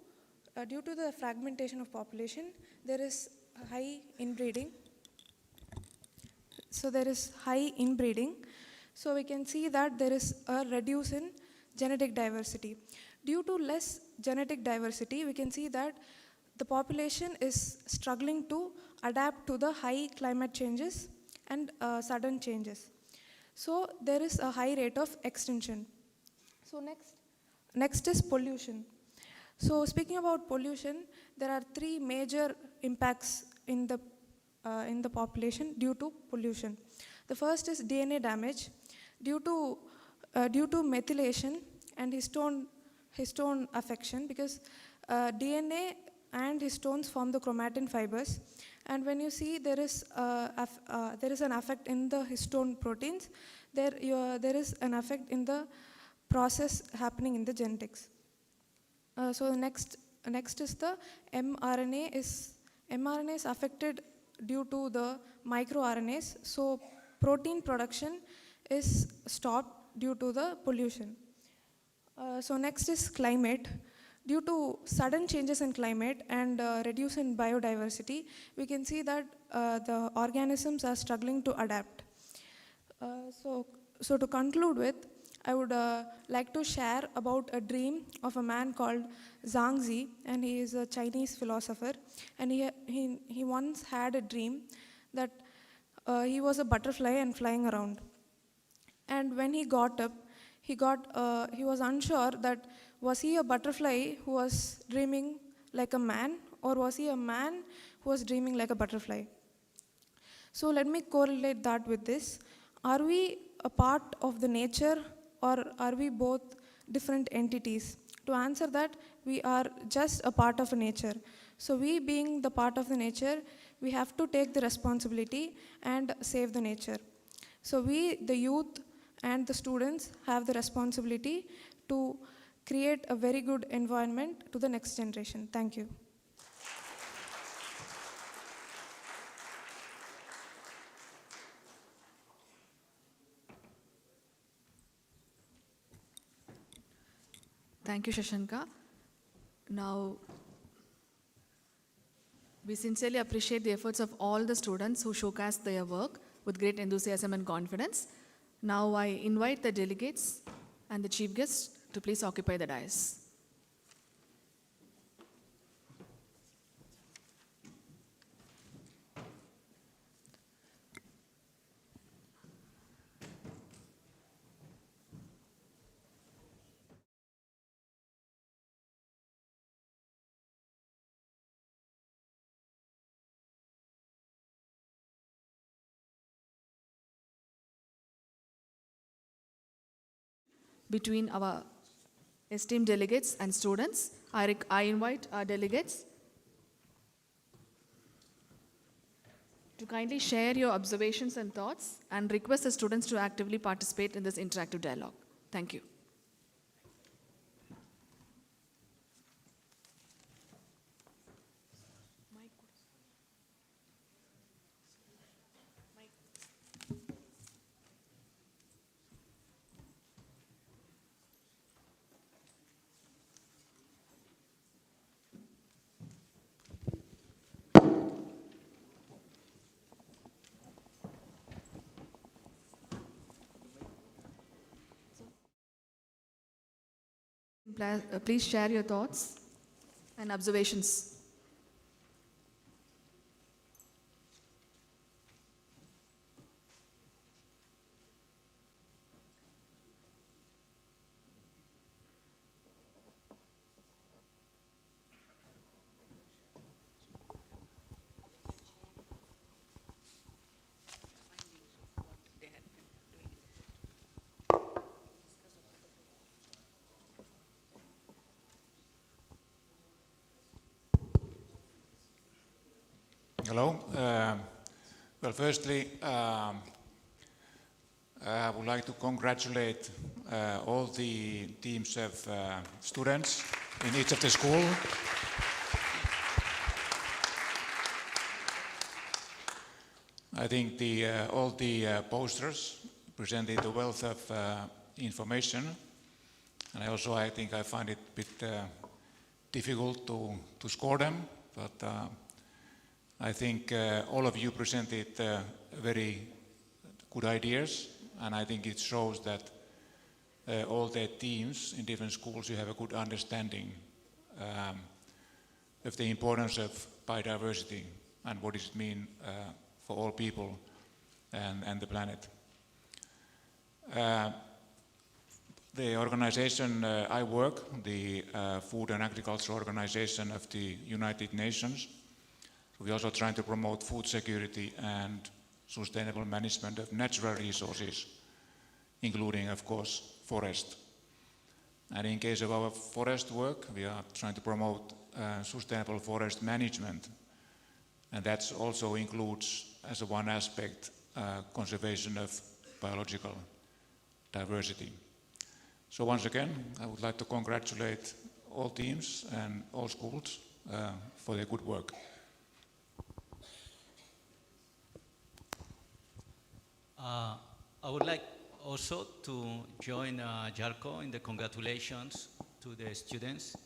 the fragmentation of population, there is high inbreeding. So there is high inbreeding. So we can see that there is a reduce in genetic diversity. Due to less genetic diversity, we can see that the population is struggling to adapt to the high climate changes and sudden changes. So there is a high rate of extinction. So next is pollution. So speaking about pollution, there are 3 major impacts in the population due to pollution. The first is DNA damage due to methylation and histone affection, because DNA and histones form the chromatin fibers, and when you see there is an effect in the histone proteins, there is an effect in the process happening in the genetics. So the next is the mRNA is affected due to the microRNAs. So protein production is stopped due to the pollution. So next is climate. due to sudden changes in climate and reduce in biodiversity, we can see that the organisms are struggling to adapt. So to conclude with, I would like to share about a dream of a man called Zhangzi, and he is a Chinese philosopher. And he once had a dream that he was a butterfly and flying around. And when he got up, he was unsure that was he a butterfly who was dreaming like a man, or was he a man who was dreaming like a butterfly? So let me correlate that with this. Are we a part of the nature, or are we both different entities? To answer that, we are just a part of nature. So we being the part of the nature, we have to take the responsibility and save the nature. So we, the youth and the students, have the responsibility to create a very good environment to the next generation. Thank you. Thank you, Shashanka. Now, we sincerely appreciate the efforts of all the students who showcased their work with great enthusiasm and confidence. Now, I invite the delegates and the chief guests to please occupy the dais. Between our esteemed delegates and students, I invite our delegates to kindly share your observations and thoughts and request the students to actively participate in this interactive dialogue. Thank you. Please share your thoughts and observations. Hello. Well, firstly, I would like to congratulate all the teams of students in each of the school. I think all the posters presented a wealth of information, and I think I find it a bit difficult to score them, but I think all of you presented very good ideas, and I think it shows that all the teams in different schools, you have a good understanding of the importance of biodiversity and what does it mean for all people and the planet. The organization I work, the Food and Agriculture Organization of the United Nations, we're also trying to promote food security and sustainable management of natural resources, including, of course, forest. And in case of our forest work, we are trying to promote sustainable forest management. And that also includes, as one aspect, conservation of biological diversity. So once again, I would like to congratulate all teams and all schools for their good work. I would like also to join Jarko in the congratulations to the students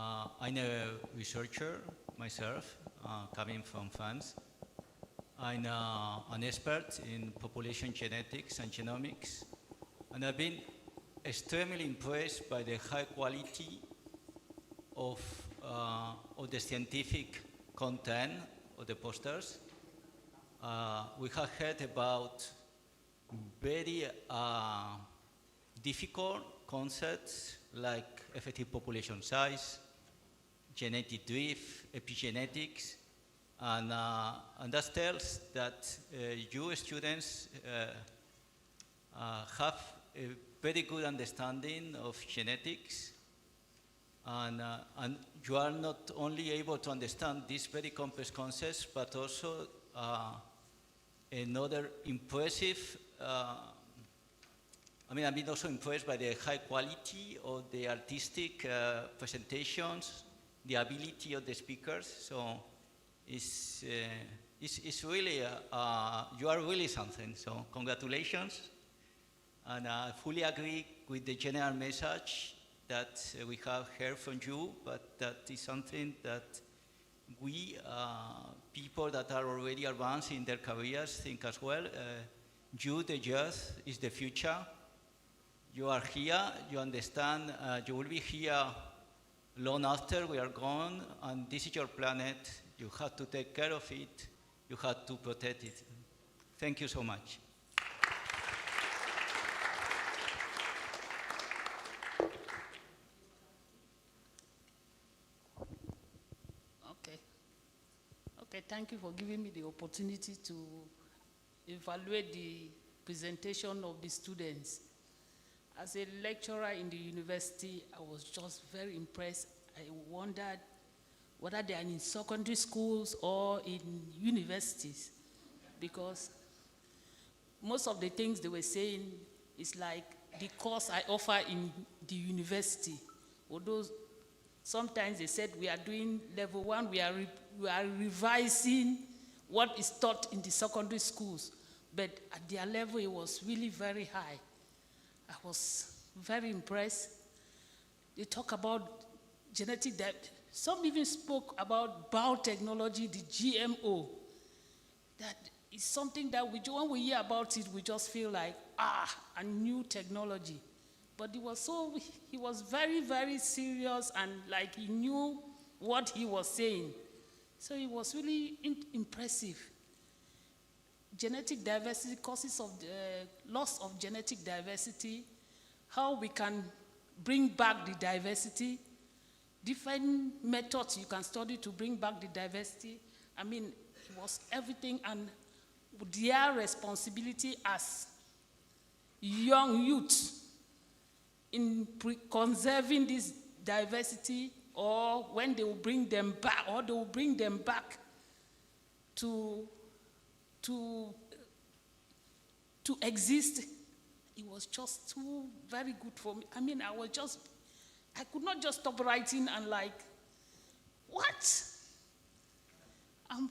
I'm a researcher myself, coming from France. I'm an expert in population genetics and genomics, and I've been extremely impressed by the high quality of the scientific content of the posters. We have heard about very difficult concepts like effective population size, genetic drift, epigenetics, and that tells that you students have a very good understanding of genetics, and you are not only able to understand these very complex concepts, but also another impressive, I've been also impressed by the high quality of the artistic presentations, the ability of the speakers. So it's really, you are really something. So congratulations. And I fully agree with the general message that we have heard from you, but that is something that we, people that are already advanced in their careers, think as well. You, the youth, is the future. You are here, you understand, you will be here long after we are gone, and this is your planet. You have to take care of it. You have to protect it. Thank you so much. Okay, thank you for giving me the opportunity to evaluate the presentation of the students. As a lecturer in the university, I was just very impressed. I wondered whether they are in secondary schools or in universities, because most of the things they were saying is like the course I offer in the university. Although sometimes they said we are doing level 1, we are revising what is taught in the secondary schools, but at their level it was really very high. I was very impressed. They talk about genetic depth. Some even spoke about biotechnology, the GMO. That is something that when we hear about it, we just feel like, a new technology. But he was very, very serious, and like he knew what he was saying. So it was really impressive. Genetic diversity, causes of the loss of genetic diversity, how we can bring back the diversity, different methods you can study to bring back the diversity. It was everything, and their responsibility as young youths in conserving this diversity, or when they will bring them back, or they will bring them back to exist. It was just too very good for me. I could not just stop writing and like, what? I'm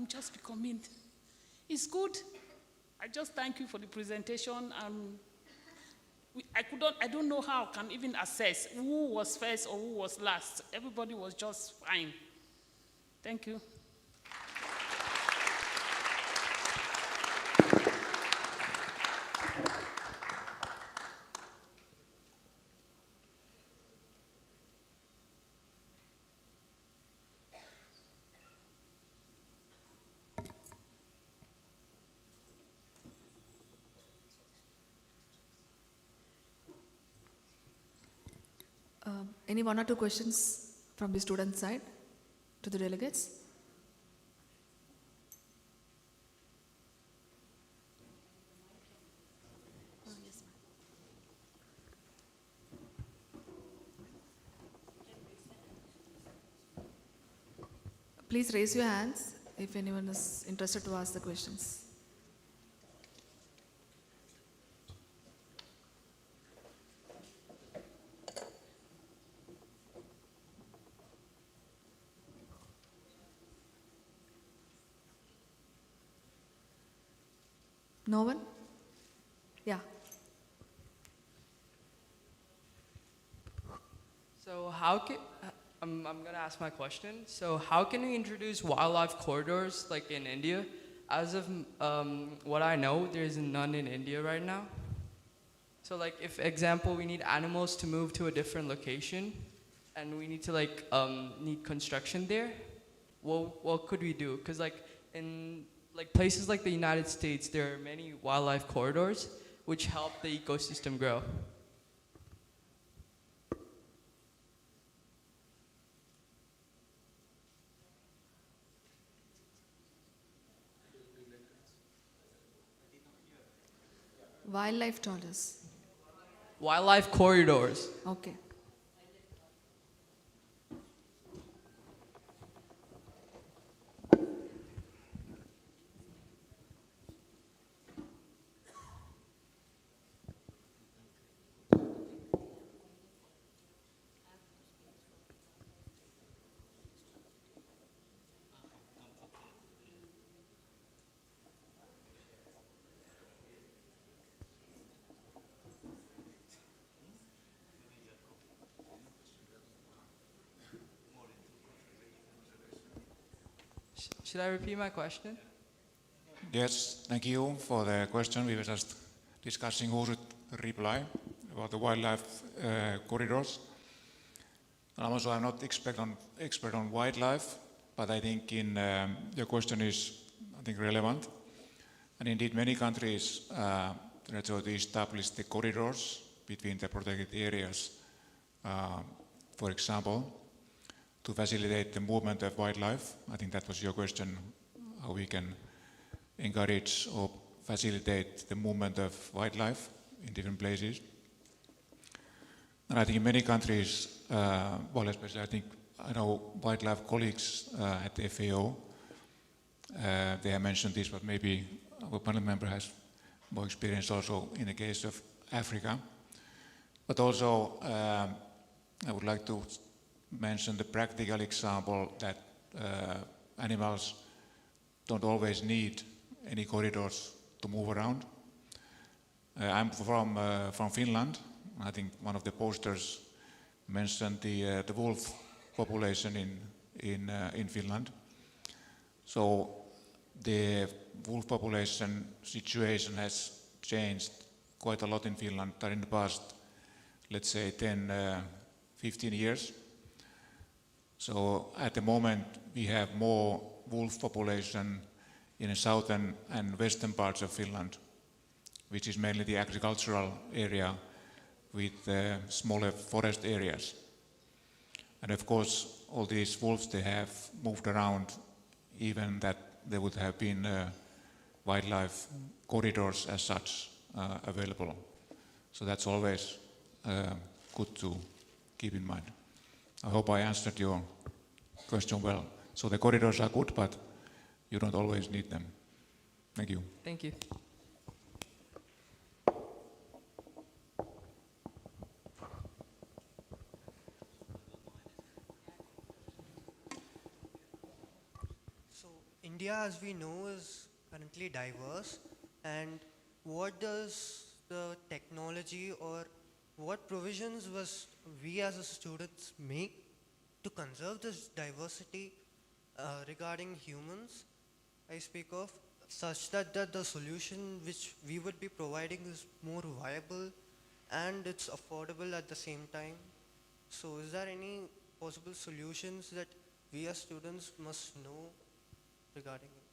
just becoming, it's good. I just thank you for the presentation. I don't know how I can even assess who was first or who was last. Everybody was just fine. Thank you. Any one or two questions from the student side to the delegates? Please raise your hands if anyone is interested to ask the questions. No one? Yeah. So how can, I'm going to ask my question. So how can we introduce wildlife corridors like in India? As of what I know, there's none in India right now. So like if example, we need animals to move to a different location and we need to like, need construction there, what could we do? Because like in like places like the United States, there are many wildlife corridors which help the ecosystem grow. Wildlife toilets. Wildlife corridors. Okay. Should I repeat my question? Yes, thank you for the question. We were just discussing who should reply about the wildlife corridors. I'm not expert on wildlife, but I think your question is, I think, relevant. And indeed, many countries try to establish the corridors between the protected areas, for example, to facilitate the movement of wildlife. I think that was your question, how we can encourage or facilitate the movement of wildlife in different places. And I think in many countries, well, especially I know wildlife colleagues at the FAO, they have mentioned this, but maybe our panel member has more experience also in the case of Africa. But also, I would like to mention the practical example that animals don't always need any corridors to move around. I'm from Finland. I think one of the posters mentioned the wolf population in Finland. So the wolf population situation has changed quite a lot in Finland in the past, let's say 10, 15 years. So at the moment we have more wolf population in the southern and western parts of Finland, which is mainly the agricultural area with smaller forest areas. And of course, all these wolves, they have moved around, even that there would have been wildlife corridors as such available. So that's always good to keep in mind. I hope I answered your question well. So the corridors are good, but you don't always need them. Thank you. Thank you. So India, as we know, is currently diverse. And what does the technology or what provisions was we as a students make to conserve this diversity regarding humans, I speak of, such that the solution which we would be providing is more viable and it's affordable at the same time? So is there any possible solutions that we as students must know regarding it?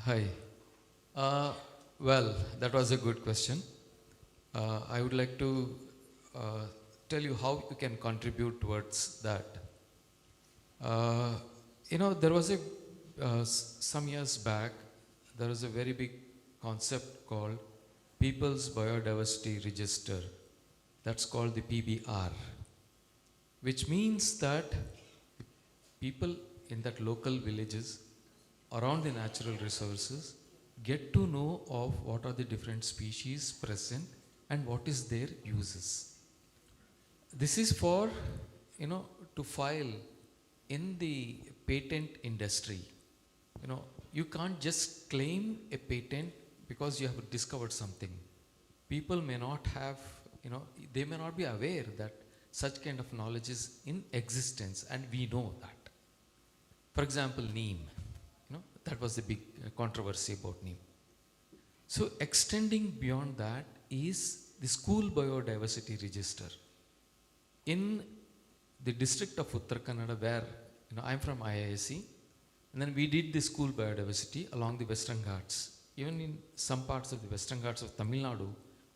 Hi. Well, that was a good question. I would like to tell you how you can contribute towards that. There was some years back, there was a very big concept called People's Biodiversity Register. That's called the PBR, which means that people in that local villages around the natural resources get to know of what are the different species present and what is their uses. This is for, to file in the patent industry. You can't just claim a patent because you have discovered something. People may not have, they may not be aware that such kind of knowledge is in existence, and we know that. For example, neem. That was the big controversy about neem. So extending beyond that is the school biodiversity register. In the district of Uttar Kannada, where I'm from IISc, and then we did the school biodiversity along the Western Ghats. Even in some parts of the Western Ghats of Tamil Nadu,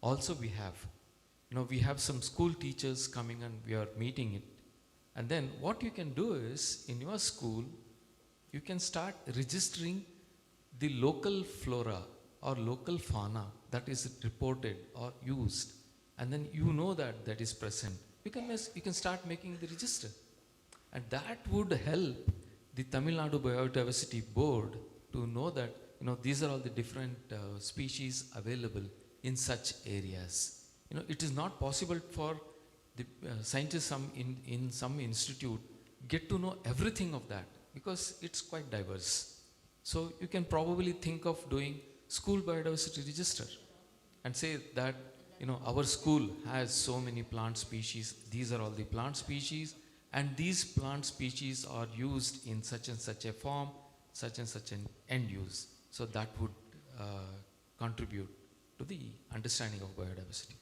also we have. We have some school teachers coming and we are meeting it. And then what you can do is, in your school, you can start registering the local flora or local fauna that is reported or used. And then that that is present. You can start making the register. And that would help the Tamil Nadu Biodiversity Board to know that these are all the different species available in such areas. It is not possible for the scientists in some institute get to know everything of that because it's quite diverse. So you can probably think of doing school biodiversity register and say that our school has so many plant species, these are all the plant species, and these plant species are used in such and such a form, such and such an end use. So that would contribute to the understanding of biodiversity.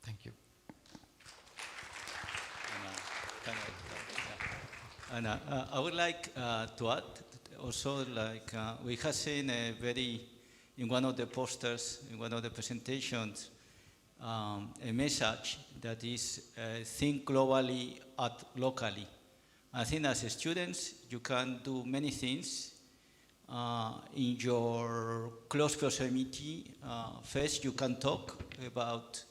Thank you. And I would like to add also, we have seen in one of the posters, in one of the presentations, a message that is think globally, act locally. I think as students, you can do many things in your close proximity. First, you can talk about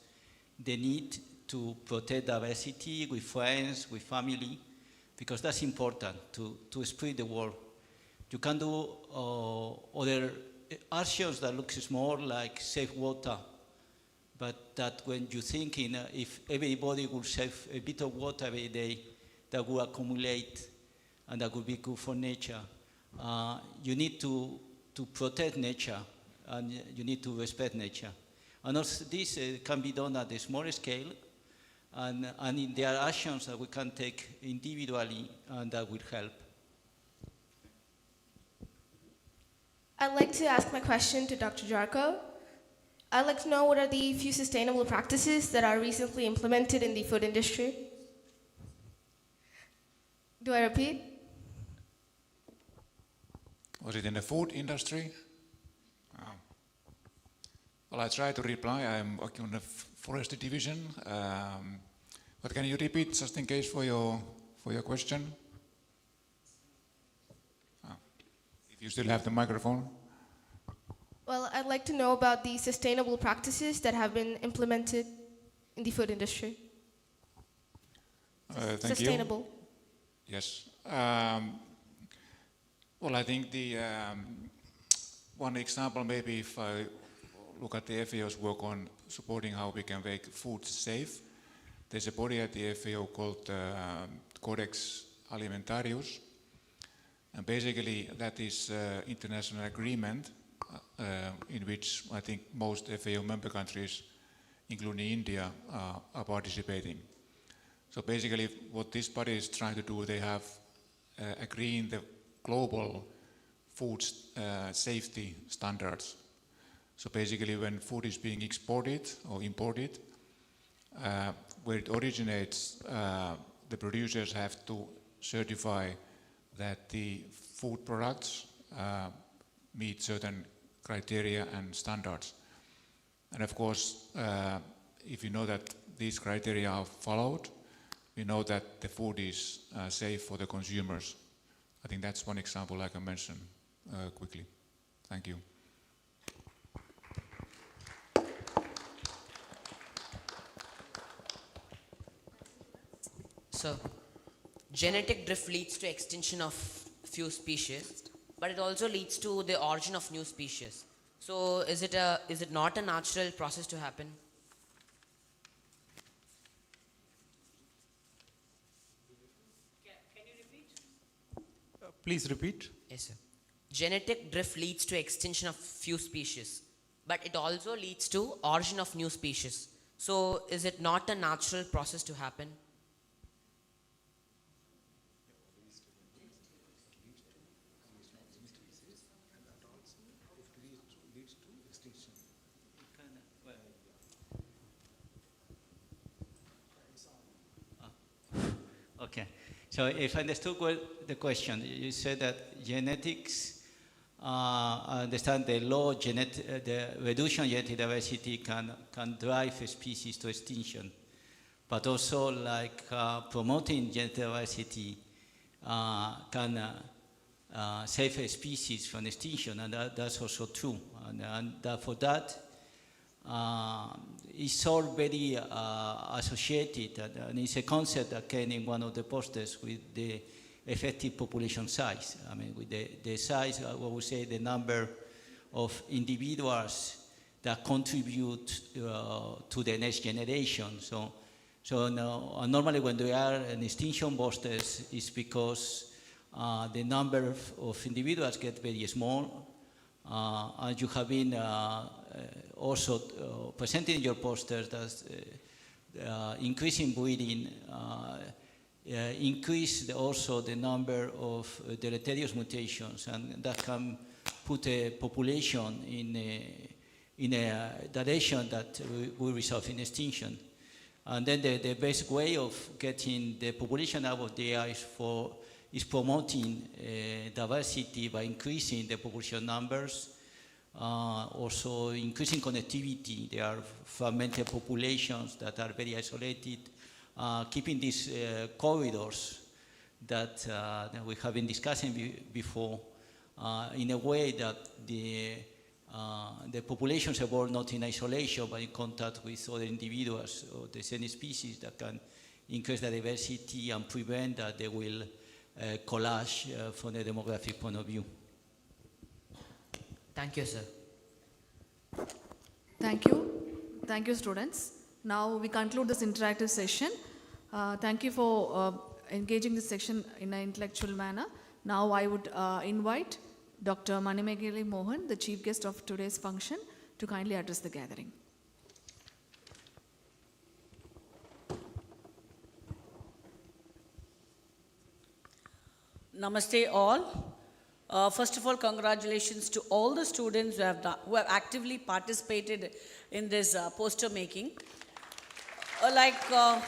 the need to protect diversity with friends, with family, because that's important to spread the word. You can do other actions that look small, like save water, but that when you think if everybody would save a bit of water every day, that will accumulate and that would be good for nature. You need to protect nature and you need to respect nature. And also this can be done at a small scale, and there are actions that we can take individually and that will help. I'd like to ask my question to Dr. Jarko. I'd like to know what are the few sustainable practices that are recently implemented in the food industry? Do I repeat? Was it in the food industry? Well, I try to reply. I'm working on the forestry division. But can you repeat just in case for your question? If you still have the microphone. Well, I'd like to know about the sustainable practices that have been implemented in the food industry. Thank Sustainable. you. Yes. Well, I think the one example, maybe if I look at the FAO's work on supporting how we can make food safe, there's a body at the FAO called Codex Alimentarius, and basically that is international agreement in which I think most FAO member countries, including India, are participating. So basically what this body is trying to do, they have agreed the global food safety standards. So basically when food is being exported or imported, where it originates, the producers have to certify that the food products meet certain criteria and standards. And of course, if you know that these criteria are followed, we know that the food is safe for the consumers. I think that's one example I can mention quickly. Thank you. So, genetic drift leads to extinction of few species, but it also leads to the origin of new species. So, is it not a natural process to happen? Please repeat. Yes, sir. Genetic drift leads to extinction of few species, but it also leads to origin of new species. So, is it not a natural process to happen? Okay. So if I understood well the question, you said that genetics, understand the low the reduction in genetic diversity can drive a species to extinction, but also like promoting genetic diversity can save a species from extinction, and that's also true. And for that, it's all very associated, and it's a concept that came in one of the posters with the effective population size. I mean, with the size, what we say, the number of individuals that contribute to the next generation. So normally when there are an extinction busters, it's because the number of individuals get very small, and you have been also presenting in your posters that increasing breeding increase also the number of deleterious mutations, and that can put a population in a direction that will result in extinction. And then the best way of getting the population out of the air is promoting diversity by increasing the population numbers, also increasing connectivity. There are fragmented populations that are very isolated, keeping these corridors that we have been discussing before in a way that the populations evolve not in isolation but in contact with other individuals or the same species that can increase the diversity and prevent that they will collapse from a demographic point of view. Thank you, sir. Thank you. Thank you, students. Now we conclude this interactive session. Thank you for engaging this section in an intellectual manner. Now I would invite Dr. Manimegeli Mohan, the chief guest of today's function, to kindly address the gathering. Namaste all. First of all, congratulations to all the students who have actively participated in this poster making. A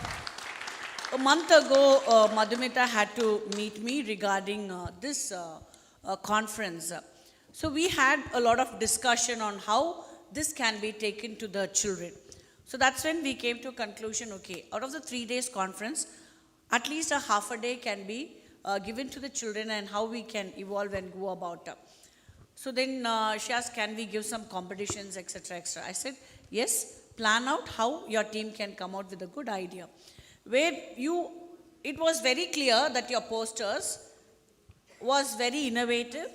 month ago, Madhumita had to meet me regarding this conference. So we had a lot of discussion on how this can be taken to the children. So that's when we came to a conclusion, okay, out of the 3 days conference, at least a half a day can be given to the children and how we can evolve and go about it. So then she asked, can we give some competitions, etc., etc. I said, yes, plan out how your team can come out with a good idea. Where it was very clear that your posters was very innovative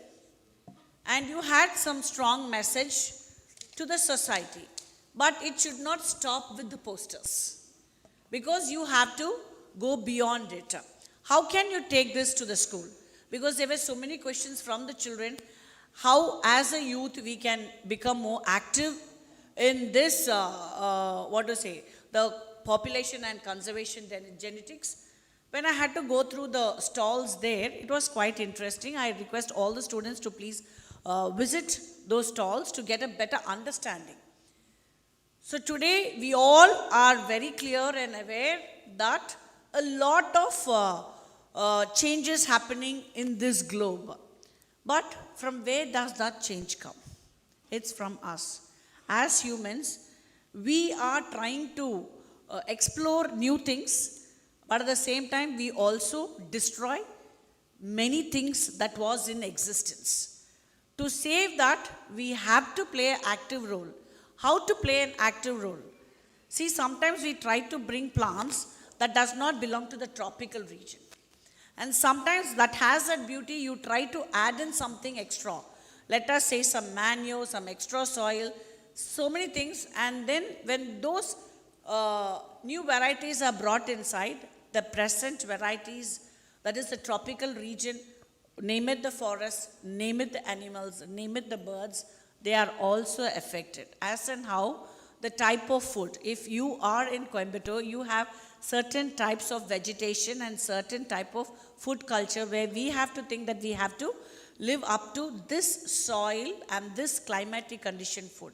and you had some strong message to the society. But it should not stop with the posters because you have to go beyond it. How can you take this to the school? Because there were so many questions from the children, how as a youth we can become more active in this, the population and conservation genetics. When I had to go through the stalls there, it was quite interesting. I request all the students to please visit those stalls to get a better understanding. So today we all are very clear and aware that a lot of changes happening in this globe. But from where does that change come? It's from us. As humans, we are trying to explore new things, but at the same time we also destroy many things that was in existence. To save that, we have to play an active role. How to play an active role? See, sometimes we try to bring plants that does not belong to the tropical region. And sometimes that has that beauty, you try to add in something extra. Let us say some manure, some extra soil, so many things. And then when those new varieties are brought inside, the present varieties, that is the tropical region, name it the forest, name it the animals, name it the birds, they are also affected. As and how the type of food. If you are in Coimbatore, you have certain types of vegetation and certain type of food culture where we have to think that we have to live up to this soil and this climatic condition food.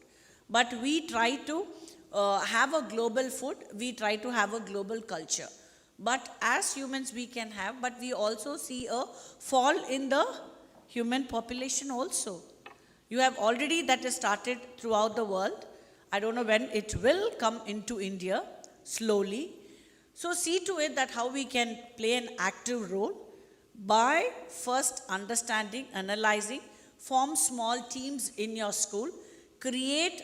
But we try to have a global food, we try to have a global culture. But as humans we can have, but we also see a fall in the human population also. You have already that has started throughout the world. I don't know when it will come into India, slowly. So see to it that how we can play an active role by first understanding, analyzing, form small teams in your school, create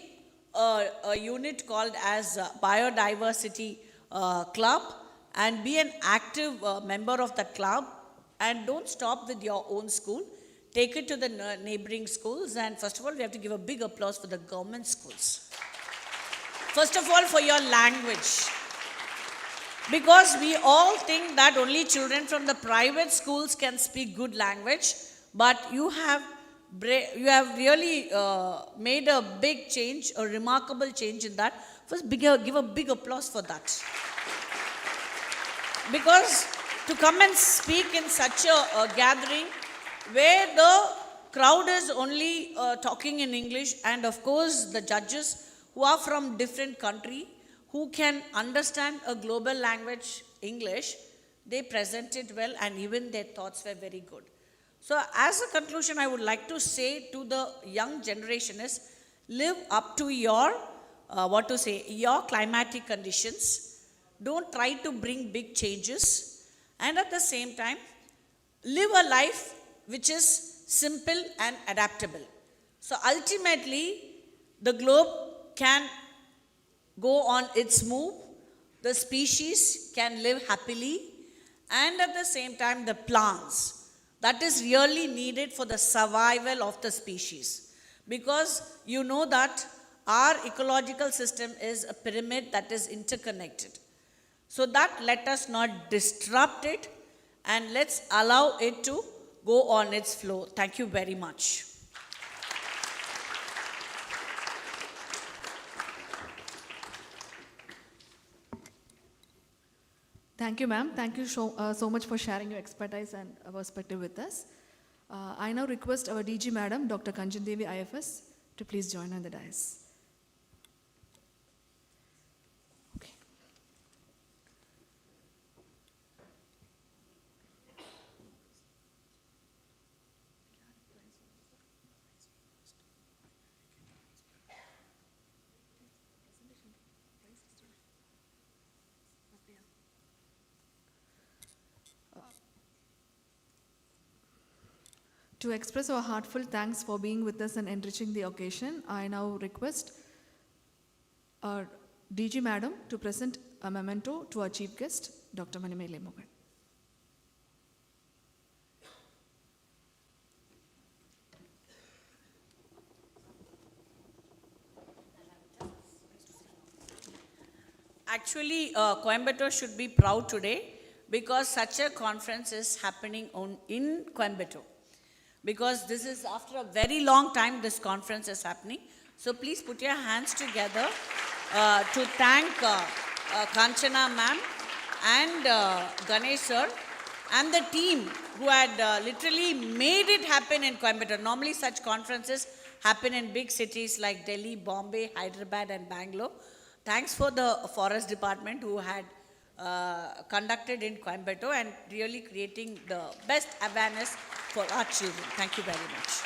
a unit called as biodiversity club, and be an active member of that club, and don't stop with your own school. Take it to the neighboring schools, and first of all, we have to give a big applause for the government schools. First of all, for your language. Because we all think that only children from the private schools can speak good language, but you have really made a big change, a remarkable change in that. First, give a big applause for that. Because to come and speak in such a gathering where the crowd is only talking in English, and of course the judges who are from different country, who can understand a global language, English, they presented well, and even their thoughts were very good. So as a conclusion, I would like to say to the young generation is, live up to your, your climatic conditions. Don't try to bring big changes, and at the same time, live a life which is simple and adaptable. So ultimately, the globe can go on its move, the species can live happily, and at the same time, the plants. That is really needed for the survival of the species. Because you know that our ecological system is a pyramid that is interconnected. So that let us not disrupt it, and let's allow it to go on its flow. Thank you very much. Thank you, ma'am. Thank you so much for sharing your expertise and perspective with us. I now request our DG Madam, Dr. Kanjan Devi, IFS, to please join on the dais. To express our heartfelt thanks for being with us and enriching the occasion, I now request our DG Madam to present a memento to our chief guest, Dr. Manimail Mogan. Actually, Coimbatore should be proud today because such a conference is happening in Coimbatore. Because this is after a very long time this conference is happening. So please put your hands together to thank Kanchana ma'am and Ganesh sir and the team who had literally made it happen in Coimbatore. Normally such conferences happen in big cities like Delhi, Bombay, Hyderabad and Bangalore. Thanks for the forest department who had conducted in Coimbatore and really creating the best awareness for our children. Thank you very much.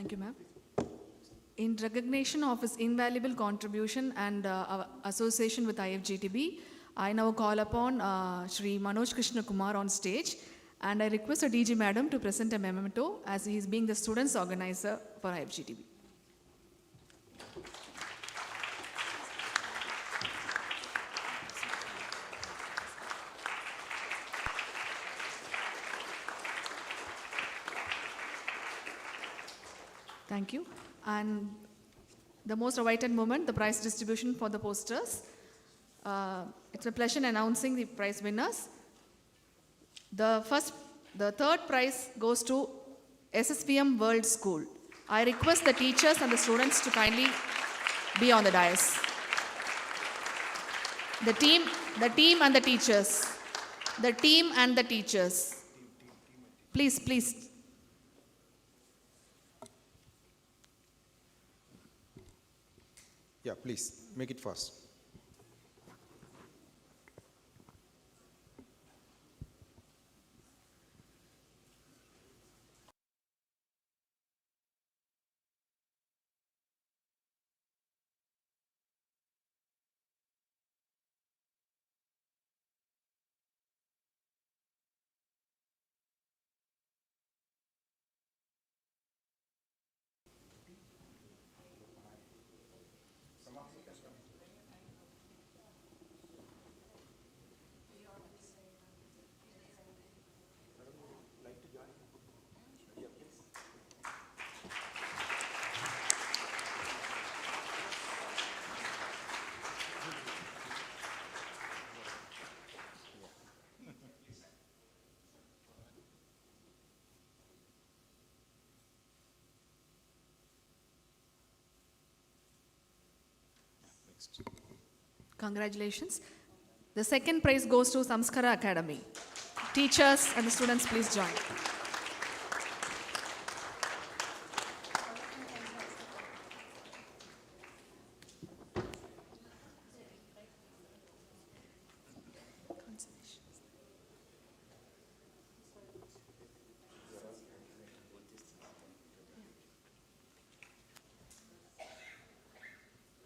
Thank you, ma'am. In recognition of his invaluable contribution and our association with IFGTB, I now call upon Shri Manoj Krishna Kumar on stage, and I request the DG Madam to present a memento as he is being the students organizer for IFGTB. Thank you. And the most awaited moment, the prize distribution for the posters. It's a pleasure announcing the prize winners. The third prize goes to SSVM World School. I request the teachers and the students to kindly be on the dais. The team and the teachers. The team and the teachers. Please, please. Yeah, please, make it fast. Congratulations. The second prize goes to Samskara Academy. Teachers and the students, please join.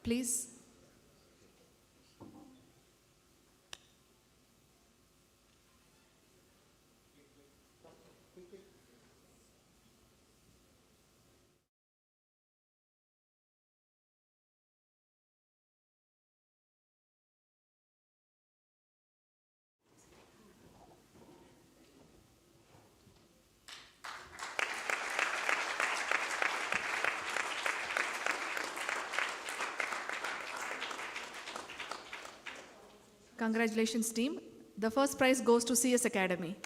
Please. Congratulations, team. The first prize goes to CS Academy.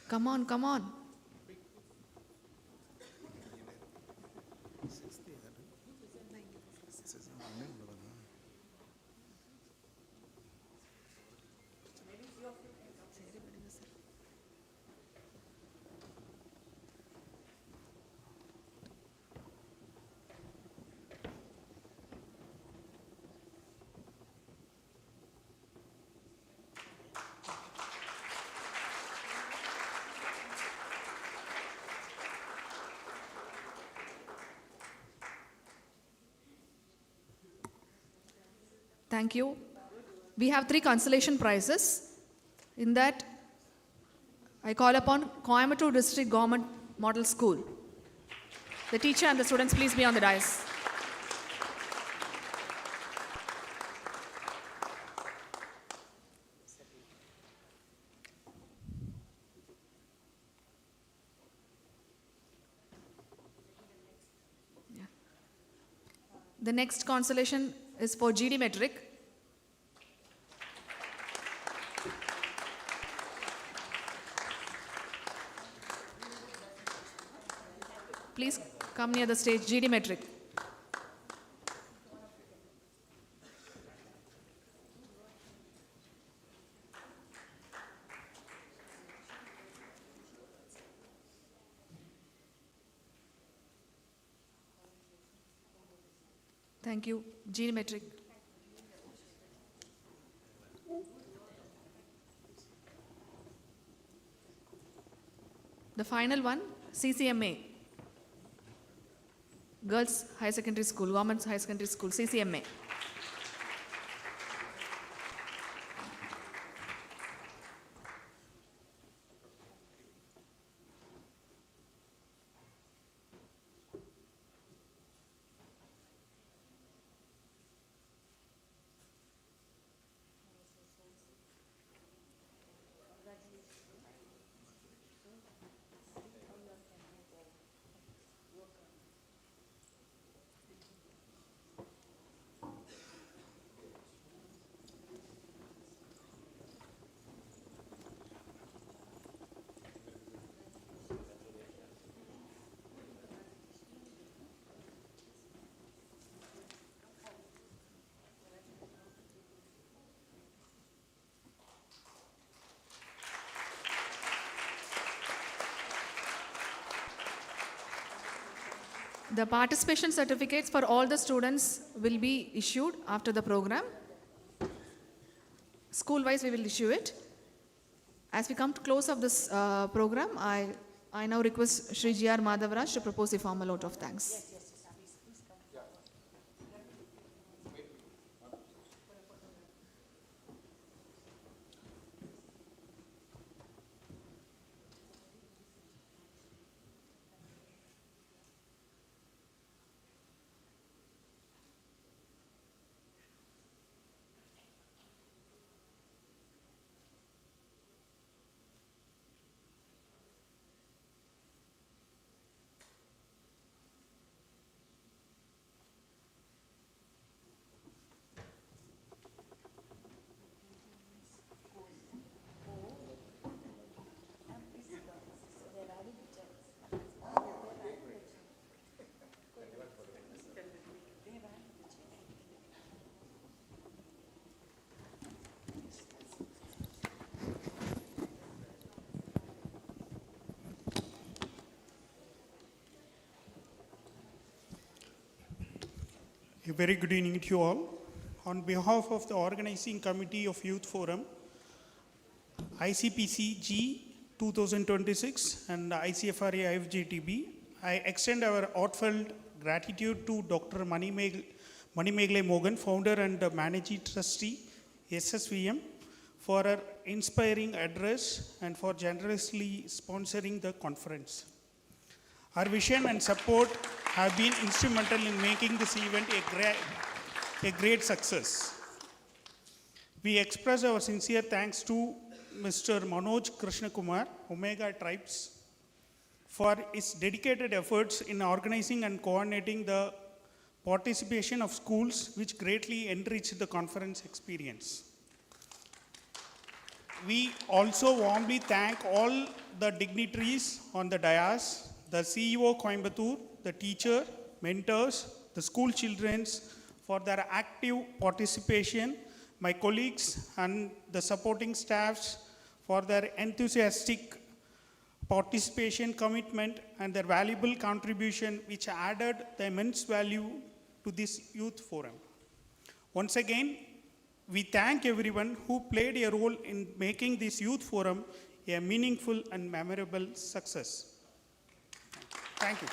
Come on, come on. Thank you. We have 3 consolation prizes. In that, I call upon Coimbatore District Government Model School. The teacher and the students, please be on the dais. The next consolation is for GD Metric. Please come near the stage, GD Metric. Thank you, GD Metric. The final one, CCMA. Girls High Secondary School, Women's High Secondary School, CCMA. The participation certificates for all the students will be issued after the program. School-wise, we will issue it. As we come to close of this program, I now request Shri G.R. Madhavraj to propose a formal vote of thanks. A very good evening to you all. On behalf of the Organizing Committee of Youth Forum, ICPC G 2026 and ICFRA IFJTB, I extend our heartfelt gratitude to Dr. Manimegle Mogan, founder and managing trustee, SSVM, for her inspiring address and for generously sponsoring the conference. Our vision and support have been instrumental in making this event a great success. We express our sincere thanks to Mr. Manoj Krishnakumar, Omega Tribes, for his dedicated efforts in organizing and coordinating the participation of schools, which greatly enriched the conference experience. We also warmly thank all the dignitaries on the dais, the CEO Coimbatore, the teacher, mentors, the school children for their active participation, my colleagues and the supporting staffs for their enthusiastic participation, commitment and their valuable contribution which added the immense value to this youth forum. Once again, we thank everyone who played a role in making this youth forum a meaningful and memorable success. Thank you.